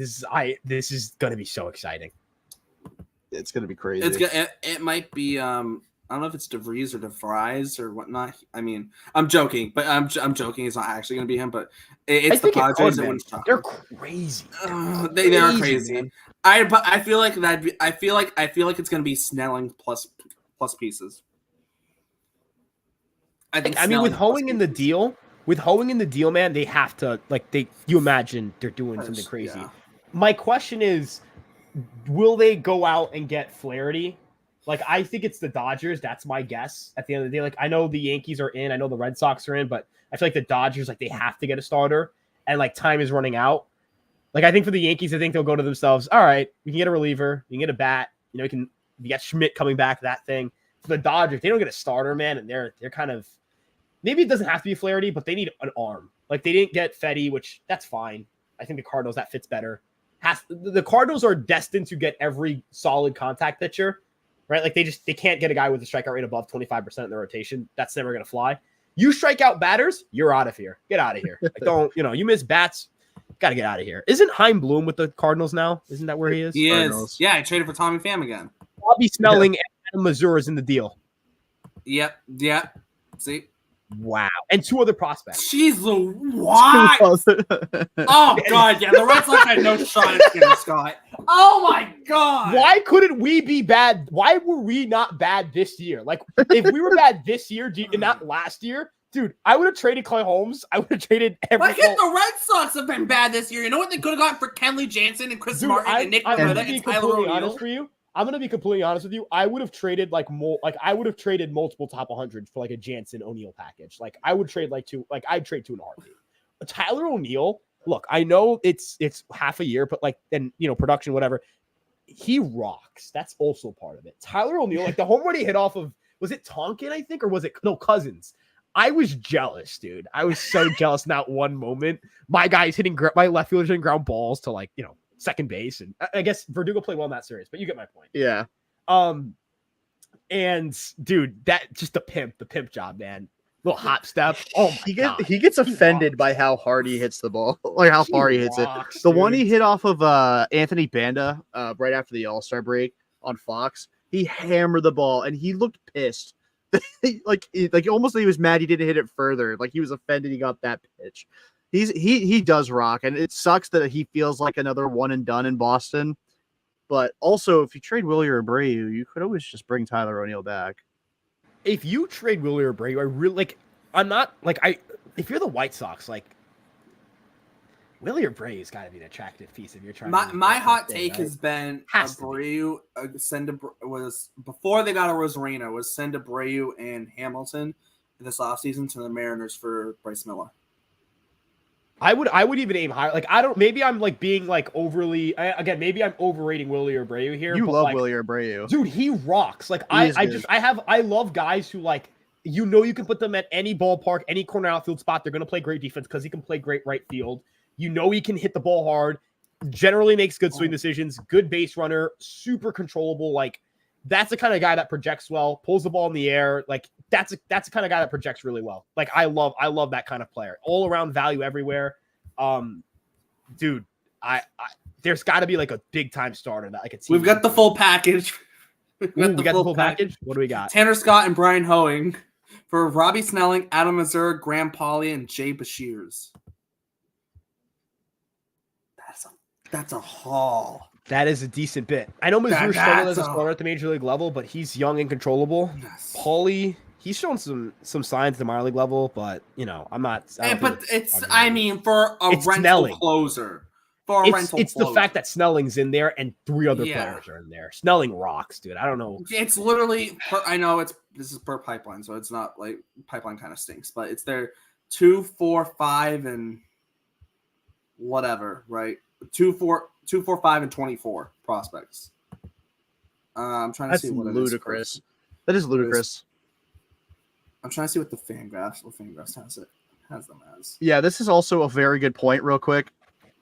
this is going to be so exciting. It's going to be crazy. It might be I don't know if it's DeVries or DeVries or whatnot. I mean, I'm joking, but I'm joking. It's not actually going to be him, but it's the Padres. They're crazy. They are crazy. Man. I feel like I feel like it's going to be Snelling plus pieces. I mean, with Hoeing in the deal, man, they have to you imagine they're doing something crazy. Yeah. My question is, will they go out and get Flaherty? Like, I think it's the Dodgers. That's my guess at the end of the day. Like, I know the Yankees are in. I know the Red Sox are in. But I feel like the Dodgers, they have to get a starter. And, time is running out. Like, I think for the Yankees, I think they'll go to themselves, all right, we can get a reliever. You can get a bat. You got Schmidt coming back, that thing. For the Dodgers, they don't get a starter, man. And they're kind of – maybe it doesn't have to be Flaherty, but they need an arm. Like, they didn't get Fetty, which that's fine. I think the Cardinals, that fits better. The Cardinals are destined to get every solid contact pitcher. Right? Like, they can't get a guy with a strikeout rate above 25% in their rotation. That's never going to fly. You strike out batters, you're out of here. Get out of here. You miss bats, got to get out of here. Isn't Chaim Bloom with the Cardinals now? Isn't that where he is? He is. Yeah, I traded for Tommy Pham again. Bobby Snelling and Adam Mazur is in the deal. Yep. See? Wow. And 2 other prospects. Jeez, what? Oh, God, yeah. The Red Sox had no shot at getting Scott. Oh, my God. Why couldn't we be bad? Why were we not bad this year? Like, if we were bad this year and not last year, dude, I would have traded Clay Holmes. I would have traded everything. Why can't the Red Sox have been bad this year? You know what they could have gotten for Kenley Jansen and Chris Martin and Nick Loretta and Tyler O'Neill? I'm gonna be completely honest with you. I would have traded multiple top 100s for a Jansen O'Neill package. Like, I would trade I'd trade 2 in a heartbeat. Tyler O'Neill, look, I know it's half a year, but production, whatever. He rocks. That's also part of it. Tyler O'Neill, the home run he hit off of, was it Tonkin, I think, or was it Cousins? I was jealous, dude. I was so jealous in that one moment. My guy's my left fielder's hitting ground balls to second base, and I guess Verdugo played well in that series, but you get my point. Yeah. And dude, that just the pimp job, man. Little hop step. Oh my God. He gets offended by how hard he hits the ball, how far he hits it. The one he hit off of Anthony Banda right after the All-Star break on Fox, he hammered the ball and he looked pissed. Almost he was mad he didn't hit it further. Like, he was offended he got that pitch. He does rock, and it sucks that he feels like another one and done in Boston. But also, if you trade Willie or Abreu, you could always just bring Tyler O'Neill back. If you trade Willie or Abreu, I really if you're the White Sox, Willie Abreu's got to be an attractive piece if you're trying. My hot take has been Abreu was before they got a Rosarina was send Abreu and Hamilton this offseason to the Mariners for Bryce Miller. I would even aim higher. Maybe I'm being overly maybe I'm overrating Willie or Abreu here. You love Willie or Abreu. Dude, he rocks. I love guys who you can put them at any ballpark, any corner outfield spot. They're going to play great defense because he can play great right field. He can hit the ball hard, generally makes good swing decisions, good base runner, super controllable. That's the kind of guy that projects well, pulls the ball in the air. That's the kind of guy that projects really well. I love that kind of player. All around value everywhere. Dude, there's got to be a big time starter that I could see. We've got the full package. We got the full package. What do we got? Tanner Scott and Brian Hoeing for Robbie Snelling, Adam Mazur, Graham Pauley, and Jay Bashirs. That's a haul. That is a decent bit. I know Mazur struggled as a that's a- starter at the major league level, but he's young and controllable. Yes. Paulie, he's shown some signs at the minor league level, but I'm not. But it's, I mean, for a It's rental Snelling. closer. It's the fact that Snelling's in there and 3 other Yeah. players are in there. Snelling rocks, dude. I don't know. It's literally, I know this is per pipeline, so it's not like pipeline kind of stinks, but it's their 2, 4, 5, and whatever, right? 2, 4, 5, and 24 prospects. I'm trying to That's see what ludicrous. It is. That is ludicrous. I'm trying to see what the Fangraphs has them as. Yeah, this is also a very good point, real quick.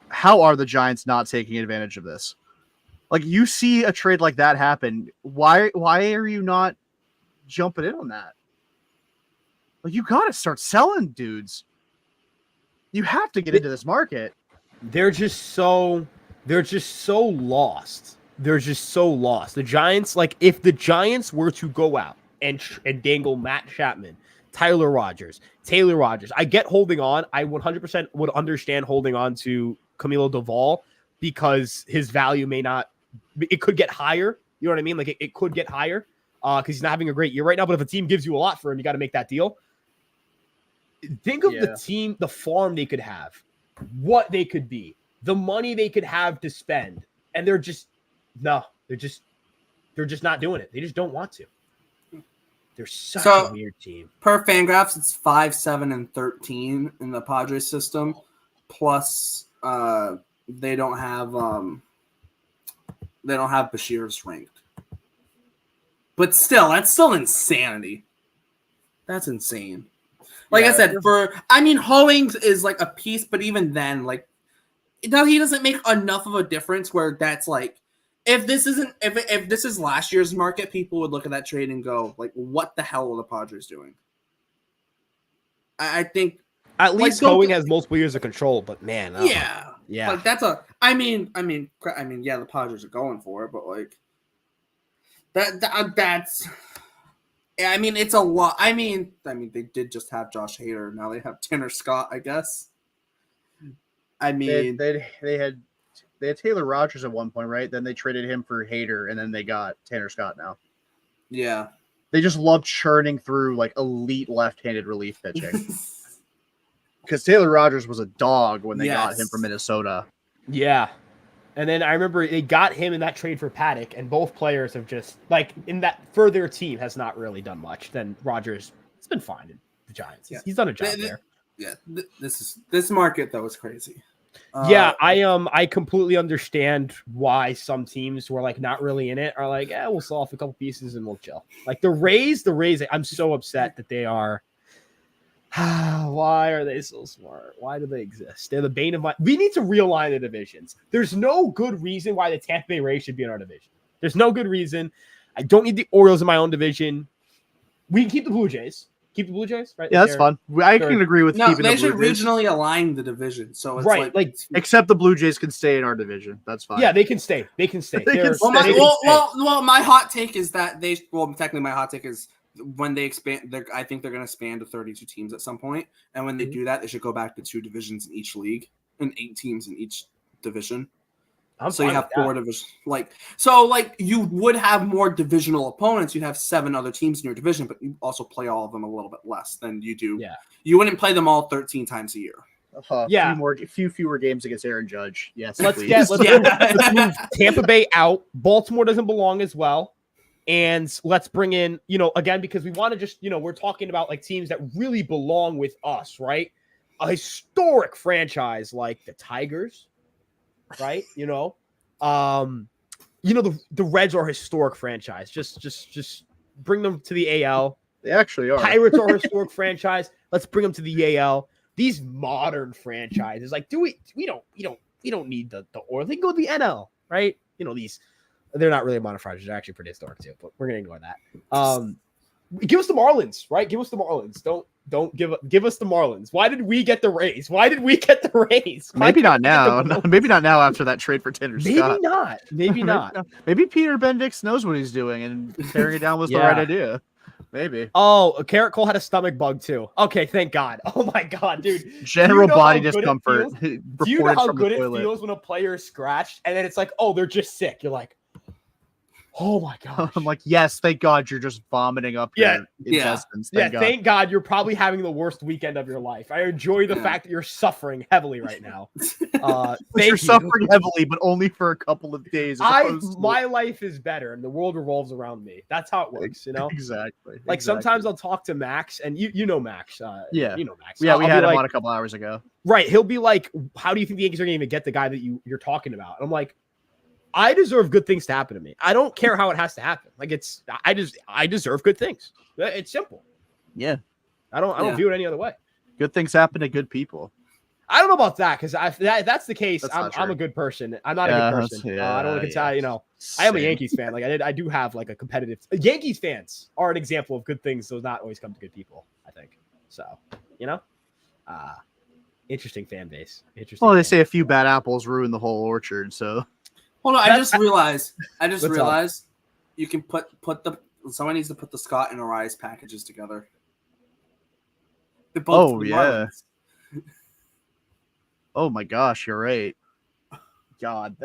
How are the Giants not taking advantage of this? Like, you see a trade like that happen. Why are you not jumping in on that? Like, you got to start selling dudes. You have to get into this market. They're just so lost. They're just so lost. The Giants, like, if the Giants were to go out and dangle Matt Chapman, Tyler Rogers, Taylor Rogers, I get holding on. I 100% would understand holding on to Camilo Doval because his value it could get higher. You know what I mean? Like, it could get higher because he's not having a great year right now. But if a team gives you a lot for him, you got to make that deal. Think of the team, the farm they could have, what they could be, the money they could have to spend, and they're just not doing it. They just don't want to. They're such a weird team. Per Fangraphs, it's 5, 7, and 13 in the Padres system. Plus, they don't have Bashir's ranked. But still, that's still insanity. That's insane. Like I said, Hoeings is like a piece, but even then, like, he doesn't make enough of a difference where that's like, if this is last year's market, people would look at that trade and go, like, what the hell are the Padres doing? I think at least Hoeing has multiple years of control, but man, yeah. Like, that's the Padres are going for it, but like that's. I mean, it's a lot. I mean, they did just have Josh Hader. Now they have Tanner Scott, I guess. I mean, they had Taylor Rogers at one point, right? Then they traded him for Hader, and then they got Tanner Scott now. Yeah. They just love churning through like elite left-handed relief pitching. Because Taylor Rogers was a dog when they got him from Minnesota. Yeah. And then I remember they got him in that trade for Paddock, and both players have just, like, in that, for their team, has not really done much. Then Rogers, it's been fine in the Giants. He's done a job there. Yeah, this market, though, is crazy. I completely understand why some teams who are, like, not really in it are like, we'll sell off a couple pieces and we'll chill. Like, the Rays, I'm so upset that they are. Why are they so smart? Why do they exist? They're the bane of my. We need to realign the divisions. There's no good reason why the Tampa Bay Rays should be in our division. There's no good reason. I don't need the Orioles in my own division. We can keep the Blue Jays. Keep the Blue Jays, right? Yeah, that's fun. I can agree with keeping the Blue Jays. They should regionally align the division. So it's like except the Blue Jays can stay in our division. That's fine. Yeah, they can stay. They can stay. Well, my hot take is that technically my hot take is when they expand, I think they're going to expand to 32 teams at some point. And when they do that, they should go back to 2 divisions in each league and 8 teams in each division. So you have 4 divisions. Like you would have more divisional opponents. You'd have 7 other teams in your division, but you also play all of them a little bit less than you do. Yeah. You wouldn't play them all 13 times a year. A few fewer games against Aaron Judge. Yes. Let's move Tampa Bay out. Baltimore doesn't belong as well. And let's bring in, again, because we want to just, we're talking about like teams that really belong with us, right? A historic franchise like the Tigers, right? The Reds are a historic franchise. Just bring them to the AL. They actually are. Pirates are a historic franchise. Let's bring them to the AL. These modern franchises, like, we don't need the Orioles. They can go to the NL, right? They're not really a modern franchise. They're actually pretty historic too, but we're gonna ignore that. Give us the Marlins, right? Give us the Marlins. Don't give us the Marlins. Why did we get the Rays? Maybe not now. Maybe not now after that trade for Tanner Scott. Maybe not. Maybe Peter Bendix knows what he's doing, and tearing it down was the right idea. Maybe. Oh, Garrett Cole had a stomach bug too. Okay, thank God. Oh my God, dude. General Do you know body how good it discomfort. feels? Do you know reported how from good the it toilet. feels when a player is scratched and then it's like, oh, they're just sick? You're like, oh my gosh. I'm like, yes, thank God you're just vomiting up your intestines. Yeah, Thank God. thank God you're probably having the worst weekend of your life. I enjoy the fact that you're suffering heavily right now. You're Thank you. suffering heavily, but only for a couple of days. My life is better and the world revolves around me. That's how it works, you know? Exactly. Like sometimes I'll talk to Max, and you know Max. Yeah. You know Max. Yeah, we I'll had be him like, on a couple hours ago. right. He'll be like, how do you think the Yankees are going to even get the guy that you're talking about? And I'm like, I deserve good things to happen to me. I don't care how it has to happen. Like I deserve good things. It's simple. Yeah. I don't view it any other way. Good things happen to good people. I don't know about that because that's the case. That's I'm a good person. I'm not a good person. I don't want to tell you know. I am a Yankees fan. Like I do have like a competitive. Yankees fans are an example of good things. Those not always come to good people. I think so. You know, interesting fan base. Interesting. Well, they say a few bad apples ruin the whole orchard. So Hold on, I just realized What's up? you can put someone needs to put the Scott and Arias packages together. They're both Oh, the yeah. Marlins. oh my gosh, you're right. God,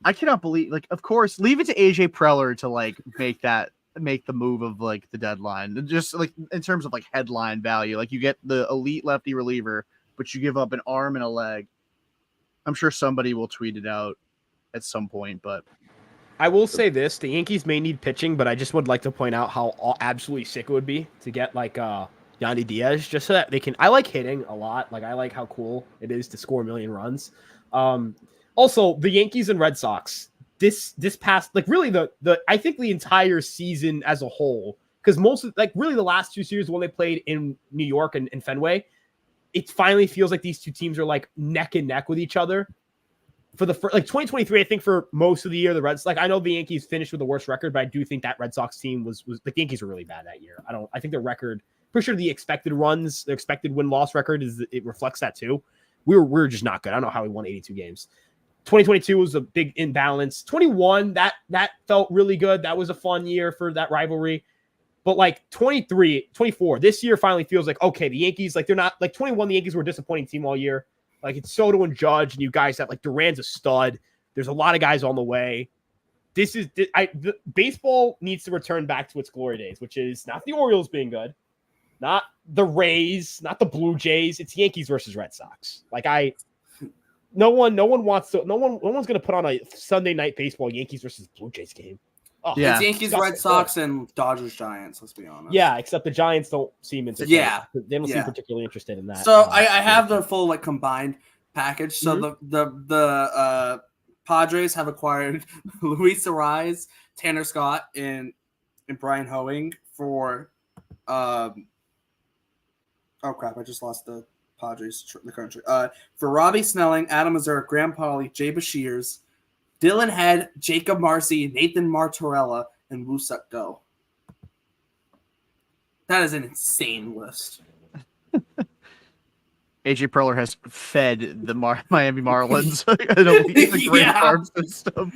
I cannot believe. Like, of course, leave it to AJ Preller to like make the move of like the deadline. Just like in terms of like headline value, like you get the elite lefty reliever, but you give up an arm and a leg. I'm sure somebody will tweet it out at some point, but I will say this: the Yankees may need pitching, but I just would like to point out how absolutely sick it would be to get like Yandy Diaz, just so that they can. I like hitting a lot. Like I like how cool it is to score a million runs. Also, the Yankees and Red Sox. This past like really the I think the entire season as a whole, because most of like really the last 2 series when they played in New York and Fenway, it finally feels like these two teams are like neck and neck with each other. For the like 2023, I think for most of the year, the Reds, like I know the Yankees finished with the worst record, but I do think that Red Sox team was like the Yankees were really bad that year. I think their record, pretty sure the expected runs, their expected win-loss record it reflects that too. We were just not good. I don't know how we won 82 games. 2022 was a big imbalance. 21, that felt really good. That was a fun year for that rivalry. But like 23, 24, this year finally feels like, okay, the Yankees, like they're not like 21, the Yankees were a disappointing team all year. Like it's Soto and Judge, and you guys have like Duran's a stud. There's a lot of guys on the way. Baseball needs to return back to its glory days, which is not the Orioles being good, not the Rays, not the Blue Jays. It's Yankees versus Red Sox. Like no one's going to put on a Sunday night baseball Yankees versus Blue Jays game. Oh, Yeah. It's Yankees, Red Sox, and Dodgers, Giants. Let's be honest. Yeah, except the Giants don't seem interested. Yeah. They don't seem particularly interested in that. So I have the full like combined package. So the Padres have acquired Luis Arias, Tanner Scott, and Brian Hoeing for oh crap! I just lost the Padres the country. For Robbie Snelling, Adam Mazur, Graham Pauley, Jay Bashirs, Dylan Head, Jacob Marcy, Nathan Martorella, and Woo-Suk Do. That is an insane list. AJ Preller has fed the Miami Marlins an elite great farm system.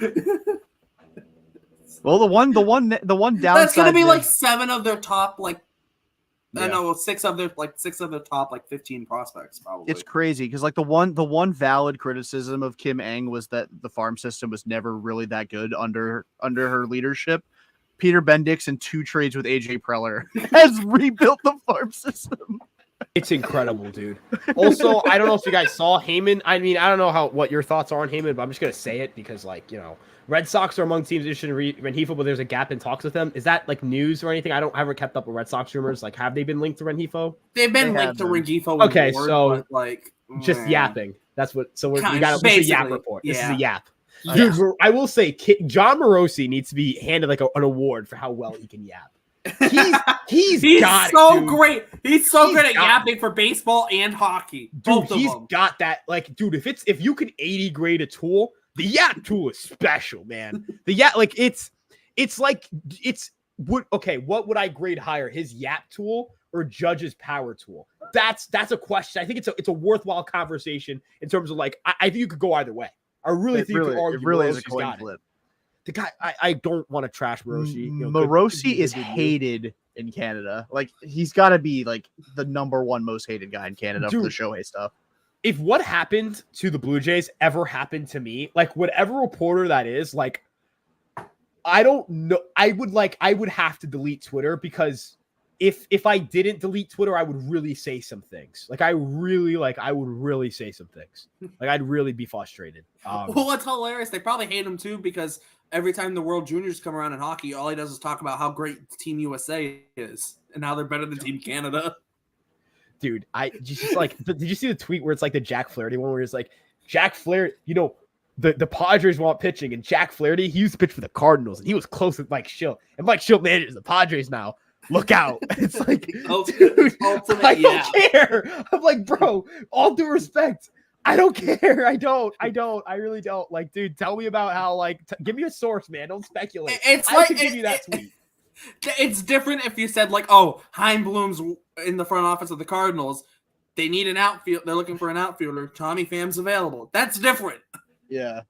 Well, the one downside That's gonna be like 7 of their top like. Yeah. No, 6 of their top 15 prospects probably. It's crazy because like the one valid criticism of Kim Ng was that the farm system was never really that good under her leadership. Peter Bendix in 2 trades with AJ Preller has rebuilt the farm system. It's incredible, dude. Also, I don't know if you guys saw Heyman. I mean, I don't know what your thoughts are on Heyman, but I'm just gonna say it because like Red Sox are among teams interested in Rengifo, but there's a gap in talks with them. Is that like news or anything? I haven't kept up with Red Sox rumors. Like, have they been linked to Rengifo? They've been linked to Rengifo. Okay, so but, like just yapping. That's what. So we got a yap report. This is a yap. Yeah. Dude, I will say, John Morosi needs to be handed like an award for how well he can yap. He's got so it, great. He's so good at yapping for baseball and hockey. Dude, he's got that. Like, dude, if you can 80 grade a tool. The yap tool is special, man. The yap, like what would I grade higher, his yap tool or Judge's power tool? That's a question. I think it's a worthwhile conversation in terms of like I think you could go either way. I really think it really is a coin flip. the guy, I don't want to trash Morosi. You know, Morosi is good review. hated in Canada. Like he's got to be like the number one most hated guy in Canada for the Shohei stuff. If what happened to the Blue Jays ever happened to me, like whatever reporter that is, like I don't know. I would have to delete Twitter because if I didn't delete Twitter, I would really say some things. I would really say some things. Like I'd really be frustrated. Well, it's hilarious. They probably hate him too because every time the World Juniors come around in hockey, all he does is talk about how great Team USA is and how they're better than Team Canada. Dude, did you see the tweet where it's like the Jack Flaherty one where it's like Jack Flaherty, you know, the Padres want pitching and Jack Flaherty, he used to pitch for the Cardinals and he was close with Mike Schilt. And Mike Schilt manages the Padres now. Look out. It's like, dude, I don't care. I'm like, bro, all due respect. I don't care. I really don't. Like, dude, tell me about how, like, give me a source, man. Don't speculate. I could give you that tweet. It's different if you said, like, oh, Chaim Bloom's in the front office of the Cardinals. They need an outfield. They're looking for an outfielder. Tommy Pham's available. That's different. Yeah.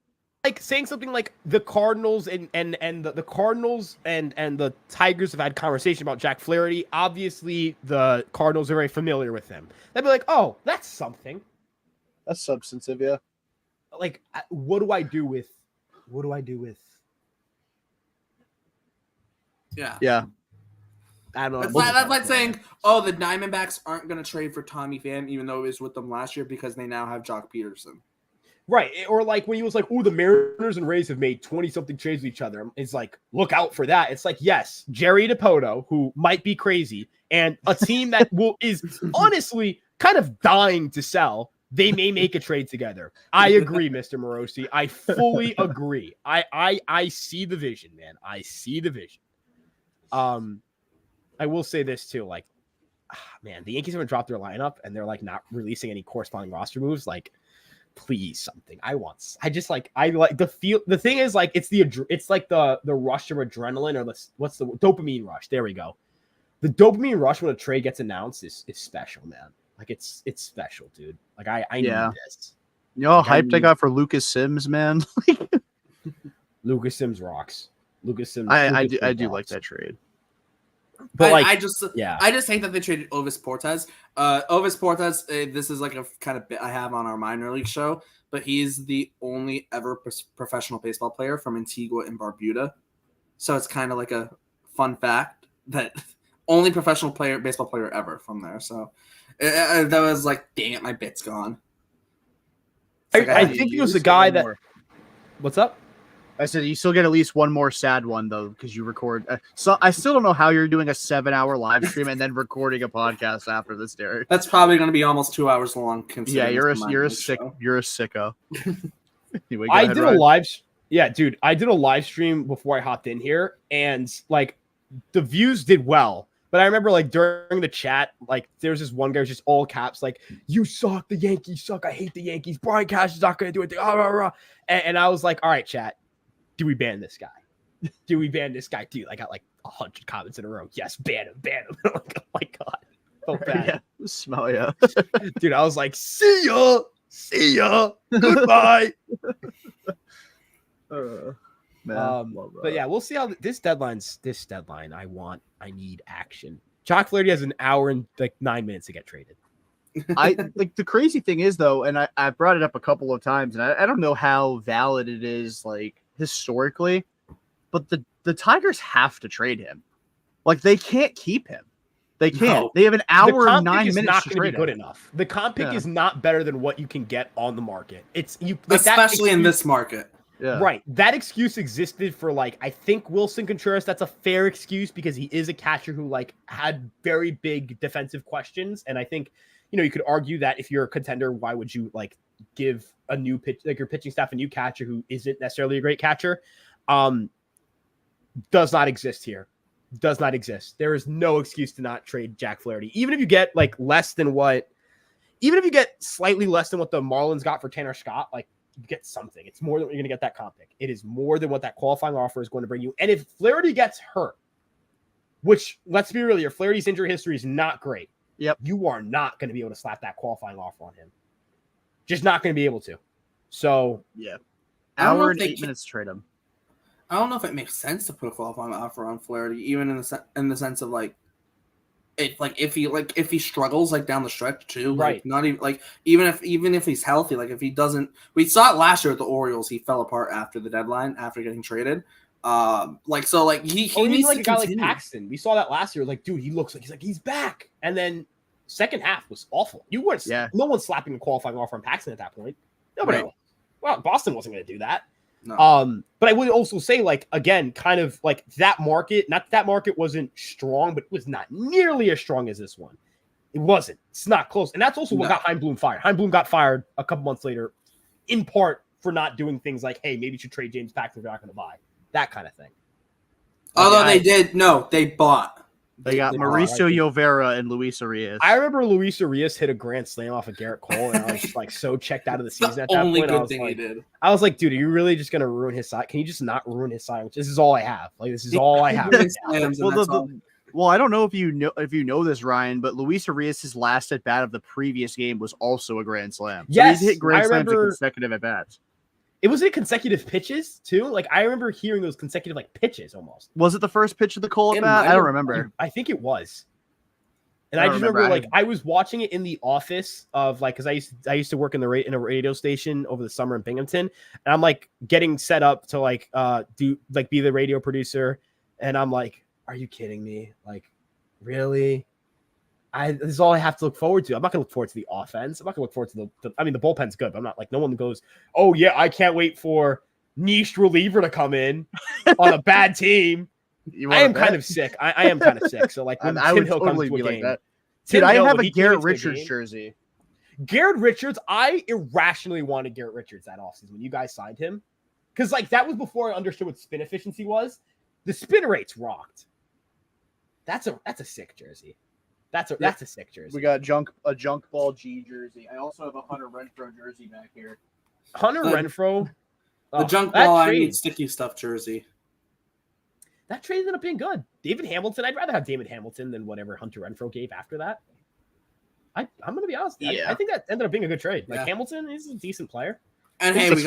Like saying something like the Cardinals and the Cardinals and the Tigers have had conversation about Jack Flaherty. Obviously, the Cardinals are very familiar with him. They'd be like, "Oh, that's something. That's substantive, yeah." Like, what do I do with? Yeah. Yeah. I don't know. That's like saying, "Oh, the Diamondbacks aren't going to trade for Tommy Pham, even though it was with them last year because they now have Jock Peterson." Right. Or like when he was like, oh, the Mariners and Rays have made 20-something trades with each other. It's like, look out for that. It's like, yes, Jerry DiPoto, who might be crazy, and a team that is honestly kind of dying to sell, they may make a trade together. I agree, Mr. Morosi. I fully agree. I see the vision, man. I see the vision. I will say this too, like, man, the Yankees haven't dropped their lineup and they're like not releasing any corresponding roster moves. Like, please, something. I like the feel. The thing is, like, it's like the rush of adrenaline, or what's the dopamine rush? There we go. The dopamine rush when a trade gets announced is special, man. Like it's special, dude. Like I need this. You know how hyped I got for Lucas Sims, man. Lucas Sims rocks. Lucas Sims. I do like that trade. But I just hate that they traded Ovis Portes. Ovis Portes, this is like a kind of bit I have on our minor league show, but he's the only ever professional baseball player from Antigua and Barbuda. So it's kind of like a fun fact that only professional baseball player ever from there. So that was like, dang it, my bit's gone. I think he was the guy that. What's up? I said you still get at least one more sad one though, because you record. So I still don't know how you're doing a 7-hour live stream and then recording a podcast after this, Derek. That's probably going to be almost 2 hours long. Yeah, you're a sicko. Anyway, I did a live. Yeah, dude, I did a live stream before I hopped in here, and like the views did well. But I remember, like, during the chat, like, there's this one guy who's just all caps, like, "You suck. The Yankees suck. I hate the Yankees. Brian Cash is not going to do it." And I was like, all right, chat. Do we ban this guy? Do we ban this guy? Dude, I got like 100 comments in a row. Yes, ban him. Like, oh my God. So bad. Yeah, smell ya. Dude, I was like, see ya. Goodbye. But yeah, we'll see how this deadline. I need action. Jock Flaherty has an hour and like 9 minutes to get traded. I like the crazy thing is though, and I brought it up a couple of times, and I don't know how valid it is, like, historically, but the Tigers have to trade him. Like, they can't keep him. They can't. No. They have an hour and 9 minutes. Not to going to be good him. enough. The comp pick is not better than what you can get on the market. It's you, like, especially in this market. Yeah. Right. That excuse existed for, like, I think Wilson Contreras. That's a fair excuse because he is a catcher who, like, had very big defensive questions, and I think, you know, you could argue that if you're a contender, why would you, like, give a new pitch, like your pitching staff, a new catcher who isn't necessarily a great catcher? Does not exist here. Does not exist. There is no excuse to not trade Jack Flaherty. Even if you get slightly less than what the Marlins got for Tanner Scott, like, you get something. It's more than you're going to get that comp pick. It is more than what that qualifying offer is going to bring you. And if Flaherty gets hurt, which, let's be real here, Flaherty's injury history is not great. Yep. You are not going to be able to slap that qualifying offer on him. Just not going to be able to. So, yeah. Hour and 8 minutes to trade him. I I don't know if it makes sense to put a qualifying offer on Flaherty, even in the sense of if he struggles down the stretch too, Right. not even if he's healthy, if he doesn't, we saw it last year with the Orioles, he fell apart after the deadline after getting traded. He needs a guy like continue. Paxton. We saw that last year. Dude, he looks like he's back. And then second half was awful. You weren't. Yeah. No one's slapping a qualifying offer on Paxton at that point. Nobody. Right. Was. Well, Boston wasn't going to do that. No. But I would also say, again, kind of that market. Not that market wasn't strong, but it was not nearly as strong as this one. It wasn't. It's not close. And that's also what got Heimblum fired. Heimblum got fired a couple months later, in part for not doing things like, hey, maybe you should trade James Paxton if you're not going to buy. That kind of thing. Although they bought. They got Mauricio Llovera and Luis Arias. I remember Luis Arias hit a grand slam off of Garrett Cole, and I was just so checked out of the season at that only point. good thing he did. I was like, dude, are you really just gonna ruin his side? Can you just not ruin his side? This is all I have. This is all I have. Well, I don't know if you know this, Ryan, but Luis Arias' last at bat of the previous game was also a grand slam. Yes, so he's hit grand slams in consecutive at bats. It was consecutive pitches too. I remember hearing those consecutive pitches almost. Was it the first pitch of the Cole at bat? I don't remember. I think it was. And I just remember I was watching it in the office of because I used to work in a radio station over the summer in Binghamton, and I'm getting set up to be the radio producer, and I'm like, are you kidding me? Really? This is all I have to look forward to. I'm not going to look forward to the offense. I'm not going to look forward to the bullpen's good, but I'm not no one goes, oh yeah, I can't wait for niche reliever to come in on a bad team. I am kind of sick. I am kind of sick. So when I Tim would Hill totally comes to a be game, like that. Tim Dude, I Hill, have when a he came Garrett into the Richards game- jersey. Garrett Richards, I irrationally wanted Garrett Richards that offseason when you guys signed him. Because that was before I understood what spin efficiency was. The spin rates rocked. That's a sick jersey. That's a sick jersey. We got a junk ball G jersey. I also have a Hunter Renfroe jersey back here. Hunter Renfroe. The junk ball I need sticky stuff jersey. That trade ended up being good. David Hamilton. I'd rather have David Hamilton than whatever Hunter Renfroe gave after that. I'm going to be honest. Yeah. I think that ended up being a good trade. Yeah. Hamilton is a decent player. And hey, we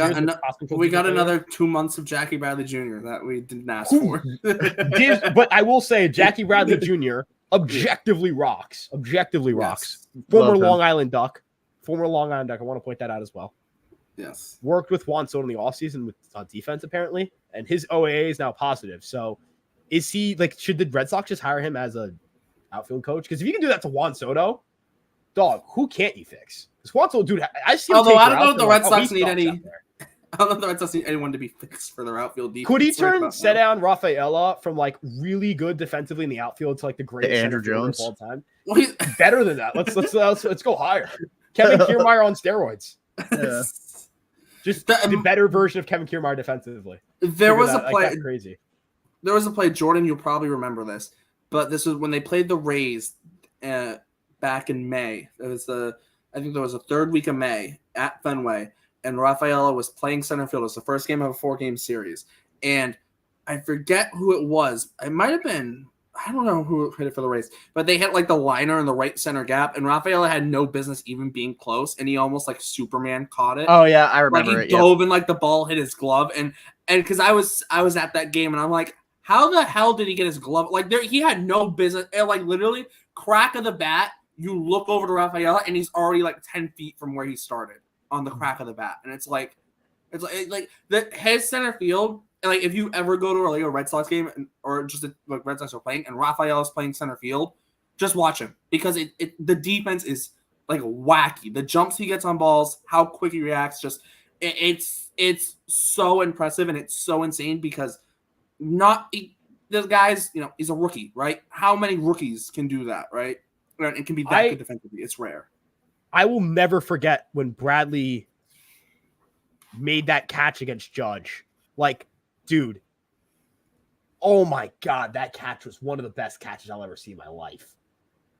got another 2 months of Jackie Bradley Jr. that we didn't ask for. But I will say, Jackie Bradley Jr. objectively rocks. Rocks. Former Long Island Duck. I want to point that out as well. Yes. Worked with Juan Soto in the offseason with defense, apparently. And his OAA is now positive. So is he should the Red Sox just hire him as a outfield coach? Because if you can do that to Juan Soto, dog, who can't you fix? Because Juan Soto, dude, I see him. Although I don't know if the Red Sox need anyone to be fixed for their outfield defense. Could he turn Cedric Rafaela from really good defensively in the outfield to the greatest Andrew Jones of all time? Well, better than that. Let's go higher. Kevin Kiermaier on steroids. Yeah. Just the better version of Kevin Kiermaier defensively. There was a play. Crazy. There was a play, Jordan. You'll probably remember this, but this was when they played the Rays back in May. I think there was a third week of May at Fenway, and Rafaela was playing center field. It was the first game of a 4-game series, and I forget who it was. It might have been. I don't know who hit it for the Rays, but they hit the liner in the right center gap, and Rafaela had no business even being close, and he almost Superman caught it. Oh yeah, I remember it. He dove and the ball hit his glove, and because I was at that game, and I'm like, how the hell did he get his glove? He had no business. Literally, crack of the bat, you look over to Rafaela, and he's already 10 feet from where he started on the crack of the bat, and it's his center field. If you ever go to a Red Sox game or just Red Sox are playing and Rafaela's playing center field, just watch him because the defense is wacky. The jumps he gets on balls, how quick he reacts, it's so impressive and it's so insane because this guy's he's a rookie, right? How many rookies can do that, right? It can be that good defensively. It's rare. I will never forget when Bradley made that catch against Judge. Dude, oh my God, that catch was one of the best catches I'll ever see in my life.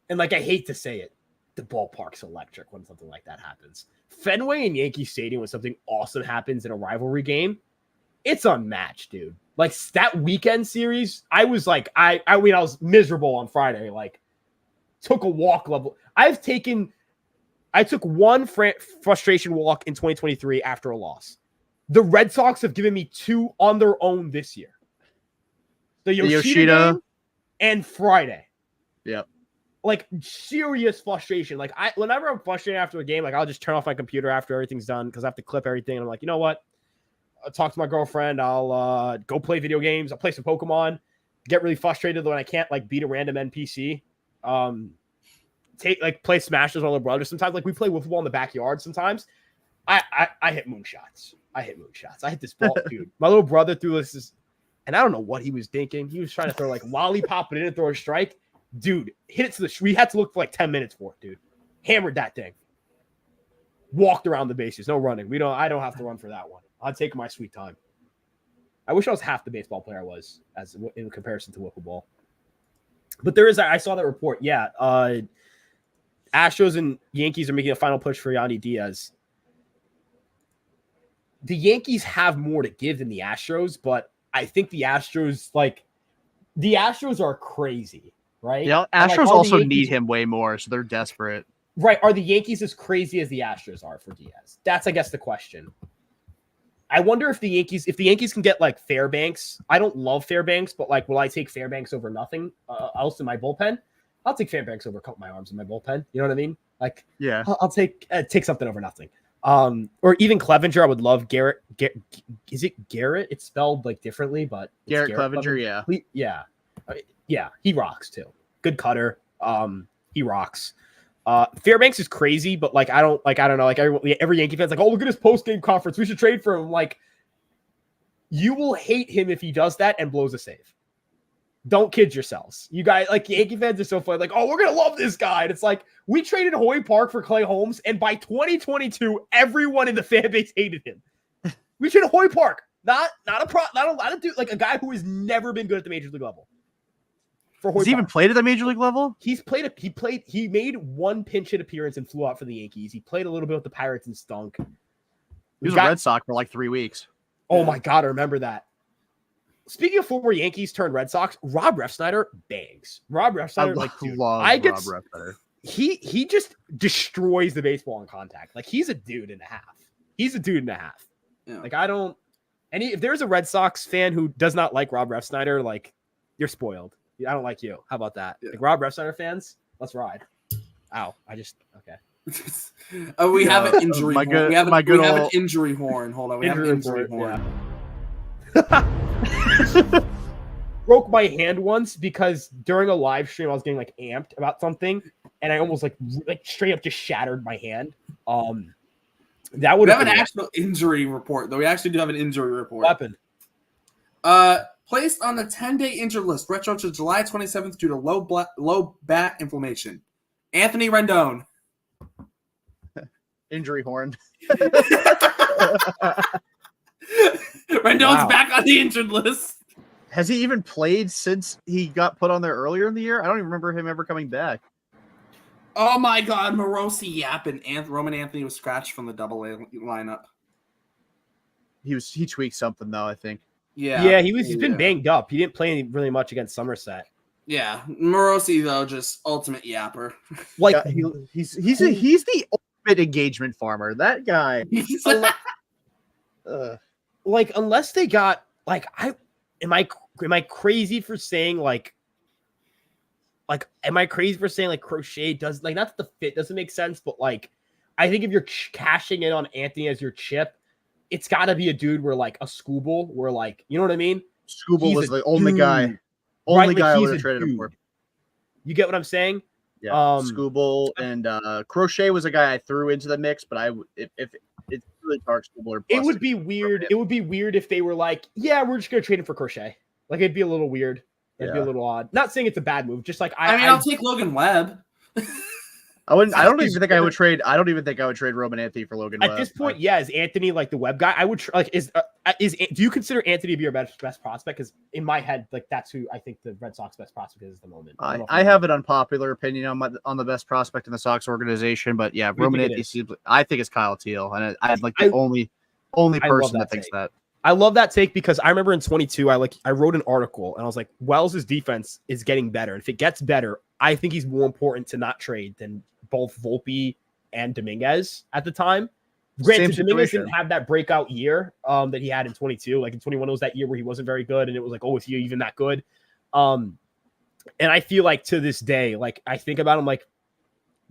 And I hate to say it, the ballpark's electric when something like that happens. Fenway and Yankee Stadium, when something awesome happens in a rivalry game, it's unmatched, dude. That weekend series, I was I was miserable on Friday. Took a walk level. I took one frustration walk in 2023 after a loss. The Red Sox have given me 2 on their own this year. the The Yoshida game and Friday. Yep. Like serious frustration. Like whenever I'm frustrated after a game, like I'll just turn off my computer after everything's done because I have to clip everything. And I'm like, you know what? I'll talk to my girlfriend. I'll go play video games. I'll play some Pokemon. Get really frustrated when I can't like beat a random NPC. Play Smash with my little brother. Sometimes like we play wiffle ball in the backyard. Sometimes I hit moonshots. I hit this ball, dude. My little brother threw this, and I don't know what he was thinking. He was trying to throw like lollipop it in and throw a strike. Dude, hit it to the. We had to look for like 10 minutes for it, dude. Hammered that thing. Walked around the bases. No running. I don't have to run for that one. I'll take my sweet time. I wish I was half the baseball player I was as in comparison to wiffle ball. But I saw that report. Yeah. Astros and Yankees are making a final push for Yandy Diaz. The Yankees have more to give than the Astros, but I think the Astros are crazy, right? Yeah, Astros also need him way more, so they're desperate. Right. Are the Yankees as crazy as the Astros are for Diaz? That's, I guess, the question. I wonder if the Yankees can get like Fairbanks. I don't love Fairbanks, but like, will I take Fairbanks over nothing else in my bullpen? I'll take Fairbanks over my arms in my bullpen. You know what I mean? Like, yeah, I'll take something over nothing. Or even Clevenger. I would love Garrett. Is it Garrett? It's spelled like differently, but Garrett Clevenger. Yeah. Yeah. He rocks too. Good cutter. He rocks. Fairbanks is crazy, but like I don't know. Like every Yankee fan's like, oh, look at his post game conference. We should trade for him. Like, you will hate him if he does that and blows a save. Don't kid yourselves. You guys, like, Yankee fans are so funny. Like, oh, we're gonna love this guy. And it's like, we traded Hoy Park for Clay Holmes, and by 2022, everyone in the fan base hated him. We traded Hoy Park, not a dude, like a guy who has never been good at the major league level. Has he even played at the major league level? He made one pinch hit appearance and flew out for the Yankees. He played a little bit with the Pirates and stunk. He was a Red Sox for like 3 weeks. Oh my God, I remember that. Speaking of former Yankees turned Red Sox, Rob Refsnyder bangs. Rob Refsnyder, Rob Refsnyder. He just destroys the baseball in contact. Like, he's a dude and a half. Yeah. Like, if there's a Red Sox fan who does not like Rob Refsnyder, like, you're spoiled. I don't like you. How about that? Yeah. Like, Rob Refsnyder fans, let's ride. Ow. Okay. We have an injury horn. We have an injury horn. Hold on. We have an injury horn. Yeah. Broke my hand once because during a live stream I was getting like amped about something, and I almost like straight up just shattered my hand. That would have an actual injury report, though. We actually do have an injury report. What happened? Placed on the 10-day injured list, retro to July 27th due to low back inflammation. Anthony Rendon. Injury horn. Rendon's back on the injured list. Has he even played since he got put on there earlier in the year? I don't even remember him ever coming back. Oh my God, Morosi yapping. Roman Anthony was scratched from the Double-A lineup. He tweaked something though, I think. Yeah, he's been banged up. He didn't play really much against Somerset. Yeah, Morosi though, just ultimate yapper. Like, he's the ultimate engagement farmer. That guy. Like, unless they got like, am I crazy for saying Crochet does, like, not that the fit doesn't make sense, but like, I think if you're cashing in on Anthony as your chip, it's got to be a dude where like a Scooble, where like, you know what I mean? Scooble was the only guy I would have traded him for. You get what I'm saying? Yeah, Scooble and Crochet was a guy I threw into the mix, but if it's really dark Scooble or it would be weird. It would be weird if they were like, yeah, we're just gonna trade him for Crochet. Like, it'd be a little weird. It'd be a little odd. Not saying it's a bad move, just like I'll take Logan Webb. I don't even think I would trade Roman Anthony for Logan Webb. At this point, is Anthony like the Webb guy? I would do you consider Anthony to be your best prospect? Because in my head, like, that's who I think the Red Sox best prospect is at the moment. I have an unpopular opinion on the best prospect in the Sox organization, but yeah, Roman Anthony. I think it's Kyle Teal, and I'm like the only person that thinks that. I love that take because I remember in 22, I wrote an article and I was like, Wells' defense is getting better. And if it gets better, I think he's more important to not trade than both Volpe and Dominguez at the time. Granted, Dominguez didn't have that breakout year that he had in 22. Like in 21, it was that year where he wasn't very good, and it was like, oh, is he even that good? And I feel like to this day, like I think about him like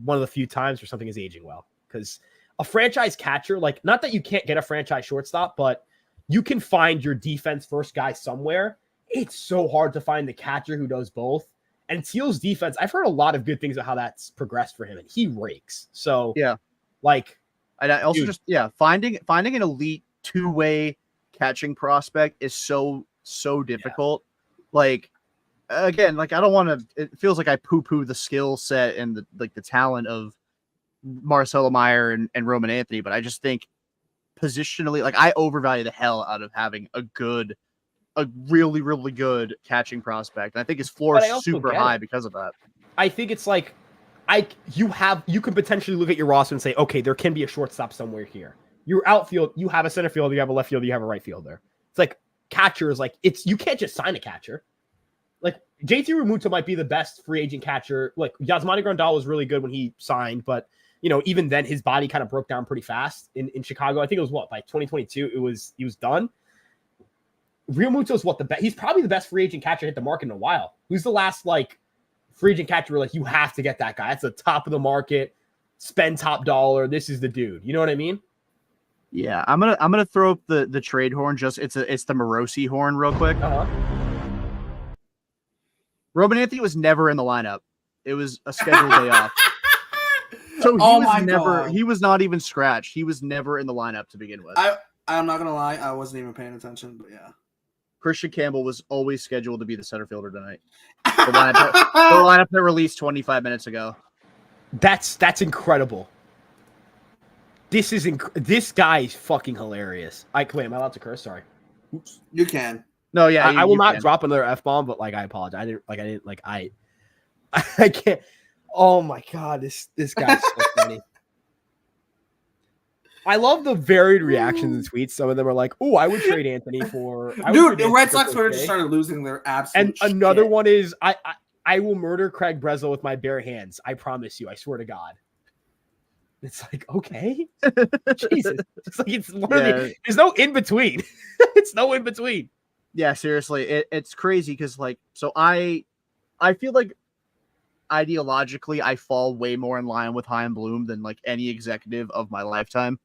one of the few times where something is aging well. Because a franchise catcher, like not that you can't get a franchise shortstop, but you can find your defense first guy somewhere. It's so hard to find the catcher who does both. And Teal's defense, I've heard a lot of good things about how that's progressed for him, and he rakes. So yeah, like. And I also finding an elite two-way catching prospect is so difficult. Yeah. Like again, like I don't want to. It feels like I poo-poo the skill set and the talent of Marcelo Meyer and Roman Anthony, but I just think positionally, like I overvalue the hell out of having a really really good catching prospect. And I think his floor is super high because of that. I think it's like. You can potentially look at your roster and say, okay, there can be a shortstop somewhere here. Your outfield, you have a center fielder, you have a left fielder, you have a right fielder. It's like catcher is like you can't just sign a catcher. Like JT Realmuto might be the best free agent catcher. Like Yasmani Grandal was really good when he signed, but even then his body kind of broke down pretty fast in Chicago. I think it was by 2022 he was done. Realmuto's he's probably the best free agent catcher hit the market in a while. Who's the last free agent catcher were like, you have to get that guy. That's the top of the market. Spend top dollar. This is the dude. You know what I mean? Yeah, I'm gonna throw up the trade horn. It's the Morosi horn real quick. Roman Anthony was never in the lineup. It was a scheduled day off. So he was not even scratched. He was never in the lineup to begin with. I'm not gonna lie, I wasn't even paying attention, but yeah. Christian Campbell was always scheduled to be the center fielder tonight. The lineup that released 25 minutes ago. That's incredible. This guy is fucking hilarious. Wait, am I allowed to curse? Sorry. Oops. You can. No, yeah. I will not drop another F-bomb, but I apologize. I can't. Oh my god, this guy's so funny. I love the varied reactions and tweets. Some of them are like, "Oh, I would trade Anthony for." Dude, the Red Sox just started losing their absolute. And another one is, "I will murder Craig Breslow with my bare hands. I promise you. I swear to God." It's like, okay, Jesus. It's like there's no in between. It's no in between. Yeah, seriously, it's crazy because I feel like ideologically I fall way more in line with Chaim Bloom than any executive of my lifetime.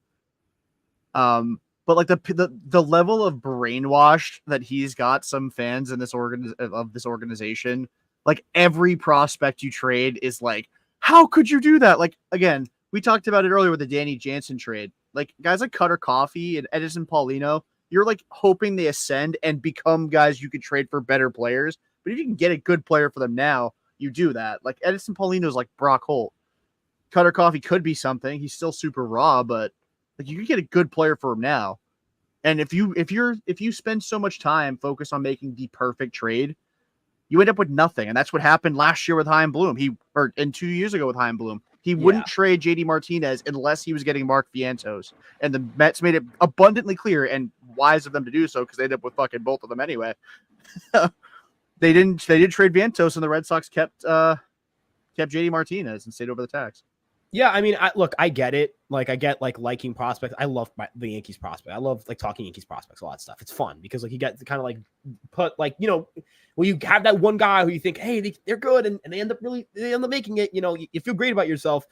But the level of brainwashed that he's got some fans in this organization, every prospect you trade is like, how could you do that? Again, we talked about it earlier with the Danny Jansen trade. Guys like Cutter Coffee and Edison Paulino, you're hoping they ascend and become guys you could trade for better players. But if you can get a good player for them now, you do that. Edison Paulino's like Brock Holt. Cutter Coffee could be something. He's still super raw, but you can get a good player for him now. And if you spend so much time focused on making the perfect trade, you end up with nothing. And that's what happened last year with Chaim Bloom. 2 years ago with Chaim Bloom. He wouldn't trade JD Martinez unless he was getting Mark Vientos. And the Mets made it abundantly clear and wise of them to do so because they ended up with fucking both of them anyway. They did trade Vientos, and the Red Sox kept JD Martinez and stayed over the tax. Yeah, I mean, I get it. I get liking prospects. I love the Yankees prospect. I love talking Yankees prospects, a lot of stuff. It's fun because you get to kind of put when you have that one guy who you think, hey, they're good, and they end up making it. You feel great about yourself.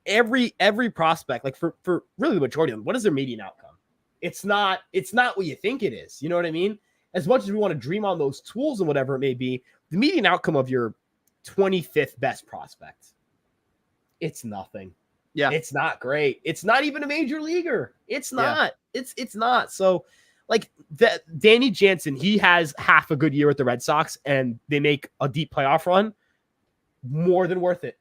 Every prospect, for really the majority of them, what is their median outcome? It's not what you think it is. You know what I mean? As much as we want to dream on those tools and whatever it may be, the median outcome of your 25th best prospect, it's nothing. Yeah. It's not great. It's not even a major leaguer. It's not. Yeah. It's not. So Danny Jansen, he has half a good year with the Red Sox and they make a deep playoff run. More than worth it.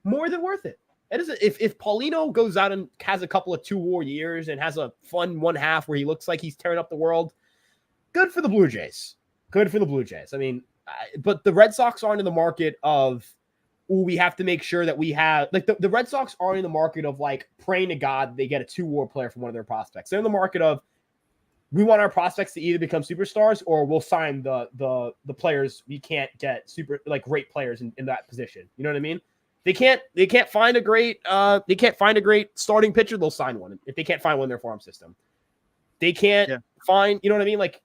More than worth it. It is if Paulino goes out and has a couple of 2 war years and has a fun one half where he looks like he's tearing up the world, good for the Blue Jays. Good for the Blue Jays. I mean, but the Red Sox aren't in the market of, we have to make sure that we have the Red Sox aren't in the market of praying to God they get a 2 war player from one of their prospects. They're in the market of, we want our prospects to either become superstars or we'll sign the players we can't get great players in that position. You know what I mean? They can't find a great starting pitcher, they'll sign one. If they can't find one in their farm system. They can't find, you know what I mean? Like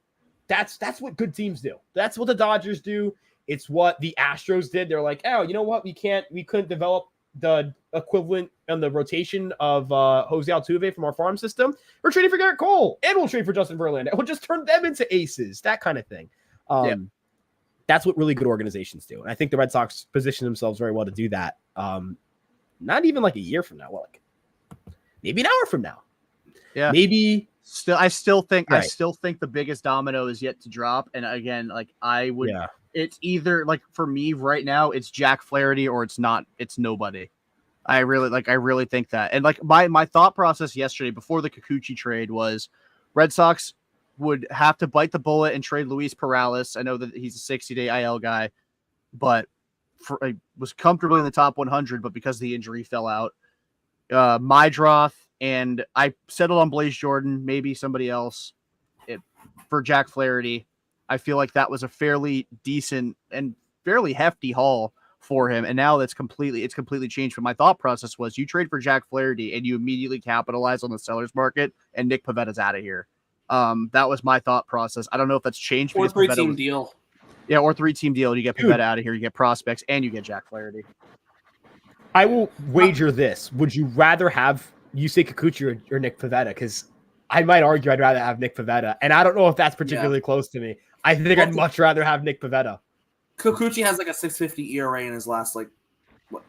that's what good teams do. That's what the Dodgers do. It's what the Astros did. They're like, oh, you know what? We couldn't develop the equivalent on the rotation of Jose Altuve from our farm system. We're trading for Garrett Cole, and we'll trade for Justin Verlander. We'll just turn them into aces, that kind of thing. That's what really good organizations do. And I think the Red Sox position themselves very well to do that. Not even like a year from now. Well, like maybe an hour from now. Yeah. Maybe I still think the biggest domino is yet to drop. And again, like I would it's either like for me right now, it's Jack Flaherty or it's nobody. I really think that. And like my thought process yesterday before the Kikuchi trade was Red Sox would have to bite the bullet and trade Luis Perales. I know that he's a 60-day IL guy, but was comfortably in the top 100, but because the injury fell out. Mydroth, and I settled on Blaze Jordan, maybe somebody else for Jack Flaherty. I feel like that was a fairly decent and fairly hefty haul for him. And now it's completely changed. But my thought process was you trade for Jack Flaherty and you immediately capitalize on the seller's market and Nick Pavetta's out of here. That was my thought process. I don't know if that's changed. Or 3-team deal. Yeah, or 3-team deal. You get Pavetta out of here, you get prospects, and you get Jack Flaherty. I will wager this. Would you rather have Yusei Kikuchi or Nick Pavetta? Because I might argue I'd rather have Nick Pavetta. And I don't know if that's particularly close to me. I think I'd much rather have Nick Pavetta. Kikuchi has like a 6.50 ERA in his last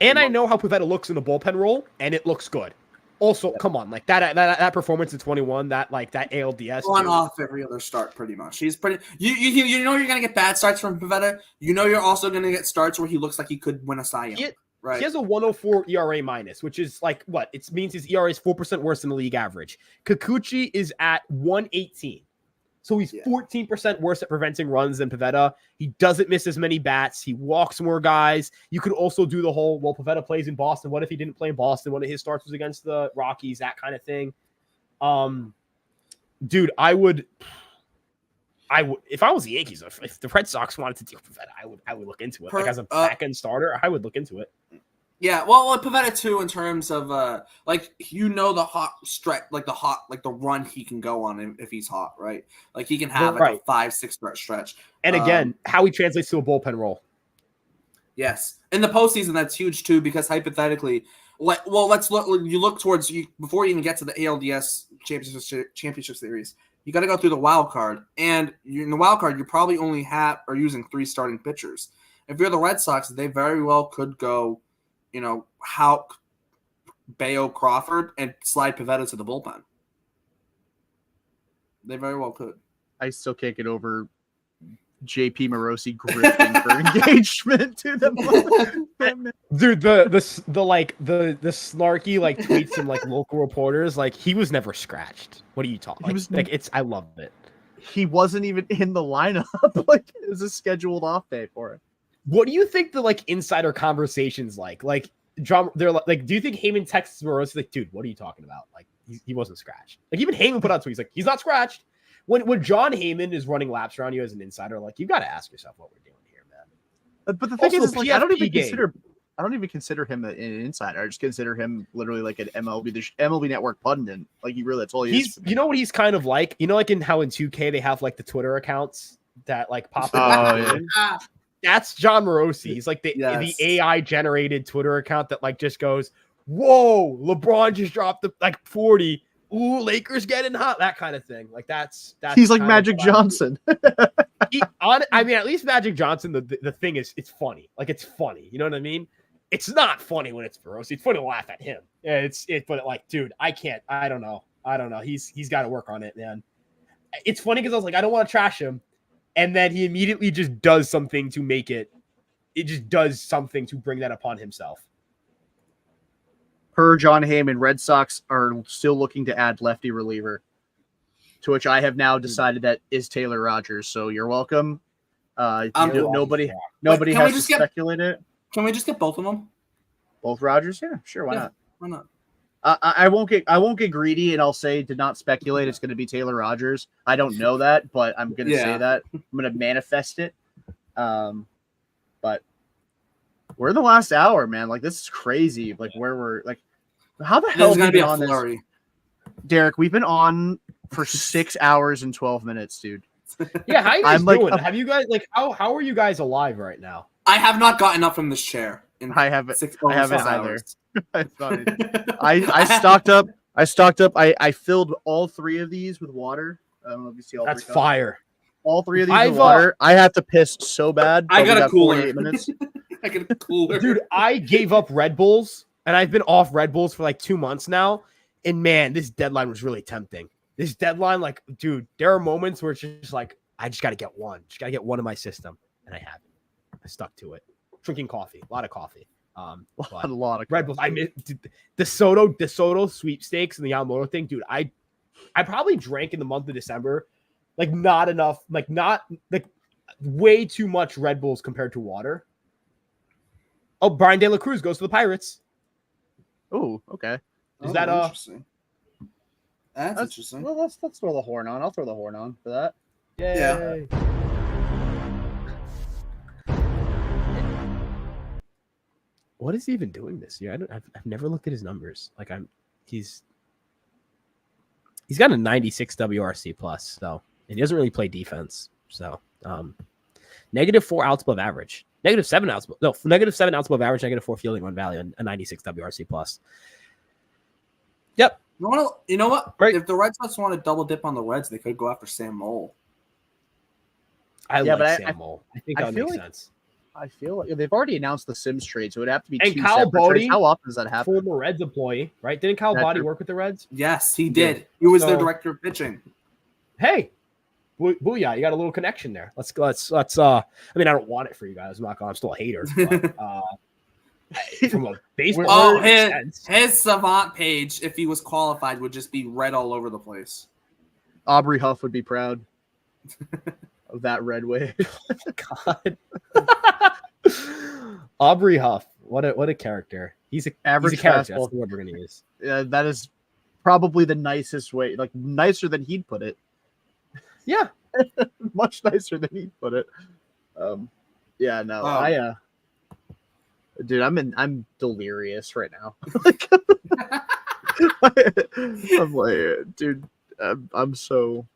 I know how Pavetta looks in the bullpen role, and it looks good. Also, come on, like that performance in 21, that ALDS on off every other start, pretty much. He's pretty. You know you're gonna get bad starts from Pavetta. You know you're also gonna get starts where he looks like he could win a Cy Young. Right. He has a 104 ERA minus, which is like what? It means his ERA is 4% worse than the league average. Kikuchi is at 118. So he's 14% worse at preventing runs than Pavetta. He doesn't miss as many bats. He walks more guys. You could also do the whole, well, Pavetta plays in Boston. What if he didn't play in Boston? One of his starts was against the Rockies, that kind of thing. Dude, I would, if I was the Yankees, if the Red Sox wanted to deal Pavetta, I would look into it. Like as a back-end starter, I would look into it. Yeah, well, Pavetta too, in terms of the hot stretch, the run he can go on if he's hot, right? Like he can have a 5-6 stretch. And again, how he translates to a bullpen role. Yes, in the postseason, that's huge too, because hypothetically, let's look. You look towards before you even get to the ALDS championship series. You got to go through the wild card, and in the wild card, you probably only are using 3 starting pitchers. If you're the Red Sox, they very well could go. Houck, Bayo, Crawford, and slide Pavetta to the bullpen. They very well could. I still can't get over JP Morosi grifting for engagement to the bullpen. Dude, the snarky tweets from local reporters, he was never scratched. What are you talking? I love it. He wasn't even in the lineup. It was a scheduled off day for him. What do you think the insider conversations like? John, they're do you think Heyman texts Morosi dude, what are you talking about? He wasn't scratched. Even Heyman put out tweets he's not scratched. When John Heyman is running laps around you as an insider, you got to ask yourself what we're doing here, man. But the thing is I don't even consider him an insider. I just consider him literally an MLB Network pundit. That's all he is. You know what he's kind of like? In how in 2K they have the Twitter accounts that pop up. Oh, yeah. That's John Morosi. He's the AI generated Twitter account that just goes, whoa, LeBron just dropped the 40. Ooh, Lakers getting hot. That kind of thing. That's he's like Magic Johnson. At least Magic Johnson, the thing is, it's funny. It's funny. You know what I mean? It's not funny when it's Morosi. It's funny to laugh at him. Yeah, dude, I can't. I don't know. He's got to work on it, man. It's funny because I was I don't want to trash him. And then he immediately just does something to make it. It just does something to bring that upon himself. Per John Heyman, Red Sox are still looking to add lefty reliever, to which I have now decided that is Taylor Rogers. So you're welcome. Nobody has to speculate it. Can we just get both of them? Both Rogers? Yeah, sure. Why not? Why not? I won't get greedy, and I'll say did not speculate. It's going to be Taylor Rogers. I don't know that, but I'm going to say that. I'm going to manifest it. But We're in the last hour, man. Like this is crazy. Like where we're like, how the hell There's have gonna we be been a on this? flurry. Derrik, we've been on for 6 hours and 12 minutes, dude. Yeah, how you guys I'm like doing? a- Have you guys how are you guys alive right now? I have not gotten up from this chair. I haven't either. Hours. I stocked up. I filled all 3 of these with water. I don't know if you see all That's 3 cups. fire. All 3 of these I've, with water. I have to piss so bad. I but we got a cooler. 48 minutes. I get a cooler. Dude, I gave up Red Bulls and I've been off Red Bulls for like 2 months now. And man, this deadline was really tempting. This deadline, like, dude, there are moments where it's just like, I just got to get one. Just got to get one in my system. And I haven't. I stuck to it. Drinking coffee. A lot of coffee. A lot of Red Bulls. I missed the Soto sweepstakes and the Yamamoto thing, dude. I probably drank in the month of December, like not enough, like way too much Red Bulls compared to water. Oh, Brian De La Cruz goes to the Pirates. Oh, okay. Is that interesting? That's interesting. Well, let's throw the horn on. I'll throw the horn on for that. Yay. Yeah. What is he even doing this year? I've never looked at his numbers. Like he's got a 96 WRC plus, so and he doesn't really play defense. So -4 outs above average, -7 outs. No, -7 outs above average, -4 fielding on value, and a 96 WRC plus. Yep. You know what? Right. If the Red Sox want to double dip on the Reds, they could go after Sam Mole. I Yeah, like but Sam Mole. I think that would feel make like- sense. I feel like they've already announced the Sims trade, so it would have to be And 2 Kyle separate trades. Bodie, How often does that happen? Former Reds employee, right? Didn't Kyle That's Boddy true. work with the Reds? Yes, he did. He was their So- director of pitching. Hey, booyah! You got a little connection there. Let's. I mean, I don't want it for you guys. I'm still a hater. But, from a baseball, Oh, sense. his savant page, if he was qualified, would just be red all over the place. Aubrey Huff would be proud of that red wave. God. Aubrey Huff, what a character. He's a Average character. fastball. That's the word we're gonna use. That is probably the nicest way, like nicer than he'd put it. Yeah, Much nicer than he'd put it. Yeah, no, dude, I'm delirious right now. I'm like, dude, I'm so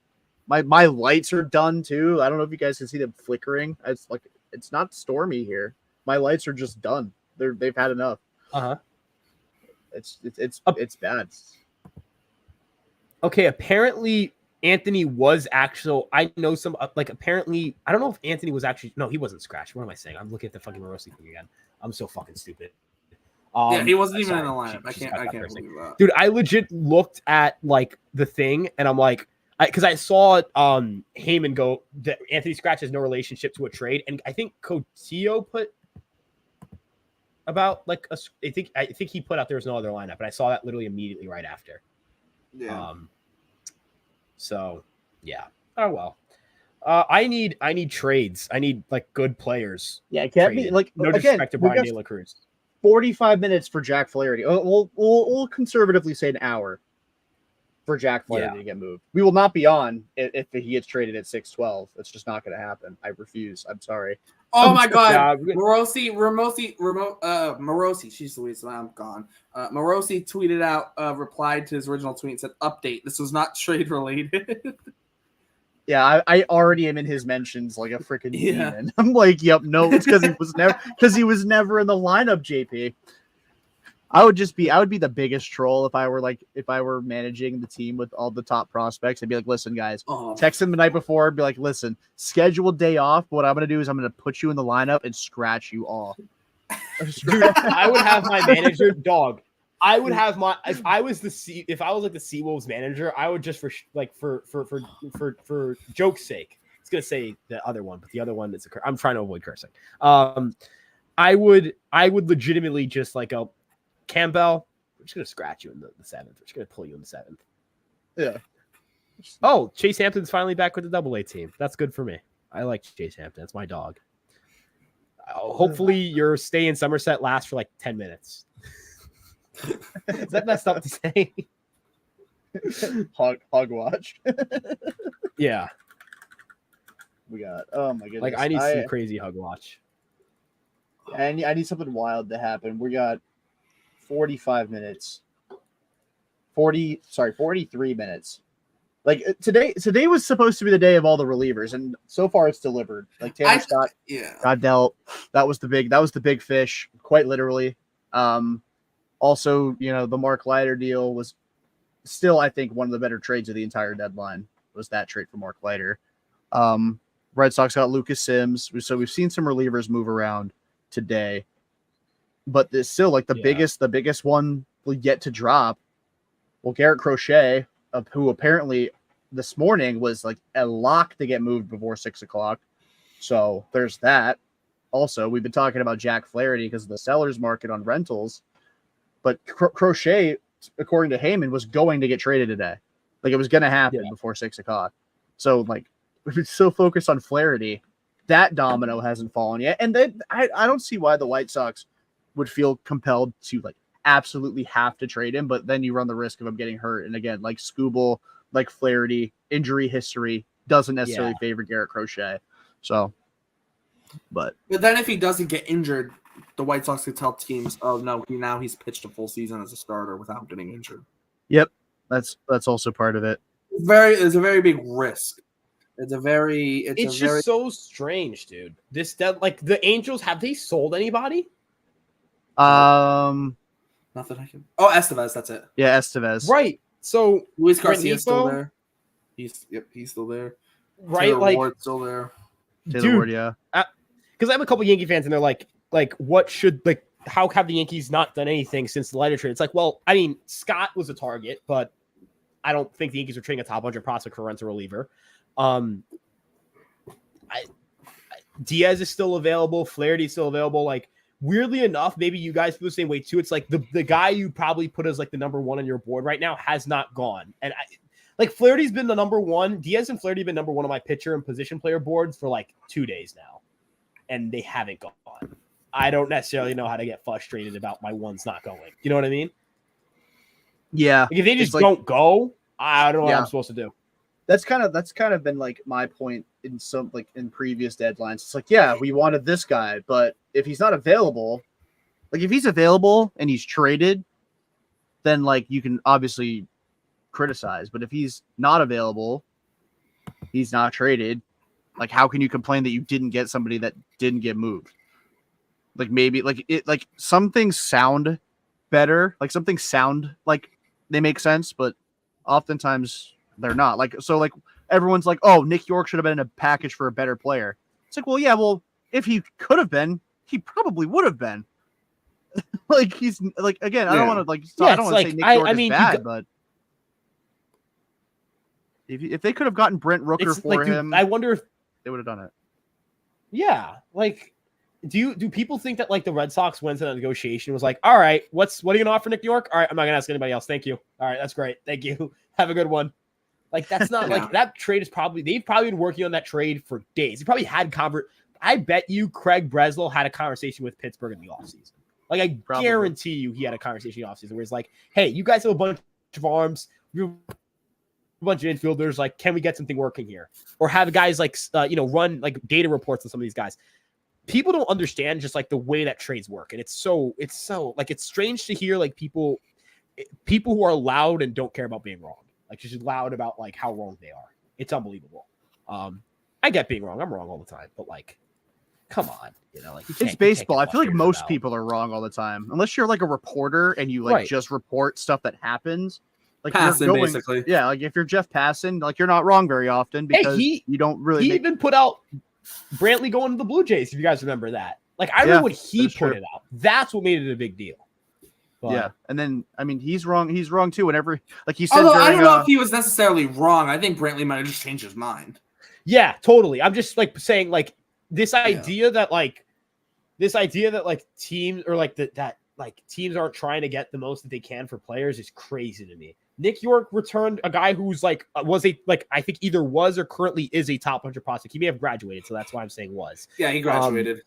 my lights are done too. I don't know if you guys can see them flickering. It's not stormy here. My lights are just done. They've had enough. It's bad. Okay, apparently Anthony was actual. I know some apparently I don't know if Anthony was actually he wasn't scratched. What am I saying? I'm looking at the fucking Morosi thing again. I'm so fucking stupid. Yeah, he wasn't even sorry. in the lineup. I She's can't got believe that. Dude, I legit looked at like the thing and I'm like, because I saw Heyman go that Anthony Scratch has no relationship to a trade, and I think Cotillo put about like I think he put out there was no other lineup, and I saw that literally immediately right after. Yeah. So yeah. Oh well. I need trades. I need like good players. Yeah, get me traded. like No again, disrespect to we Brian got De La Cruz. 45 minutes for Jack Flaherty. We'll conservatively say an hour for Jack Flaherty to get moved. We will not be on if he gets traded at 6:12. That's just not going to happen. I refuse. I'm sorry. Oh my God, Yeah, Morosi, she's Louise, I'm gone. Morosi tweeted out, replied to his original tweet and said, "Update: This was not trade related." Yeah, I already am in his mentions like a freaking demon. I'm like, yep, no, it's because he was never in the lineup. JP, I would be the biggest troll if I were managing the team with all the top prospects. I'd be like, listen, guys, text them the night before. Be like, listen, schedule a day off. What I'm gonna do is I'm gonna put you in the lineup and scratch you all. Dude, I would have my manager dog. I would have my if I was like the Seawolves manager, I would just for joke's sake. It's gonna say the other one, but the other one is I'm trying to avoid cursing. I would legitimately just like go, Campbell, we're just gonna scratch you in the 7th. We're just gonna pull you in the 7th. Yeah. Oh, Chase Hampton's finally back with the AA team. That's good for me. I like Chase Hampton. That's my dog. Hopefully your stay in Somerset lasts for like 10 minutes. Is that messed up to say? Hog watch. Yeah. We got, oh my goodness. Like I need some crazy hug watch. And I need something wild to happen. We got 45 minutes. 43 minutes. Like today was supposed to be the day of all the relievers, and so far it's delivered. Like Tanner Scott got dealt. That was the big fish, quite literally. Also, the Mark Leiter deal was still, I think, one of the better trades of the entire deadline. Was that trade for Mark Leiter. Red Sox got Lucas Sims, so we've seen some relievers move around today, but there's still like the biggest one yet to drop. Well, Garrett Crochet, who apparently this morning was like a lock to get moved before 6:00. So there's that. Also, we've been talking about Jack Flaherty because of the seller's market on rentals, but Crochet, according to Heyman, was going to get traded today. Like it was going to happen before 6:00. So like we've been so focused on Flaherty, that domino hasn't fallen yet. And then I don't see why the White Sox would feel compelled to like absolutely have to trade him, but then you run the risk of him getting hurt. And again, like Skubal, like Flaherty, injury history doesn't necessarily favor Garrett Crochet. So, but then if he doesn't get injured, the White Sox could tell teams, "Oh no, now he's pitched a full season as a starter without getting injured." Yep, that's also part of it. It's a very big risk. It's just so strange, dude. The Angels, have they sold anybody? Nothing I can. Oh, Estevez, that's it. Yeah, Estevez. Right. So Luis Garcia's still there. He's still there. Right, Taylor Ward's still there. Taylor Ward, yeah. Because I have a couple Yankee fans, and they're like, what should how have the Yankees not done anything since the Leiter trade? It's like, well, I mean, Scott was a target, but I don't think the Yankees are trading a top 100 prospect for rental reliever. Diaz is still available. Flaherty is still available. Like, weirdly enough, maybe you guys feel the same way too. It's like the guy you probably put as like the number one on your board right now has not gone. And Flaherty's been the number one. Diaz and Flaherty have been number one on my pitcher and position player boards for like 2 days now. And they haven't gone. I don't necessarily know how to get frustrated about my ones not going. You know what I mean? Yeah. Like if they just don't go, I don't know what I'm supposed to do. That's kind of been like my point in some like in previous deadlines. It's like, yeah, we wanted this guy, but if he's not available, like if he's available and he's traded, then like you can obviously criticize. But if he's not available, he's not traded. Like, how can you complain that you didn't get somebody that didn't get moved? Like maybe like some things sound better, like some things sound like they make sense, but oftentimes they're not. Like so, like everyone's like, "Oh, Nick York should have been in a package for a better player." It's like, well, yeah, well, if he could have been, he probably would have been. Like he's like again, I don't want to like I don't want to say Nick York is bad, but if they could have gotten Brent Rooker for him, I wonder if they would have done it. Yeah, like. Do people think that like the Red Sox went to that negotiation was like, all right, what are you gonna offer Nick York? All right, I'm not gonna ask anybody else. Thank you. All right, that's great. Thank you. Have a good one. Like that's not like that trade is they've probably been working on that trade for days. They probably had I bet you Craig Breslow had a conversation with Pittsburgh in the offseason. Like I guarantee you he had a conversation in the offseason where he's like, hey, you guys have a bunch of arms, you have a bunch of infielders, like, can we get something working here? Or have guys like run like data reports on some of these guys. People don't understand just like the way that trades work. And it's so like, it's strange to hear like people who are loud and don't care about being wrong, like just loud about like how wrong they are. It's unbelievable. I get being wrong. I'm wrong all the time, but like, come on, like it's baseball. I feel like most people are wrong all the time, unless you're like a reporter and you like just report stuff that happens. Like Passan, basically. Yeah. Like if you're Jeff Passan, like you're not wrong very often because you don't really. He even put out Brantley going to the Blue Jays, if you guys remember that. Like, I remember when he put it out. That's what made it a big deal. But, yeah, and then, I mean, he's wrong. He's wrong, too, whenever, like he said. Although, I don't know if he was necessarily wrong. I think Brantley might have just changed his mind. Yeah, totally. I'm just, like, saying, like, this idea that teams, or, like, that teams aren't trying to get the most that they can for players is crazy to me. Nick York returned a guy who's I think either was or currently is a top 100 prospect. He may have graduated, so that's why I'm saying was. Yeah, he graduated.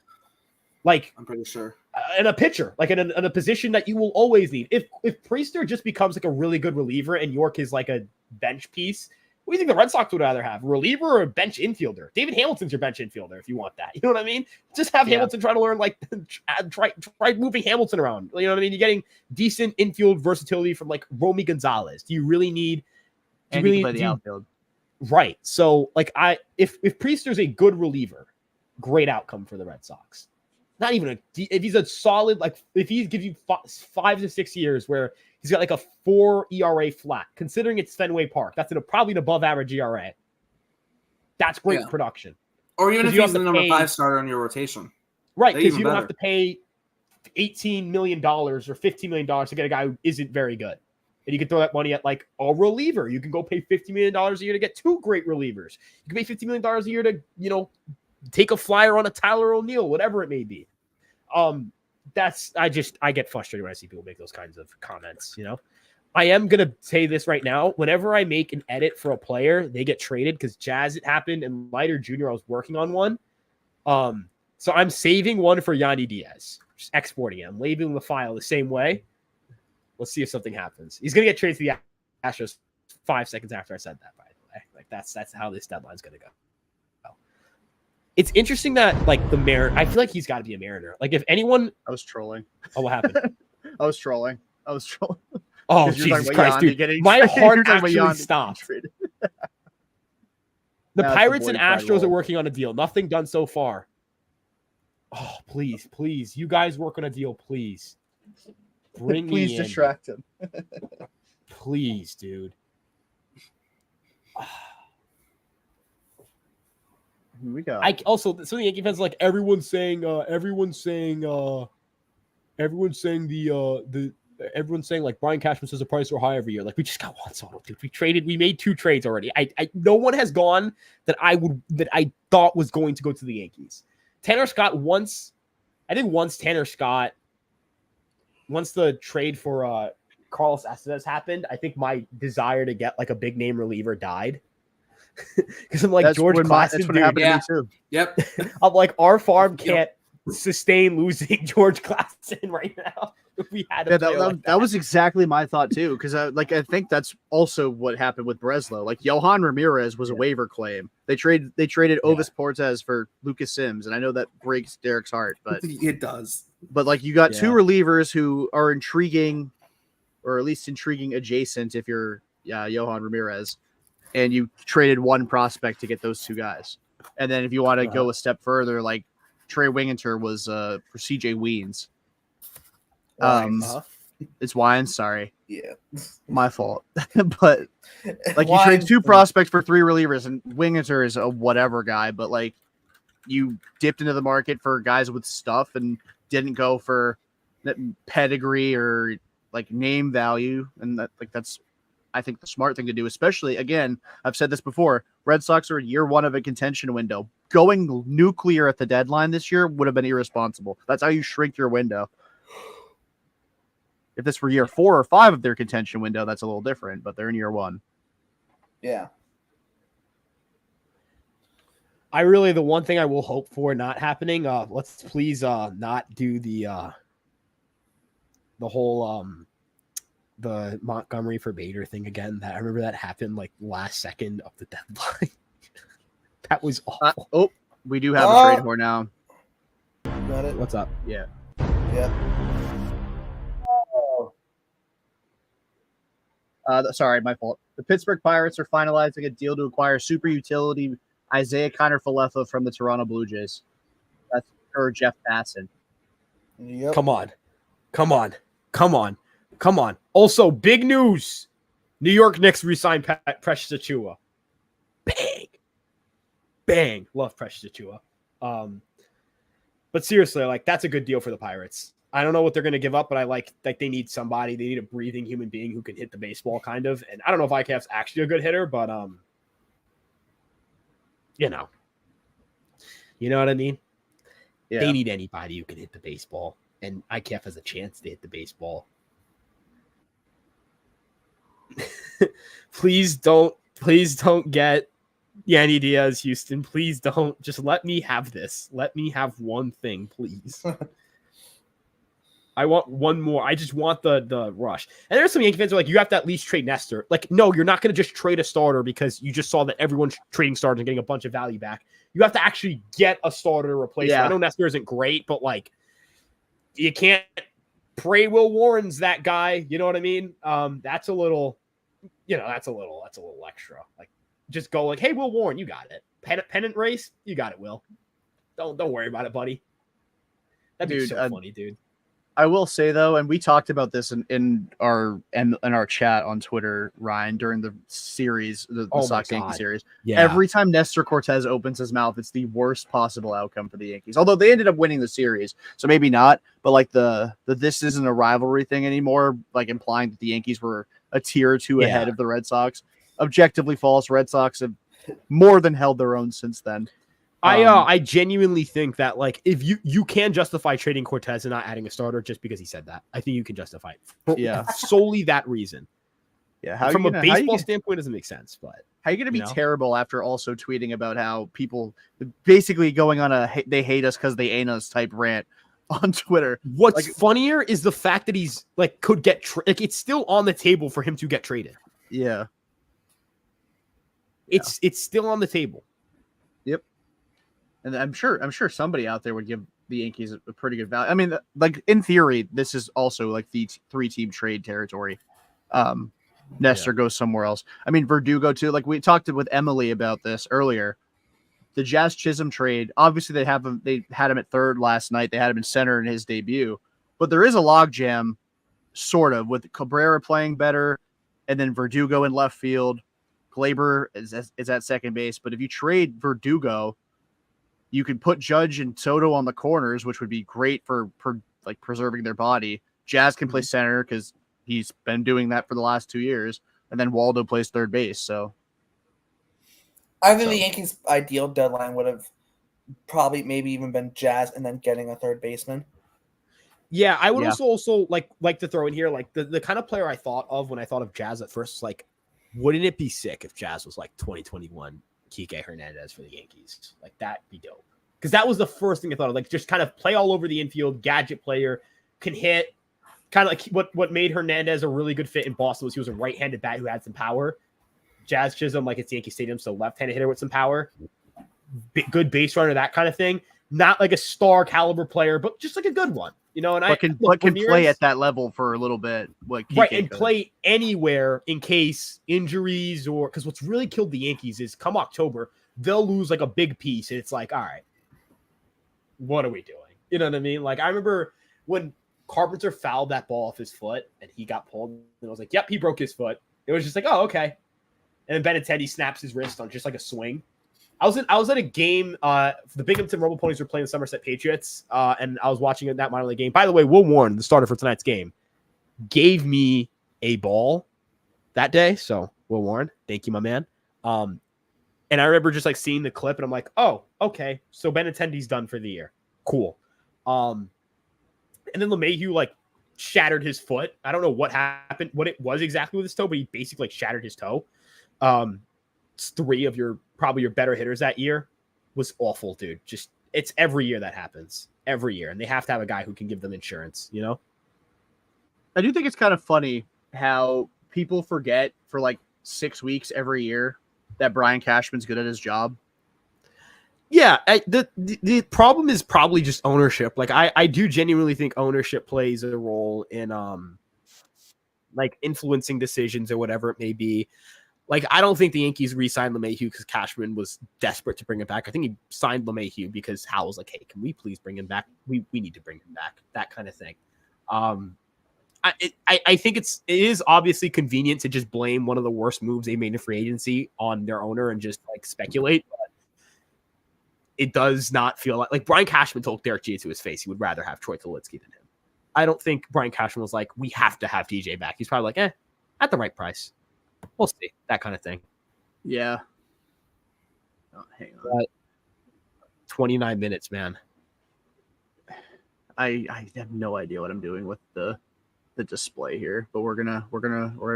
I'm pretty sure. And a pitcher, like in a position that you will always need. If Priester just becomes like a really good reliever and York is like a bench piece, What do you think the Red Sox would rather have? A reliever or a bench infielder? David Hamilton's your bench infielder if you want that. You know what I mean? Just have Hamilton try to learn, like, try moving Hamilton around. You know what I mean? You're getting decent infield versatility from, like, Romy Gonzalez. Do you really need... And you can play the outfield. Right. So, like, if Priester's a good reliever, great outcome for the Red Sox. Not even if he's a solid, like, if he gives you 5 to 6 years where he's got like a 4 ERA flat, considering it's Fenway Park, that's probably an above average ERA. That's great production. Or even if he's the number 5 starter in your rotation. Right, because you don't have to pay $18 million or $15 million to get a guy who isn't very good. And you can throw that money at, like, a reliever. You can go pay $50 million a year to get 2 great relievers. You can pay $50 million a year to, you know, take a flyer on a Tyler O'Neill, whatever it may be. I get frustrated when I see people make those kinds of comments, you know. I am going to say this right now. Whenever I make an edit for a player, they get traded, because Jazz, it happened, and Leiter Jr., I was working on one. So I'm saving one for Yandy Diaz, just exporting it. I'm labeling the file the same way. Let's see if something happens. He's going to get traded to the Astros 5 seconds after I said that, by the way. Like, that's how this deadline's going to go. It's interesting that, like, I feel like he's got to be a Mariner. Like, if anyone... I was trolling. Oh, what happened? I was trolling. Oh, Jesus Christ, dude. My heart actually stopped. The Pirates and Astros are working on a deal. Nothing done so far. Oh, please. You guys work on a deal, please. Bring me in. Please distract him. Please, dude. Here we go. So the Yankee fans, like, everyone's saying like Brian Cashman says the price are high every year. Like, we just got Juan Soto, dude. We made 2 trades already. No one has gone that I thought was going to go to the Yankees. Tanner Scott once the trade for Carlos Estevez happened, I think my desire to get, like, a big name reliever died. Because I'm like, that's George Klassen, that's what happened to me too. Yep. I'm like, our farm can't sustain losing George Klassen right now. If we had that was exactly my thought too. Because I think that's also what happened with Breslow. Like, Johan Ramirez was a waiver claim. They traded Ovis Portes for Lucas Sims, and I know that breaks Derrick's heart, but it does. But, like, you got 2 relievers who are intriguing, or at least intriguing adjacent if you're Johan Ramirez. And you traded 1 prospect to get those 2 guys. And then if you want to go a step further, like, Trey Winginter was for CJ Weens. It's Wines, sorry. Yeah. My fault. But, like, you trade 2 prospects for 3 relievers, and Winginter is a whatever guy, but, like, you dipped into the market for guys with stuff and didn't go for pedigree or, like, name value. And that's I think the smart thing to do, especially, again, I've said this before, Red Sox are in year 1 of a contention window. Going nuclear at the deadline this year would have been irresponsible. That's how you shrink your window. If this were year 4 or 5 of their contention window, that's a little different, but they're in year 1. Yeah. The one thing I will hope for not happening, let's please not do the whole the Montgomery for Bader thing again. I remember that happened, like, last second of the deadline. That was awful. We do have a trade for now. Got it. What's up? Yeah. Sorry, my fault. The Pittsburgh Pirates are finalizing a deal to acquire super utility Isaiah Kiner-Falefa from the Toronto Blue Jays. That's for Jeff Passan. Yep. Come on. Also, big news. New York Knicks re-signed Precious Achiuwa. Bang. Love Precious Achiuwa. But seriously, like, that's a good deal for the Pirates. I don't know what they're going to give up, but I like they need somebody. They need a breathing human being who can hit the baseball, kind of. And I don't know if IKF's actually a good hitter, but you know what I mean? Yeah. They need anybody who can hit the baseball, and IKF has a chance to hit the baseball. Please don't get Yandy Diaz, Houston. Please don't. Just let me have this. Let me have one thing, please. I want one more. I just want the rush. And there's some Yankee fans who are like, you have to at least trade Nestor. Like, no, you're not going to just trade a starter because you just saw that everyone's trading starters and getting a bunch of value back. You have to actually get a starter to replace him. I know Nestor isn't great, but like, you can't pray Will Warren's that guy. You know what I mean? That's a little, that's a little extra. Like, just go like, hey, Will Warren, you got it. Pennant race, you got it, Will. Don't worry about it, buddy. That'd be so funny, dude. I will say though, and we talked about this in our chat on Twitter, Ryan, during the series, the Sox Yankee series. Yeah. Every time Nestor Cortez opens his mouth, it's the worst possible outcome for the Yankees. Although they ended up winning the series, so maybe not. But like the this isn't a rivalry thing anymore, like implying that the Yankees were a tier or two ahead of the Red Sox. Objectively false. Red Sox have more than held their own since then. I genuinely think that like if you can justify trading Cortez and not adding a starter just because he said that. I think you can justify it for solely that reason. Yeah, from a baseball standpoint, it doesn't make sense. But how are you going to be terrible after also tweeting about how people basically going on they hate us because they ain't us type rant on Twitter? What's funnier is the fact that he's like could get it's still on the table for him to get traded. Yeah, it's still on the table. Yep. And I'm sure somebody out there would give the Yankees a pretty good value. I mean, like in theory, this is also like the 3-team trade territory. Nestor goes somewhere else. I mean, Verdugo too. Like we talked with Emily about this earlier. The Jazz Chisholm trade. Obviously, they had him at third last night. They had him in center in his debut. But there is a logjam, sort of, with Cabrera playing better, and then Verdugo in left field. Glaber is at second base. But if you trade Verdugo, you could put Judge and Soto on the corners, which would be great for preserving their body. Jazz can play center because he's been doing that for the last 2 years, and then Waldo plays third base. So, I think the Yankees' ideal deadline would have probably maybe even been Jazz and then getting a third baseman. Yeah, I would also like to throw in here like the kind of player I thought of when I thought of Jazz at first. Like, wouldn't it be sick if Jazz was like 2021? Kike Hernandez for the Yankees. Like, that'd be dope. Because that was the first thing I thought of. Like, just kind of play all over the infield, gadget player, can hit. Kind of like what made Hernandez a really good fit in Boston was he was a right-handed bat who had some power. Jazz Chisholm, like it's Yankee Stadium, so left-handed hitter with some power. Good base runner, that kind of thing. Not like a star caliber player, but just like a good one. You know, and but can play at that level for a little bit. Like and play anywhere in case injuries or because what's really killed the Yankees is come October, they'll lose like a big piece. And it's like, all right, what are we doing? You know what I mean? Like I remember when Carpenter fouled that ball off his foot and he got pulled. And I was like, yep, he broke his foot. It was just like, oh, okay. And then Benintendi snaps his wrist on just like a swing. I was at a game. The Binghamton Rumble Ponies were playing the Somerset Patriots, and I was watching that minor league game. By the way, Will Warren, the starter for tonight's game, gave me a ball that day. So Will Warren, thank you, my man. And I remember just like seeing the clip, and I'm like, oh, okay. So Benintendi's done for the year. Cool. And then LeMahieu like shattered his foot. I don't know what happened, what it was exactly with his toe, but he basically like shattered his toe. It's three of your better hitters that year. Was awful, dude. Just it's every year that happens. Every year. And they have to have a guy who can give them insurance, you know? I do think it's kind of funny how people forget for like 6 weeks every year that Brian Cashman's good at his job. Yeah, the problem is probably just ownership. Like I do genuinely think ownership plays a role in like influencing decisions or whatever it may be. Like, I don't think the Yankees re-signed LeMahieu because Cashman was desperate to bring him back. I think he signed LeMahieu because Hal was like, hey, can we please bring him back? We need to bring him back. That kind of thing. I think it is obviously convenient to just blame one of the worst moves they made in free agency on their owner and just like speculate. But it does not feel like Brian Cashman told Derek Jeter to his face he would rather have Troy Tulowitzki than him. I don't think Brian Cashman was like, we have to have TJ back. He's probably like, at the right price. We'll see. That kind of thing. Yeah. Oh, hang on. 29 minutes, man. I have no idea what I'm doing with the display here, but we're gonna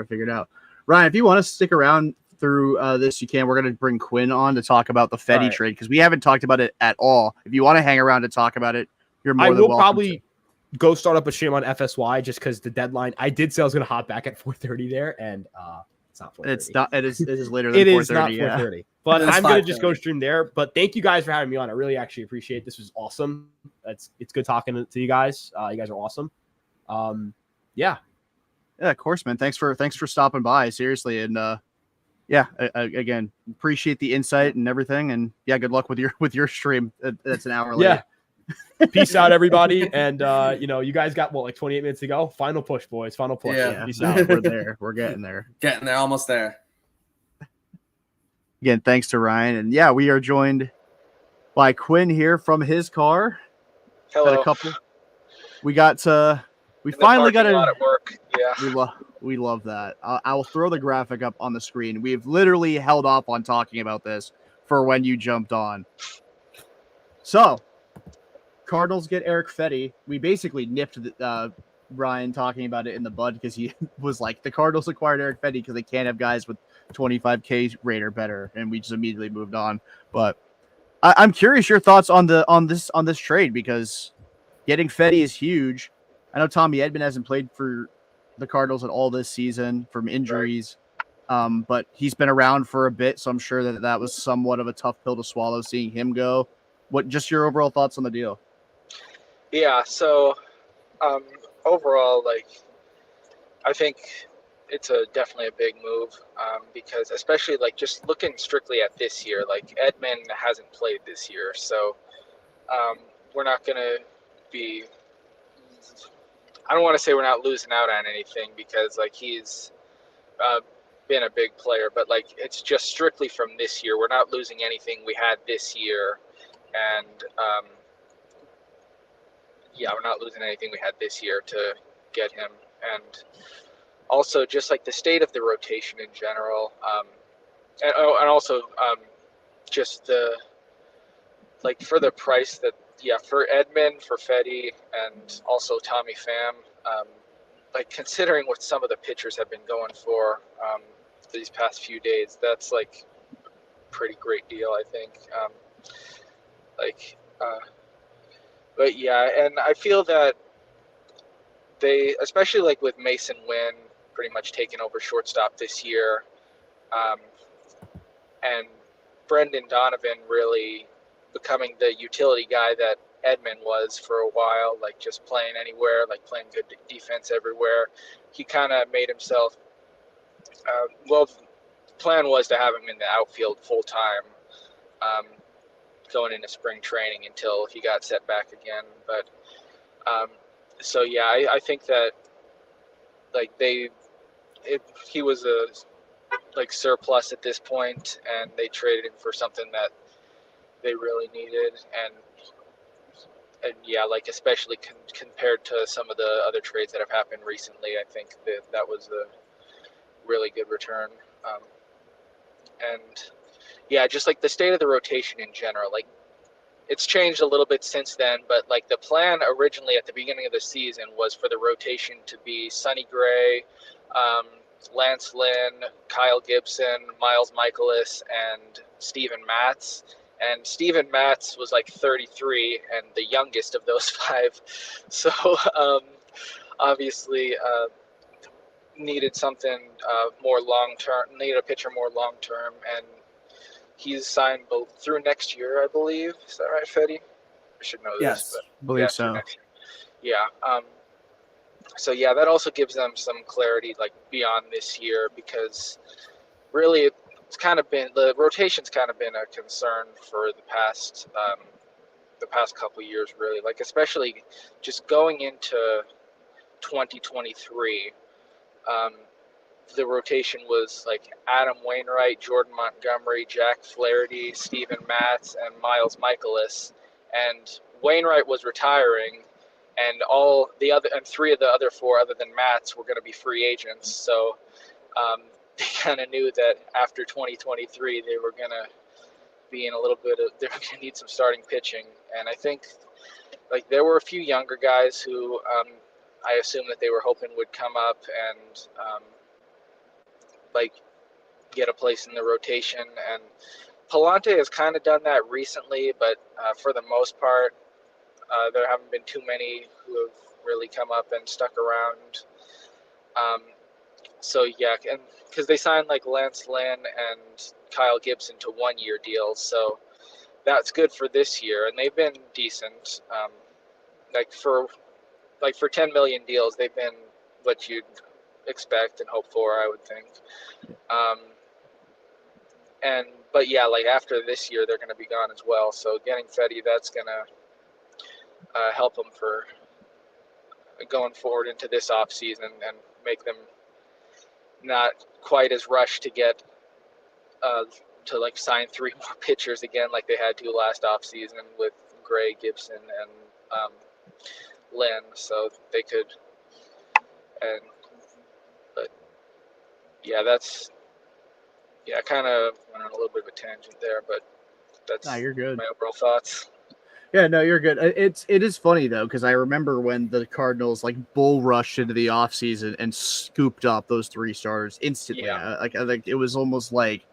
figure it out. Ryan, if you want to stick around through this, you can. We're gonna bring Quinn on to talk about the Fetty trade because we haven't talked about it at all. If you want to hang around to talk about it, you're more than welcome. go start up a stream on FSY just because the deadline. I did say I was going to hop back at 4:30 there, and it's not 4:30. It's not. It is later than 4:30. It is not 4:30. But I'm going to just go 5:30. stream there. But thank you guys for having me on. I really actually appreciate it. This was awesome. It's good talking to you guys. You guys are awesome. Yeah. Yeah, of course, man. Thanks for stopping by. Seriously, and again, appreciate the insight and everything. And yeah, good luck with your stream. That's an hour late. Yeah. Peace out, everybody. And you guys got like 28 minutes to go. Final push, boys. Final push. Yeah. Peace out. We're there. We're getting there. Getting there, almost there. Again, thanks to Ryan. And yeah, we are joined by Quinn here from his car. Hello. Got a couple. We got we In the finally got parking lot at work. Yeah. We love that. I will throw the graphic up on the screen. We've literally held off on talking about this for when you jumped on. So, Cardinals get Eric Fetty. We basically nipped Ryan talking about it in the bud because he was like, the Cardinals acquired Eric Fetty because they can't have guys with 25K rate or better, and we just immediately moved on. But I'm curious your thoughts on this trade, because getting Fetty is huge. I know Tommy Edman hasn't played for the Cardinals at all this season from injuries, but he's been around for a bit, so I'm sure that was somewhat of a tough pill to swallow seeing him go. What just your overall thoughts on the deal? Yeah. So overall, I think it's definitely a big move because especially just looking strictly at this year, Edman hasn't played this year, so we're not going to be. I don't want to say we're not losing out on anything because he's been a big player, but it's just strictly from this year. We're not losing anything we had this year, and we're not losing anything we had this year to get him. And also just the state of the rotation in general, and also just the for the price that. Yeah, for Edman, for Fetty, and also Tommy Pham, considering what some of the pitchers have been going for these past few days, that's pretty great deal, I think. But yeah, and I feel that they, especially with Mason Wynn pretty much taking over shortstop this year, and Brendan Donovan really becoming the utility guy that Edman was for a while, just playing anywhere, playing good defense everywhere. He kind of made himself, the plan was to have him in the outfield full time going into spring training until he got set back again. But so yeah, I think that he was a surplus at this point, and they traded him for something that they really needed, and yeah, especially compared to some of the other trades that have happened recently, I think that was a really good return. And yeah, just the state of the rotation in general, it's changed a little bit since then, but the plan originally at the beginning of the season was for the rotation to be Sonny Gray, Lance Lynn, Kyle Gibson, Miles Michaelis, and Steven Matz. And Steven Matz was 33 and the youngest of those five. So obviously needed something more long-term, needed a pitcher more long-term. And he's signed both through next year, I believe. Is that right, Fetty? I should know yes, this. But believe so. Yeah. So yeah, that also gives them some clarity beyond this year, because really it's kind of been, the rotation's kind of been a concern for the past couple years, really, especially just going into 2023. The rotation was Adam Wainwright, Jordan Montgomery, Jack Flaherty, Steven Matz, and Miles Michaelis. And Wainwright was retiring, and three of the other four, other than Matz, were going to be free agents. So they kind of knew that after 2023 they were going to be in a little bit of, they were going to need some starting pitching. And I think there were a few younger guys who I assume that they were hoping would come up and get a place in the rotation. And Palante has kind of done that recently, but for the most part, There haven't been too many who have really come up and stuck around. So yeah, and because they signed like Lance Lynn and Kyle Gibson to 1-year deals, so that's good for this year, and they've been decent. Like for 10 million deals, they've been what you'd expect and hope for, I would think. But yeah, like after this year, they're going to be gone as well. So getting Fetty, that's going to help them for going forward into this offseason and make them not quite as rushed to get to like sign 3 more pitchers again like they had to last offseason with Gray, Gibson, and Lynn. So they could, but yeah, kind of went on a little bit of a tangent there, but that's you're good. my overall thoughts. Yeah, no, you're good. It is funny though, because I remember when the Cardinals like bull rushed into the offseason and scooped up those 3 stars instantly. Yeah. Like it was almost like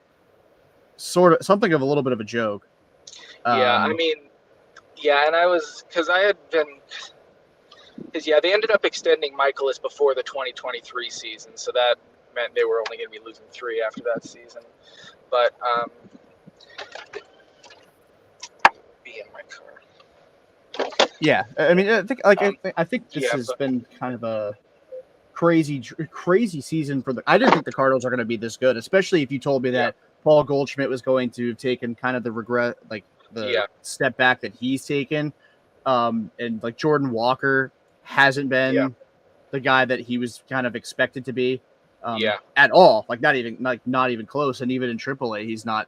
sort of something of a little bit of a joke. Yeah, I mean, yeah, and they ended up extending Michaelis before the 2023 season, so that meant they were only going to be losing 3 after that season. But be in my car. Yeah, I mean, I think this has been kind of a crazy season for the. I didn't think the Cardinals are going to be this good, especially if you told me that Paul Goldschmidt was going to have taken kind of the regret, like the step back that he's taken, and like Jordan Walker hasn't been the guy that he was kind of expected to be, at all. Like not even close, and even in AAA, he's not,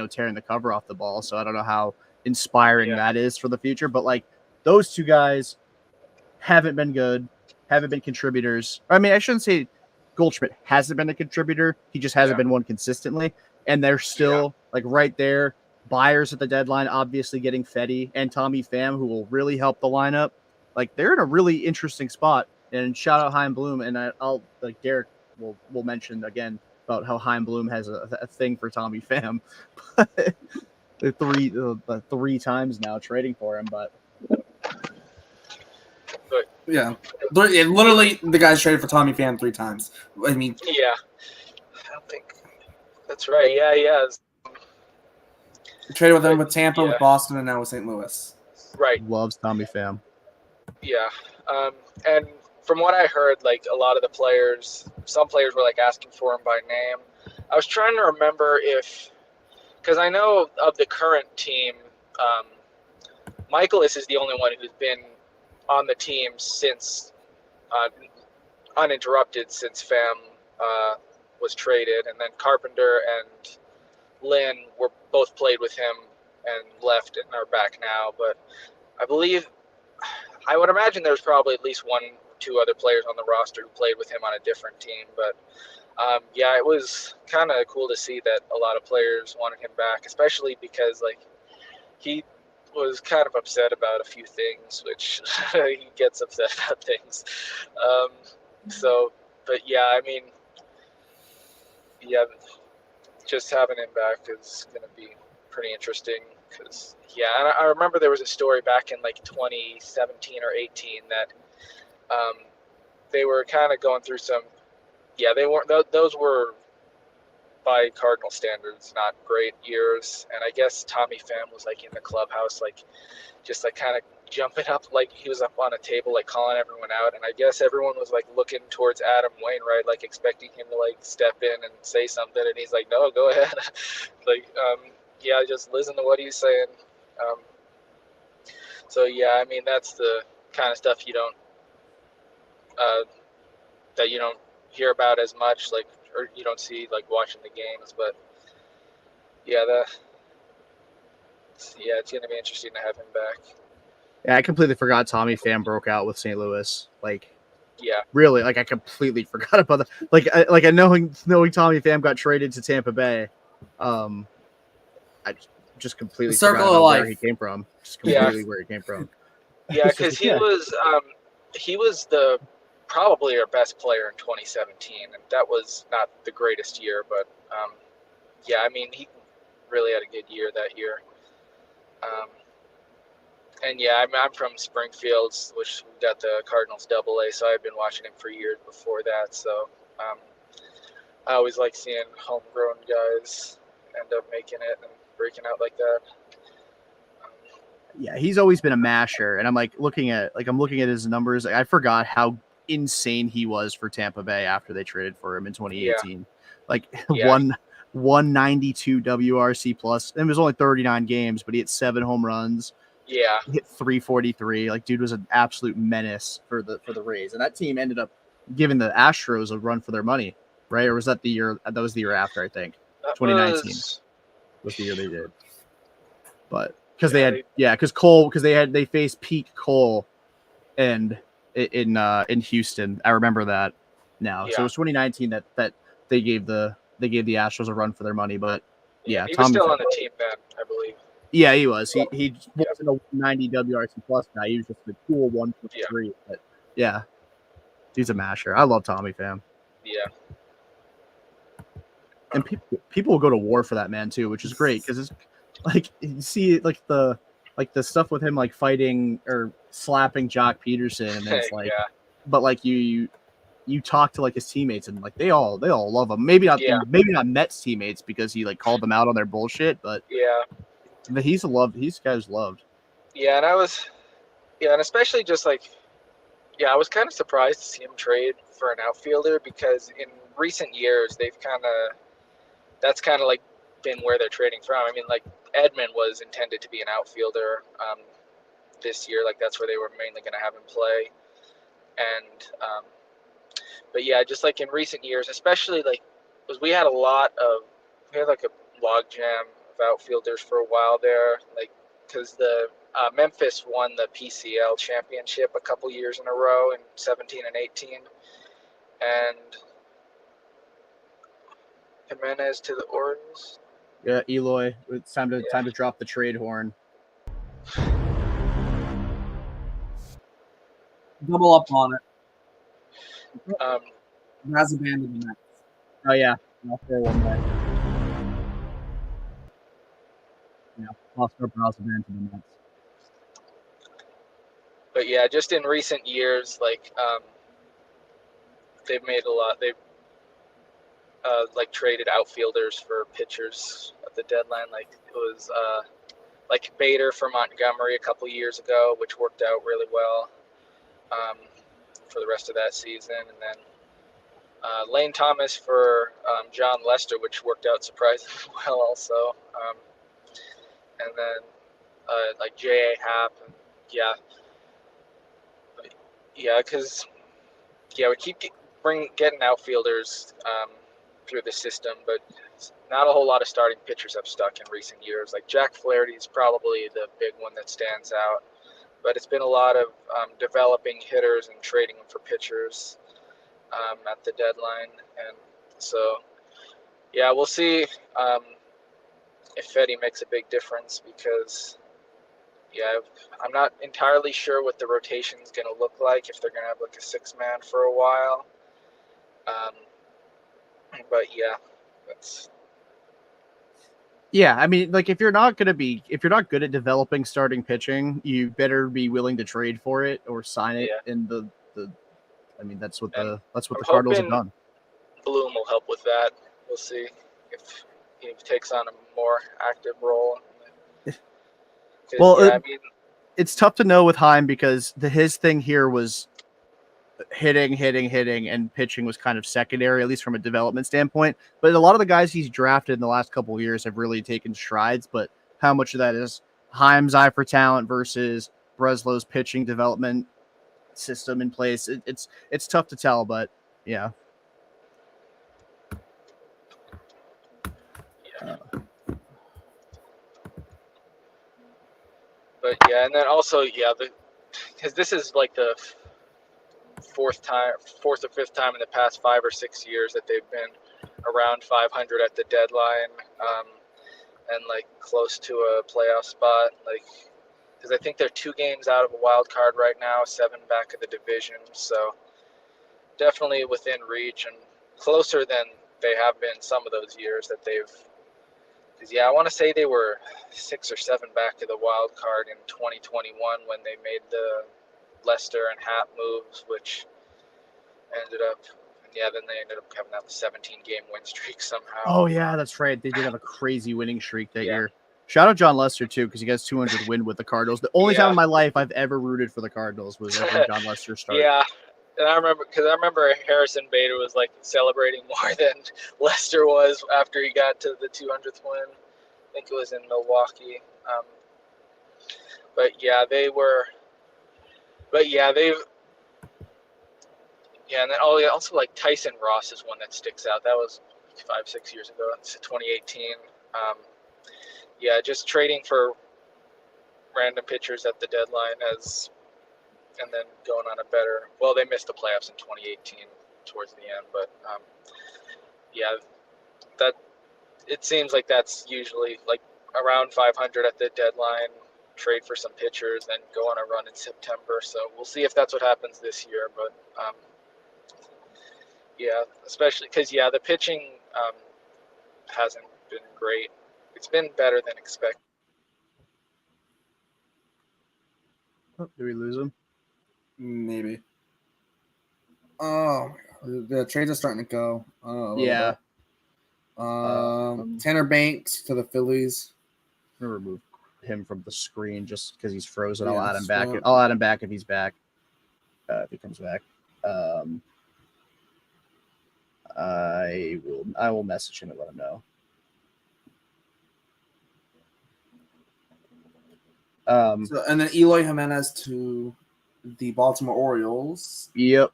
tearing the cover off the ball. So I don't know how inspiring that is for the future, but like. Those 2 guys haven't been good, haven't been contributors. I mean, I shouldn't say Goldschmidt hasn't been a contributor. He just hasn't been one consistently. And they're still like right there. Buyers at the deadline, obviously getting Fetty and Tommy Pham, who will really help the lineup. Like they're in a really interesting spot. And shout out Chaim Bloom. And I'll like Derrik will mention again about how Chaim Bloom has a thing for Tommy Pham. the 3 times now trading for him, but. Yeah, literally, the guys traded for Tommy Pham 3 times. I mean, I don't think that's right. Yeah. Traded with them with Tampa, with Boston, and now with St. Louis. Right. Loves Tommy Pham. Yeah, and from what I heard, like a lot of the players, some players were like asking for him by name. I was trying to remember because I know of the current team, Michaelis is the only one who's been on the team since uninterrupted since Pham was traded, and then Carpenter and Lynn were both played with him and left and are back now. But I would imagine there's probably at least 1 or 2 other players on the roster who played with him on a different team. But it was kind of cool to see that a lot of players wanted him back, especially because like he was kind of upset about a few things, which he gets upset about things. But yeah, I mean, just having him back is going to be pretty interesting because, and I remember there was a story back in like 2017 or 18 that they were kind of going through some, they weren't, those were by Cardinal standards, not great years. And I guess Tommy Pham was like in the clubhouse, like just like kind of jumping up, like he was up on a table, like calling everyone out. And I guess everyone was like looking towards Adam Wainwright, like expecting him to like step in and say something. And he's like, no, go ahead. Just listen to what he's saying. I mean, that's the kind of stuff you don't, that you don't hear about as much, like, or you don't see like watching the games, but it's gonna be interesting to have him back. Yeah, I completely forgot Tommy Pham broke out with St. Louis. Really, like I completely forgot about that. Like I knowing Tommy Pham got traded to Tampa Bay. I just completely forgot about where he came from. Just completely where he came from. Yeah, because he was probably our best player in 2017, and that was not the greatest year, but I mean, he really had a good year that year. And yeah, I'm from Springfield, which we got the Cardinals AA, so I've been watching him for years before that. So I always like seeing homegrown guys end up making it and breaking out like that. Yeah, he's always been a masher, and I'm looking at his numbers. I forgot how insane he was for Tampa Bay after they traded for him in 2018. Yeah. 192 WRC plus. It was only 39 games, but he hit 7 home runs. Yeah. He hit 343. Like, dude was an absolute menace for the Rays, and that team ended up giving the Astros a run for their money, right? Or was that the year? That was the year after, I think. 2019 was the year they did. But because they faced peak Cole and in Houston. I remember that now. Yeah. So it was 2019 that they gave the Astros a run for their money. But yeah, he was still on the team then, I believe. Yeah, he was. He wasn't a 190 WRC plus guy. He was just a cool 123. Yeah. But yeah, he's a masher. I love Tommy, fam. Yeah. And people will go to war for that man too, which is great because it's like you see like the stuff with him like fighting or slapping Jock Peterson, and it's like, Yeah. but like you talk to like his teammates and like they all love him. Maybe not Mets teammates because he like called them out on their bullshit, but Yeah. he's loved. He's guys loved. Yeah, and especially just like, I was kind of surprised to see him trade for an outfielder because in recent years that's kind of like been where they're trading from. I mean, like Edman was intended to be an outfielder this year, like that's where they were mainly going to have him play. And but yeah, just like in recent years, especially like because we had like a log jam of outfielders for a while there, like because the Memphis won the PCL championship a couple years in a row in 17 and 18, and Jimenez to the Orioles. Yeah, Eloy. It's time to drop the trade horn. Double up on it. Um, Has abandoned the Mets. Oh yeah, I'll throw one more. Yeah, Oscar Brosman to the Mets. But yeah, just in recent years, like they've made a lot. They've like traded outfielders for pitchers at the deadline. Like it was like Bader for Montgomery a couple years ago, which worked out really well for the rest of that season, and then Lane Thomas for John Lester, which worked out surprisingly well also, and then like J.A. Happ, and because we keep getting outfielders through the system, but not a whole lot of starting pitchers have stuck in recent years. Like Jack Flaherty is probably the big one that stands out, but it's been a lot of developing hitters and trading them for pitchers at the deadline. And so, we'll see if Fetty makes a big difference because, I'm not entirely sure what the rotation is going to look like, if they're going to have like a 6-man for a while. But that's. Yeah, I mean, like if you're not good at developing starting pitching, you better be willing to trade for it or sign it. In the I mean, that's what the Cardinals have done. Bloom will help with that. We'll see if he takes on a more active role. Well, it's tough to know with Heim because his thing here was hitting, and pitching was kind of secondary, at least from a development standpoint. But a lot of the guys he's drafted in the last couple of years have really taken strides. But how much of that is Heim's eye for talent versus Breslow's pitching development system in place? It's tough to tell, but yeah. But and then also because this is like the fourth or fifth time in the past 5 or 6 years that they've been around 500 at the deadline, and like close to a playoff spot. Like, because I think they're 2 games out of a wild card right now, 7 back of the division. So definitely within reach and closer than they have been some of those years that they've Because I want to say they were 6 or 7 back to the wild card in 2021 when they made the Lester and Hap moves, which ended up, then they ended up having that 17-game win streak somehow. Oh yeah, that's right. They did have a crazy winning streak that year. Shout out John Lester too, because he got 200 win with the Cardinals. The only time in my life I've ever rooted for the Cardinals was when John Lester started. Yeah, and I remember Harrison Bader was like celebrating more than Lester was after he got to the 200th win. I think it was in Milwaukee. And then also like Tyson Ross is one that sticks out. That was 5-6 years ago. It's 2018. Just trading for random pitchers at the deadline and then going on a better. Well, they missed the playoffs in 2018 towards the end, but that it seems like that's usually like around 500 at the deadline. Trade for some pitchers, then go on a run in September. So we'll see if that's what happens this year. But especially because the pitching hasn't been great. It's been better than expected. Oh, did we lose him? Maybe. Oh, the trades are starting to go. Yeah. Tanner Banks to the Phillies. I'm gonna remove him from the screen just because he's frozen. I'll Yeah, add him back. so- I'll add him back if he's back. If he comes back. I will message him and let him know. And then Eloy Jimenez to the Baltimore Orioles. Yep.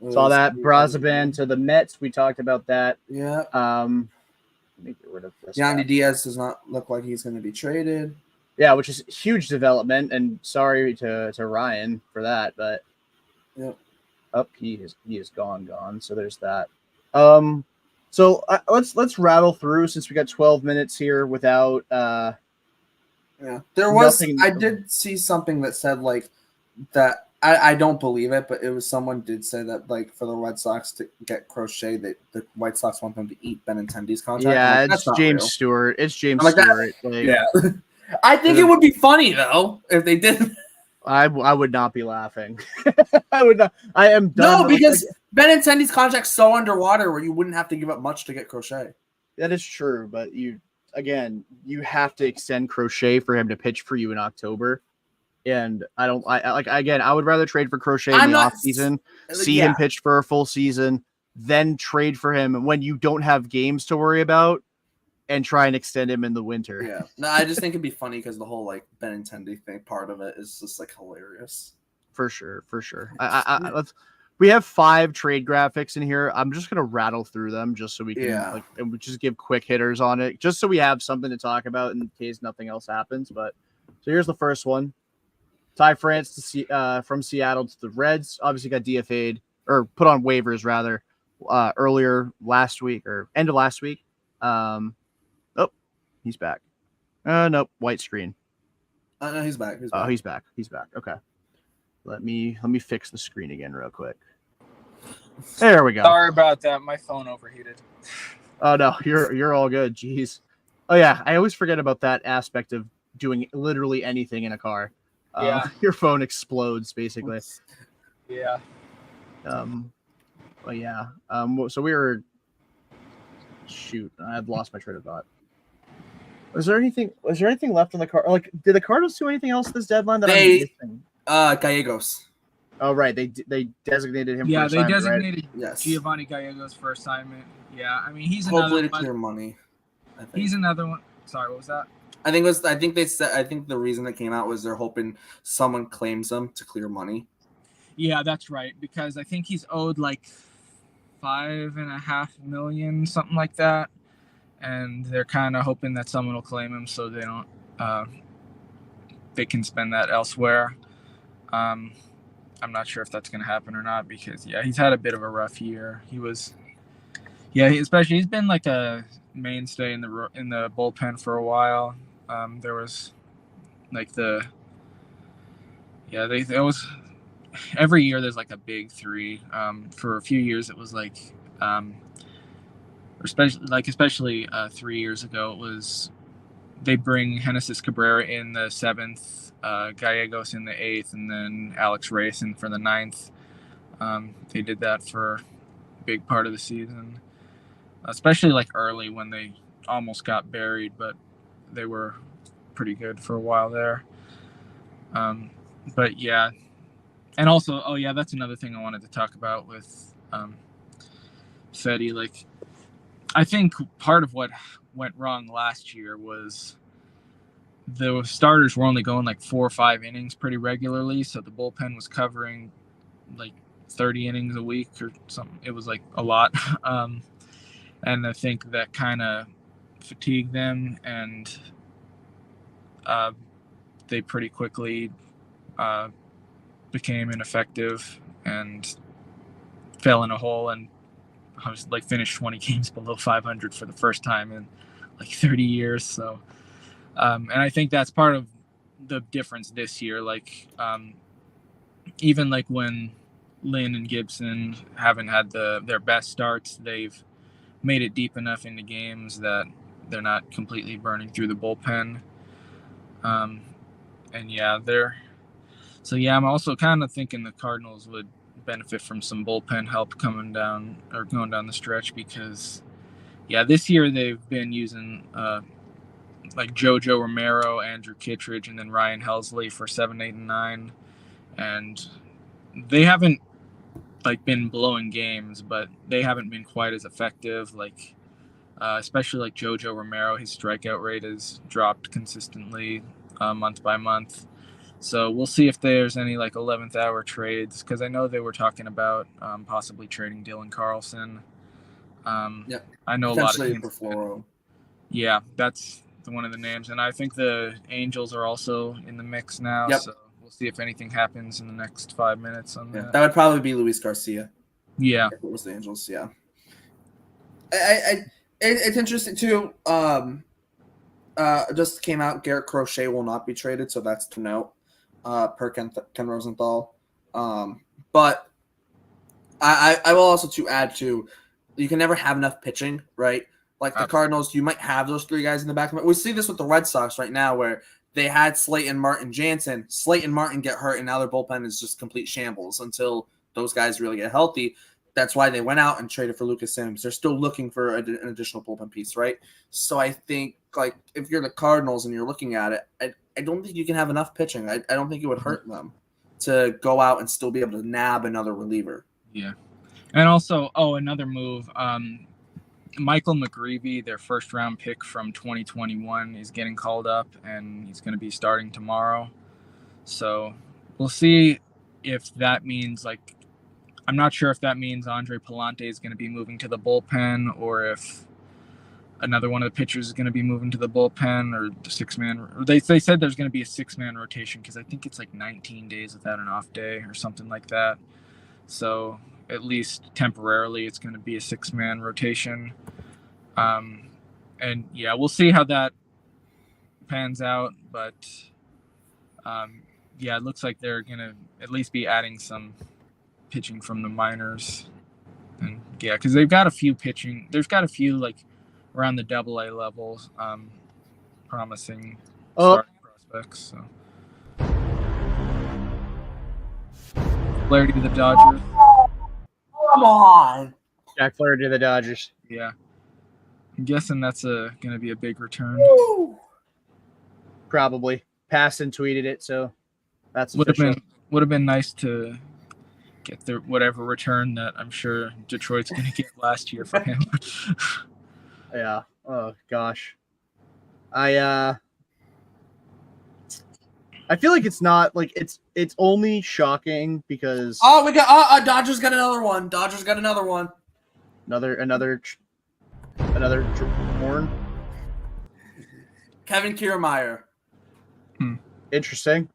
Saw that. Brazaban to the Mets. We talked about that. Yeah. Let me get rid of this. Yandy Diaz does not look like he's going to be traded. Yeah, which is huge development, and sorry to Ryan for that, but Yep. he is gone. So there's that. So let's rattle through since we got 12 minutes here without There was nothing. I did see something that said like that. I don't believe it, but it was someone did say that like for the Red Sox to get Crochet, that the White Sox want them to eat Benintendi's contract. Yeah, Like, it's James Stewart. It's James I'm like, Stewart. Like, yeah. I think it would be funny though if they did. I would not be laughing. I would not. I am done. No, because Benintendi's contract's so underwater where you wouldn't have to give up much to get Crochet. That is true, but you have to extend Crochet for him to pitch for you in October. And I would rather trade for Crochet in the offseason, see him pitch for a full season, then trade for him when you don't have games to worry about and try and extend him in the winter. Yeah. No, I just think it'd be funny because the whole like Benintendi thing part of it is just like hilarious. For sure. We have 5 trade graphics in here. I'm just gonna rattle through them just so we can and we just give quick hitters on it, just so we have something to talk about in case nothing else happens. But so here's the first one. Ty France from Seattle to the Reds. Obviously got DFA'd or put on waivers rather earlier last week or end of last week. He's back. Nope, white screen. No, he's back. He's back. Okay. Let me fix the screen again real quick. There we go. Sorry about that. My phone overheated. Oh no, you're all good. Jeez. Oh yeah, I always forget about that aspect of doing literally anything in a car. Your phone explodes basically. Yeah. But yeah. So we were. Shoot, I've lost my train of thought. Was there anything left on the car? Like, did the Cardinals do anything else this deadline that I'm missing? Gallegos. Oh right, they designated him. Yeah, for they assignment, designated right? Giovanni Gallegos for assignment. Yeah, I mean he's hopefully another to clear money. I think. He's another one. Sorry, what was that? I think the reason that came out was they're hoping someone claims them to clear money. Yeah, that's right. Because I think he's owed like $5.5 million, something like that, and they're kind of hoping that someone will claim him so they don't. They can spend that elsewhere. I'm not sure if that's going to happen or not because he's had a bit of a rough year. He's been like a mainstay in the bullpen for a while. There was like there was every year there's like a big 3. For a few years it was like especially 3 years ago, it was they bring Genesis Cabrera in the 7th, Gallegos in the 8th, and then Alex Reyes in for the 9th. They did that for a big part of the season, especially like early when they almost got buried, but they were pretty good for a while there. But yeah, and also, oh yeah, that's another thing I wanted to talk about with Fetty. Like, I think part of what went wrong last year was the starters were only going like 4 or 5 innings pretty regularly, so the bullpen was covering like 30 innings a week or something. It was like a lot. And I think that kind of fatigued them, and they pretty quickly became ineffective and fell in a hole, and I was like finished 20 games below 500 for the first time in like 30 years. So, and I think that's part of the difference this year. Like, even like when Lynn and Gibson haven't had their best starts, they've made it deep enough into games that they're not completely burning through the bullpen. And yeah, I'm also kind of thinking the Cardinals would benefit from some bullpen help coming down or going down the stretch, because this year they've been using like Jojo Romero, Andrew Kittredge, and then Ryan Helsley for 7, 8, and 9, and they haven't like been blowing games, but they haven't been quite as effective. Like, especially like Jojo Romero, his strikeout rate has dropped consistently month by month. So we'll see if there's any like 11th hour trades, because I know they were talking about possibly trading Dylan Carlson. I know a lot of teams. Yeah, that's one of the names, and I think the Angels are also in the mix now. Yep. So we'll see if anything happens in the next 5 minutes on that. That would probably be Luis Garcia. Yeah, if it was the Angels. Yeah, it's interesting too. Just came out. Garrett Crochet will not be traded, so that's to note. Per Ken Rosenthal. But I will also to add to, you can never have enough pitching, right? Like the Cardinals, you might have those 3 guys in the back. We see this with the Red Sox right now, where they had Slayton, Martin, Jansen. Slayton, Martin get hurt, and now their bullpen is just complete shambles until those guys really get healthy. That's why they went out and traded for Lucas Sims. They're still looking for an additional bullpen piece, right? So I think, like, if you're the Cardinals and you're looking at it, I don't think you can have enough pitching. I don't think it would hurt them to go out and still be able to nab another reliever. Yeah. And also, another move. Michael McGreevy, their first-round pick from 2021, is getting called up, and he's going to be starting tomorrow. So we'll see if that means, like, I'm not sure if that means Andre Palante is going to be moving to the bullpen, or if another one of the pitchers is going to be moving to the bullpen, or the 6-man. They said there's going to be a 6-man rotation, because I think it's like 19 days without an off day or something like that. So at least temporarily, it's going to be a 6-man rotation. And yeah, we'll see how that pans out. But it looks like they're going to at least be adding some pitching from the minors. And yeah, because they've got a few pitching. There's got a few like around the AA levels, promising starting prospects. So Flaherty to the Dodgers. Come on, Jack Flaherty to the Dodgers. Yeah, I'm guessing that's going to be a big return. Woo! Probably. Passed and tweeted it, so that's would have been nice to get the whatever return that I'm sure Detroit's going to get last year for him. Yeah. Oh gosh. I feel like it's not like it's only shocking because we got Dodgers got another one. Another horn. Kevin Kiermaier. Interesting.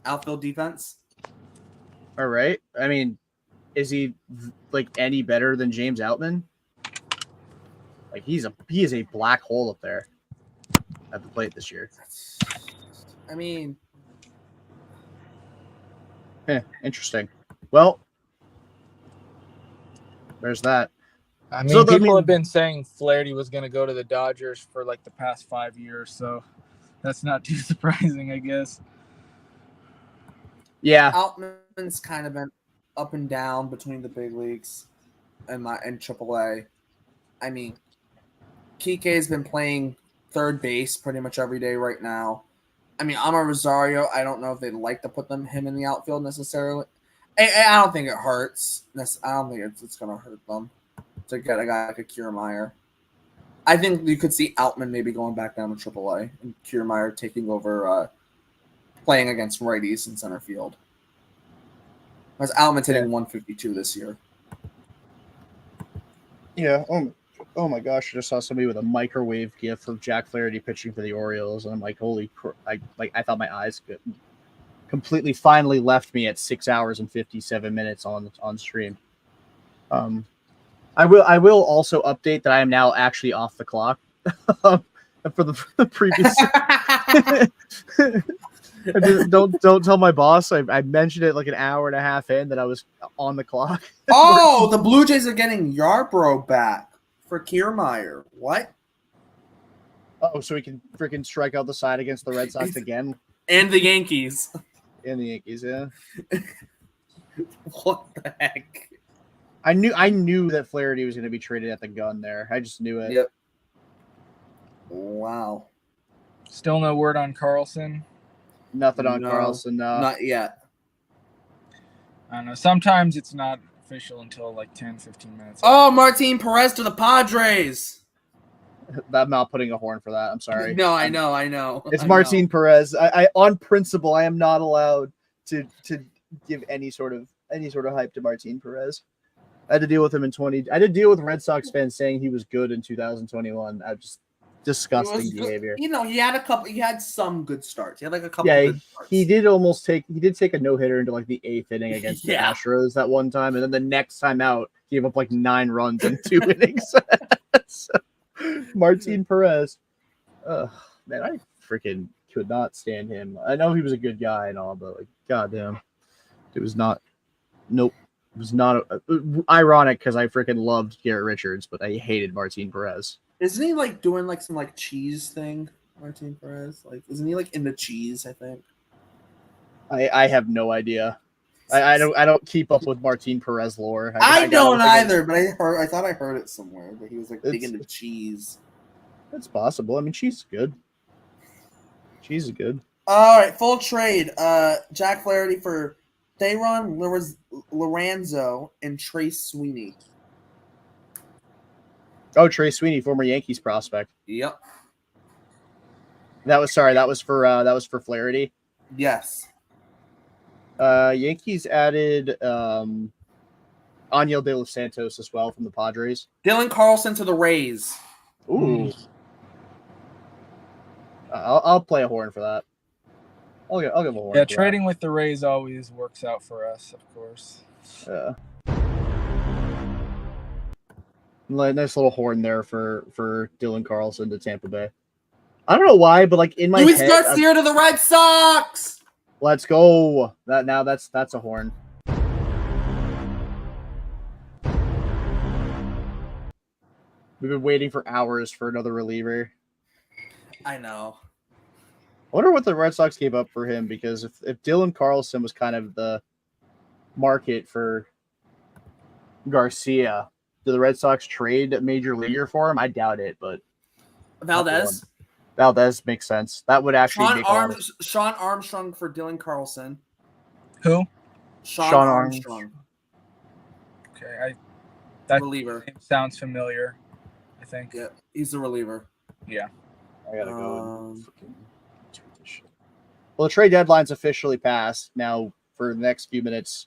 Outfield defense. All right. I mean, is he like any better than James Outman? Like he is a black hole up there at the plate this year. I mean, interesting. Well, there's that. I mean, So, people have been saying Flaherty was going to go to the Dodgers for like the past 5 years, so that's not too surprising, I guess. Yeah, Outman's kind of been up and down between the big leagues and AAA. I mean, Kike's been playing third base pretty much every day right now. I mean, Amar Rosario, I don't know if they'd like to put him in the outfield necessarily. I don't think it hurts. I don't think it's going to hurt them to get a guy like a Kiermaier. I think you could see Outman maybe going back down to AAA and Kiermaier taking over playing against righties in center field. Because Outman's hitting 152 this year. Yeah. Oh my gosh! I just saw somebody with a microwave gif of Jack Flaherty pitching for the Orioles, and I'm like, holy crap! I thought my eyes completely finally left me at 6 hours and 57 minutes on stream. I will also update that I am now actually off the clock for the previous. Don't tell my boss. I mentioned it like an hour and a half in that I was on the clock. Oh, the Blue Jays are getting Yarbrough back for Kiermaier. What? Oh, so we can freaking strike out the side against the Red Sox again. And the Yankees. And the Yankees, yeah. What the heck? I knew that Flaherty was going to be traded at the gun there. I just knew it. Yep. Wow. Still no word on Carlson. Nothing on Carlson. Not yet. I don't know. Sometimes it's not official until like 10, 15 minutes. Oh, Martin Perez to the Padres. I'm not putting a horn for that. I'm sorry. No, I know. It's Martin Perez. I on principle, I am not allowed to give any sort of hype to Martin Perez. I had to deal with him I had to deal with Red Sox fans saying he was good in 2021. I just disgusting behavior. You know, he had some good starts. He had like a couple good starts. He did take a no-hitter into like the 8th inning against the Astros that one time, and then the next time out, he gave up like 9 runs in 2 innings. So, Martin Perez. Man, I freaking could not stand him. I know he was a good guy and all, but like, goddamn, it was not. Nope, it was not ironic because I freaking loved Garrett Richards, but I hated Martin Perez. Isn't he like doing like some like cheese thing, Martin Perez? Like, isn't he like into cheese? I think. I have no idea. I don't keep up with Martin Perez lore. I don't either, but I thought I heard it somewhere that he was like big into cheese. It's possible. I mean, cheese is good. Cheese is good. All right, full trade. Jack Flaherty for Thayron Lorenzo and Trace Sweeney. Oh, Trey Sweeney, former Yankees prospect. Yep. That was for Flaherty. Yes. Yankees added Aniel De Los Santos as well from the Padres. Dylan Carlson to the Rays. Ooh. I'll play a horn for that. I'll give a horn. Yeah, trading with the Rays always works out for us, of course. Yeah. Nice little horn there for Dylan Carlson to Tampa Bay. I don't know why, but like in my Luis head, Garcia to the Red Sox. Let's go. That's a horn. We've been waiting for hours for another reliever. I know. I wonder what the Red Sox gave up for him, because if Dylan Carlson was kind of the market for Garcia, do the Red Sox trade a major leaguer for him? I doubt it, but Valdez makes sense. That would actually Sean Armstrong for Dylan Carlson. Who? Sean Armstrong. Okay, that reliever sounds familiar. I think. Yeah, he's the reliever. Yeah. I gotta go. Well, the trade deadline's officially passed. Now, for the next few minutes,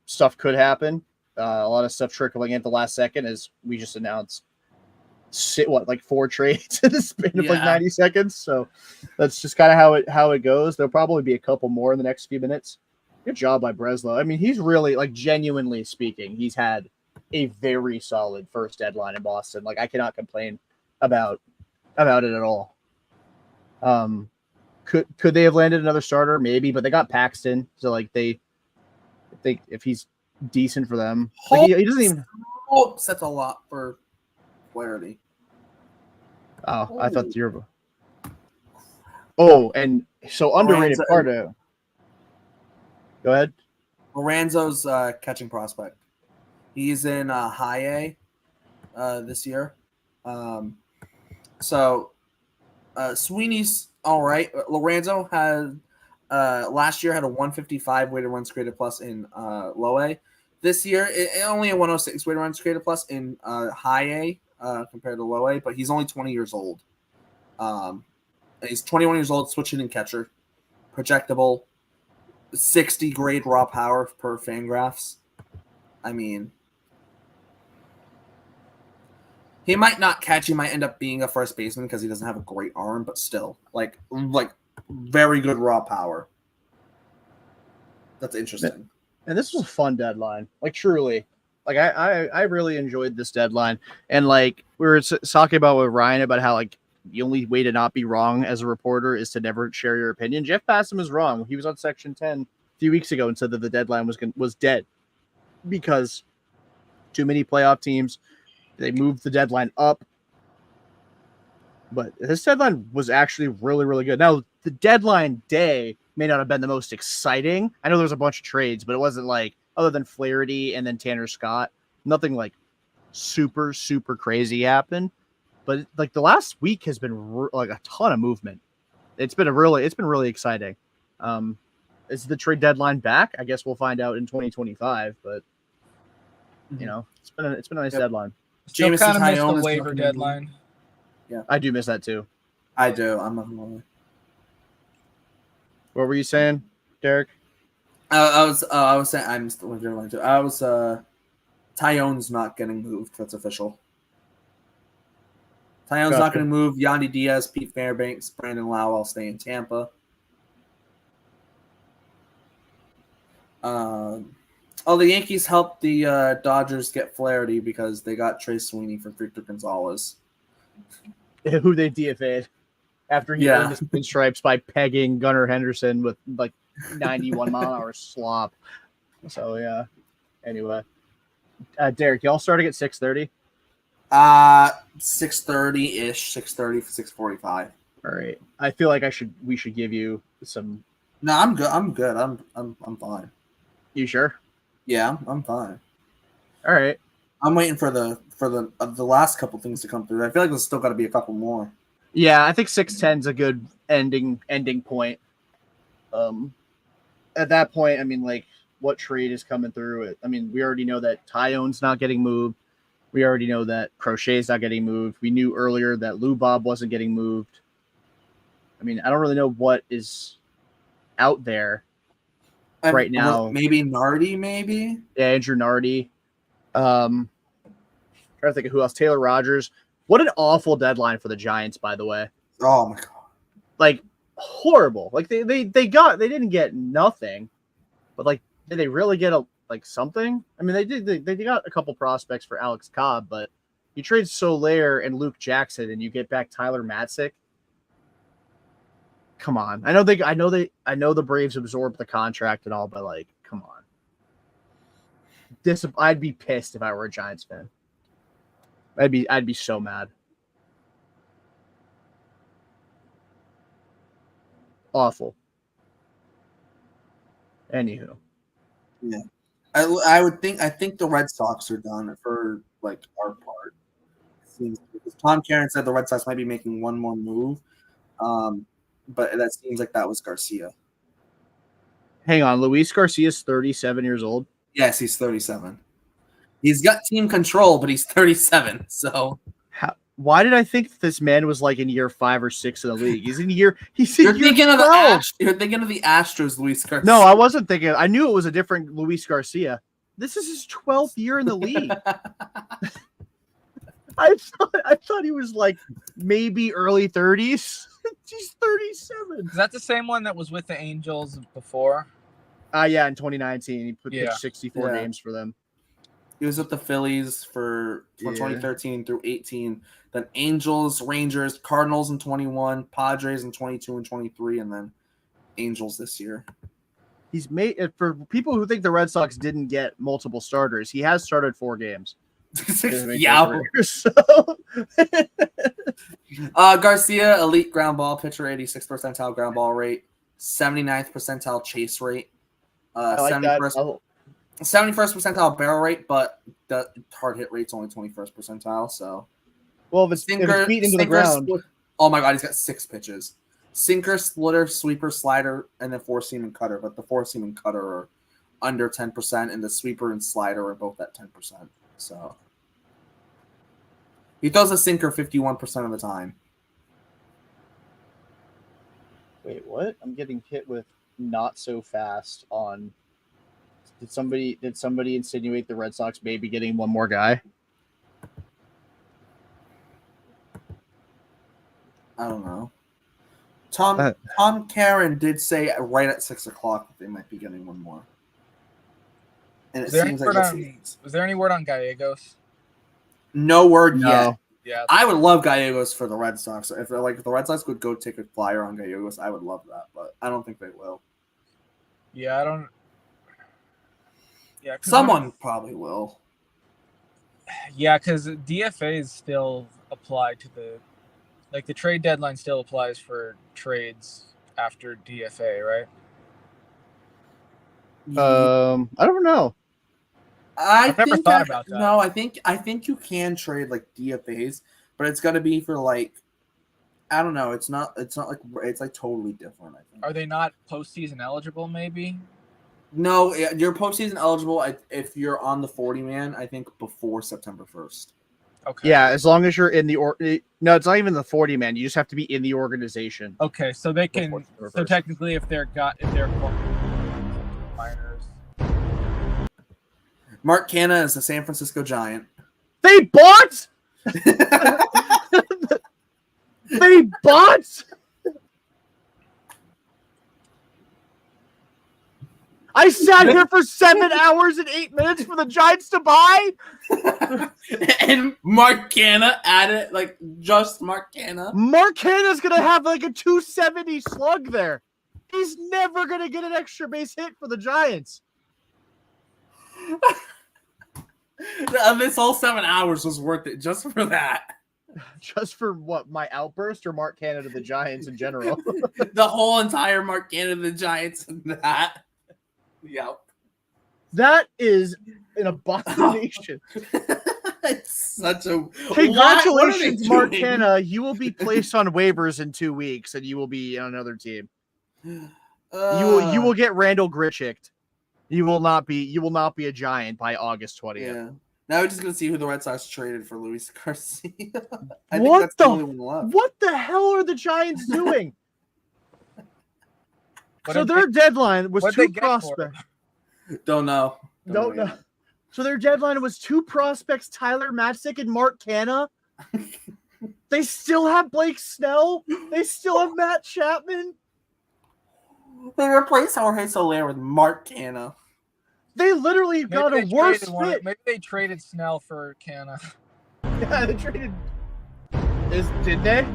stuff could happen. A lot of stuff trickling in at the last second, as we just announced. 4 trades in the span of like 90 seconds. So that's just kind of how it goes. There'll probably be a couple more in the next few minutes. Good job by Breslow. I mean, he's really, like, genuinely speaking, he's had a very solid first deadline in Boston. Like, I cannot complain about it at all. Could they have landed another starter? Maybe, but they got Paxton. So like if he's decent for them, like he doesn't even. Oh, that's a lot for Flaherty. Oh, I thought you were. Oh, and so underrated Lorenzo- part of. Go ahead. Lorenzo's catching prospect. He's in high A this year. Sweeney's all right. Lorenzo had last year had a 155 weighted runs created plus in low A. This year, only a 106 weighted runs created plus in high A compared to low A, but he's only 20 years old. He's 21 years old, switch hitting catcher, projectable, 60 grade raw power per Fangraphs. I mean, he might not catch. He might end up being a first baseman because he doesn't have a great arm, but still, like very good raw power. That's interesting. And this was a fun deadline. Like truly, like I really enjoyed this deadline. And like we were talking about with Ryan about how like the only way to not be wrong as a reporter is to never share your opinion. Jeff Bassam is wrong. He was on Section 10 a few weeks ago and said that the deadline was dead because too many playoff teams. They moved the deadline up. But this deadline was actually really, really good. Now, the deadline day may not have been the most exciting. I know there was a bunch of trades, but it wasn't like, other than Flaherty and then Tanner Scott, nothing like super, super crazy happened. But like the last week has been like a ton of movement. It's been really exciting. Is the trade deadline back? I guess we'll find out in 2025. But you know, it's been a nice deadline. Still kind of missed the Tyone waiver deadline. Yeah, I do miss that too. I do. I'm not gonna lie. What were you saying, Derek? I was saying I'm still with deadline too. I was Tyone's not getting moved. That's official. Tyone's not going to move. Yandy Diaz, Pete Fairbanks, Brandon Lau all stay in Tampa. The Yankees helped the Dodgers get Flaherty because they got Trey Sweeney for Victor Gonzalez. Who they DFA'd after he earned his pinstripes by pegging Gunnar Henderson with like 91 mile an hour slop. So yeah. Anyway, Derek, y'all starting at 6:30? 6:30 ish, 6:30, 6:45. All right. I feel like we should give you some. No, I'm good. I'm fine. You sure? Yeah, I'm fine. All right. I'm waiting for the last couple things to come through. I feel like there's still got to be a couple more. Yeah, I think 6:10 is a good ending point. At that point, I mean, like, what trade is coming through? I mean, we already know that Tyone's not getting moved. We already know that Crochet's not getting moved. We knew earlier that Lou Bob wasn't getting moved. I mean, I don't really know what is out there right now. Maybe Nardi, maybe? Yeah, Andrew Nardi. Trying to think of who else. Taylor Rogers. What an awful deadline for the Giants, by the way. Oh my god. Like horrible. Like they didn't get nothing, but like did they really get something? I mean, they got a couple prospects for Alex Cobb, but you trade Soler and Luke Jackson and you get back Tyler Matzik. Come on. I know the Braves absorbed the contract and all, but like, come on. I'd be pissed if I were a Giants fan. I'd be so mad. Awful. Anywho. Yeah. I think the Red Sox are done for like our part. Seems because Tom Caron said the Red Sox might be making one more move. But that seems like that was Garcia. Hang on, Luis Garcia's 37 years old. Yes, he's 37. He's got team control, but he's 37. So why did I think this man was like in year 5 or 6 in the league? He's You're thinking of the Astros, Luis Garcia. No, I wasn't thinking. I knew it was a different Luis Garcia. This is his 12th year in the league. I thought he was like maybe early 30s. He's 37. Is that the same one that was with the Angels before? Yeah, in 2019. He pitched 64 games for them. He was with the Phillies from 2013 through 18. Then Angels, Rangers, Cardinals in 21, Padres in 22 and 23, and then Angels this year. He's made for people who think the Red Sox didn't get multiple starters. He has started 4 games. Yeah. So. Garcia, elite ground ball pitcher, 86th percentile ground ball rate, 79th percentile chase rate, I like 71st percentile barrel rate, but the hard hit rate's only 21st percentile. So, well, if it's feet into the ground. Oh my God, he's got 6 pitches: sinker, splitter, sweeper, slider, and then 4-seam and cutter. But the 4-seam and cutter are under 10%, and the sweeper and slider are both at 10%. So he throws a sinker 51% of the time. Wait, what? I'm getting hit with not so fast on. Did somebody insinuate the Red Sox may be getting one more guy? I don't know. Tom Karen did say right at 6 o'clock that they might be getting one more. And it seems like was there any word on Gallegos? No word yet. Yeah, I would love Gallegos for the Red Sox. If the Red Sox would go take a flyer on Gallegos, I would love that, but I don't think they will. Yeah, I don't. Yeah, someone probably will. Yeah, because DFAs still apply to the trade deadline still applies for trades after DFA, right? I don't know. I've never thought about that. No, I think you can trade like DFAs, but it's got to be for like, I don't know. It's not like it's like totally different. I think. Are they not postseason eligible? Maybe. No, you're postseason eligible if you're on the 40-man. I think before September 1st. Okay. Yeah, as long as you're in the no, it's not even the 40-man. You just have to be in the organization. Okay, so they can. So technically, if they're minors. Mark Canha is a San Francisco Giant. They bought. They bought. I sat here for 7 hours and 8 minutes for the Giants to buy. And Mark Canha added, like, just Mark Canha. Mark Canha's going to have like a 270 slug there. He's never going to get an extra base hit for the Giants. This whole 7 hours was worth it just for that. Just for what? My outburst or Mark Canha to the Giants in general? The whole entire Mark Canha to the Giants and that. Yep. That is an abomination. It's such a congratulations, Mark Canha. You will be placed on waivers in 2 weeks, and you will be on another team. You will get Randall Grichuk. You will not be a Giant by August 20th. Yeah. Now we're just gonna see who the Red Sox traded for Luis Garcia. What the hell are the Giants doing? So their deadline was 2 prospects. Don't know. Don't know. So their deadline was 2 prospects, Tyler Matzik and Mark Canha. They still have Blake Snell. They still have Matt Chapman. They replaced Jorge Soler with Mark Canha. They literally got a worse fit. Maybe they traded Snell for Canha. Yeah, they traded. Did they?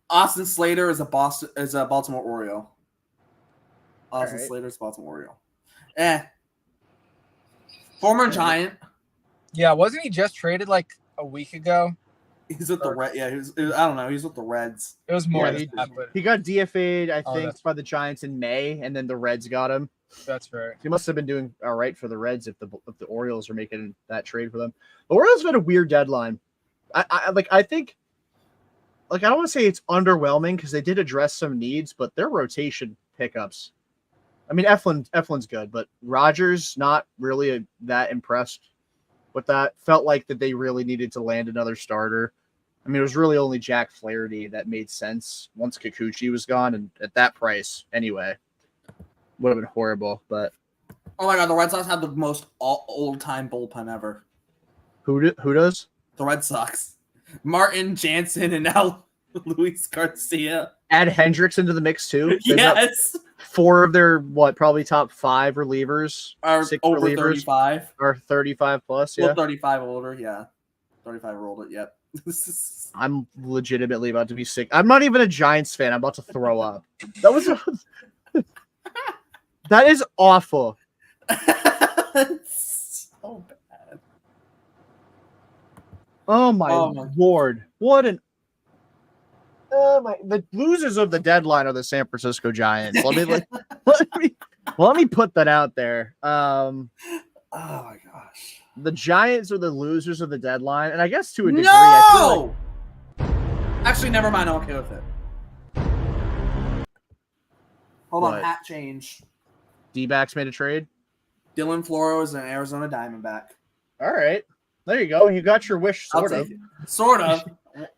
Austin Slater is a Baltimore Oriole. Austin Slater's Baltimore Oriole. Former Giant. Yeah, wasn't he just traded like a week ago? He's with the Reds. Yeah, I don't know. He's with the Reds. It was more than that, but he got DFA'd, I think, by the Giants in May, and then the Reds got him. That's right. He must have been doing all right for the Reds if the Orioles are making that trade for them. The Orioles had a weird deadline. I think I don't want to say it's underwhelming because they did address some needs, but their rotation pickups. I mean, Eflin's good, but Rogers not really that impressed with that. Felt like that they really needed to land another starter. I mean, it was really only Jack Flaherty that made sense once Kikuchi was gone, and at that price, anyway, would have been horrible. But oh my God, the Red Sox have the most old-time bullpen ever. Who does? The Red Sox. Martin, Jansen, and now Luis Garcia. Add Hendricks into the mix too. Yes. 4 of their probably top 5 relievers are 6 over relievers 35 or 35 plus. Yeah, well, 35 older. Yeah, 35 or older. Yep. I'm legitimately about to be sick. I'm not even a Giants fan. I'm about to throw up. That was that is awful. So bad. Oh my lord! What an the losers of the deadline are the San Francisco Giants. Let me put that out there. Oh my gosh! The Giants are the losers of the deadline, and I guess to a degree, No! I feel like... Actually, never mind. I'm okay with it. Hold on, What? hat change. D-backs made a trade. Dylan Floro is an Arizona Diamondback. All right, there you go. You got your wish, sort I'll of. take it. Sort of.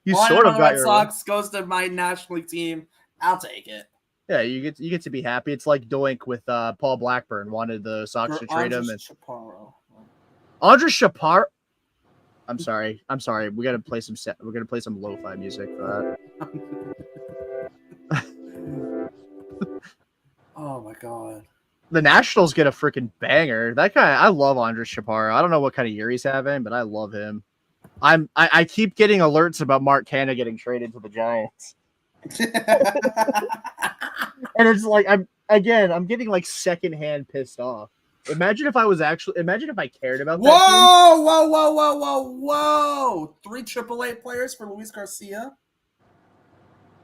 You One sort of on the got Red your Sox goes to my National League team. I'll take it. Yeah, you get to be happy. It's like Doink with Paul Blackburn wanted the Sox to trade him. And Andres Chaparro. I'm sorry. We gotta play some we're gonna play some lo-fi music for that. Oh my god. The Nationals get a freaking banger. That guy, I love Andres Chaparro. I don't know what kind of year he's having, but I love him. I keep getting alerts about Mark Canha getting traded to the Giants. And it's like I'm getting like secondhand pissed off. Imagine if I cared about that team. Whoa. 3 AAA players for Luis Garcia.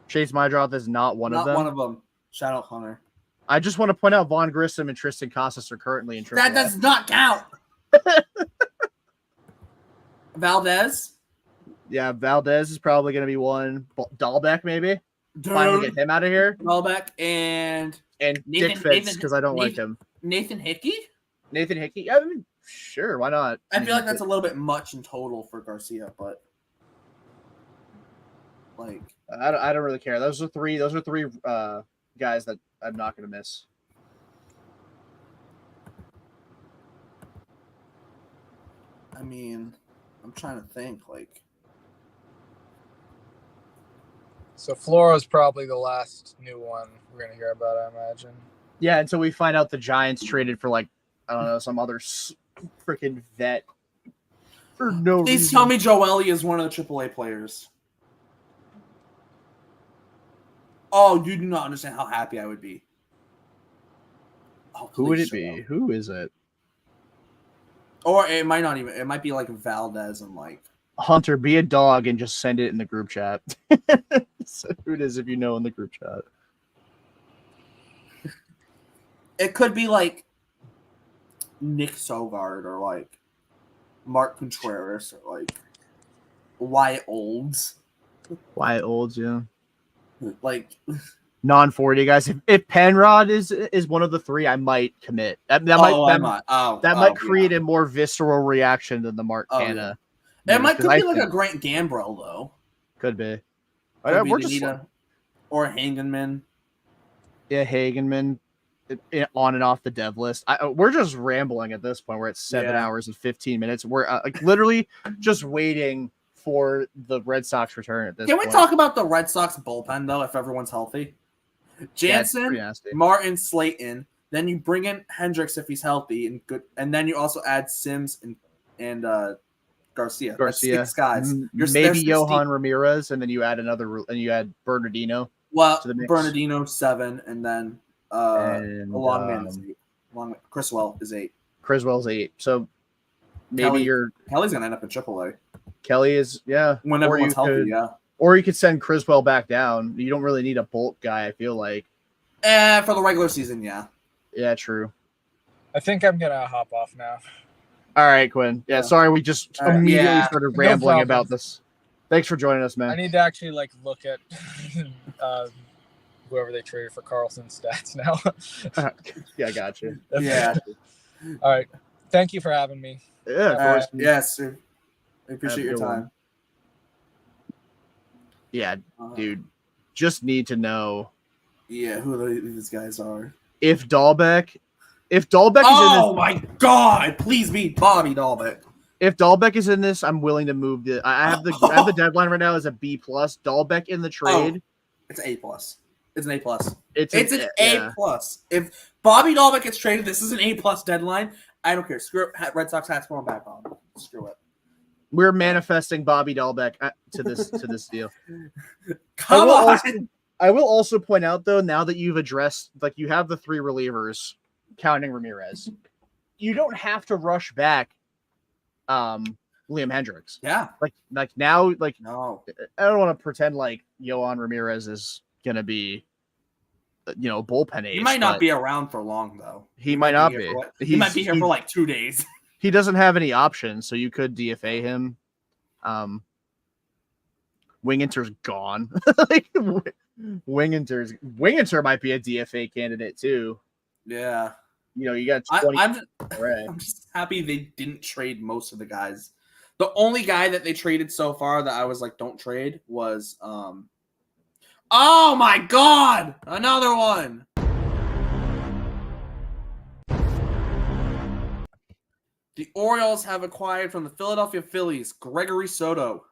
Chase Mydroth is not one of them. Not one of them. Shout out Hunter. I just want to point out Vaughn Grissom and Tristan Casas are currently in AAA. That does not count. Valdez. Yeah, Valdez is probably going to be one. Dahlbeck, maybe. Dude. Finally get him out of here. Dahlbeck and Dick Fitz, because I don't like him. Nathan Hickey? Nathan Hickey? Yeah, I mean, sure, why not? I feel like that's a little bit much in total for Garcia, but like I don't really care. Those are three guys that I'm not going to miss. I mean, I'm trying to think like. So Floro's probably the last new one we're gonna hear about, I imagine. Yeah, until we find out the Giants traded for like I don't know some other freaking vet for no reason. Please tell me Joely is one of the AAA players. Oh, you do not understand how happy I would be. Oh, who would it be? Who is it? Or it might not even. It might be like Valdez and like Hunter. Be a dog and just send it in the group chat. So who it is if you know in the group chat. It could be like Nick Sogard or like Mark Contreras or like Wyatt Olds. Wyatt Olds, yeah. Like non-40 guys. If Penrod is one of the three, I might commit. That might create a more visceral reaction than the Mark Canha. Yeah. It could be like a Grant Gambrell though. Could be. We're just or Hagenman. Yeah, Hagenman. On and off the dev list. We're just rambling at this point. We're at 7 hours and 15 minutes. We're like literally just waiting for the Red Sox return at this point. Can we talk about the Red Sox bullpen though, if everyone's healthy? Jansen, Martin, Slayton. Then you bring in Hendricks if he's healthy and good, and then you also add Sims and Garcia. That's 6 guys. Maybe Johan Ramirez, and then you add you add Bernardino. Well, Bernardino 7, and then Longman is 8. Criswell is 8. Criswell's 8. So maybe Kelly's gonna end up in AAA. Kelly is when everyone's healthy, Or you could send Criswell back down. You don't really need a Bolt guy, I feel like. For the regular season, yeah. Yeah, true. I think I'm gonna hop off now. All right, Quinn. Yeah, sorry, we just immediately started rambling about this. Thanks for joining us, man. I need to actually look at whoever they traded for Carlson's stats now. Yeah, I got you. Yeah. All right. Thank you for having me. Yeah, of course. Yes. I appreciate your time. Yeah, dude. Just need to know. Yeah, who these guys are. If Dahlbeck is in this. Oh my God! Please be Bobby Dahlbeck. If Dahlbeck is in this, I'm willing to move the. I have the deadline right now as a B+. Dahlbeck in the trade. It's an A+. It's an A+. It's an A+. If Bobby Dahlbeck gets traded, this is an A+ deadline. I don't care. Screw it. Red Sox hats going back on. Screw it. We're manifesting Bobby Dahlbeck to this deal. Come on. I will also point out though, now that you've addressed, you have the 3 relievers, counting Ramirez, you don't have to rush back Liam Hendricks. Yeah. Like now, like No. I don't want to pretend like Yohan Ramirez is gonna be, bullpen ace. He might not but be around for long though. He might not be. He might be here for like 2 days. He doesn't have any options, so you could DFA him. Winginter's gone. Like Winginter might be a DFA candidate too. Yeah. You got 20. I'm just happy they didn't trade most of the guys. The only guy that they traded so far that I was like, don't trade was oh my god! Another one. The Orioles have acquired from the Philadelphia Phillies Gregory Soto.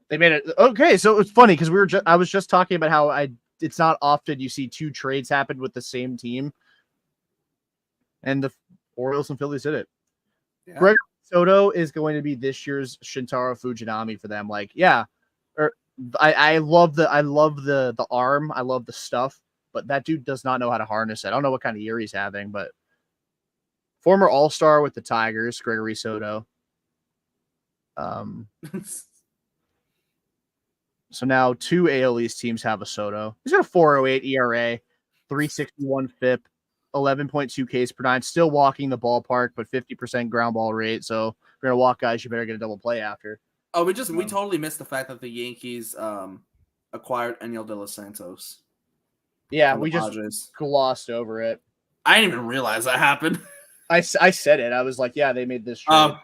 They made it okay. So it's funny because I was just talking about how it's not often you see 2 trades happen with the same team, and the Orioles and Phillies did it. Yeah. Gregory Soto is going to be this year's Shintaro Fujinami for them. Like, yeah, I love the arm, I love the stuff, but that dude does not know how to harness it. I don't know what kind of year he's having, but former All-Star with the Tigers, Gregory Soto. So now 2 AL East teams have a Soto. He's got a 4.08 ERA, 3.61 FIP, 11.2 Ks per 9. Still walking the ballpark, but 50% ground ball rate. So if you're gonna walk guys, you better get a double play after. Oh, we totally missed the fact that the Yankees acquired Enyel De Los Santos. Yeah, we just glossed over it. I didn't even realize that happened. I said it. I was like, yeah, they made this trade. I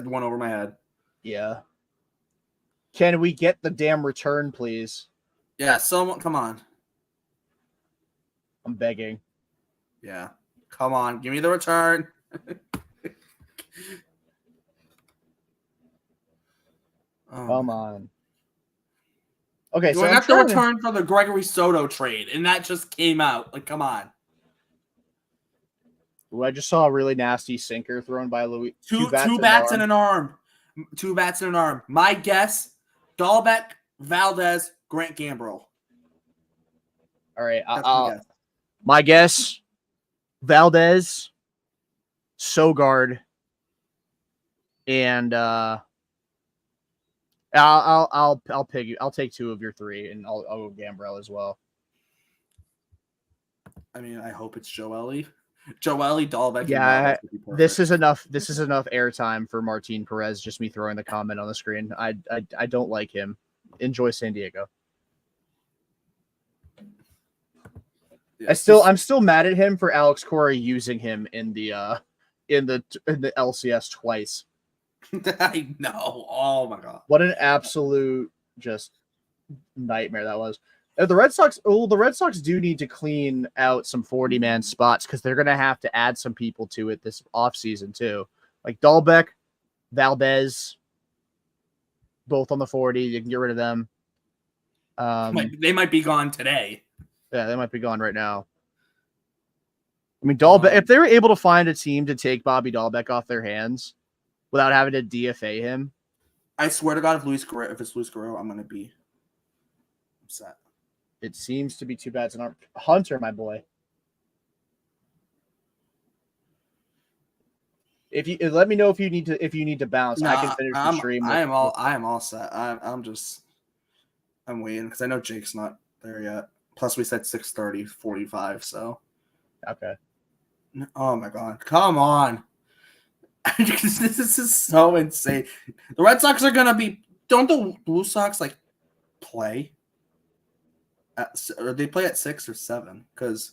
went over my head. Yeah. Can we get the damn return, please? Yeah, someone, come on. I'm begging. Yeah. Come on, give me the return. Come on. Okay, so I got the return for the Gregory Soto trade, and that just came out. Like, come on. Ooh, I just saw a really nasty sinker thrown by Louis. Two bats and an arm. 2 bats and an arm. My guess, Dahlbeck, Valdez, Grant Gambrell. All right. My guess, Valdez, Sogard, and I'll pick you. I'll take 2 of your 3, and I'll go Gambrell as well. I mean, I hope it's Joely, Dahlbeck. Yeah, this is enough. This is enough airtime for Martin Perez. Just me throwing the comment on the screen. I don't like him. Enjoy San Diego. Yeah, I'm still mad at him for Alex Cora using him in the LCS twice. I know. Oh my god. What an absolute just nightmare that was. The Red Sox do need to clean out some 40-man spots because they're going to have to add some people to it this offseason too. Like Dahlbeck, Valdez, both on the 40. You can get rid of them. They might be gone today. Yeah, they might be gone right now. I mean, Dahlbeck, if they were able to find a team to take Bobby Dahlbeck off their hands without having to DFA him. I swear to God, if it's Luis Guerrero, I'm going to be upset. It seems to be 2 bats and Hunter, my boy. If you let me know if you need to bounce, I can finish the stream. I am all set. I'm waiting because I know Jake's not there yet. Plus, we said 6:30, 45. So, okay. Oh my God! Come on! This is so insane. The Red Sox are gonna be. Don't the Blue Sox like play? Or they play at 6 or 7 because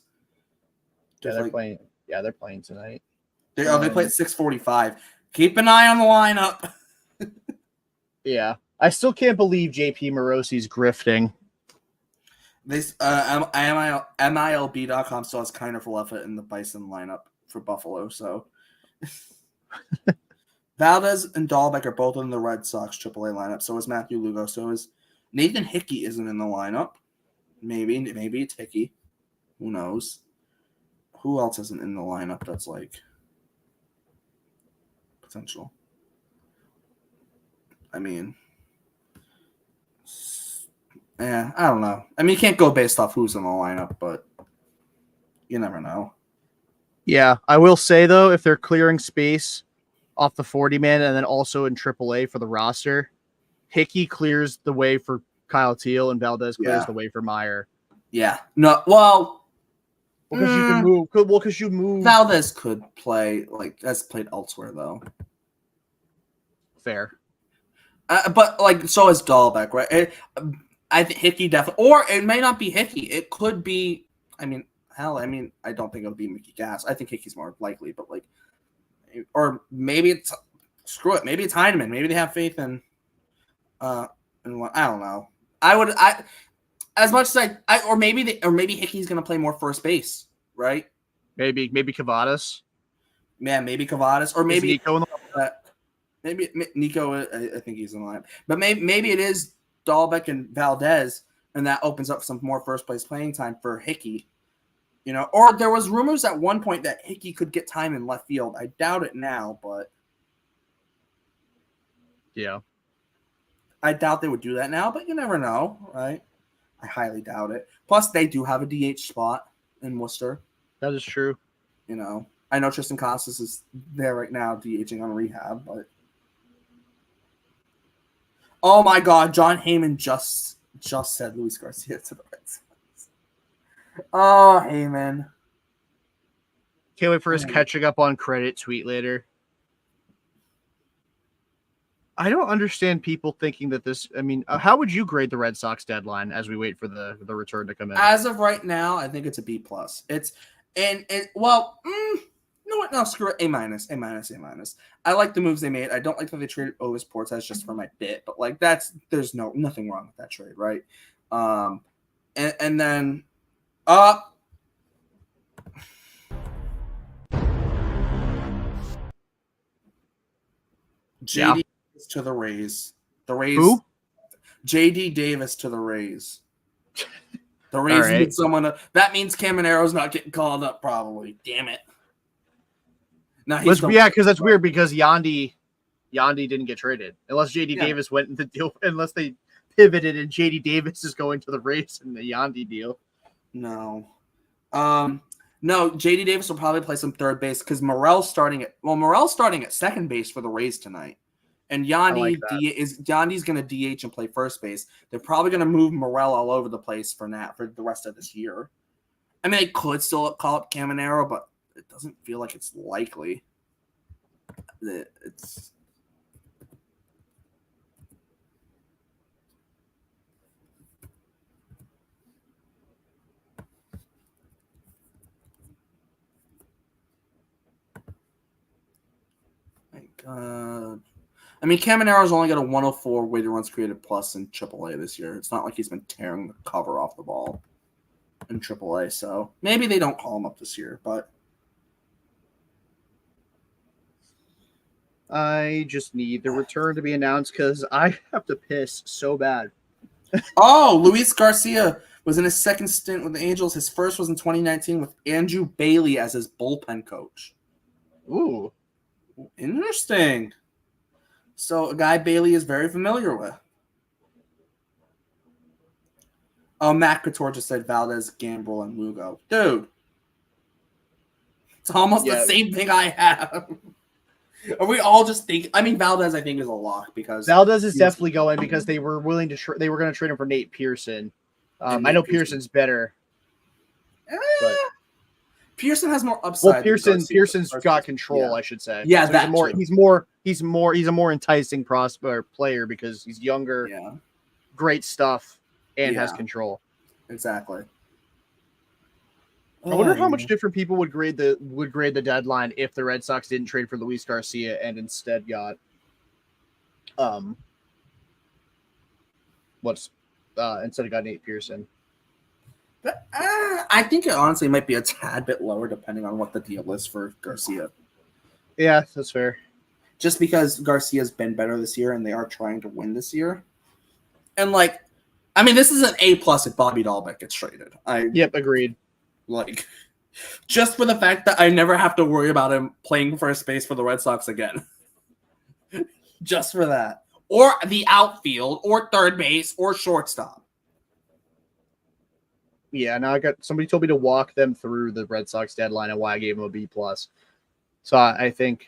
they're playing. Yeah, they're playing tonight. They play at 6:45. Keep an eye on the lineup. Yeah, I still can't believe JP Morosi's grifting. This MILB.com still has Kiner Falefa in the Bison lineup for Buffalo. So Valdez and Dahlbeck are both in the Red Sox AAA lineup. So is Matthew Lugo. So is Nathan Hickey isn't in the lineup. Maybe it's Hickey. Who knows? Who else isn't in the lineup that's like potential? I mean, yeah, I don't know. I mean, you can't go based off who's in the lineup, but you never know. Yeah, I will say though, if they're clearing space off the 40-man and then also in AAA for the roster, Hickey clears the way for Kyle Teal and Valdez clears the way for Meyer. Yeah. No. Well, because you can move. Well, because you move. Valdez could play has played elsewhere though. Fair. But so is Dahlbeck, right? I think Hickey definitely, or it may not be Hickey. It could be. I don't think it'll be Mickey Gass. I think Hickey's more likely, but or maybe it's screw it. Maybe it's Heineman. Maybe they have faith in. I don't know. As much as or maybe Hickey's gonna play more first base, right? Maybe Cavadas. Yeah, maybe Cavadas, or maybe Nico in the maybe Nico. I think he's in line, but maybe it is Dahlbeck and Valdez, and that opens up some more first place playing time for Hickey. Or there was rumors at one point that Hickey could get time in left field. I doubt it now, but yeah, I doubt they would do that now. But you never know, right? I highly doubt it. Plus, they do have a DH spot in Worcester. That is true. I know Tristan Casas is there right now, DHing on rehab, but oh my God, John Heyman just said Luis Garcia to the Red Sox. Oh, Heyman. Can't wait for his catching up on credit tweet later. I don't understand people thinking that this. I mean, how would you grade the Red Sox deadline as we wait for the return to come in? As of right now, I think it's a B+. It's you know what? No, screw it. A-, A-. I like the moves they made. I don't like that they traded Ovis Portes just for my bit, but there's nothing wrong with that trade, right? And then JD to the Rays. The Rays. Who? JD Davis to the Rays. The Rays need someone. That means Camanero's not getting called up, probably. Damn it. Now because that's weird because Yandy didn't get traded unless JD Davis went in the deal. Unless they pivoted and JD Davis is going to the Rays in the Yandy deal. No, JD Davis will probably play some third base because Morel's starting at second base for the Rays tonight. And Yandy's going to DH and play first base. They're probably going to move Morel all over the place for the rest of this year. I mean, they could still call up Caminero, but it doesn't feel like it's likely. It's my God. I mean, Camanero's only got a 104 weighted runs created plus in AAA this year. It's not like he's been tearing the cover off the ball in AAA, so maybe they don't call him up this year, but I just need the return to be announced because I have to piss so bad. Luis Garcia was in his second stint with the Angels. His first was in 2019 with Andrew Bailey as his bullpen coach. Ooh. Interesting. So a guy Bailey is very familiar with. Matt Couture just said Valdez, Gambrel, and Lugo. Dude. It's almost the same thing I have. Are we all just thinking? I mean, Valdez, I think, is a lock because Valdez is definitely going because they were willing to. They were going to trade him for Nate Pearson. I know Pearson's better. But Pearson has more upside. Well, Pearson's got control, I should say. Yeah, so he's a more enticing prospect player because he's younger, great stuff, and has control. Exactly. I wonder how much different people would grade the deadline if the Red Sox didn't trade for Luis Garcia and instead got Nate Pearson. But I think it honestly might be a tad bit lower depending on what the deal is for Garcia. Yeah, that's fair. Just because Garcia's been better this year and they are trying to win this year. And this is an A+ if Bobby Dahlbeck gets traded. Yep, agreed. Just for the fact that I never have to worry about him playing first base for the Red Sox again. Just for that. Or the outfield, or third base, or shortstop. Yeah, now somebody told me to walk them through the Red Sox deadline and why I gave them a B+. So I think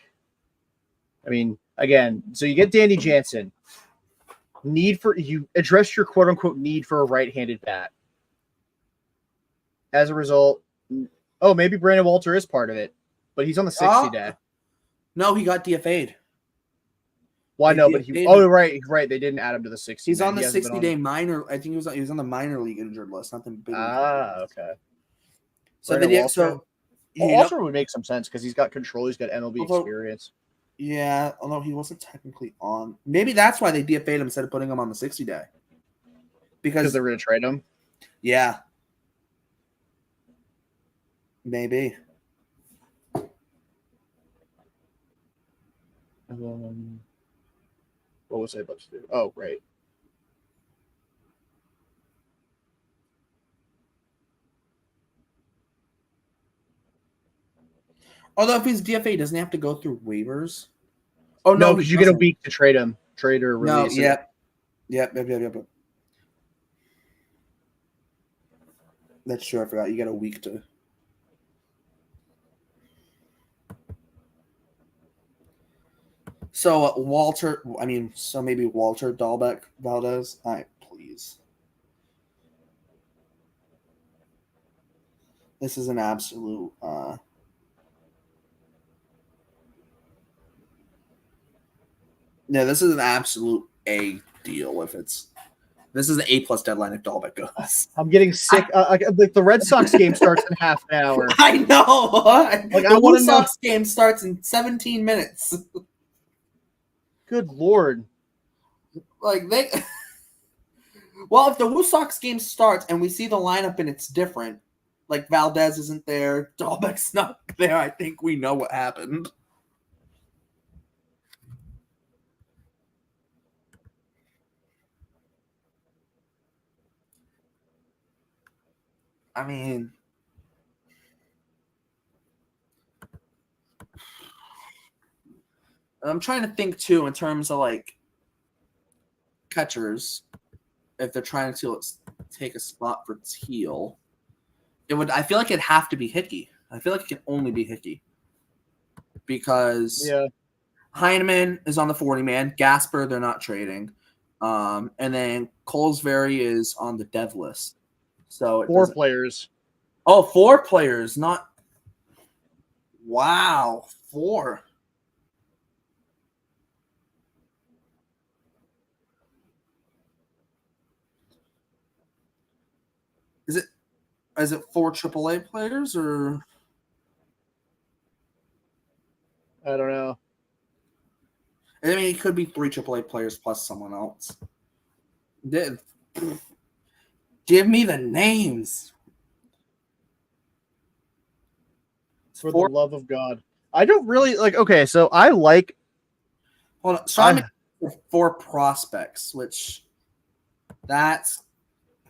I mean, again, so you get Danny Jansen. You address your quote unquote need for a right-handed bat. As a result, maybe Brandon Walter is part of it, but he's on the 60 day. No, he got DFA'd. Well, I know, but right. They didn't add him to the 60. He's on the 60-day minor. I think he was on the minor league injured list, not the big league. Okay. So Walter would make some sense because he's got control. He's got MLB experience. Yeah, although he wasn't technically on. Maybe that's why they DFA'd him instead of putting him on the 60-day. Because they're going to trade him? Yeah. Maybe. What was I about to do? Oh, right. Although if he's DFA, doesn't he have to go through waivers? Oh no, because you get a week to trade him, trade or release. No, yep. That's true. I forgot. You got a week to. So maybe Walter Dahlbeck Valdez. All right, please. This is an absolute. No, this is an absolute A deal. This is an A+ deadline if Dahlbeck goes. I'm getting sick. Like the Red Sox game starts in half an hour. I know. The Blue Sox game starts in 17 minutes. Good Lord. Well, if the Blue Sox game starts and we see the lineup and it's different, like Valdez isn't there, Dahlbeck's not there, I think we know what happened. I mean, I'm trying to think too in terms of like catchers, if they're trying to take a spot for Teal. I feel like it'd have to be Hickey. I feel like it can only be Hickey because Heineman is on the 40-man. Gasper, they're not trading, and then Colesbury is on the dev list. So 4 players. Oh, 4 players, not. Wow, 4. Is it 4 AAA players or? I don't know. I mean, it could be 3 AAA players plus someone else. Give me the names. For the love of God. I don't really like. Okay, so I like. Hold on. So 4 prospects, which that's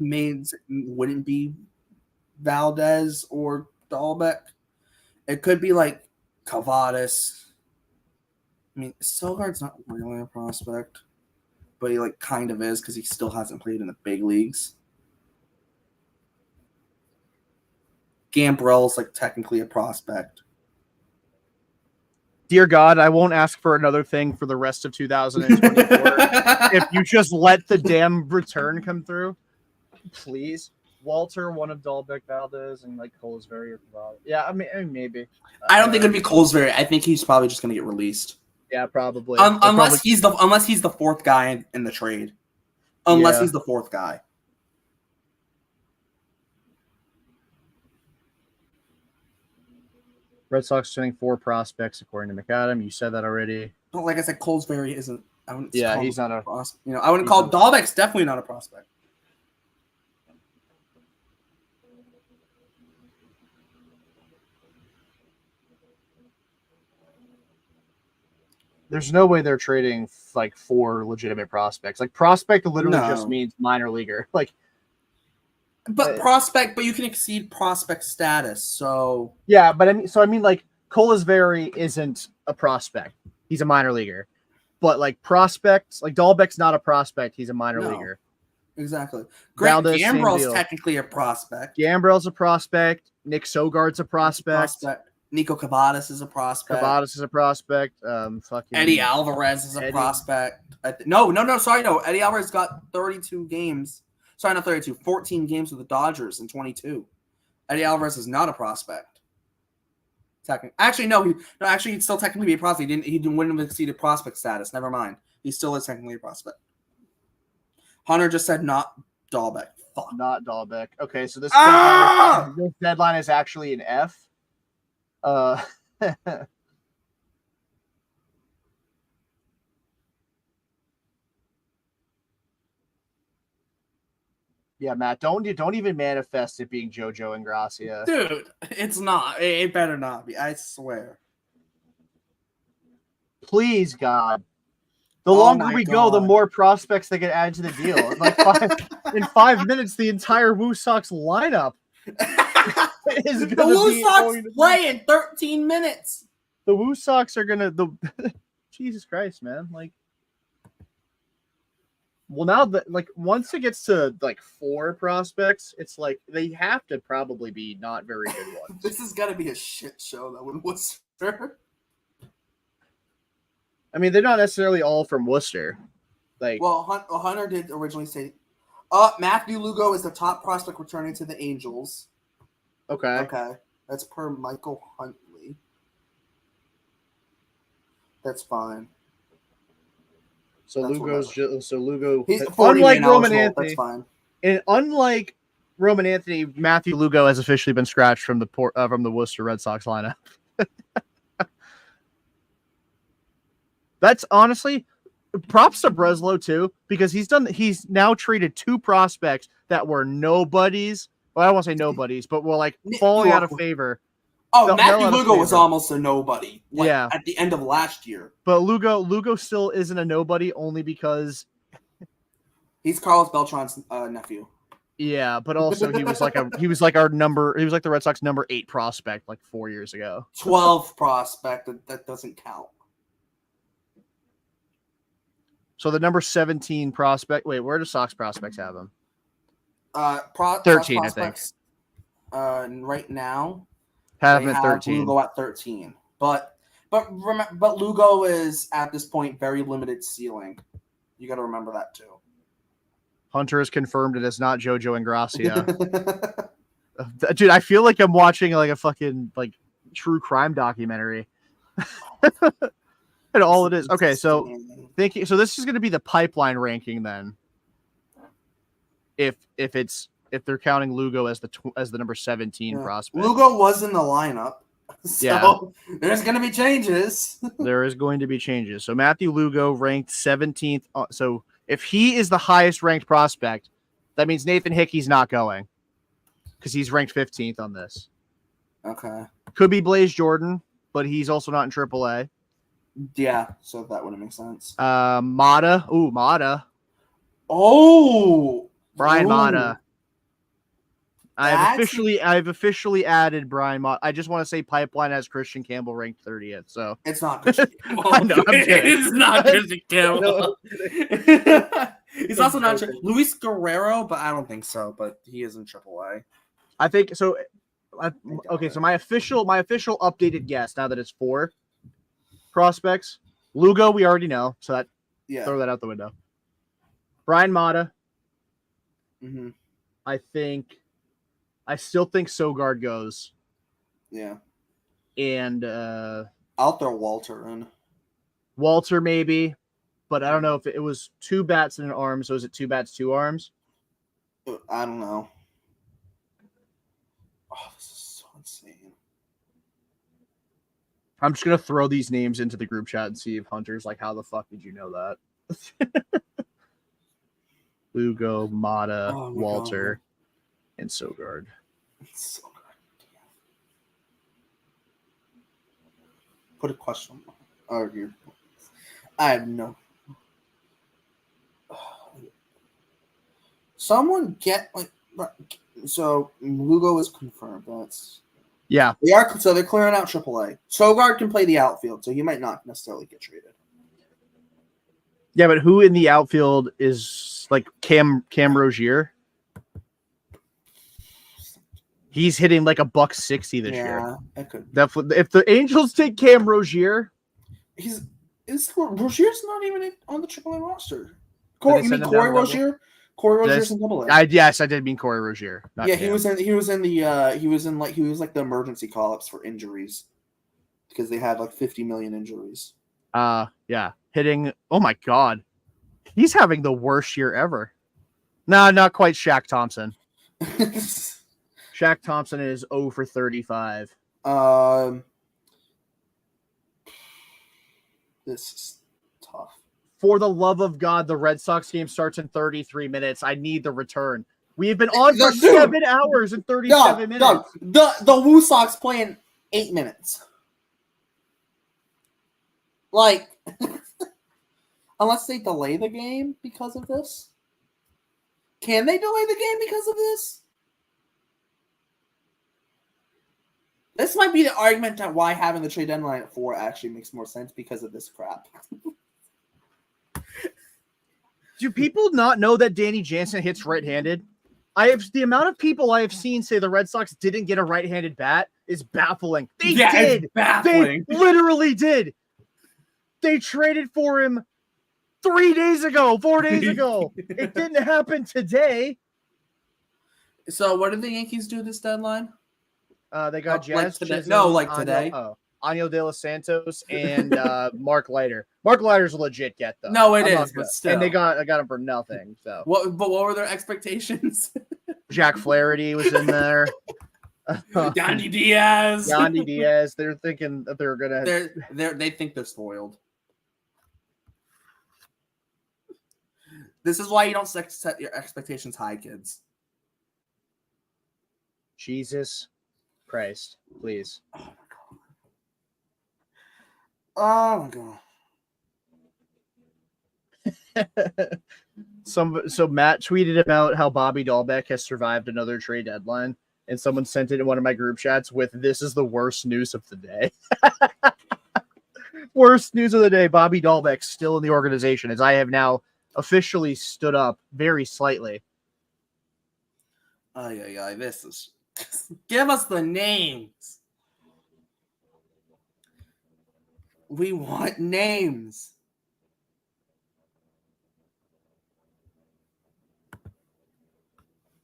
means wouldn't be Valdez or Dahlbeck. It could be like Cavadas. I mean, Sogard's not really a prospect, but he like kind of is because he still hasn't played in the big leagues. Gambrell's like technically a prospect. Dear God, I won't ask for another thing for the rest of 2024. If you just let the damn return come through, please. Walter, one of Dahlbeck, Valdez, and like Colesbury or Valdez. Yeah, I mean maybe. I don't think it'd be Colesbury. I think he's probably just going to get released. Yeah, probably. Unless he's the 4th guy in the trade. Unless he's the 4th guy. Red Sox sending 4 prospects according to McAdam. You said that already. But like I said, Colesbury isn't. He's not a prospect. I wouldn't call Dahlbeck's definitely not a prospect. There's no way they're trading like 4 legitimate prospects. Like prospect literally just means minor leaguer. Like, but prospect, you can exceed prospect status. So yeah, but I mean, like Colesbury isn't a prospect; he's a minor leaguer. But like prospects, like Dahlbeck's not a prospect; he's a minor leaguer. Exactly. Gambrell's technically a prospect. Gambrell's a prospect. Nick Sogard's a prospect. Nico Cavadas is a prospect. Cavadas is a prospect. Fucking Eddie Alvarez is a prospect. No. Sorry, no. Eddie Alvarez got 32 games. Sorry, not 32. 14 games with the Dodgers in 22. Eddie Alvarez is not a prospect. Actually, no. Actually, he'd still technically be a prospect. He wouldn't have exceeded prospect status. Never mind. He still is technically a prospect. Hunter just said not Dahlbeck. Fuck. Not Dahlbeck. Okay, so this deadline is actually an F. Yeah, Matt, don't even manifest it being JoJo Ingracia. Dude, it's not. It better not be. I swear. Please, God. The longer we go, the more prospects that get added to the deal. In 5 minutes, the entire Woo Sox lineup is going to be... The Woo Sox play in 13 minutes. The Woo Sox are going to... Jesus Christ, man. Well, now that once it gets to 4 prospects, it's they have to probably be not very good ones. This is gonna be a shit show though in Worcester. I mean, they're not necessarily all from Worcester. Hunter did originally say, Matthew Lugo is the top prospect returning to the Angels. Okay, that's per Michael Huntley. That's fine. So Lugo. He's unlike Roman Anthony, that's fine. And unlike Roman Anthony, Matthew Lugo has officially been scratched from the Worcester Red Sox lineup. That's honestly props to Breslow too, because he's now traded 2 prospects that were nobodies. Well, I don't want to say nobodies, but were falling out of favor. Oh, Matthew Lugo was almost a nobody. At the end of last year. But Lugo still isn't a nobody only because he's Carlos Beltran's nephew. Yeah, but also he was the Red Sox number 8 prospect 4 years ago. 12 prospect, that doesn't count. So the number 17 prospect. Wait, where do Sox prospects have him? 13, I think. Right now. Have him at 13. Lugo at 13, but Lugo is at this point very limited ceiling. You got to remember that too. Hunter has confirmed it is not JoJo Ingracia. Dude, I feel like I'm watching a fucking true crime documentary. And all it is. Okay, so so this is going to be the pipeline ranking then. If they're counting Lugo as the number 17 prospect. Lugo was in the lineup. So there's going to be changes. There is going to be changes. So Matthew Lugo ranked 17th. So if he is the highest ranked prospect, that means Nathan Hickey's not going because he's ranked 15th on this. Okay. Could be Blaze Jordan, but he's also not in AAA. Yeah, so that wouldn't make sense. Mata. Ooh, Mata. Oh, Brian Mata. I've officially added Brian Mott. I just want to say Pipeline has Christian Campbell ranked 30th. So it's not Christian Campbell. I know, I'm kidding. It's not Christian Campbell. He's also not Luis Guerrero, but I don't think so. But he is in AAA. I think so. Okay, so my official updated guess now that it's 4 prospects. Lugo, we already know, so that throw that out the window. Brian Mata. Mm-hmm. I still think Sogard goes. Yeah. And I'll throw Walter in. Walter maybe, but I don't know if it was 2 bats and an arm, so is it 2 bats, 2 arms? I don't know. Oh, this is so insane. I'm just gonna throw these names into the group chat and see if Hunter's how the fuck did you know that? Lugo, Mata, Walter, and Sogard. So put a question mark. I have no. Someone get so Lugo is confirmed. That's they're clearing out AAA. Sogard can play the outfield, so he might not necessarily get traded. Yeah, but who in the outfield is Cam Rozier? He's hitting like $160 this year. Yeah, that could. Definitely. If the Angels take Cam Rozier, Rozier's not even on the AAA roster. Did they You mean send him Corey down to double? Rozier? Corey Did I Rozier's s- in AA. yes, I did mean Corey Rozier. Not Yeah, Cam. he was like the emergency call-ups for injuries because they had like 50 million injuries. Yeah, hitting. Oh my God, he's having the worst year ever. No, not quite Shaq Thompson. Shaq Thompson is 0 for 35. This is tough. For the love of God, the Red Sox game starts in 33 minutes. I need the return. We have been on for 7 hours and 37 minutes. The Woo Sox play in 8 minutes. Like, unless they delay the game because of this. Can they delay the game because of this? This might be the argument that why having the trade deadline at 4 actually makes more sense because of this crap. Do people not know that Danny Jansen hits right-handed? The amount of people I have seen say the Red Sox didn't get a right-handed bat is baffling. They did. It's baffling. They literally did. They traded for him 4 days ago. It didn't happen today. So what did the Yankees do this deadline? They got Jazz. Today. Chisholm, No, like today. Año de los Santos and Mark Leiter. Mark Leiter's a legit get though. No, it is, but still. And I got him for nothing. So what were their expectations? Jack Flaherty was in there. Yandy Diaz. They're thinking that they're gonna. They think they're spoiled. This is why you don't set your expectations high, kids. Jesus Christ, please. Oh my god. So Matt tweeted about how Bobby Dahlbeck has survived another trade deadline, and someone sent it in one of my group chats with "This is the worst news of the day." Worst news of the day: Bobby Dahlbeck still in the organization, as I have now officially stood up very slightly. This is. Give us the names. We want names.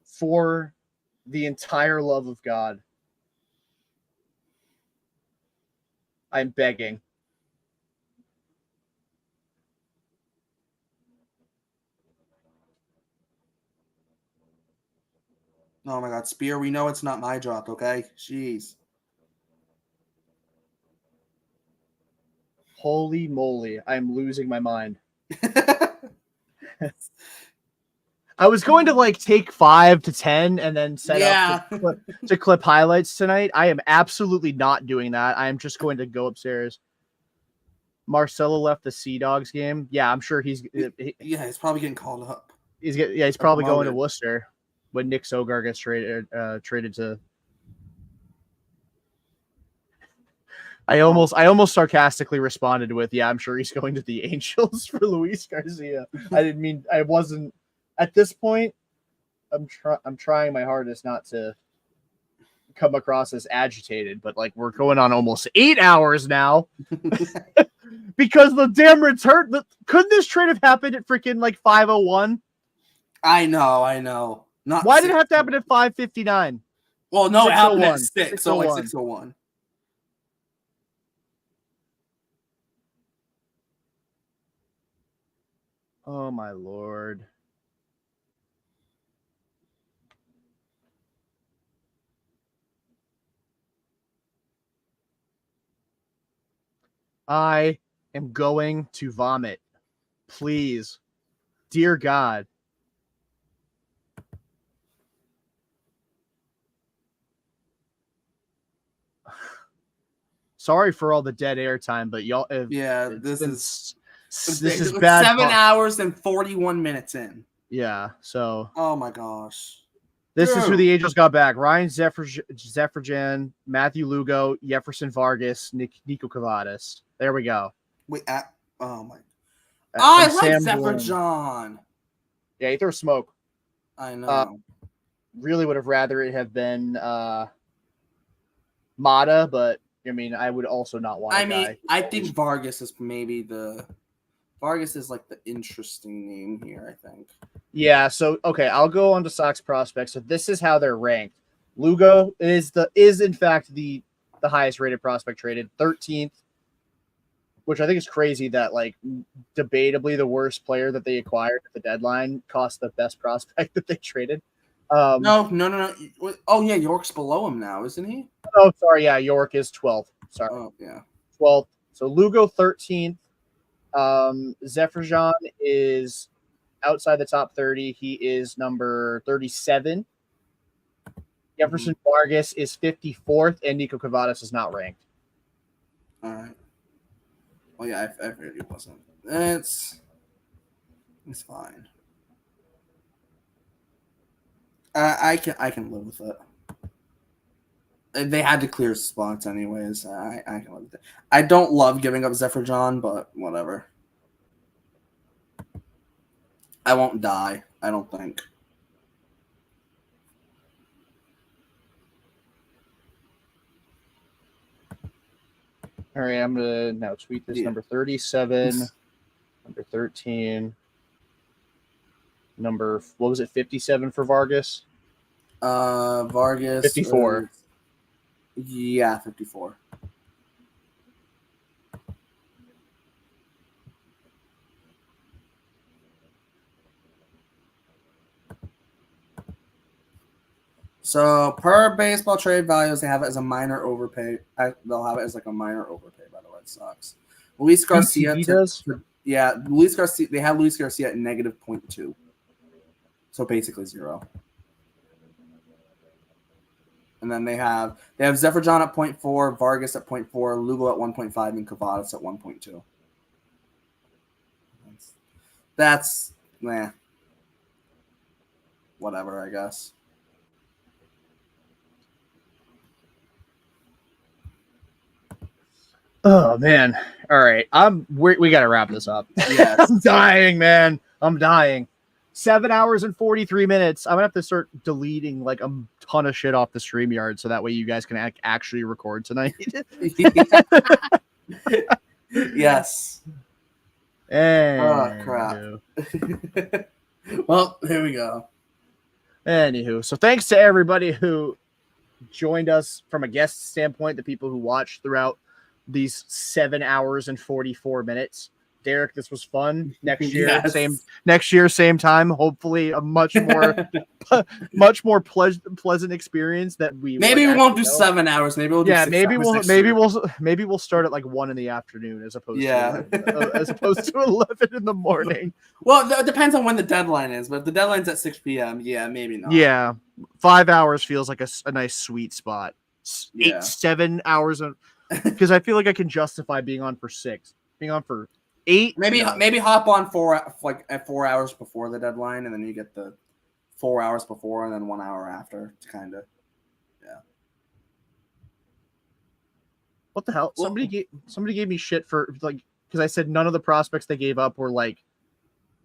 For the entire love of God, I'm begging. Oh my God, Spear, we know it's not my job, okay? Jeez. Holy moly, I'm losing my mind. I was going to take 5 to 10 and then set up to clip highlights tonight. I am absolutely not doing that. I am just going to go upstairs. Marcelo left the Sea Dogs game. Yeah, I'm sure he's probably getting called up. He's probably going to Worcester when Nick Sogar gets traded to. I almost sarcastically responded with, "Yeah, I'm sure he's going to the Angels for Luis Garcia." I wasn't at this point. I'm trying my hardest not to come across as agitated, but we're going on almost 8 hours now because the damn return. Couldn't this trade have happened at freaking 5:01? I know. Why did it have to happen at 5:59? Well, no, it happened at 6. So 6:01. Oh my Lord. I am going to vomit. Please. Dear God. Sorry for all the dead air time, but y'all. This is bad. 7 hours and 41 minutes in. Yeah. So. Oh my gosh. This is who the Angels got back: Ryan Zefferjan, Matthew Lugo, Jefferson Vargas, Nico Cavadas. There we go. Wait. Oh my. I like Zefferjan. Yeah, he throws smoke. I know. really would have rather it have been Mata, but I mean, I would also not want. I think Vargas is Vargas is like the interesting name here, I think. Yeah. So okay, I'll go on to Sox prospects. So this is how they're ranked. Lugo is in fact the highest rated prospect traded, 13th, which I think is crazy that like debatably the worst player that they acquired at the deadline cost the best prospect that they traded. No. Oh yeah, York's below him now, isn't he? Oh, sorry. Yeah, York is 12th. Sorry. Oh yeah, 12th. So Lugo 13th. Zephyrjan is outside the top 30. He is number 37. Jefferson Vargas is 54th, and Nico Cavadas is not ranked. All right. Oh yeah, I figured he wasn't. It's fine. I can live with it. They had to clear spots anyways. I can live with it. I don't love giving up Zephyrjan, but whatever. I won't die, I don't think. All right, I'm going to now tweet this. Number 37, number 13, number, what was it, 57 for Vargas? Vargas. 54. Yeah, 54. So per baseball trade values, they have it as a minor overpay. They'll have it as like a minor overpay by the Red Sox. Luis Garcia Luis Garcia. They have Luis Garcia at -0.2. So basically 0. And then they have Zephyrjan at 0.4, Vargas at 0.4, Lugo at 1.5, and Cavadas at 1.2. That's whatever, I guess. Oh man! All right, we got to wrap this up. Yeah, I'm dying, man. I'm dying. 7 hours and 43 minutes. I'm gonna have to start deleting like a ton of shit off the StreamYard so that way you guys can actually record tonight. Yes. And oh crap. Well, here we go. Anywho, so thanks to everybody who joined us from a guest standpoint, the people who watched throughout these 7 hours and 44 minutes. Derrik, this was fun. Next year, yes. same time. Hopefully, a much more pleasant experience that we maybe we won't do 7 hours. Maybe we'll do 6 hours maybe we'll start at like 1 in the afternoon as opposed to 11 in the morning. Well, it depends on when the deadline is, but if the deadline's at 6 p.m., yeah, maybe not. Yeah, 5 hours feels like a nice sweet spot. 7 hours because I feel like I can justify being on for 6, being on for 8. Maybe hop on at 4 hours before the deadline, and then you get the 4 hours before and then 1 hour after to kind of, What the hell? Somebody gave me shit for like because I said none of the prospects they gave up were like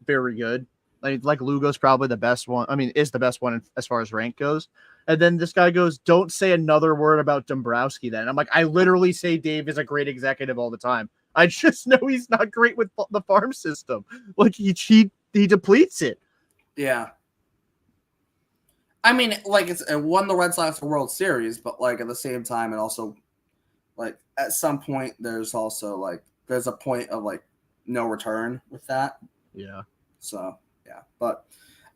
very good. Like Lugo's probably the best one. I mean, is the best one as far as rank goes. And then this guy goes, "Don't say another word about Dombrowski." Then I'm like, I literally say Dave is a great executive all the time. I just know he's not great with the farm system. Like he depletes it. Yeah. I mean, like it won the Red Sox the World Series, but like at the same time, it also like at some point there's a point of like no return with that. Yeah. So yeah, but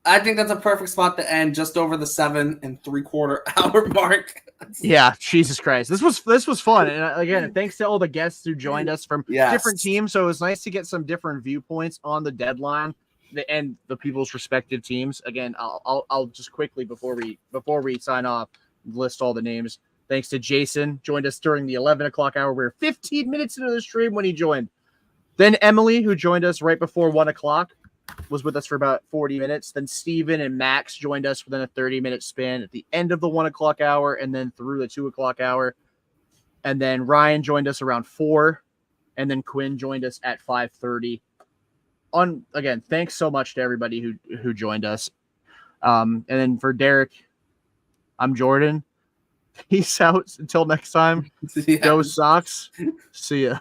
I think that's a perfect spot to end, just over the 7 3/4 hour mark. Yeah, Jesus Christ, this was fun, and again, thanks to all the guests who joined us from different teams. So it was nice to get some different viewpoints on the deadline and the people's respective teams. Again, I'll just quickly before we sign off list all the names. Thanks to Jason, joined us during the 11 o'clock hour. We were 15 minutes into the stream when he joined. Then Emily, who joined us right before 1 o'clock. Was with us for about 40 minutes. Then Steven and Max joined us within a 30-minute span at the end of the 1 o'clock hour and then through the 2 o'clock hour. And then Ryan joined us around 4. And then Quinn joined us at 5:30. Again, thanks so much to everybody who joined us. And then for Derrik, I'm Jordan. Peace out. Until next time. Yeah. Go Sox. See ya.